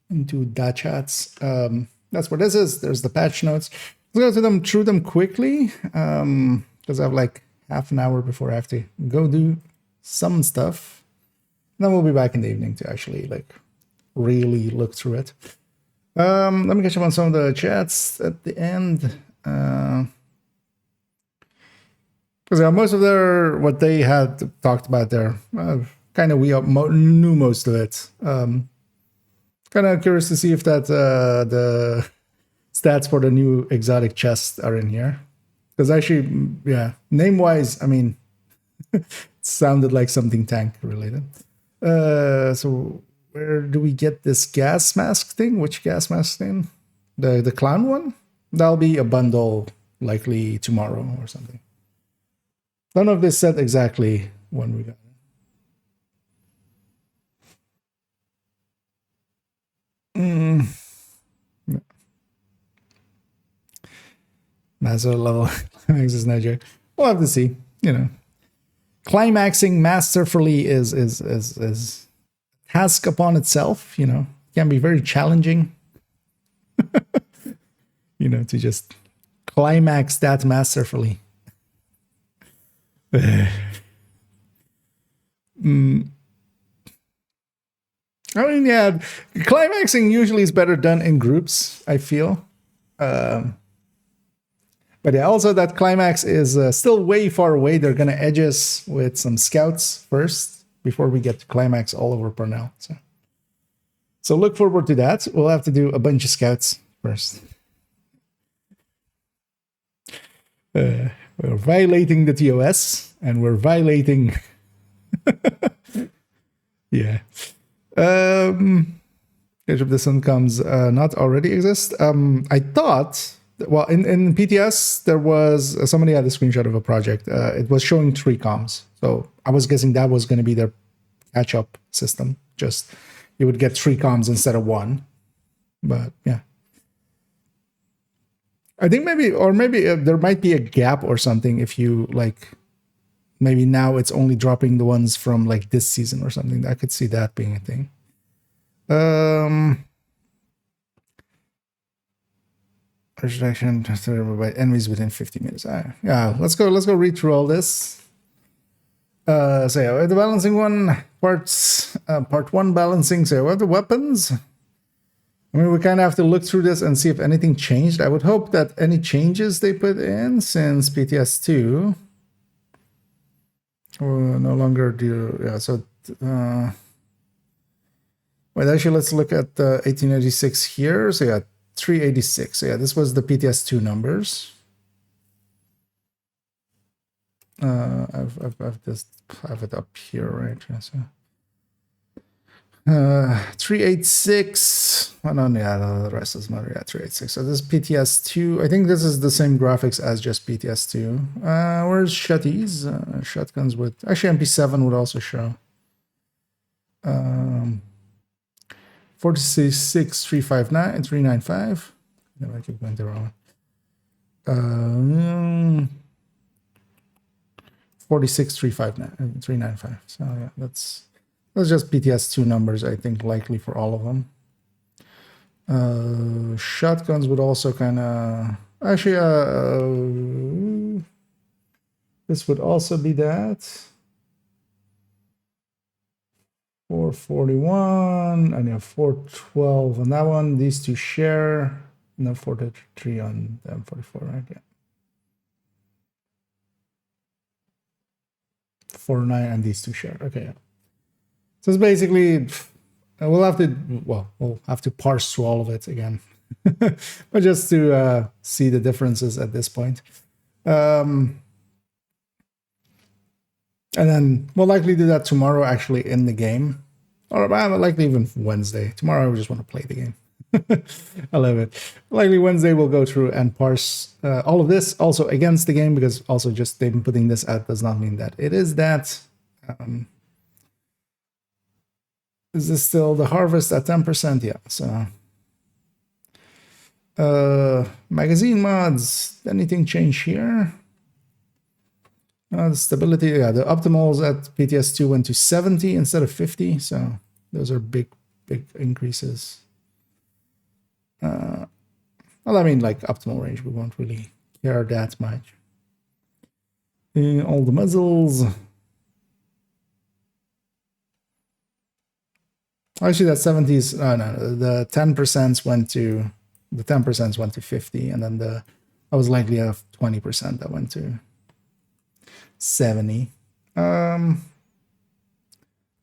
into the chats. That's what this is. There's the patch notes. Let's go through them quickly, because I have like half an hour before I have to go do some stuff. Then we'll be back in the evening to actually like really look through it. Let me catch up on some of the chats at the end. Because most of what they had talked about there, kind of we knew most of it. Kind of curious to see if that the stats for the new exotic chests are in here. Because actually, yeah, name-wise, I mean, it sounded like something tank related. So where do we get this gas mask thing? Which gas mask thing? The clown one? That'll be a bundle likely tomorrow or something. Don't know if they said exactly when we got it. Master level climaxes Niger. We'll have to see. You know, climaxing masterfully is task upon itself. You know, can be very challenging. You know, to just climax that masterfully. I mean, yeah, climaxing usually is better done in groups, I feel. But yeah, also that climax is still way far away. They're going to edge us with some scouts first before we get to climax all over Purnell. So look forward to that. We'll have to do a bunch of scouts first. We're violating the TOS, and we're violating... yeah. Age of the Sun comes not already exist. I thought, well, in PTS, there was, somebody had a screenshot of a project. It was showing 3 comms. So I was guessing that was going to be their catch-up system. Just, you would get 3 comms instead of 1. But, yeah. I think maybe there might be a gap or something if you, like, maybe now it's only dropping the ones from, like, this season or something. I could see that being a thing. Resurrection by enemies within 50 minutes. Yeah, let's go read through all this. So yeah, we have the balancing one, part 1 balancing. So we have the weapons. I mean, we kind of have to look through this and see if anything changed. I would hope that any changes they put in since PTS 2 will no longer do. Yeah, so wait, actually, let's look at 1886 here. So yeah, 386. So yeah, this was the PTS 2 numbers. I've just have it up here, right? Yeah, so 386. Oh no, yeah, the rest doesn't matter. Yeah, 386. So this is PTS 2. I think this is the same graphics as just PTS 2. Where's shotties? Shotguns with actually MP7 would also show. 46 359 and 395. No, I keep going the wrong one. 46 359 395. So yeah, that's just PTS 2 numbers, I think, likely for all of them. Shotguns would also kind of actually this would also be that 441 and 412 on that one. These two share, and then 433 on the M44, right? Yeah. 49 and these two share. Okay, yeah. So it's basically we'll have to parse through all of it again, but just to see the differences at this point. And then we'll likely do that tomorrow, actually, in the game. Or likely even Wednesday. Tomorrow, I just want to play the game. I love it. Likely Wednesday, we'll go through and parse all of this, also against the game, because also just them putting this out does not mean that it is that. Is this still the harvest at 10%? Yeah, so... magazine mods. Anything change here? The stability, yeah, the optimals at PTS 2 went to 70 instead of 50, so those are big increases. Well, I mean, like optimal range, we won't really care that much. All the muzzles. Actually, that 70s, no, the 10% went to 50, and then I was likely a 20% that went to 70.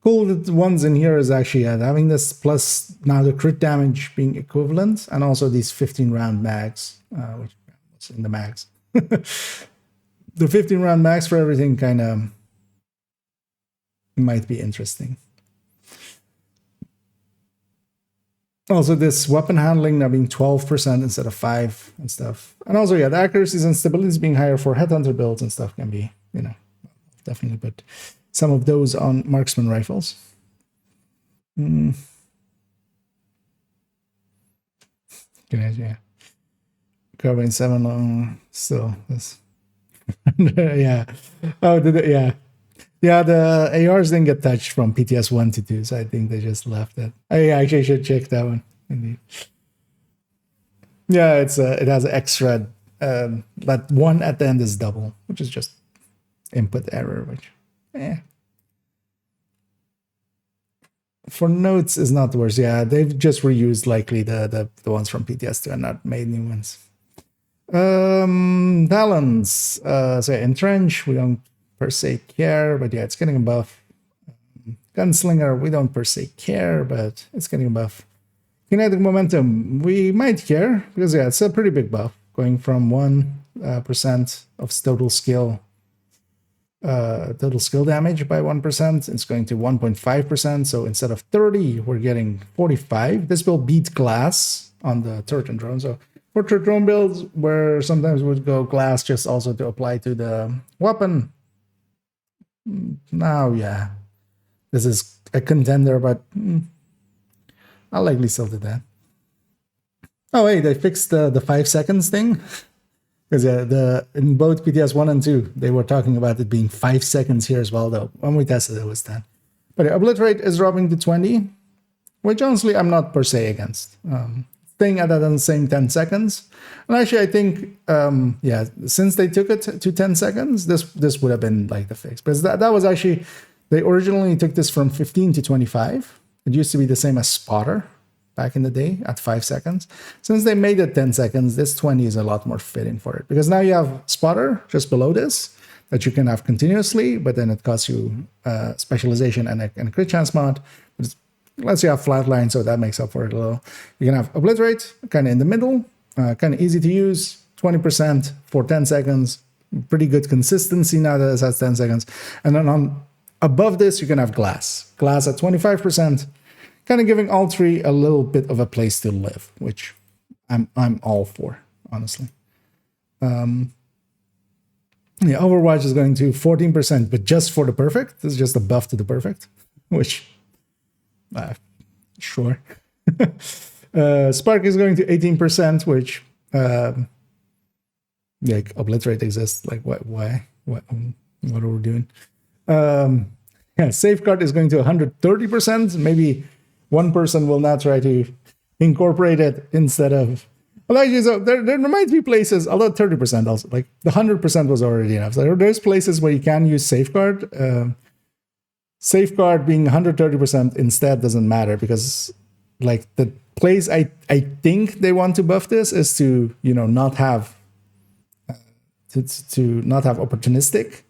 cool ones in here is actually having this plus now the crit damage being equivalent, and also these 15-round mags, which is in the mags. The 15-round mags for everything kind of might be interesting. Also, this weapon handling now being 12% instead of 5 and stuff. And also, yeah, the accuracies and stabilities being higher for headhunter builds and stuff can be, you know, definitely put some of those on marksman rifles. Yeah. Carbine 7 long still. Yeah. Oh, yeah. Yeah, the ARs didn't get touched from PTS 1 to 2, so I think they just left it. I actually should check that one. Indeed. Yeah, it has an extra, that one at the end is double, which is just input error, which, For notes is not the worst. Yeah, they've just reused likely the ones from PTS 2 and not made new ones. Talons. So entrench, we don't per se care, but yeah, it's getting a buff. Gunslinger, we don't per se care, but it's getting a buff. Kinetic momentum, we might care, because yeah, it's a pretty big buff, going from 1% of total skill damage by 1%, it's going to 1.5%, so instead of 30, we're getting 45. This will beat glass on the turret and drone, so for turret drone builds, where sometimes we'd go glass just also to apply to the weapon, now, yeah, this is a contender, but I'll likely still do that. Oh, hey, they fixed the 5 seconds thing. Because in both PTS 1 and 2, they were talking about it being 5 seconds here as well, though. When we tested it, was 10. But yeah, obliterate is dropping to 20, which honestly I'm not per se against. Staying at the same 10 seconds. And actually, I think, yeah, since they took it to 10 seconds, this would have been like the fix. Because that was actually, they originally took this from 15 to 25. It used to be the same as Spotter back in the day at 5 seconds. Since they made it 10 seconds, this 20 is a lot more fitting for it. Because now you have Spotter just below this that you can have continuously, but then it costs you specialization and a crit chance mod. Let's say you have flatline, so that makes up for it a little. You can have obliterate, kind of in the middle, kind of easy to use, 20% for 10 seconds. Pretty good consistency now that it has 10 seconds. And then above this, you can have glass. Glass at 25%, kind of giving all three a little bit of a place to live, which I'm all for, honestly. Yeah, Overwatch is going to 14%, but just for the perfect. This is just a buff to the perfect, which, sure. Spark is going to 18%, which, like, obliterate exists. Like, why? What are we doing? Yeah, Safeguard is going to 130%. Maybe one person will now try to incorporate it instead of. Well, actually, so there might be places, although 30% also, like the 100% was already enough. So there's places where you can use Safeguard. Safeguard being 130% instead doesn't matter because, like, the place I think they want to buff this is to, you know, not have to not have opportunistic,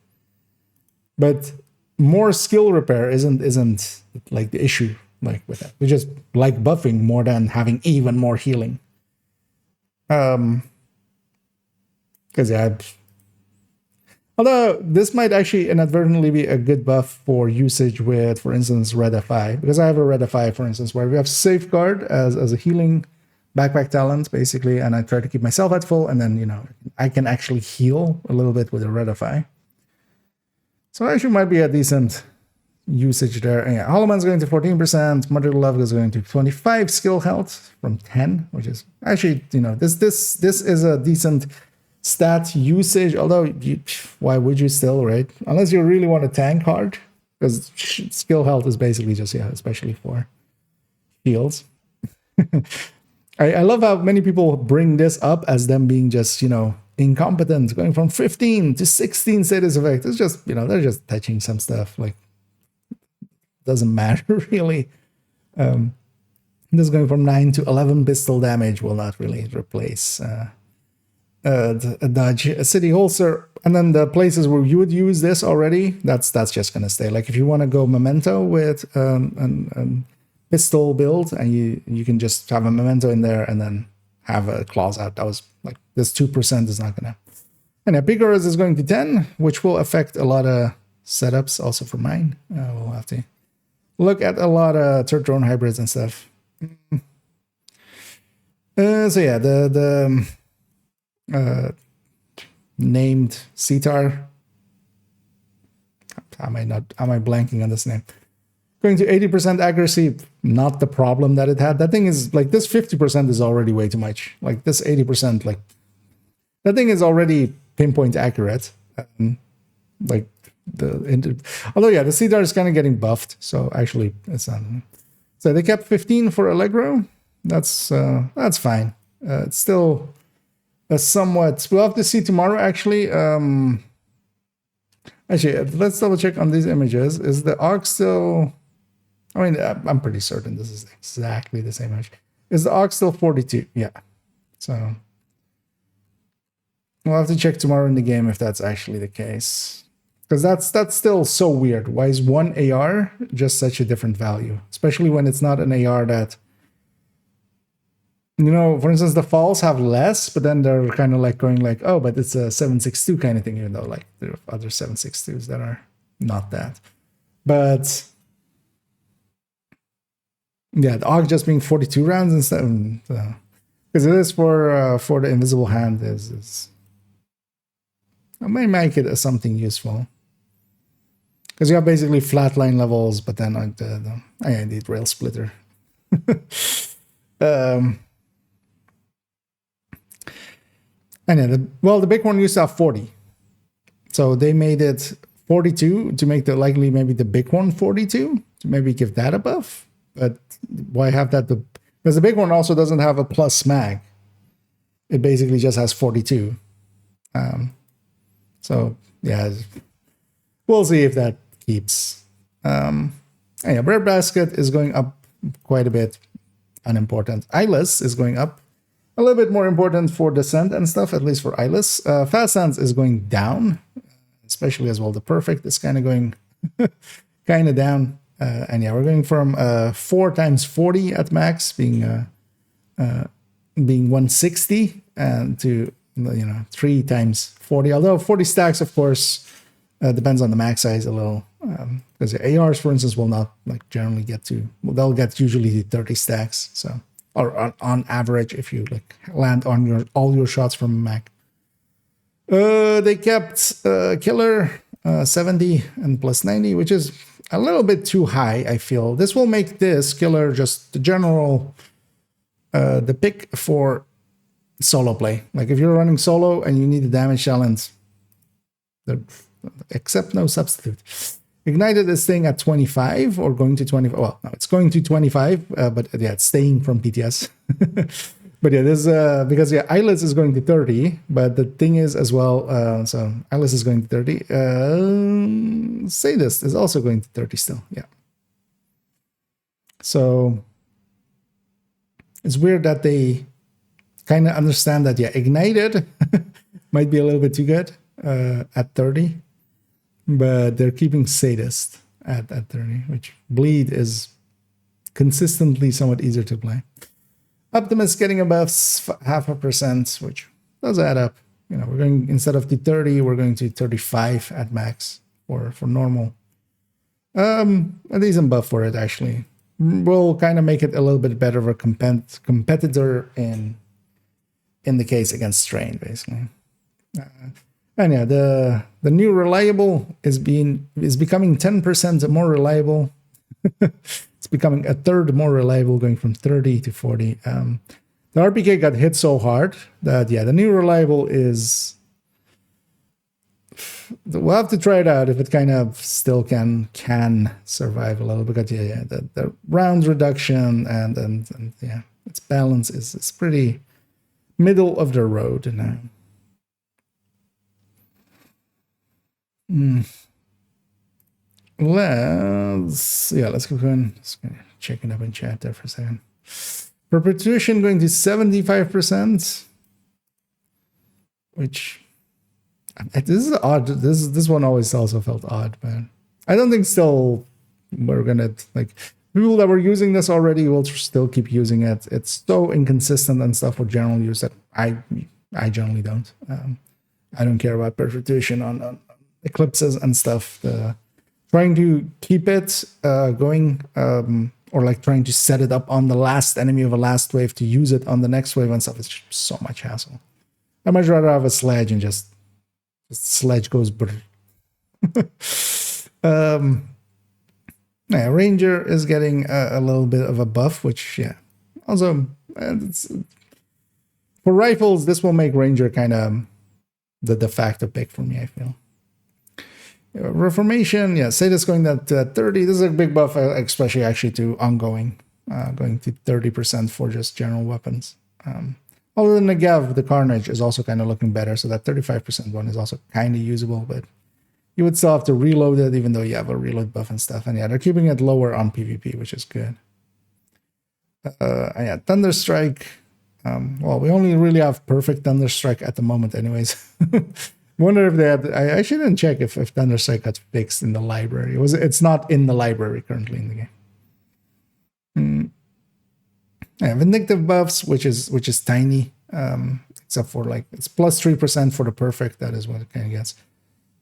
but more skill repair isn't like the issue. Like with that, we just like buffing more than having even more healing. Because yeah, although this might actually inadvertently be a good buff for usage with, for instance, Red FI, because I have a Red FI, for instance, where we have Safeguard as a healing backpack talent, basically, and I try to keep myself at full, and then, you know, I can actually heal a little bit with a Red FI. So actually might be a decent usage there. And yeah, Holloman's going to 14%, Mother Love is going to 25 skill health from 10, which is actually, you know, this is a decent stat usage, although why would you still, right? Unless you really want to tank hard, because skill health is basically just, yeah, especially for shields. I love how many people bring this up as them being just, you know, incompetent, going from 15 to 16 status effect. It's just, you know, they're just touching some stuff, like, doesn't matter really. This going from 9 to 11 pistol damage will not really replace a dodge. A city holster and then the places where you would use this already, that's just gonna stay. Like if you want to go memento with an pistol build, and you can just have a memento in there and then have a claws out. That was like this 2% is not gonna. And yeah, Picoros is going to 10, which will affect a lot of setups also for mine. We'll have to look at a lot of turret drone hybrids and stuff. So yeah, the named CTAR. Am I blanking on this name? Going to 80% accuracy, not the problem that it had. That thing is like this 50% is already way too much. Like this 80%, like that thing is already pinpoint accurate. Like although yeah, the CTAR is kind of getting buffed. So actually, it's not. So they kept 15 for Allegro. That's fine. It's still a somewhat. We'll have to see tomorrow. Actually, let's double check on these images. Is the AUG still? I mean, I'm pretty certain this is exactly the same image. Is the AUG still 42? Yeah. So we'll have to check tomorrow in the game if that's actually the case. Because that's still so weird. Why is one AR just such a different value? Especially when it's not an AR that, you know, for instance, the falls have less, but then they're kind of like going like, oh, but it's a 7.62 kind of thing, even though like there are other 7.62s that are not that. But yeah, the AUG just being 42 rounds instead, because it is for the invisible hand is I might make it as something useful. Because you have basically flatline levels, but then like indeed rail splitter. And yeah, the big one used to have 40. So they made it 42 to make maybe the big one 42, to maybe give that a buff. But why have that? Because the big one also doesn't have a plus mag. It basically just has 42. So yeah, we'll see if that keeps. Yeah, breadbasket is going up quite a bit. Unimportant. Eyeless is going up a little bit more important for descent and stuff, at least for Eyeless. Fast Sands is going down, especially as well. The perfect is kind of going kind of down. And yeah, we're going from 4 times 40 at max being 160 and to 3 times 40. Although 40 stacks, of course, depends on the max size a little. Because the ARs, for instance, will not like generally get to. Well, they'll get usually 30 stacks. So, or on average, if you like land on all your shots from a Mac. They kept Killer 70 and plus 90, which is a little bit too high, I feel. This will make this Killer just the general, the pick for solo play. Like if you're running solo and you need a damage challenge, except no substitute. Ignited this thing at 25 or going to 25. Well, no, it's going to 25, but yeah, it's staying from PTS. But yeah, this because yeah, Eyeless is going to 30, but the thing is as well, so Eyeless is going to 30. Sadist is also going to 30 still, yeah. So it's weird that they kind of understand that, yeah, Ignited might be a little bit too good at 30, but they're keeping Sadist at 30, which Bleed is consistently somewhat easier to play. Optimus getting above 0.5%, which does add up. You know, we're going, instead of to 30, we're going to 35 at max for normal. A decent buff for it, actually. Will kind of make it a little bit better of a competitor in the case against Strain, basically. And yeah, the new reliable is becoming 10% more reliable. It's becoming a third more reliable, going from 30 to 40. The RPK got hit so hard that, yeah, the new reliable is... We'll have to try it out if it kind of still can survive a little, because, yeah, the round reduction and yeah, its balance is pretty middle of the road now. Let's keep going. Just gonna check it up in chat there for a second. Perpetuation going to 75%, which This is odd. This one always also felt odd, man. I don't think still we're gonna like people that were using this already will still keep using it. It's so inconsistent and stuff with general use that I generally don't. I don't care about perpetuation on eclipses and stuff. Trying to keep it going, or like trying to set it up on the last enemy of a last wave to use it on the next wave and stuff, it's just so much hassle. I'd much rather have a sledge and just sledge goes brr. Yeah, Ranger is getting a little bit of a buff, which, yeah. Also, for rifles, this will make Ranger kind of the de facto pick for me, I feel. Reformation, yeah, say this going at 30. This is a big buff, especially actually to ongoing, going to 30% for just general weapons. Other than Negev, the Carnage is also kind of looking better, so that 35% one is also kind of usable, but you would still have to reload it, even though you have a reload buff and stuff. And yeah, they're keeping it lower on PvP, which is good. And yeah, Thunderstrike. Well, we only really have perfect Thunderstrike at the moment, anyways. Wonder if they had. I shouldn't check if Thunderstrike got fixed in the library. It's not in the library currently in the game. Yeah, Vindictive buffs, which is tiny, except for like it's plus 3% for the perfect. That is what it kind of gets.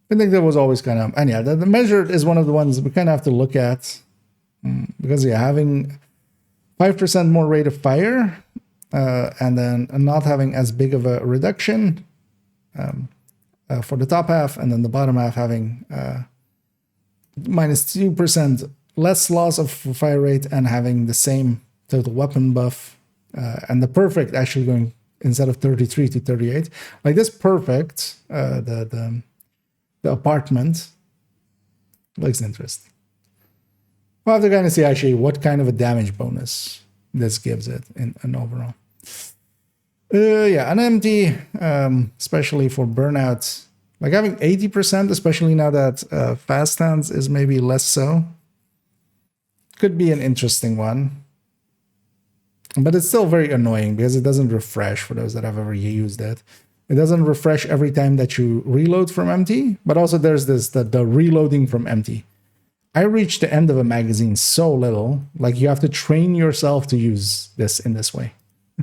Vindictive was always kind of, and yeah, the measured is one of the ones we kind of have to look at because yeah, having 5% more rate of fire and then not having as big of a reduction for the top half, and then the bottom half having minus 2% less loss of fire rate and having the same total weapon buff, and the perfect actually going instead of 33 to 38. Like this perfect, the apartment looks interesting. We'll have to kind of see actually what kind of a damage bonus this gives it in an overall. Yeah, an empty, especially for burnouts, like having 80%, especially now that fast stance is maybe less so, could be an interesting one. But it's still very annoying because it doesn't refresh for those that have ever used it. It doesn't refresh every time that you reload from empty, but also there's this the reloading from empty. I reached the end of a magazine so little, like you have to train yourself to use this in this way.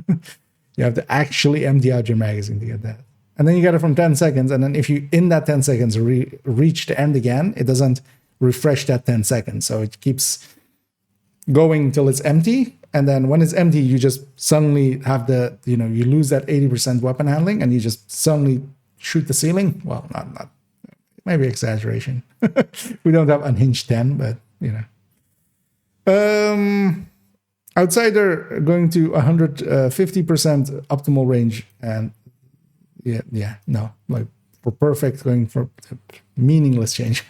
You have to actually empty out your magazine to get that. And then you get it from 10 seconds, and then if you, in that 10 seconds, reach the end again, it doesn't refresh that 10 seconds. So it keeps going till it's empty, and then when it's empty, you just suddenly have you lose that 80% weapon handling, and you just suddenly shoot the ceiling. Well, not maybe exaggeration. We don't have unhinged 10, but Outsider going to 150% optimal range, and no, like for perfect going for meaningless change,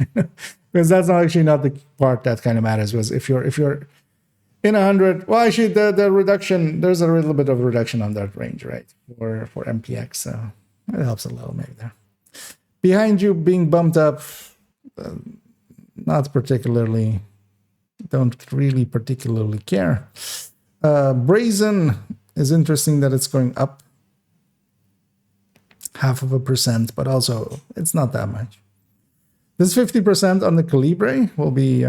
because that's actually not the part that kind of matters. Was if you're in 100, well, actually the reduction, there's a little bit of reduction on that range, right, for MPX, so it helps a little maybe there. Behind you being bumped up, not particularly, don't really particularly care. Brazen is interesting that it's going up 0.5%, but also it's not that much. This 50% on the Calibre will be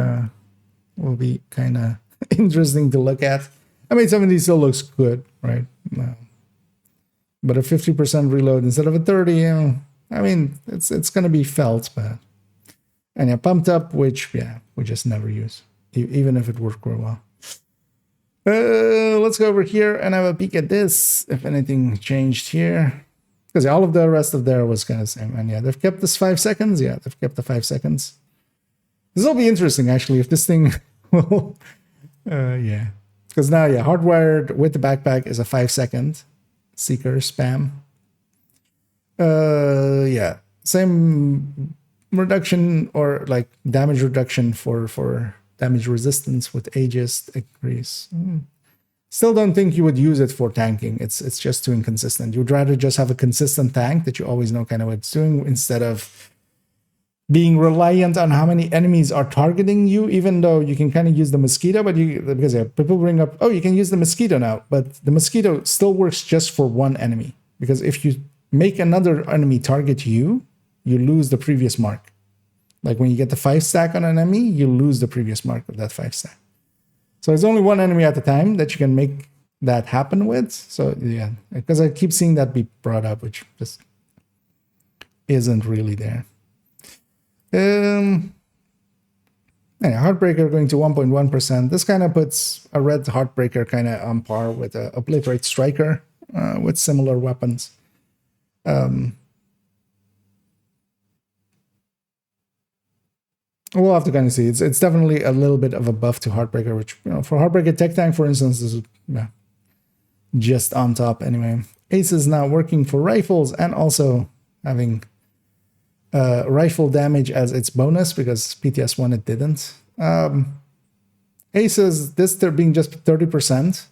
kind of interesting to look at. I mean, 70 still looks good, right? But a 50% reload instead of a 30, I mean, it's going to be felt, but and yeah, pumped up, which we just never use, even if it worked real well. Let's go over here and have a peek at this, if anything changed here. Because all of the rest of there was kind of the same. And yeah, they've kept this 5 seconds. Yeah, they've kept the 5 seconds. This will be interesting, actually, if this thing will... yeah. Because now, yeah, hardwired with the backpack is a 5-second seeker spam. Yeah, same reduction or like damage reduction for damage resistance with Aegis increase. Still don't think you would use it for tanking. It's just too inconsistent. You'd rather just have a consistent tank that you always know kind of what it's doing instead of being reliant on how many enemies are targeting you, even though you can kind of use the mosquito, but because people bring up, oh, you can use the mosquito now, but the mosquito still works just for one enemy. Because if you make another enemy target you, you lose the previous mark. Like when you get the 5 stack on an enemy, you lose the previous mark of that 5 stack. So it's only one enemy at a time that you can make that happen with. So yeah, because I keep seeing that be brought up, which just isn't really there. Heartbreaker going to 1.1%. This kind of puts a red Heartbreaker kind of on par with a Obliterate Striker with similar weapons. We'll have to kind of see. It's definitely a little bit of a buff to Heartbreaker, which, you know, for Heartbreaker Tech Tank, for instance, is just on top anyway. Ace is now working for rifles and also having rifle damage as its bonus, because PTS1 it didn't. Aces, this they're being just 30%,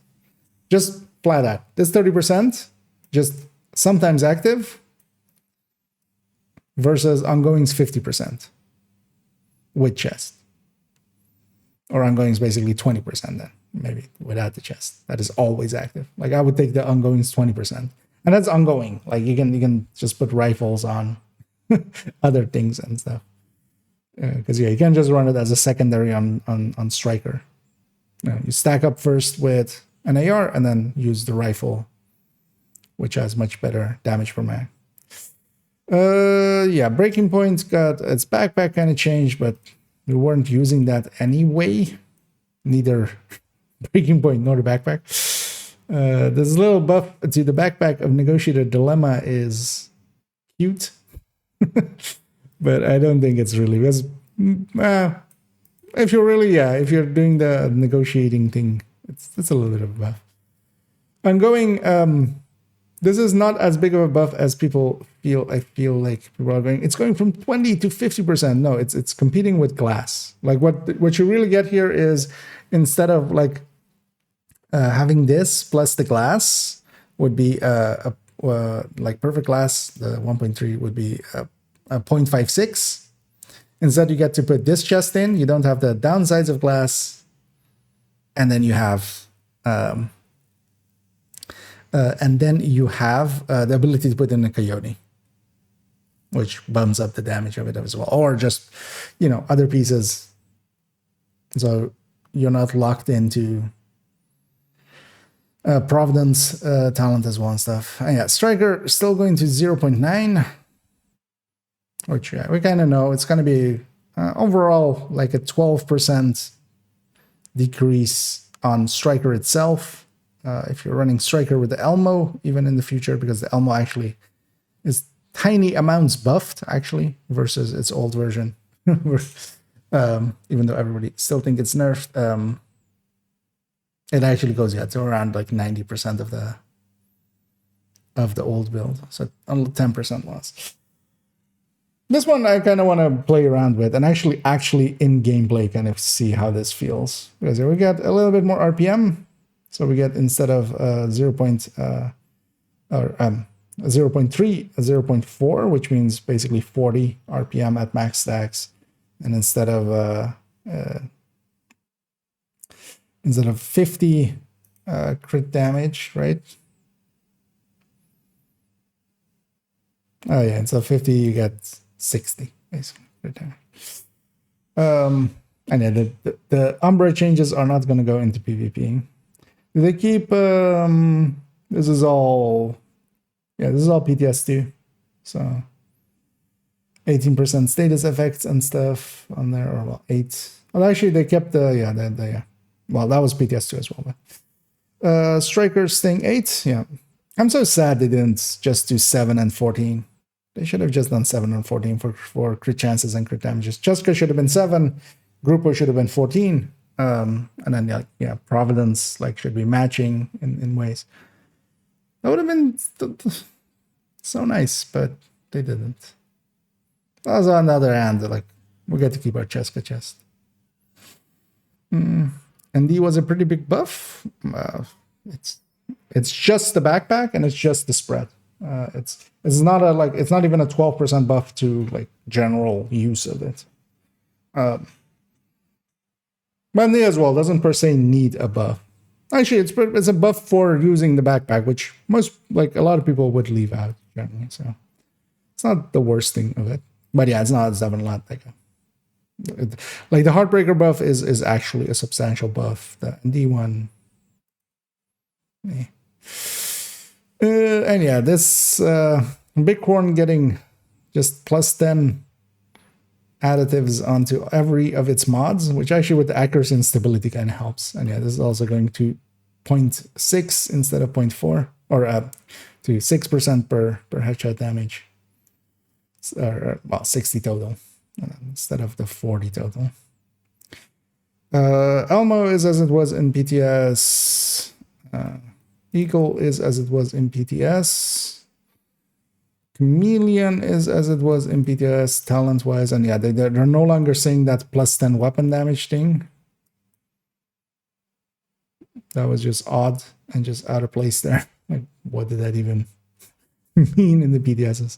just flat out. This 30%, just sometimes active, versus ongoing's 50% with chest. Or ongoing is basically 20% then, maybe without the chest. That is always active. Like I would take the ongoing's 20%. And that's ongoing. Like you can just put rifles on other things and stuff. Because yeah, you can just run it as a secondary on Striker. You stack up first with an AR and then use the rifle, which has much better damage per mag. Yeah, Breaking Point's got its backpack kind of changed, but we weren't using that anyway. Neither Breaking Point nor the backpack. This little buff to the backpack of Negotiator Dilemma is cute. But I don't think it's really, because if you're doing the negotiating thing, it's a little bit of a buff. Ongoing, this is not as big of a buff as people feel. I feel like people are going, it's going from 20 to 50%. No, it's competing with glass. Like what you really get here is, instead of like having this plus the glass would be like perfect glass, the 1.3 would be a 0.56. Instead, you get to put this chest in. You don't have the downsides of glass, and then you have the ability to put in a coyote, which bumps up the damage of it as well, or just, you know, other pieces. So you're not locked into Providence talent as well and stuff. And yeah, Striker still going to 0.9. Which we kind of know it's going to be overall like a 12% decrease on Striker itself. If you're running Striker with the Elmo, even in the future, because the Elmo actually is tiny amounts buffed, actually, versus its old version. Even though everybody still think it's nerfed, it actually goes to around like 90% of the old build. So only 10% loss. This one I kind of want to play around with and actually in gameplay kind of see how this feels. Because we got a little bit more RPM. So we get, instead of 0.3, a 0.4, which means basically 40 RPM at max stacks. And instead of 50 crit damage, right? Oh yeah, instead of 50 you get 60 basically. And then the Umbra changes are not going to go into PvP. Do they keep this is all PTS2, so 18% status effects and stuff on there, or well, 8. Well, actually they kept well, that was PTS2 as well, but Strikers thing 8. Yeah, I'm so sad they didn't just do 7 and 14. They should have just done 7 and 14 for crit chances and crit damages. Cheska should have been 7. Grupo should have been 14. And then Providence should be matching in ways. That would have been so nice, but they didn't. Also, on the other hand, we get to keep our Cheska chest. And D was a pretty big buff. It's just the backpack and it's just the spread. It's not even a 12% buff to general use of it. But D as well doesn't per se need a buff. Actually, it's a buff for using the backpack, which a lot of people would leave out generally. So It's not the worst thing of it, but yeah, it's definitely not like the Heartbreaker buff is actually a substantial buff. The D1, and yeah, this Bighorn getting just +10 additives onto every of its mods, which actually with the accuracy and stability kind of helps. And yeah, this is also going to 0.6 instead of 0.4, or to 6% per headshot damage, or well, 60 total instead of the 40 total. Elmo is as it was in PTS. Eagle is as it was in PTS. Chameleon is as it was in PTS talent-wise, and yeah, they're no longer saying that +10 weapon damage thing. That was just odd and just out of place there. Like, what did that even mean in the PTSs?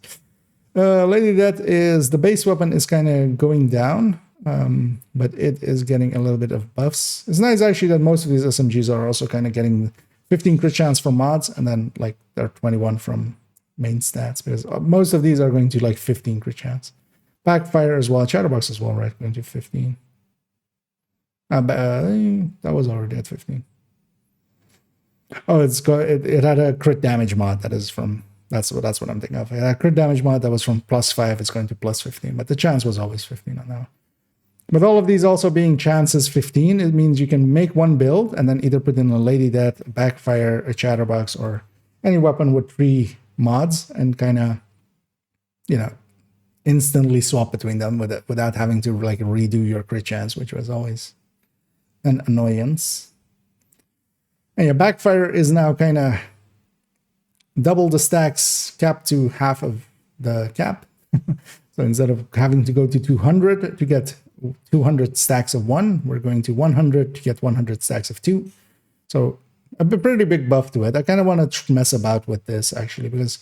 Lady Death is the base weapon is kind of going down, but it is getting a little bit of buffs. It's nice actually that most of these SMGs are also kind of getting 15 crit chance from mods, and then like they're 21 from main stats, because most of these are going to like 15 crit chance. Backfire as well, Chatterbox as well, right? Going to 15. That was already at 15. Oh, it had a crit damage mod that is from, that's what I'm thinking of. A crit damage mod that was from +5, it's going to +15, but the chance was always 15 on that one. With all of these also being chances 15, it means you can make one build and then either put in a Lady Death, a Backfire, a Chatterbox, or any weapon with 3 mods and kind of, instantly swap between them without having to like redo your crit chance, which was always an annoyance. And yeah, Backfire is now kind of double the stacks capped to half of the cap. So instead of having to go to 200 to get 200 stacks of 1, we're going to 100 to get 100 stacks of 2. So a pretty big buff to it. I kind of want to mess about with this actually, because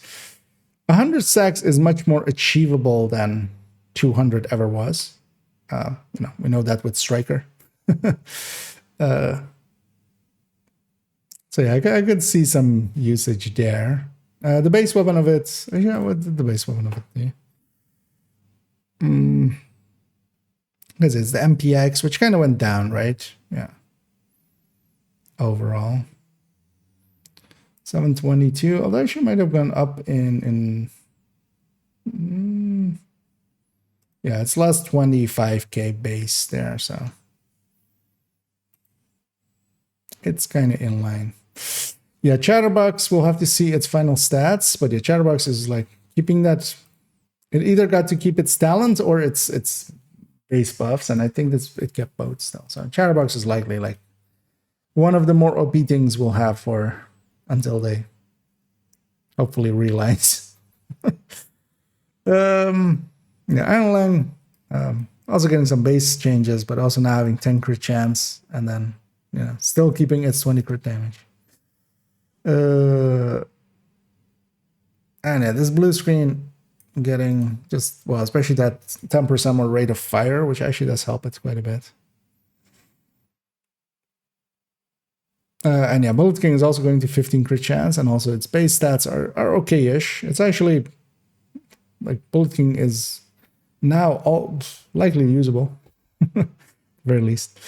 100 stacks is much more achievable than 200 ever was. We know that with Striker. So yeah, I could see some usage there. The base weapon of it, yeah, what did the base weapon of it do? Because it's the MPX, which kind of went down, right? Yeah. Overall. 722, although she might have gone up in yeah, it's less 25k base there, so it's kind of in line. Yeah, Chatterbox, we'll have to see its final stats, but yeah, Chatterbox is like keeping that. It either got to keep its talent or its base buffs, and I think it kept both still. So Chatterbox is likely like one of the more OP things we'll have for until they hopefully realize. Yeah, Iron Lang also getting some base changes, but also now having 10 crit chance, and then still keeping its 20 crit damage. And yeah, this blue screen getting just, well, especially that 10% more rate of fire, which actually does help it quite a bit. And yeah, Bullet King is also going to 15 crit chance, and also its base stats are okay-ish. It's actually, like, Bullet King is now all likely usable, very least.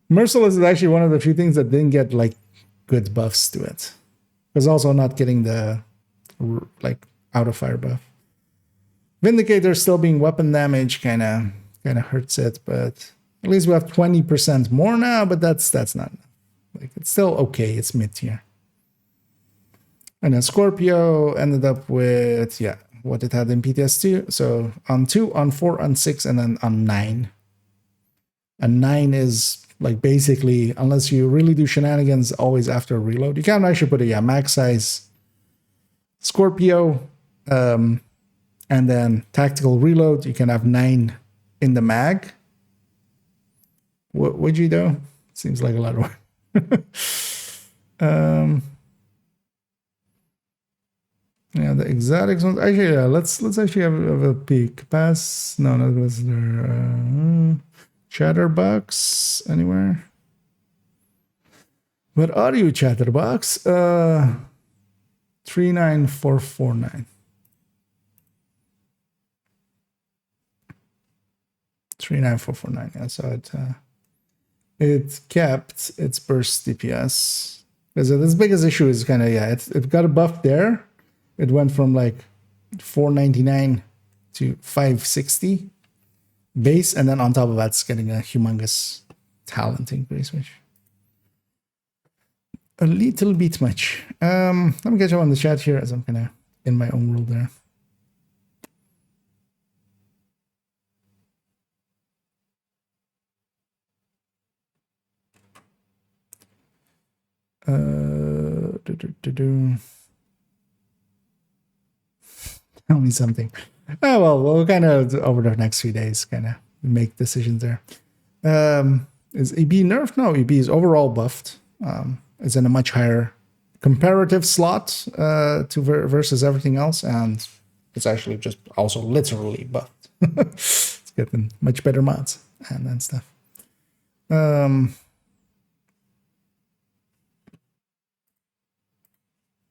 Merciless is actually one of the few things that didn't get, like, good buffs to it. Because also not getting the, like, out-of-fire buff. Vindicator still being weapon damage kind of hurts it, but at least we have 20% more now, but that's not enough. Like, it's still okay, it's mid-tier. And then Scorpio ended up with, yeah, what it had in PTS2. So on 2, on 4, on 6, and then on 9. And 9 is like basically, unless you really do shenanigans always after a reload, you can actually put a max size Scorpio, and then tactical reload. You can have 9 in the mag. What would you do? Seems like a lot of work. Yeah, the exotics ones. Actually, yeah, let's actually have a peek. Pass. No, that was there. Chatterbox anywhere? What are you, Chatterbox? 39449. 39449. Yeah, so it kept its burst DPS. Because this biggest issue is kind of, yeah, it got a buff there. It went from like 499 to 560 base, and then on top of that, it's getting a humongous talent increase, which a little bit much. Let me get you on the chat here as I'm kind of in my own world there. Tell me something. Oh, well, we'll kind of over the next few days kind of make decisions there. Is EB nerfed? No, EB is overall buffed. It's in a much higher comparative slot to versus everything else, and it's actually just also literally buffed. It's getting much better mods and stuff.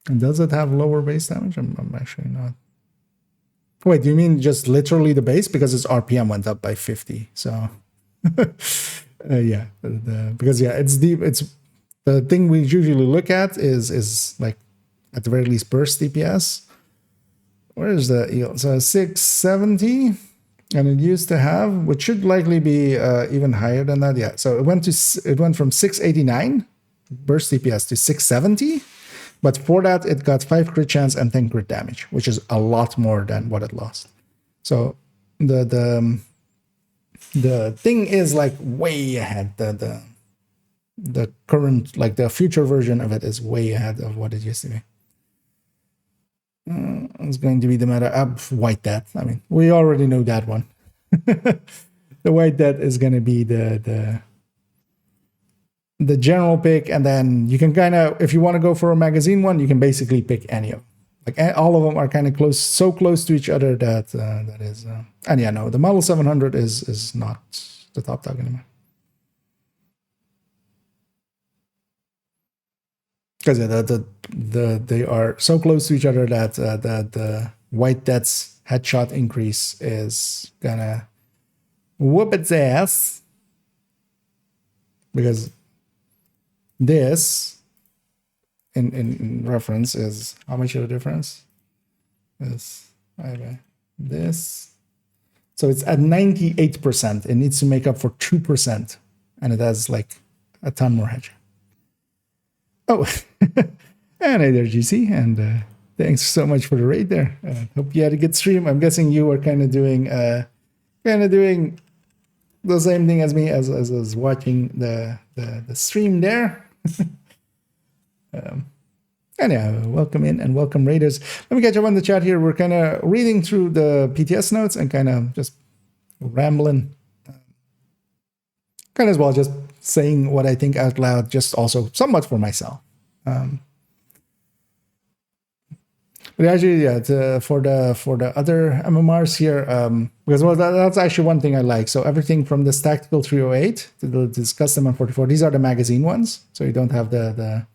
And does it have lower base damage? I'm actually not. Wait, do you mean just literally the base? Because its RPM went up by 50. So, yeah, because yeah, it's deep. It's the thing we usually look at is like at the very least burst DPS. Where is the yield? So 670, and it used to have, which should likely be even higher than that. Yeah, so it went from 689 burst DPS to 670. But for that, it got 5 crit chance and 10 crit damage, which is a lot more than what it lost. So the thing is like way ahead. The current, like the future version of it is way ahead of what it used to be. It's going to be the meta White Death. I mean, we already know that one. The White Death is going to be the general pick, and then you can kind of, if you want to go for a magazine one, you can basically pick any of them. Like all of them are kind of close, so close to each other that that is. And yeah, no, the Model 700 is not the top dog anymore. Because they are so close to each other that the White Death's headshot increase is gonna whoop its ass. Because this, in reference, is how much of a difference? Is this. So it's at 98%. It needs to make up for 2%. And it has like a ton more hedge. Oh, and hey there, GC. And thanks so much for the raid there. Hope you had a good stream. I'm guessing you were kind of doing the same thing as me as I was watching the stream there. And yeah, welcome in and welcome raiders. Let me catch up on the chat here. We're kind of reading through the PTS notes and kind of just rambling. Kind of as well just saying what I think out loud, just also somewhat for myself. But actually, yeah, for the other MMRs here, because well, that's actually one thing I like. So everything from this Tactical 308 to this Custom M44, these are the magazine ones. So you don't have to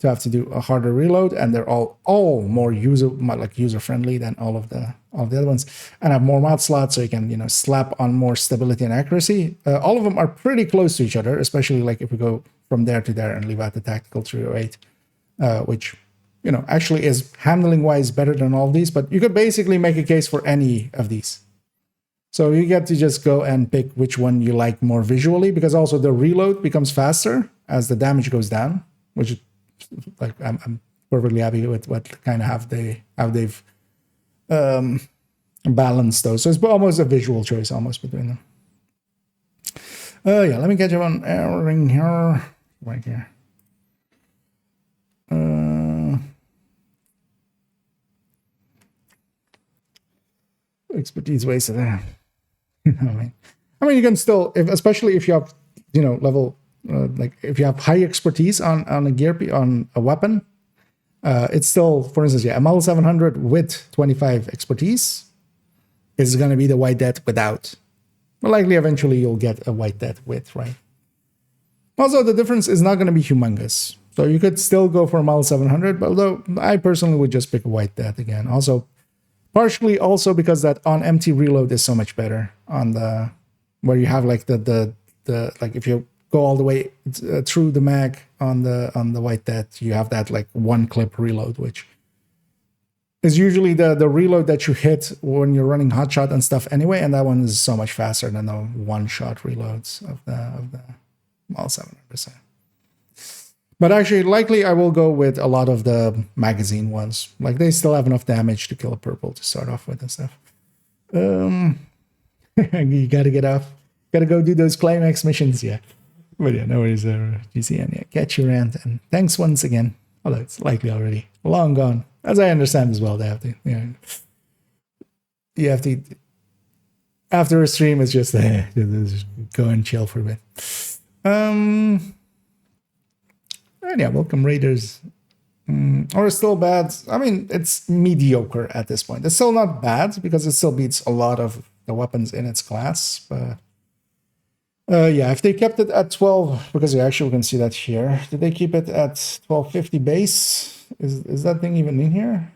have to do a harder reload, and they're all more user friendly than all the other ones, and have more mod slots, so you can slap on more stability and accuracy. All of them are pretty close to each other, especially like if we go from there to there and leave out the Tactical 308, which actually is handling wise better than all of these, but you could basically make a case for any of these. So you get to just go and pick which one you like more visually, because also the reload becomes faster as the damage goes down, which like I'm perfectly happy with what kind of how they've balanced those. So it's almost a visual choice almost between them. Yeah, let me catch up on airing here. Right here. Expertise wasted there. I mean, you can still, especially if you have, level, like if you have high expertise on a gear, on a weapon, it's still, for instance, yeah, a Model 700 with 25 expertise is going to be the White Death without. But likely eventually you'll get a White Death with, right? Also, the difference is not going to be humongous. So you could still go for a Model 700, but although I personally would just pick a White Death again. Also, partially also because that on empty reload is so much better on the where you have like the like if you go all the way through the mag on the White Dead, you have that like one clip reload, which is usually the reload that you hit when you're running hotshot and stuff anyway, and that one is so much faster than the one-shot reloads of the well, 700%. But actually, likely I will go with a lot of the magazine ones. Like they still have enough damage to kill a purple to start off with and stuff. You gotta get off. Gotta go do those climax missions, yeah. But yeah, no worries there, GCN. Yeah, catch your rant, and thanks once again. Although it's likely already long gone, as I understand as well. They have to, you have to. After a stream, it's just just go and chill for a bit. And yeah, welcome Raiders. Or still bad. I mean, it's mediocre at this point. It's still not bad because it still beats a lot of the weapons in its class, but. Yeah, if they kept it at 12, because actually we can see that here. Did they keep it at 1250 base? Is that thing even in here?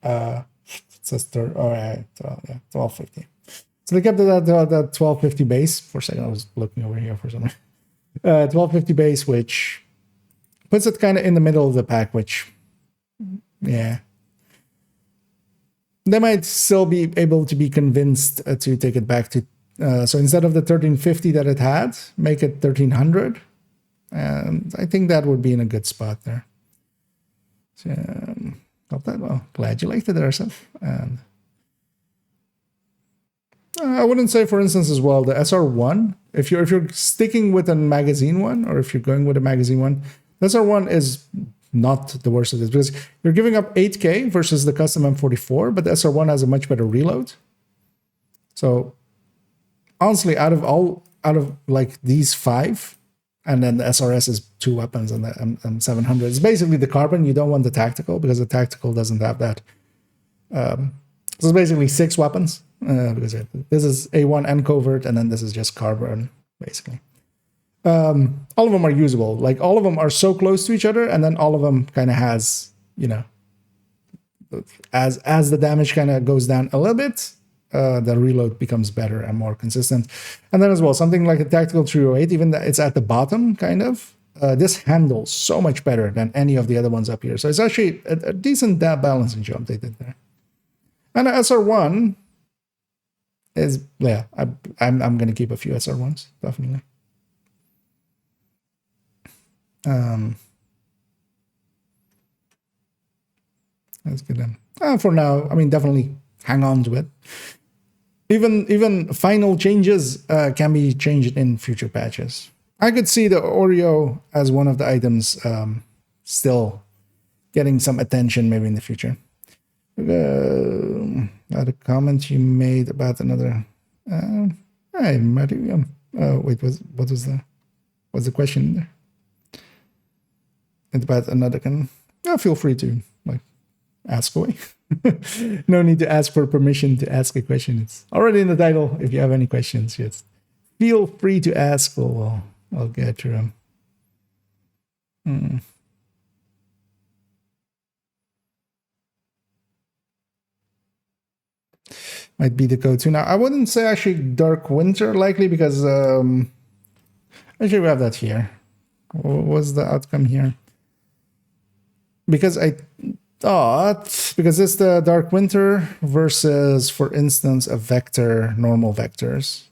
It says oh yeah, 1250. So they kept it at 1250 base. For a second, I was looking over here for something. 1250 base, which puts it kind of in the middle of the pack, which, yeah. They might still be able to be convinced to take it back to, so instead of the 1350 that it had, make it 1300. And I think that would be in a good spot there. So, well, glad you liked it there, Seth. And I wouldn't say, for instance, as well, the SR1, if you're sticking with a magazine one, or if you're going with a magazine one, the SR1 is not the worst of this, because you're giving up 8k versus the custom M44, but the SR1 has a much better reload. So honestly, out of like these 5, and then the SRS is 2 weapons, and the M700 is basically the carbon. You don't want the tactical because the tactical doesn't have that. So it's basically 6 weapons, because this is A1 and covert, and then this is just carbon basically. All of them are usable. Like all of them are so close to each other, and then all of them kind of has, as the damage kind of goes down a little bit, the reload becomes better and more consistent. And then as well, something like a tactical 308, even that it's at the bottom, kind of, this handles so much better than any of the other ones up here. So it's actually a decent balancing job they did there. And SR1 is, yeah, I'm going to keep a few SR1s, definitely. That's good then. For now, I mean, definitely hang on to it. Even final changes can be changed in future patches. I could see the Oreo as one of the items still getting some attention maybe in the future. A comment you made about another. Hey, Mario. Wait, what's the question there? It's about another can. Feel free to ask away. No need to ask for permission to ask a question. It's already in the title. If you have any questions, just feel free to ask. I'll get to them. Might be the go-to. Now, I wouldn't say actually Dark Winter likely, because actually we have that here. What was the outcome here? Because I thought, because it's the Dark Winter versus, for instance, a vector, normal vectors.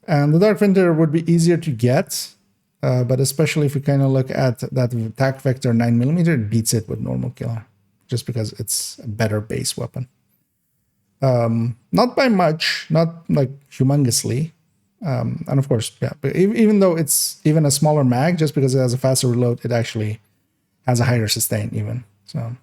And the Dark Winter would be easier to get, but especially if we kind of look at that attack vector 9mm, it beats it with normal killer, just because it's a better base weapon. Not by much, not like humongously. And of course, yeah, but even though it's even a smaller mag, just because it has a faster reload, it actually has a higher sustain even. So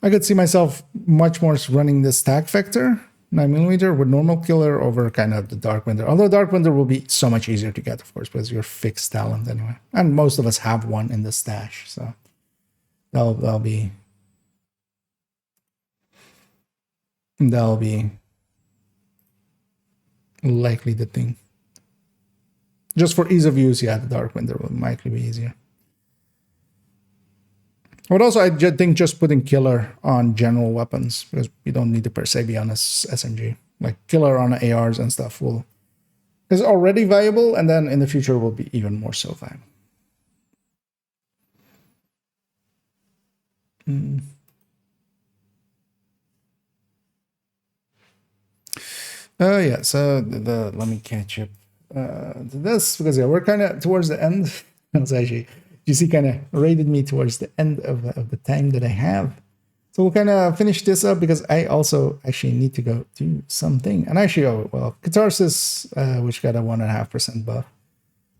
I could see myself much more running this tack vector 9mm with normal killer over kind of the Dark Winter. Although Dark Winter will be so much easier to get, of course, because you're fixed talent anyway. And most of us have one in the stash, so that'll be likely the thing. Just for ease of use, yeah, the Dark Winter will likely be easier. But also, I think just putting killer on general weapons, because you don't need to per se be on a SMG. Like killer on ARs and stuff is already viable, and then in the future will be even more so viable. Oh yeah, so let me catch up to this, because yeah, we're kind of towards the end. It's actually, you see, kind of rated me towards the end of the time that I have. So we'll kind of finish this up, because I also actually need to go do something. And actually, oh well, Catharsis, which got a 1.5% buff.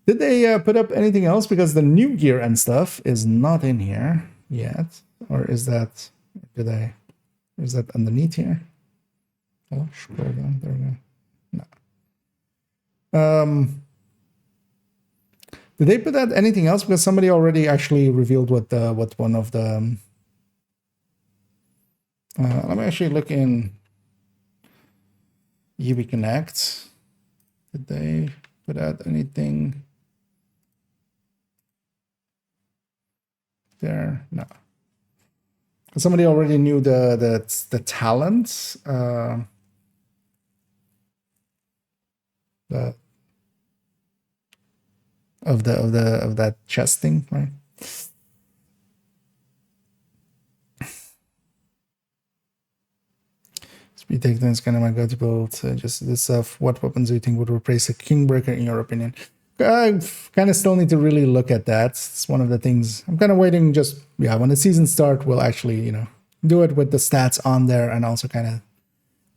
Did they put up anything else? Because the new gear and stuff is not in here yet, or is that? Is that underneath here? Oh, scroll down. There we go. No. Did they put out anything else? Because somebody already actually revealed what one of the. Let me actually look in UB Connect. Did they put out anything there? No. Somebody already knew the talent. Of that chest thing, right? Speed takedown is kind of my go-to build. Just this stuff. What weapons do you think would replace a Kingbreaker in your opinion? I kind of still need to really look at that. It's one of the things I'm kind of waiting. Just when the season starts, we'll actually do it with the stats on there and also kind of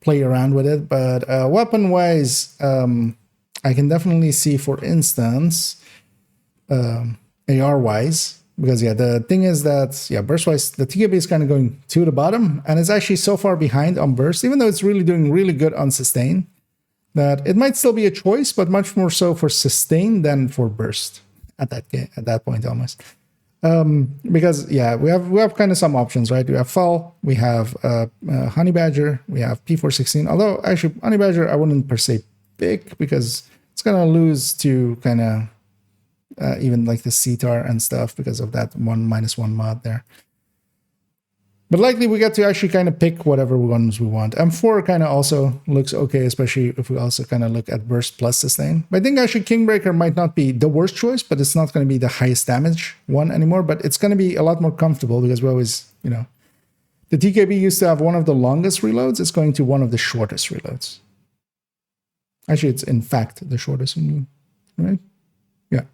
play around with it. But weapon-wise, I can definitely see, for instance, AR-wise, because the thing is that burst-wise, the TKB is kind of going to the bottom, and it's actually so far behind on burst, even though it's really doing really good on sustain, that it might still be a choice, but much more so for sustain than for burst at that point almost. Because we have kind of some options, right? We have Fall, we have Honey Badger, we have P416. Although actually Honey Badger I wouldn't per se pick, because it's gonna lose to kind of even like the CTAR and stuff because of that -1 mod there. But likely we get to actually kind of pick whatever ones we want. M4 kind of also looks okay, especially if we also kind of look at burst plus sustain. But I think actually Kingbreaker might not be the worst choice, but it's not going to be the highest damage one anymore. But it's going to be a lot more comfortable, because we always, the TKB used to have one of the longest reloads. It's going to one of the shortest reloads. Actually, it's in fact the shortest, right? Yeah,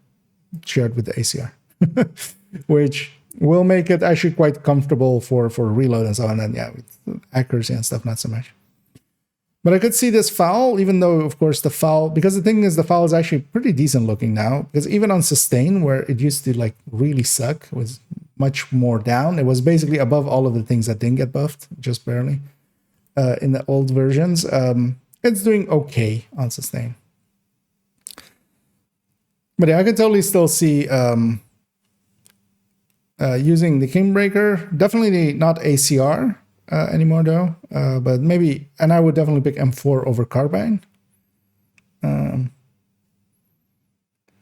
shared with the ACR, which will make it actually quite comfortable for reload and so on. And with accuracy and stuff, not so much. But I could see this foul, even though, of course, the foul, because the thing is, the foul is actually pretty decent looking now. Because even on sustain, where it used to like really suck, it was much more down. It was basically above all of the things that didn't get buffed, just barely. In the old versions, it's doing okay on sustain. But I can totally still see using the Kingbreaker. Definitely not ACR anymore though. But maybe, and I would definitely pick M4 over Carbine.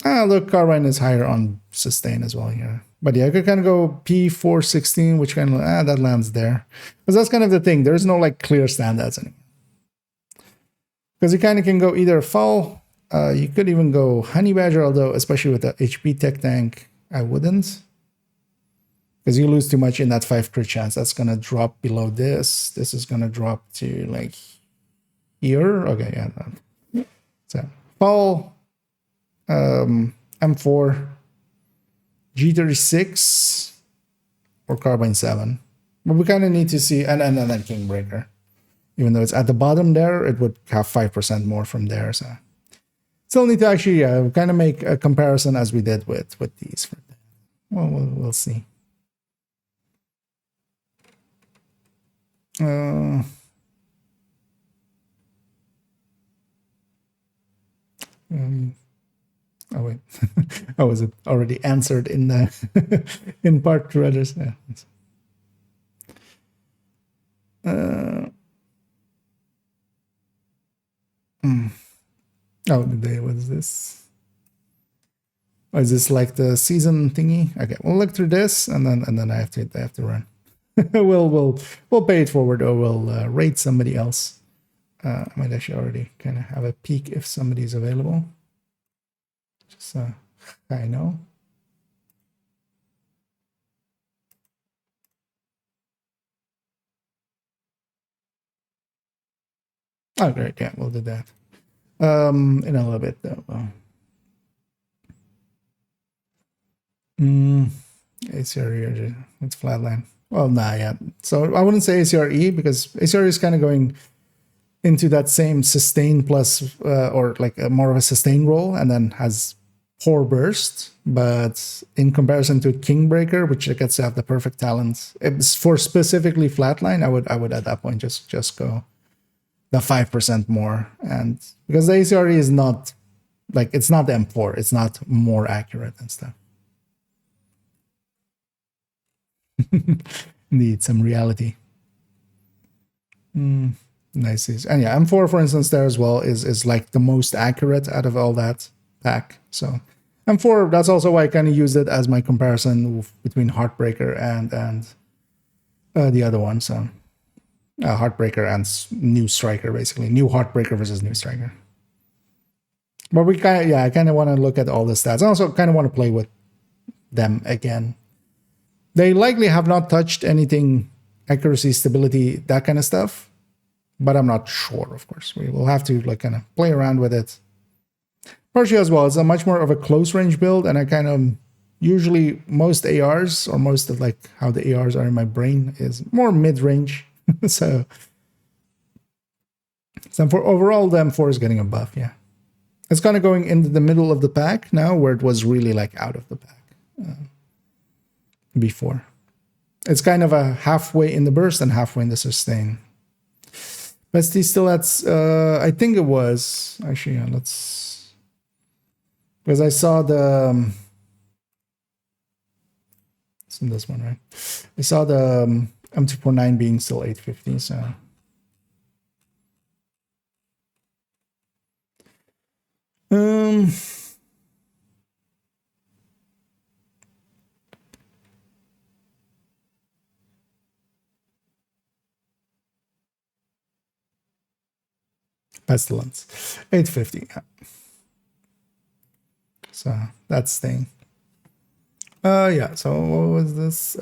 Look, Carbine is higher on sustain as well here. But I could kind of go P416, which kind of, that lands there. Because that's kind of the thing. There's no like clear standouts anymore. Because you kind of can go either Fall, you could even go Honey Badger, although especially with the HP Tech Tank, I wouldn't. Because you lose too much in that 5 crit chance. That's going to drop below this. This is going to drop to like here. Okay, yeah. So Fall, M4, G36, or Carbine 7. But we kind of need to see, and then Kingbreaker. Even though it's at the bottom there, it would have 5% more from there. So still need to actually kind of make a comparison as we did with these. Well, we'll see. Oh wait, oh, was it already answered in the in part to others? Yeah. Oh, what is this? Or is this like the season thingy? Okay, we'll look through this, and then I have to run. we'll pay it forward, or we'll rate somebody else. I might actually already kind of have a peek if somebody's available. Just I know. Oh, great. Yeah, we'll do that. In a little bit, though. ACRE, it's flatline. Well, nah, yeah. So I wouldn't say ACRE, because ACRE is kind of going into that same sustain plus, or like more of a sustain role, and then has poor burst. But in comparison to Kingbreaker, which gets to have the perfect talent, it's for specifically flatline, I would at that point just go the 5% more. And because the ACRE is not like, it's not the M4, it's not more accurate and stuff. Need some reality. Nice. And yeah, M4, for instance, there as well is like the most accurate out of all that pack. So M4, that's also why I kind of used it as my comparison between Heartbreaker and the other one. So Heartbreaker and New Striker, basically. New Heartbreaker versus New Striker. But we kind of, I kind of want to look at all the stats. I also kind of want to play with them again. They likely have not touched anything, accuracy, stability, that kind of stuff. But I'm not sure, of course. We will have to like kind of play around with it. Partially as well, it's a much more of a close range build, and I kind of usually most ARs, or most of like how the ARs are in my brain, is more mid-range. so for overall, the M4 is getting a buff, yeah. It's kind of going into the middle of the pack now, where it was really like out of the pack before. It's kind of a halfway in the burst and halfway in the sustain. Bestie still at, I think it was, actually, yeah, let's, because I saw the, it's in this one, right? I saw the M249 being still 850, so. Pestilence, 850. Yeah. So that's staying. Yeah. So what was this?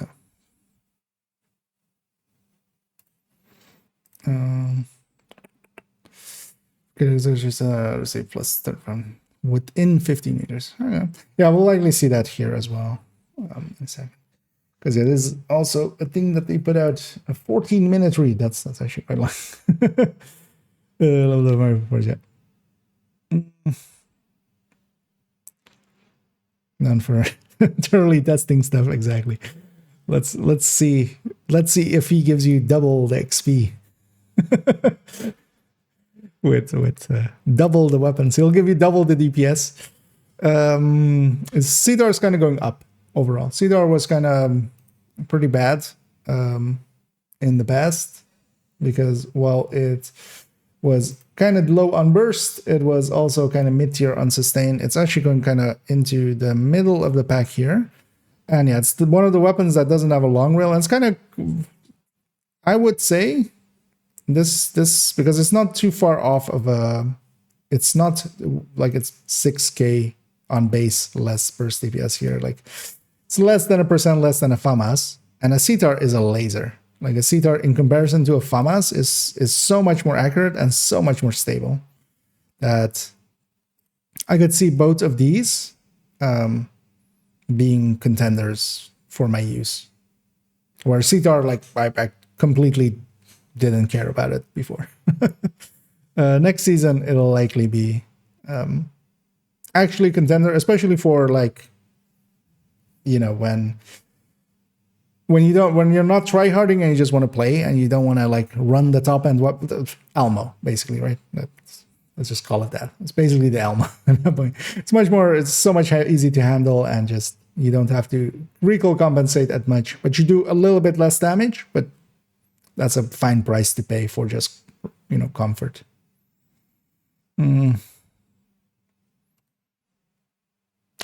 Okay, so just let's say plus third round within 50 meters. Okay. Yeah, we'll likely see that here as well in a second, because it is also a thing that they put out, a 14-minute read. That's actually quite long. None for thoroughly testing stuff, exactly. Let's see if he gives you double the XP with double the weapons. He'll give you double the DPS. Cedar is kind of going up overall. Cedar was kind of pretty bad in the past, because while it was kind of low on burst, it was also kind of mid-tier on sustain. It's actually going kind of into the middle of the pack here. And yeah, it's one of the weapons that doesn't have a long rail. And it's kind of, I would say, this because it's not too far off of a, it's not like it's 6k on base less burst DPS here. Like, it's less than 1% less than a FAMAS. And a CTAR is a laser. Like a CTAR in comparison to a FAMAS is so much more accurate and so much more stable that I could see both of these being contenders for my use. Where CTAR, like I completely didn't care about it before. Next season, it'll likely be actually contender, especially for like, you know, when you're not tryharding and you just want to play and you don't want to like run the top end Almo, basically, right? Let's just call it that. It's basically the Almo at that point. It's so much easy to handle, and just you don't have to recoil compensate as much, but you do a little bit less damage, but that's a fine price to pay for just, you know, comfort.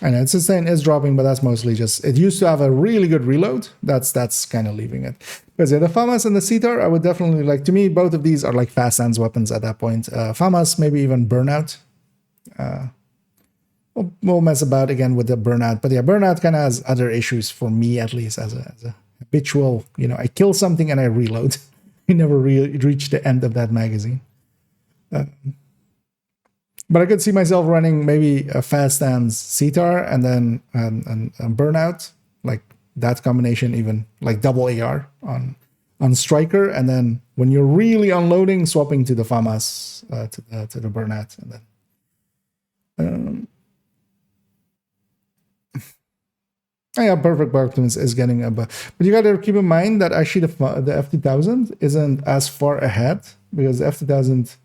I know it's saying it's dropping, but that's mostly just, it used to have a really good reload. That's kind of leaving it. Because yeah, the FAMAS and the CTAR, I would definitely like, to me, both of these are like fast hands weapons at that point. FAMAS, maybe even Burnout. We'll mess about again with the Burnout. But yeah, Burnout kind of has other issues for me, at least as a habitual, you know, I kill something and I reload. I never really reach the end of that magazine. But I could see myself running maybe a fast hands CTAR and then a Burnout, like that combination, even like double AR on Striker, and then when you're really unloading, swapping to the FAMAS to the Burnout, and then yeah, Perfect Weapons is getting a buff. But you got to keep in mind that actually the F2000 isn't as far ahead, because the F2000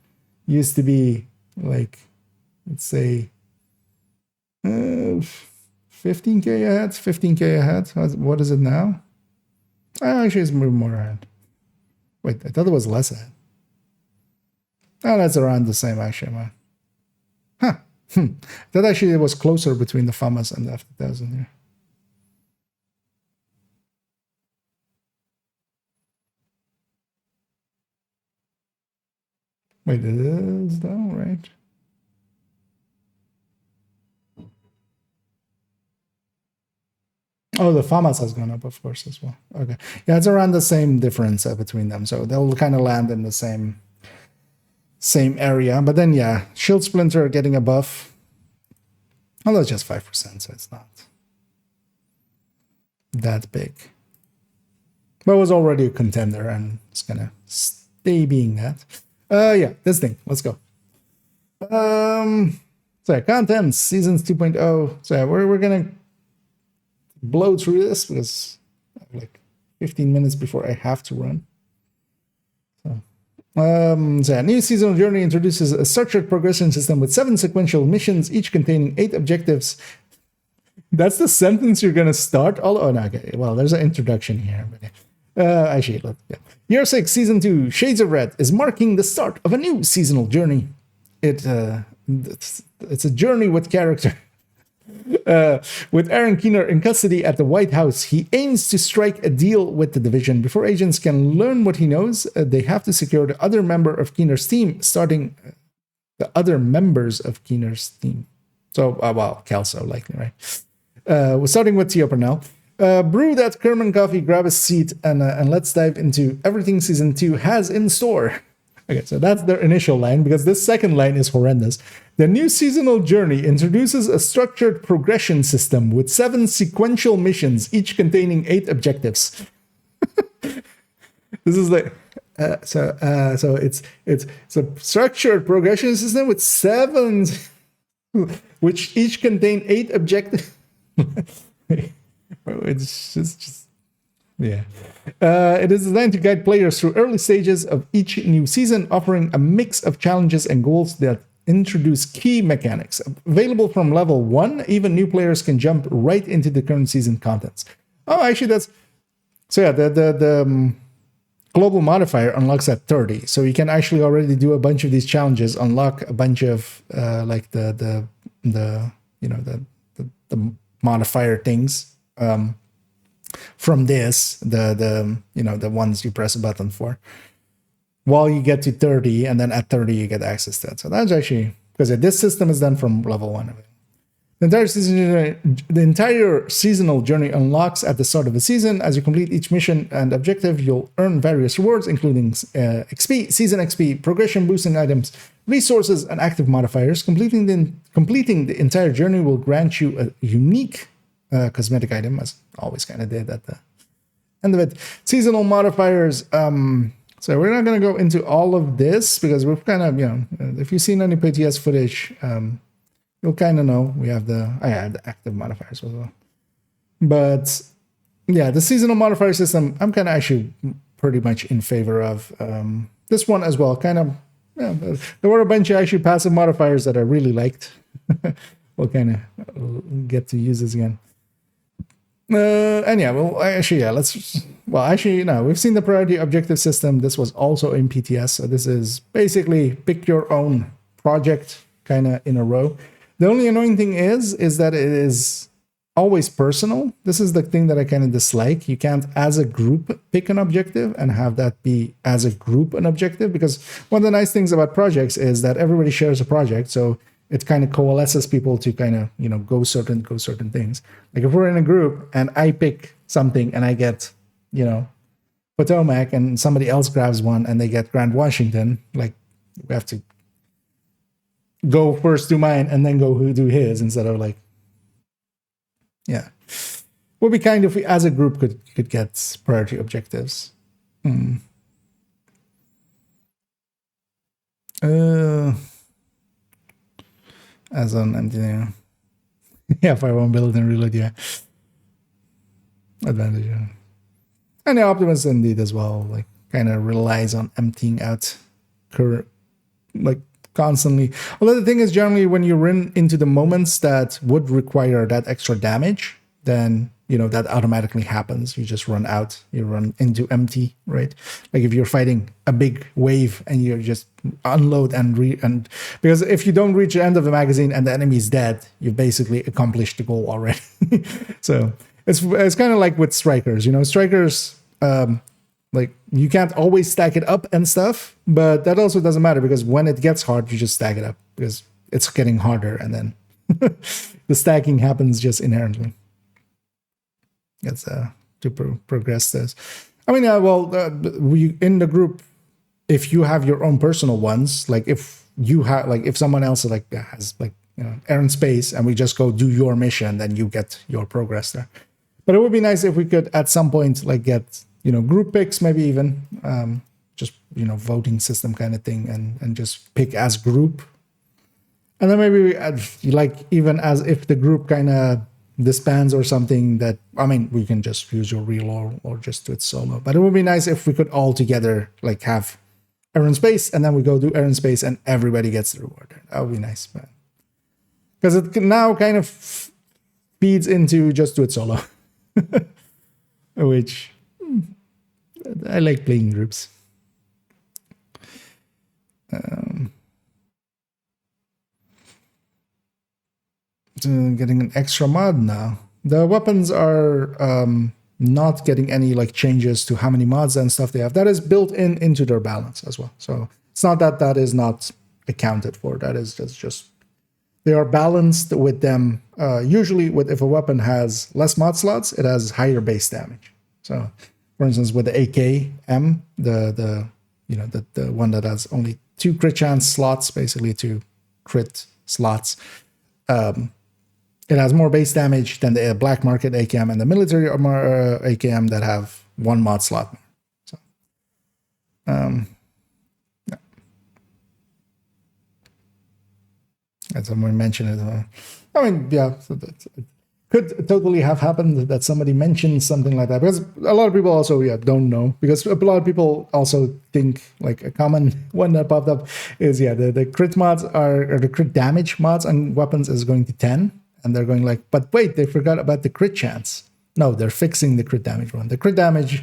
used to be like, let's say 15k ahead, 15k ahead. What is it now? Actually, it's more ahead. Wait, I thought it was less ahead. Oh, that's around the same, actually, man. Huh. That actually was closer between the FAMAS and the F2000 here. Wait, is that right? Oh, the FAMAS has gone up, of course, as well. Okay. Yeah, it's around the same difference between them. So they'll kind of land in the same area. But then, yeah, Shield Splinter getting a buff. Although it's just 5%, so it's not that big. But it was already a contender, and it's going to stay being that. Yeah, this thing. Let's go. So yeah, contents, Seasons 2.0. So yeah, we're going to blow through this because I have like 15 minutes before I have to run. So yeah, new seasonal journey introduces a structured progression system with 7 sequential missions, each containing 8 objectives. That's the sentence you're gonna start. Oh no, okay. Well, there's an introduction here. But actually, look. Yeah. Year 6, Season 2, Shades of Red is marking the start of a new seasonal journey. It's a journey with character. With Aaron Keener in custody at the White House, he aims to strike a deal with the division. Before agents can learn what he knows, they have to secure the other member of Keener's team, starting the other members of Keener's team. So, well, Kelso, likely, right? We're starting with Theo Purnell. Brew that Kerman coffee, grab a seat, and let's dive into everything Season 2 has in store. Okay, so that's their initial line, because this second line is horrendous. The new seasonal journey introduces a structured progression system with 7 sequential missions, each containing 8 objectives. This is like so it's a structured progression system with 7, which each contain 8 objectives. It's just. Yeah. It is designed to guide players through early stages of each new season, offering a mix of challenges and goals that introduce key mechanics. Available from level 1, even new players can jump right into the current season contents. Oh, actually, that's... So yeah, the global modifier unlocks at 30. So you can actually already do a bunch of these challenges, unlock a bunch of like the modifier things. From this, the ones you press a button for, while you get to 30, and then at 30 you get access to it. So that's actually, because this system is done from level 1. The entire seasonal journey unlocks at the start of the season. As you complete each mission and objective, you'll earn various rewards, including XP, season XP, progression boosting items, resources, and active modifiers. Completing the entire journey will grant you a unique cosmetic item, as always kind of did at the end of it. Seasonal modifiers. So we're not going to go into all of this, because we've kind of, if you've seen any PTS footage, you'll kind of know we have the active modifiers as well. But yeah, the seasonal modifier system, I'm kind of actually pretty much in favor of this one as well. Kind of, there were a bunch of actually passive modifiers that I really liked. We'll kind of get to use this again. And yeah, well, actually, yeah, we've seen the priority objective system. This was also in PTS. So this is basically pick your own project kind of in a row. The only annoying thing is that it is always personal. This is the thing that I kind of dislike. You can't, as a group, pick an objective and have that be, as a group, an objective. Because one of the nice things about projects is that everybody shares a project. So it kind of coalesces people to kind of, you know, go certain things. Like if we're in a group and I pick something and I get, you know, Potomac and somebody else grabs one and they get Grand Washington, like we have to go first to mine and then go do his instead of like, yeah. Would be kind if we as a group could get priority objectives. As an engineer. Yeah, if I won't build and reload, yeah. Advantage, yeah. And the Optimus indeed as well, like kind of relies on emptying out like constantly. Although the thing is, generally when you run into the moments that would require that extra damage, then you know that automatically happens. You just run out, you run into empty, right? Like if you're fighting a big wave and you just unload and because if you don't reach the end of the magazine and the enemy is dead, you've basically accomplished the goal already. So it's kind of like with strikers, you know, strikers. Like you can't always stack it up and stuff, but that also doesn't matter because when it gets hard, you just stack it up because it's getting harder, and then the stacking happens just inherently. That's to progress this. I mean, we in the group, if you have your own personal ones, like if you have, like if someone else like has like you know Aaron Space, and we just go do your mission, then you get your progress there. But it would be nice if we could at some point like get, you know, group picks, maybe even just, you know, voting system kind of thing, and just pick as group. And then maybe like even as if the group kind of disbands or something, that, I mean, we can just use your reload or just do it solo. But it would be nice if we could all together like have Aaron Space, and then we go do Aaron Space and everybody gets the reward. That would be nice. Because it now kind of feeds into just do it solo. Which I like playing groups. Getting an extra mod now. The weapons are not getting any like changes to how many mods and stuff they have. That is built into their balance as well. So it's not that is not accounted for. That's just they are balanced with them. Usually, if a weapon has less mod slots, it has higher base damage. So, for instance, with the AKM, the one that has only 2 crit chance slots, basically 2 crit slots, it has more base damage than the black market AKM and the military AKM that have 1 mod slot. So, yeah. And someone mentioned it. I mean, yeah, so that could totally have happened that somebody mentioned something like that, because a lot of people also don't know, because a lot of people also think like a common one that popped up is the crit mods or the crit damage mods on weapons is going to 10, and they're going like, but wait, they forgot about the crit chance. No, they're fixing the crit damage one. The crit damage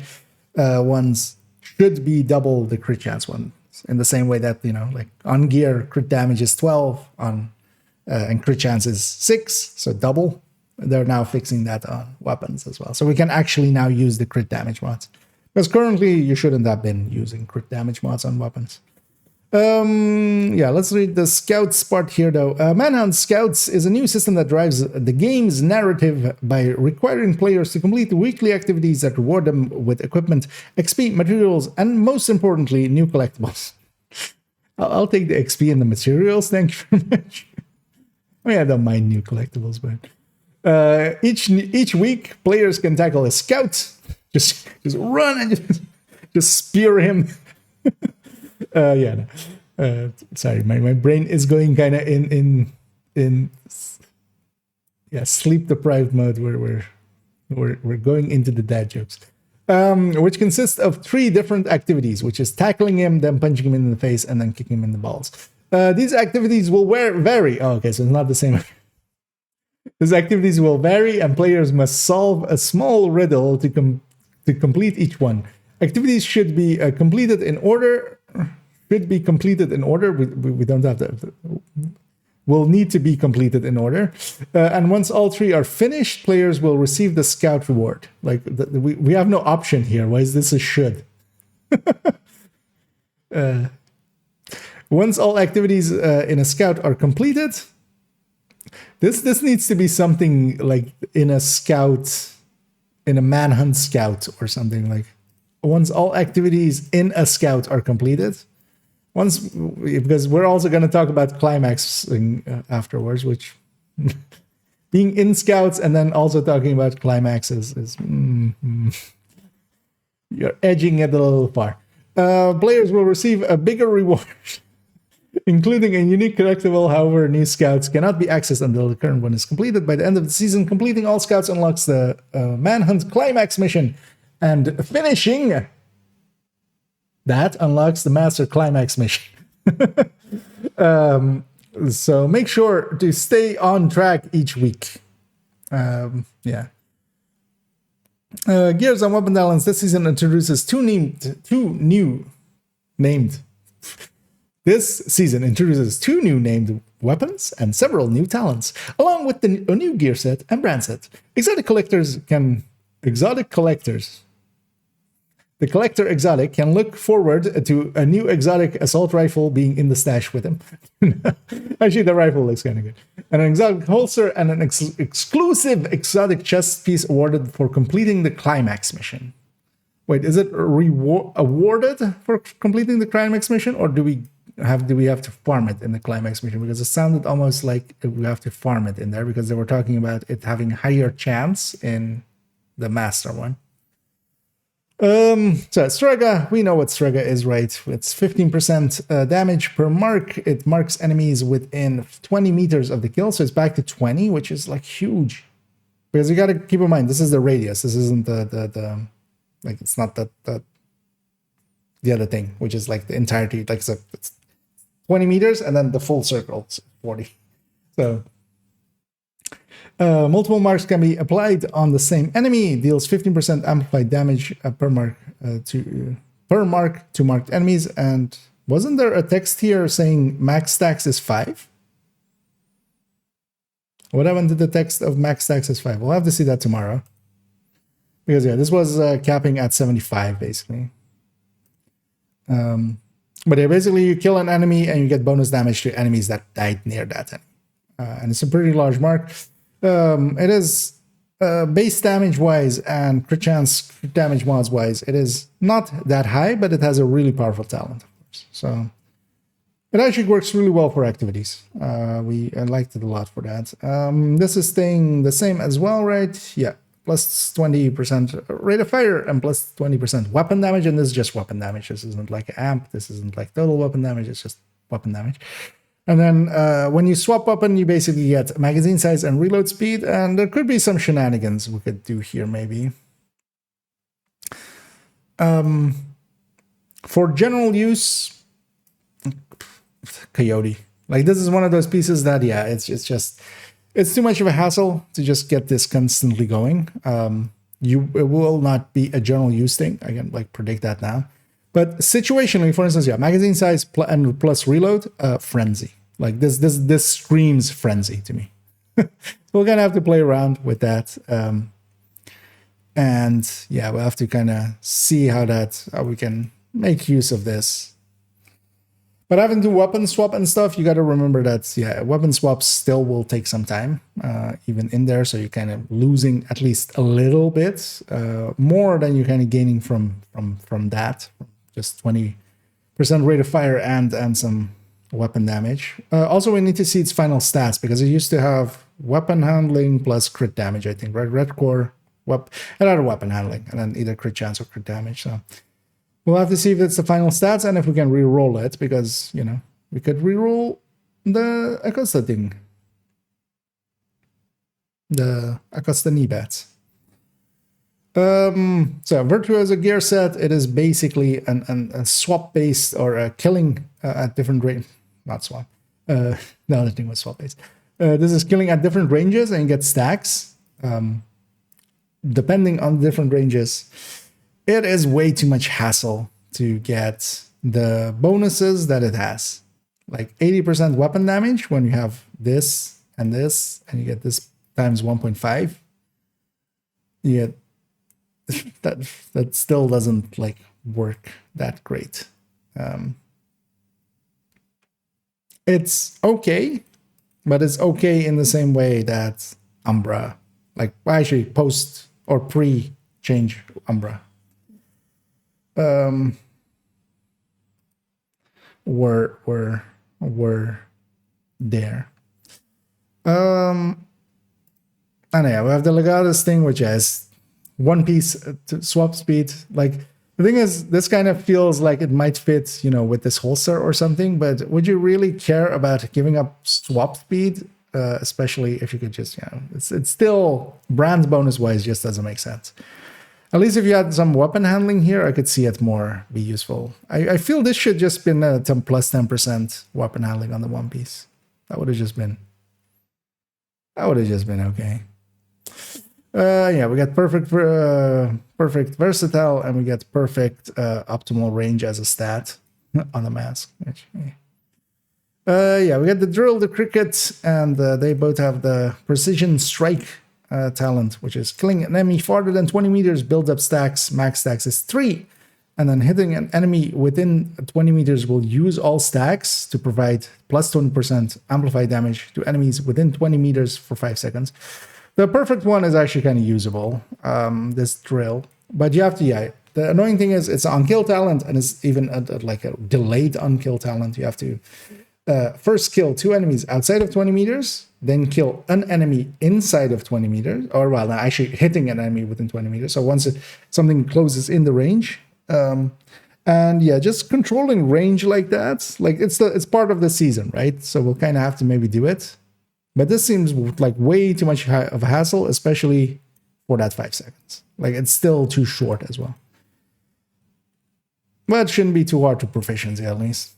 ones should be double the crit chance one, in the same way that, you know, like on gear crit damage is 12 on and crit chance is 6, so double. They're now fixing that on weapons as well. So we can actually now use the crit damage mods. Because currently you shouldn't have been using crit damage mods on weapons. Yeah, let's read the Scouts part here though. Manhunt Scouts is a new system that drives the game's narrative by requiring players to complete weekly activities that reward them with equipment, XP, materials, and most importantly, new collectibles. I'll take the XP and the materials, thank you very much. I mean, I don't mind new collectibles, but each week players can tackle a scout, just run and just spear him. Sorry, my brain is going kind of in sleep deprived mode where we're going into the dad jokes, which consists of 3 different activities, which is tackling him, then punching him in the face, and then kicking him in the balls. These activities will vary. Oh, okay, so it's not the same. These activities will vary, and players must solve a small riddle to complete each one. Activities should be completed in order. We don't have to. will need to be completed in order. And once all 3 are finished, players will receive the scout reward. Like, we have no option here. Why is this a should? Once all activities in a scout are completed, this needs to be something like in a scout, in a manhunt scout or something. Like, once all activities in a scout are completed, because we're also going to talk about climaxing afterwards, which being in scouts and then also talking about climaxes is you're edging it a little far. Players will receive a bigger reward, including a unique collectible. However, new scouts cannot be accessed until the current one is completed. By the end of the season, completing all scouts unlocks the Manhunt Climax mission, and finishing that unlocks the Master Climax mission. So make sure to stay on track each week. Yeah. Gears on Weapon Talents this season introduces two new named weapons and several new talents, along with a new gear set and brand set. The collector exotic can look forward to a new exotic assault rifle being in the stash with him. Actually, the rifle looks kind of good. And an exotic holster and an exclusive exotic chest piece awarded for completing the climax mission. Wait, is it awarded for completing the climax mission, or do we have to farm it in the climax mission? Because it sounded almost like we have to farm it in there, because they were talking about it having higher chance in the master one. So Strega, we know what Strega is, right? It's 15% damage per mark. It marks enemies within 20 meters of the kill, so it's back to 20, which is like huge. Because you got to keep in mind, this is the radius. This isn't the like, it's not the other thing, which is like the entirety. Like, it's 20 meters and then the full circle, so 40. So multiple marks can be applied on the same enemy. Deals 15% amplified damage per mark to marked enemies. And wasn't there a text here saying max stacks is 5? What happened to the text of max stacks is 5? We'll have to see that tomorrow. Because yeah, this was capping at 75 basically. But yeah, basically you kill an enemy and you get bonus damage to enemies that died near that enemy. And it's a pretty large mark. It is base damage wise and crit chance damage mods wise, it is not that high, but it has a really powerful talent, of course. So it actually works really well for activities. I liked it a lot for that. This is staying the same as well, right? Yeah, plus 20% rate of fire and plus 20% weapon damage, and this is just weapon damage. This isn't like an amp. This isn't like total weapon damage. It's just weapon damage. And then when you swap weapon, you basically get magazine size and reload speed, and there could be some shenanigans we could do here maybe. For general use, Coyote. Like, this is one of those pieces that, yeah, it's too much of a hassle to just get this constantly going. It will not be a general use thing. I can like predict that now. But situationally, for instance, yeah, magazine size and plus reload, frenzy. Like this screams frenzy to me. So we're gonna have to play around with that, and yeah, we'll have to kind of see how we can make use of this. But having to weapon swap and stuff, you got to remember that yeah, weapon swaps still will take some time, even in there. So you're kind of losing at least a little bit more than you're kind of gaining from that. Just 20% rate of fire and some weapon damage. Also, we need to see its final stats, because it used to have weapon handling plus crit damage, I think, right? Red core, another weapon handling, and then either crit chance or crit damage. So we'll have to see if it's the final stats and if we can re-roll it, because, you know, we could re-roll the Acosta thing. The Acosta knee bats. So Virtuoso gear set, it is basically a swap based or a killing at different range. Not swap. The other thing was swap based. This is killing at different ranges and you get stacks. Depending on different ranges, it is way too much hassle to get the bonuses that it has. like 80% weapon damage when you have this, and you get this times 1.5. Yeah, that still doesn't like work that great. It's okay, but it's okay in the same way that Umbra, like actually post or pre-change Umbra, were there. And yeah, we have the Legatus thing, which has one piece swap speed. Like, the thing is, this kind of feels like it might fit, you know, with this holster or something, but would you really care about giving up swap speed? Especially if you could just, you know, it's still brand bonus wise just doesn't make sense. At least if you had some weapon handling here, I could see it more be useful. I feel this should just been a plus 10% weapon handling on the one piece. That would have just been okay. Yeah, we got perfect versatile, and we get perfect optimal range as a stat on the mask. Yeah, we got the drill, the cricket, and they both have the precision strike talent, which is killing an enemy farther than 20 meters, build up stacks, max stacks is 3. And then hitting an enemy within 20 meters will use all stacks to provide plus 20% amplified damage to enemies within 20 meters for 5 seconds. The perfect one is actually kind of usable, this drill. But you have to, yeah, the annoying thing is it's on kill talent, and it's even like a delayed unkill talent. You have to first kill 2 enemies outside of 20 meters, then kill an enemy inside of 20 meters, or well, actually hitting an enemy within 20 meters. So once something closes in the range, and yeah, just controlling range like that, like it's part of the season, right? So we'll kind of have to maybe do it. But this seems like way too much of a hassle, especially for that 5 seconds. Like, it's still too short as well. But it shouldn't be too hard to proficiency, at least.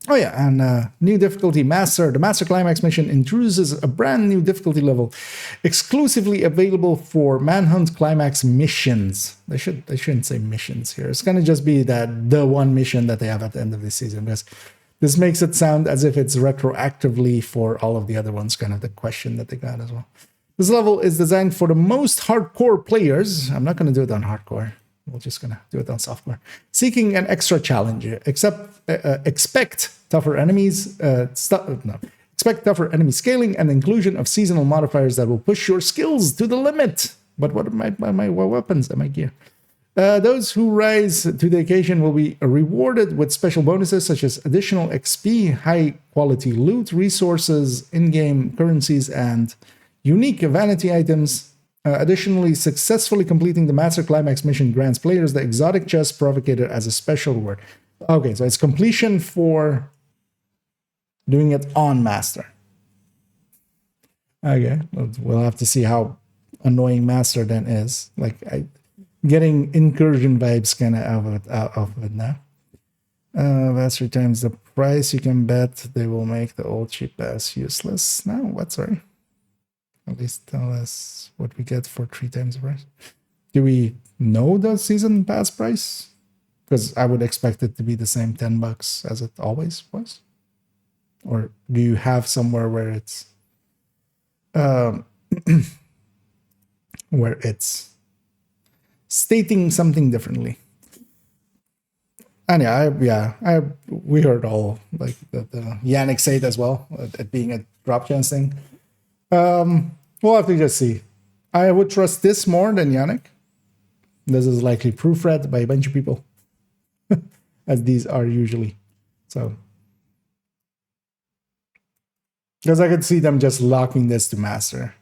Oh yeah, and new difficulty, Master. The Master Climax mission introduces a brand new difficulty level, exclusively available for Manhunt Climax missions. They shouldn't say missions here. It's gonna just be the one mission that they have at the end of this season, because this makes it sound as if it's retroactively for all of the other ones, kind of the question that they got as well. This level is designed for the most hardcore players. I'm not going to do it on hardcore. We're just going to do it on softcore. Seeking an extra challenge. Expect tougher enemies. Expect tougher enemy scaling and inclusion of seasonal modifiers that will push your skills to the limit. But what weapons am I gear? Those who rise to the occasion will be rewarded with special bonuses such as additional XP, high-quality loot, resources, in-game currencies, and unique vanity items. Additionally, successfully completing the Master Climax mission grants players the exotic chest provocator as a special reward. Okay, so it's completion for doing it on Master. Okay, we'll have to see how annoying Master then is. Like, getting incursion vibes kind of out of it now. That's 3 times the price. You can bet they will make the old cheap pass useless. No, what? Sorry. At least tell us what we get for 3 times the price. Do we know the season pass price? Because I would expect it to be the same $10 as it always was. Or do you have somewhere where it's where it's stating something differently? And yeah, we heard all like the Yannick say it as well, it being a drop chance thing. We'll have to just see. I would trust this more than Yannick. This is likely proofread by a bunch of people, as these are usually. So, because I could see them just locking this to Master.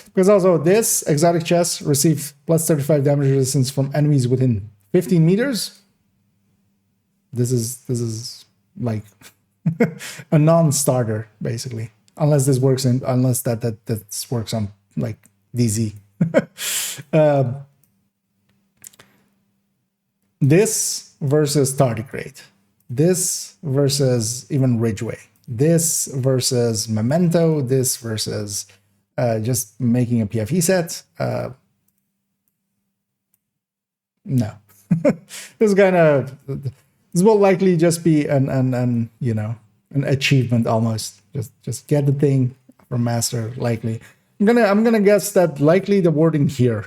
Because also this exotic chest receives plus 35 damage resistance from enemies within 15 meters. This is like a non-starter basically, unless this works in that works on like DZ. This versus Tardigrade, this versus even Ridgeway, this versus Memento, this versus just making a PFE set. No. This is kind of This will likely just be an you know, an achievement almost. Just get the thing from master. Likely, I'm gonna guess that likely the wording here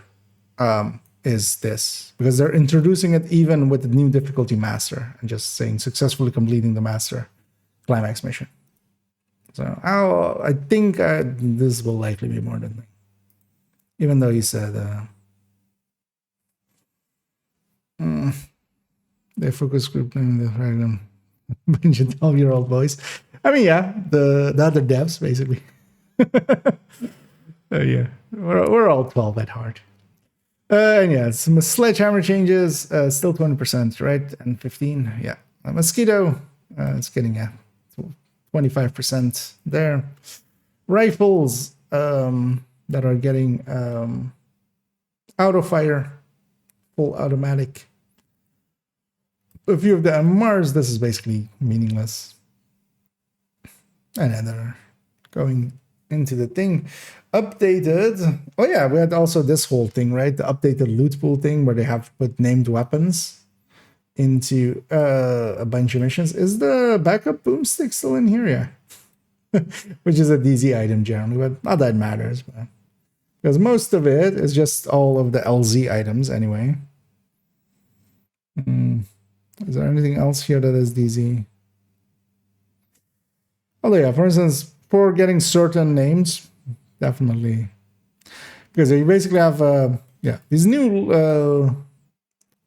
is this, because they're introducing it even with the new difficulty master and just saying successfully completing the master climax mission. So I think this will likely be more than that. Even though he said they focus group name the fragment bunch of 12-year-old boys. I mean, yeah, the other devs basically. Yeah, we're all 12 at heart. And yeah, some sledgehammer changes, still 20%, right? And 15, yeah. A mosquito, it's getting 25% there. Rifles that are getting auto fire, full automatic. A few of the MMRs, this is basically meaningless. And then they're going into the thing. Updated. Oh yeah, we had also this whole thing, right? The updated loot pool thing where they have put named weapons into a bunch of missions. Is the backup boomstick still in here? Yeah. Which is a DZ item generally, but not that matters. But, because most of it is just all of the LZ items anyway. Is there anything else here that is DZ? Oh yeah, for instance, for getting certain names, definitely. Because you basically have, these new,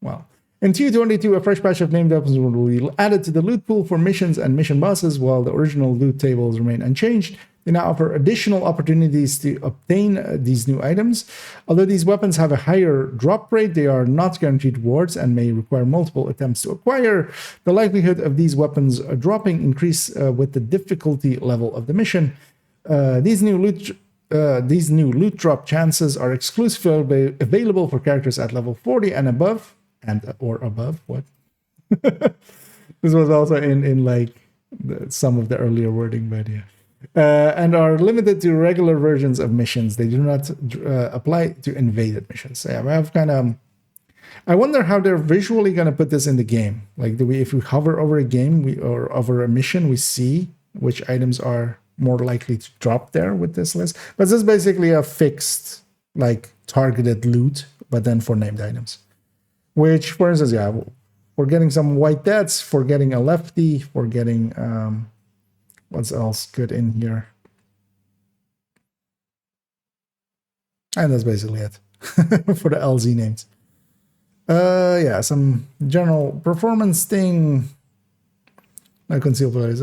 well, in 2.22, a fresh batch of named weapons will be added to the loot pool for missions and mission bosses, while the original loot tables remain unchanged. They now offer additional opportunities to obtain these new items. Although these weapons have a higher drop rate, they are not guaranteed rewards and may require multiple attempts to acquire. The likelihood of these weapons dropping increase with the difficulty level of the mission. These new loot drop chances are exclusively available for characters at level 40 and above, or above. What? This was also in like some of the earlier wording, but yeah. And are limited to regular versions of missions. They do not apply to invaded missions. So yeah, I wonder how they're visually going to put this in the game. Like, if we hover over a game or over a mission, we see which items are more likely to drop there with this list. But this is basically a fixed, like, targeted loot, but then for named items. Which, for instance, yeah, we're getting some white deaths, for getting a lefty, for getting what's else good in here? And that's basically it for the LZ names. Yeah, some general performance thing. No concealed players.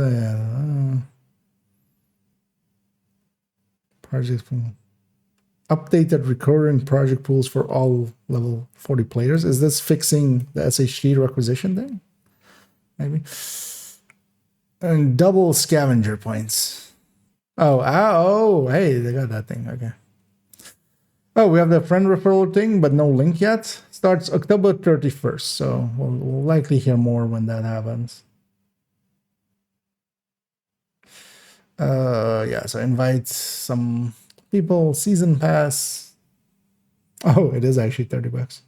Project pool. Updated recurring project pools for all level 40 players. Is this fixing the SHD requisition thing? Maybe. And double scavenger points. Oh, hey, they got that thing. Okay. Oh, we have the friend referral thing, but no link yet. Starts October 31st, so we'll likely hear more when that happens. Yeah, so invite some people. Season pass. Oh, it is actually $30.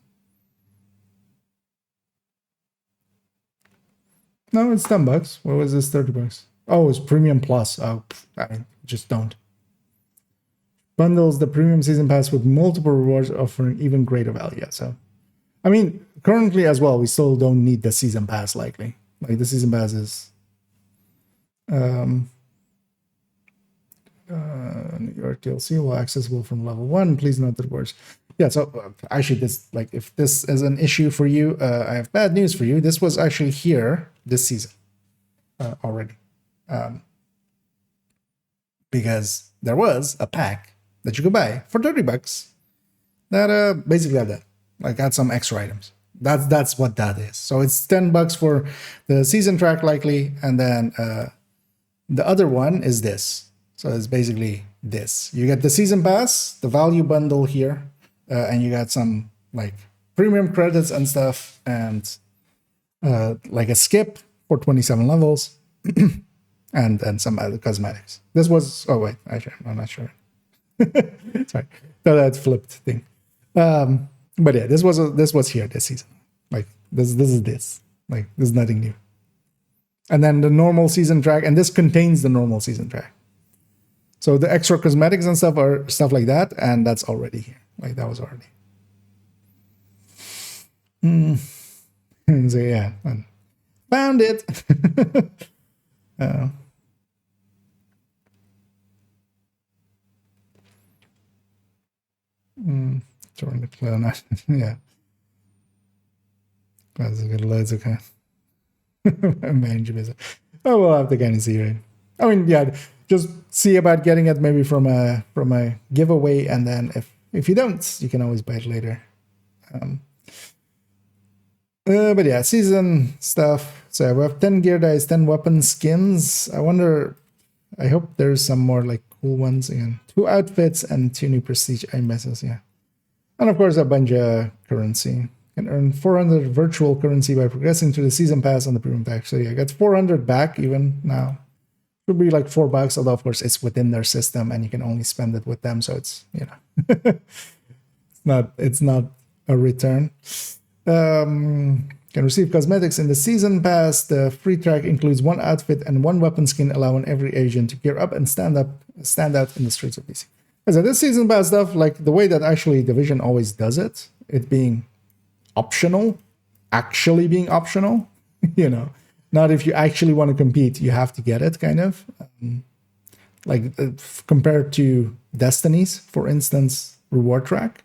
No, it's $10. What was this? $30. Oh, it's premium plus. Oh, I mean, just don't. Bundles the premium season pass with multiple rewards offering even greater value. Yeah, so, I mean, currently as well, we still don't need the season pass likely. Like, the season pass is New York DLC will accessible from level 1. Please note the rewards. Yeah, so actually, this, like, if this is an issue for you, I have bad news for you. This was actually here this season already, because there was a pack that you could buy for $30 that basically had that, like, had some extra items. That's what that is. So it's $10 for the season track likely, and then the other one is this. So it's basically this. You get the season pass, the value bundle here. And you got some, like, premium credits and stuff, and like a skip for 27 levels, and some other cosmetics. This was, oh wait, actually, I'm not sure. Sorry, that flipped thing. But yeah, this was here this season. Like, this is this. Like, there's nothing new. And then the normal season track, and this contains the normal season track. So the extra cosmetics and stuff are stuff like that, and that's already here. Like, that was already. So yeah, found it. Throwing the clone out. Yeah. That's a good loads of kind of management. Oh, we'll have to kind of see, right? I mean, yeah, just see about getting it maybe from a giveaway, and then if you don't, you can always buy it later. But yeah, season stuff. So we have 10 gear dice, 10 weapon skins. I hope there's some more like cool ones again. 2 outfits and 2 new prestige messes, yeah. And of course a bunch of currency. You can earn 400 virtual currency by progressing through the season pass on the premium pack. So yeah, I got 400 back even now. It would be like $4, although of course it's within their system and you can only spend it with them, so it's, you know, it's not a return. Can receive cosmetics in the season pass. The free track includes 1 outfit and 1 weapon skin, allowing every agent to gear up and stand out in the streets of DC. So this season pass stuff, like the way that actually Division always does it, it being optional, actually being optional, you know, not if you actually want to compete, you have to get it, kind of. Compared to Destiny's, for instance, reward track.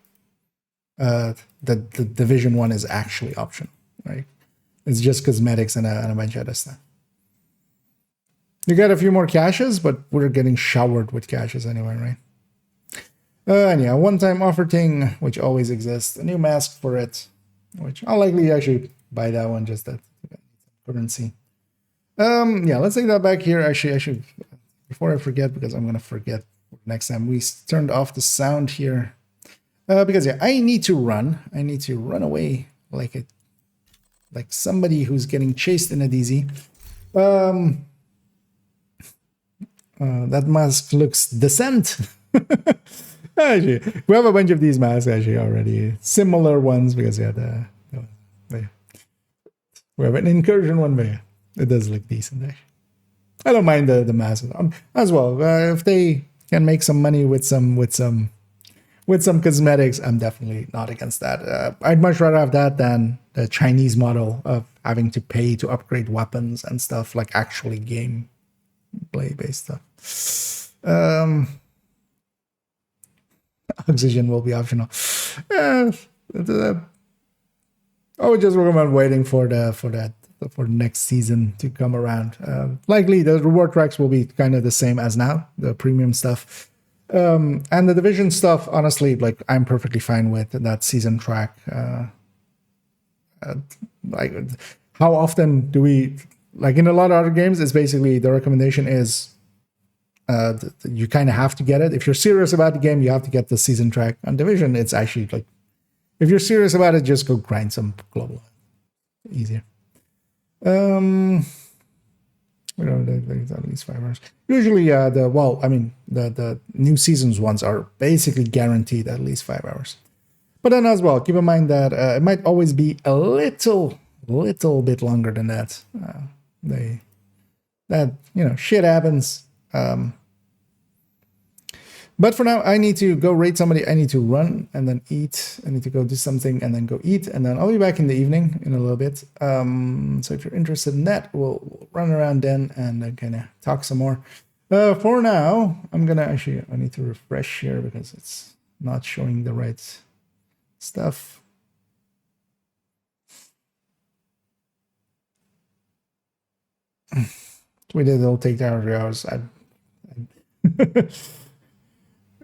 The Division 1 is actually optional, right? It's just cosmetics and a bunch of other stuff. You get a few more caches, but we're getting showered with caches anyway, right? And yeah, one-time offer thing, which always exists. A new mask for it, which I'll likely actually buy that one, just that currency. Yeah, let's take that back here. Actually, I should, before I forget, because I'm going to forget next time, we turned off the sound here. Because yeah, I need to run. I need to run away like somebody who's getting chased in a DZ. That mask looks decent. Actually, we have a bunch of these masks actually already, similar ones, because yeah, we have an incursion one, but yeah, it does look decent. Actually, I don't mind the masks as well. If they can make some money with some cosmetics, I'm definitely not against that. I'd much rather have that than the Chinese model of having to pay to upgrade weapons and stuff, like actually gameplay based stuff. Oxygen will be optional. I would just recommend waiting for next season to come around. Likely the reward tracks will be kind of the same as now, the premium stuff. And the Division stuff, honestly, like I'm perfectly fine with that season track. Like, how often do we, like in a lot of other games, it's basically the recommendation is you kind of have to get it. If you're serious about the game, you have to get the season track. On Division, it's actually like, if you're serious about it, just go grind some global. Easier. We don't at least 5 hours. Usually, the new seasons ones are basically guaranteed at least 5 hours. But then as well, keep in mind that it might always be a little bit longer than that. Shit happens. But for now, I need to go raid somebody. I need to run and then eat. I need to go do something and then go eat. And then I'll be back in the evening in a little bit. So if you're interested in that, we'll run around then and then kind of talk some more. For now, I need to refresh here because it's not showing the right stuff. It'll take 3 hours.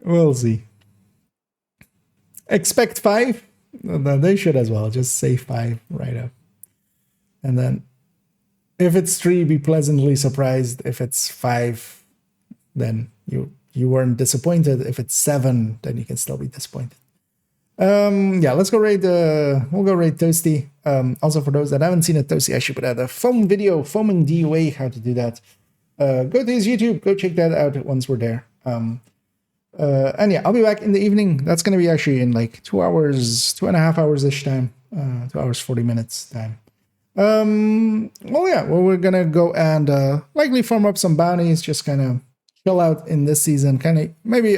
We'll see. Expect 5. They should as well. Just say 5 right up. And then if it's 3, be pleasantly surprised. If it's 5, then you weren't disappointed. If it's 7, then you can still be disappointed. Yeah, let's go raid we'll go raid Toasty. Also for those that haven't seen it, Toasty actually put out a foam video, foaming DOA, how to do that. Go to his YouTube, go check that out once we're there. And yeah, I'll be back in the evening. That's going to be actually in like 2 hours, 2.5 hours ish time, 2 hours, 40 minutes time. Well, yeah, well, we're gonna go and likely farm up some bounties, just kind of chill out in this season. Kind of maybe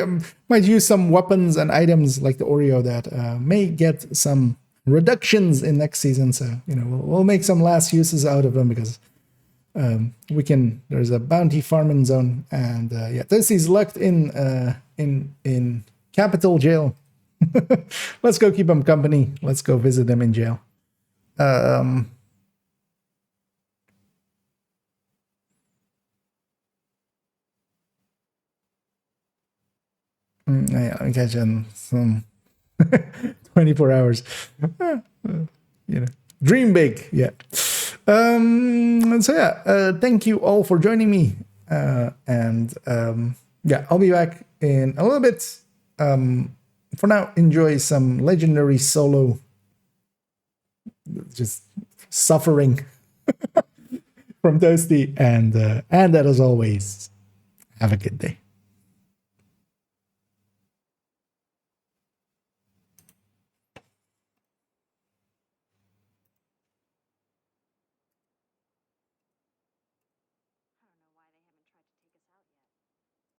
might use some weapons and items like the Oreo that may get some reductions in next season. So we'll make some last uses out of them because we can. There's a bounty farming zone, and yeah, this is locked in Capital Jail. Let's go keep him company. Let's go visit him in jail. Yeah, I catch in some 24 hours. Dream big. Yeah. So yeah, thank you all for joining me. And yeah, I'll be back in a little bit. For now, enjoy some legendary solo. Just suffering from Toasty, and as always, have a good day.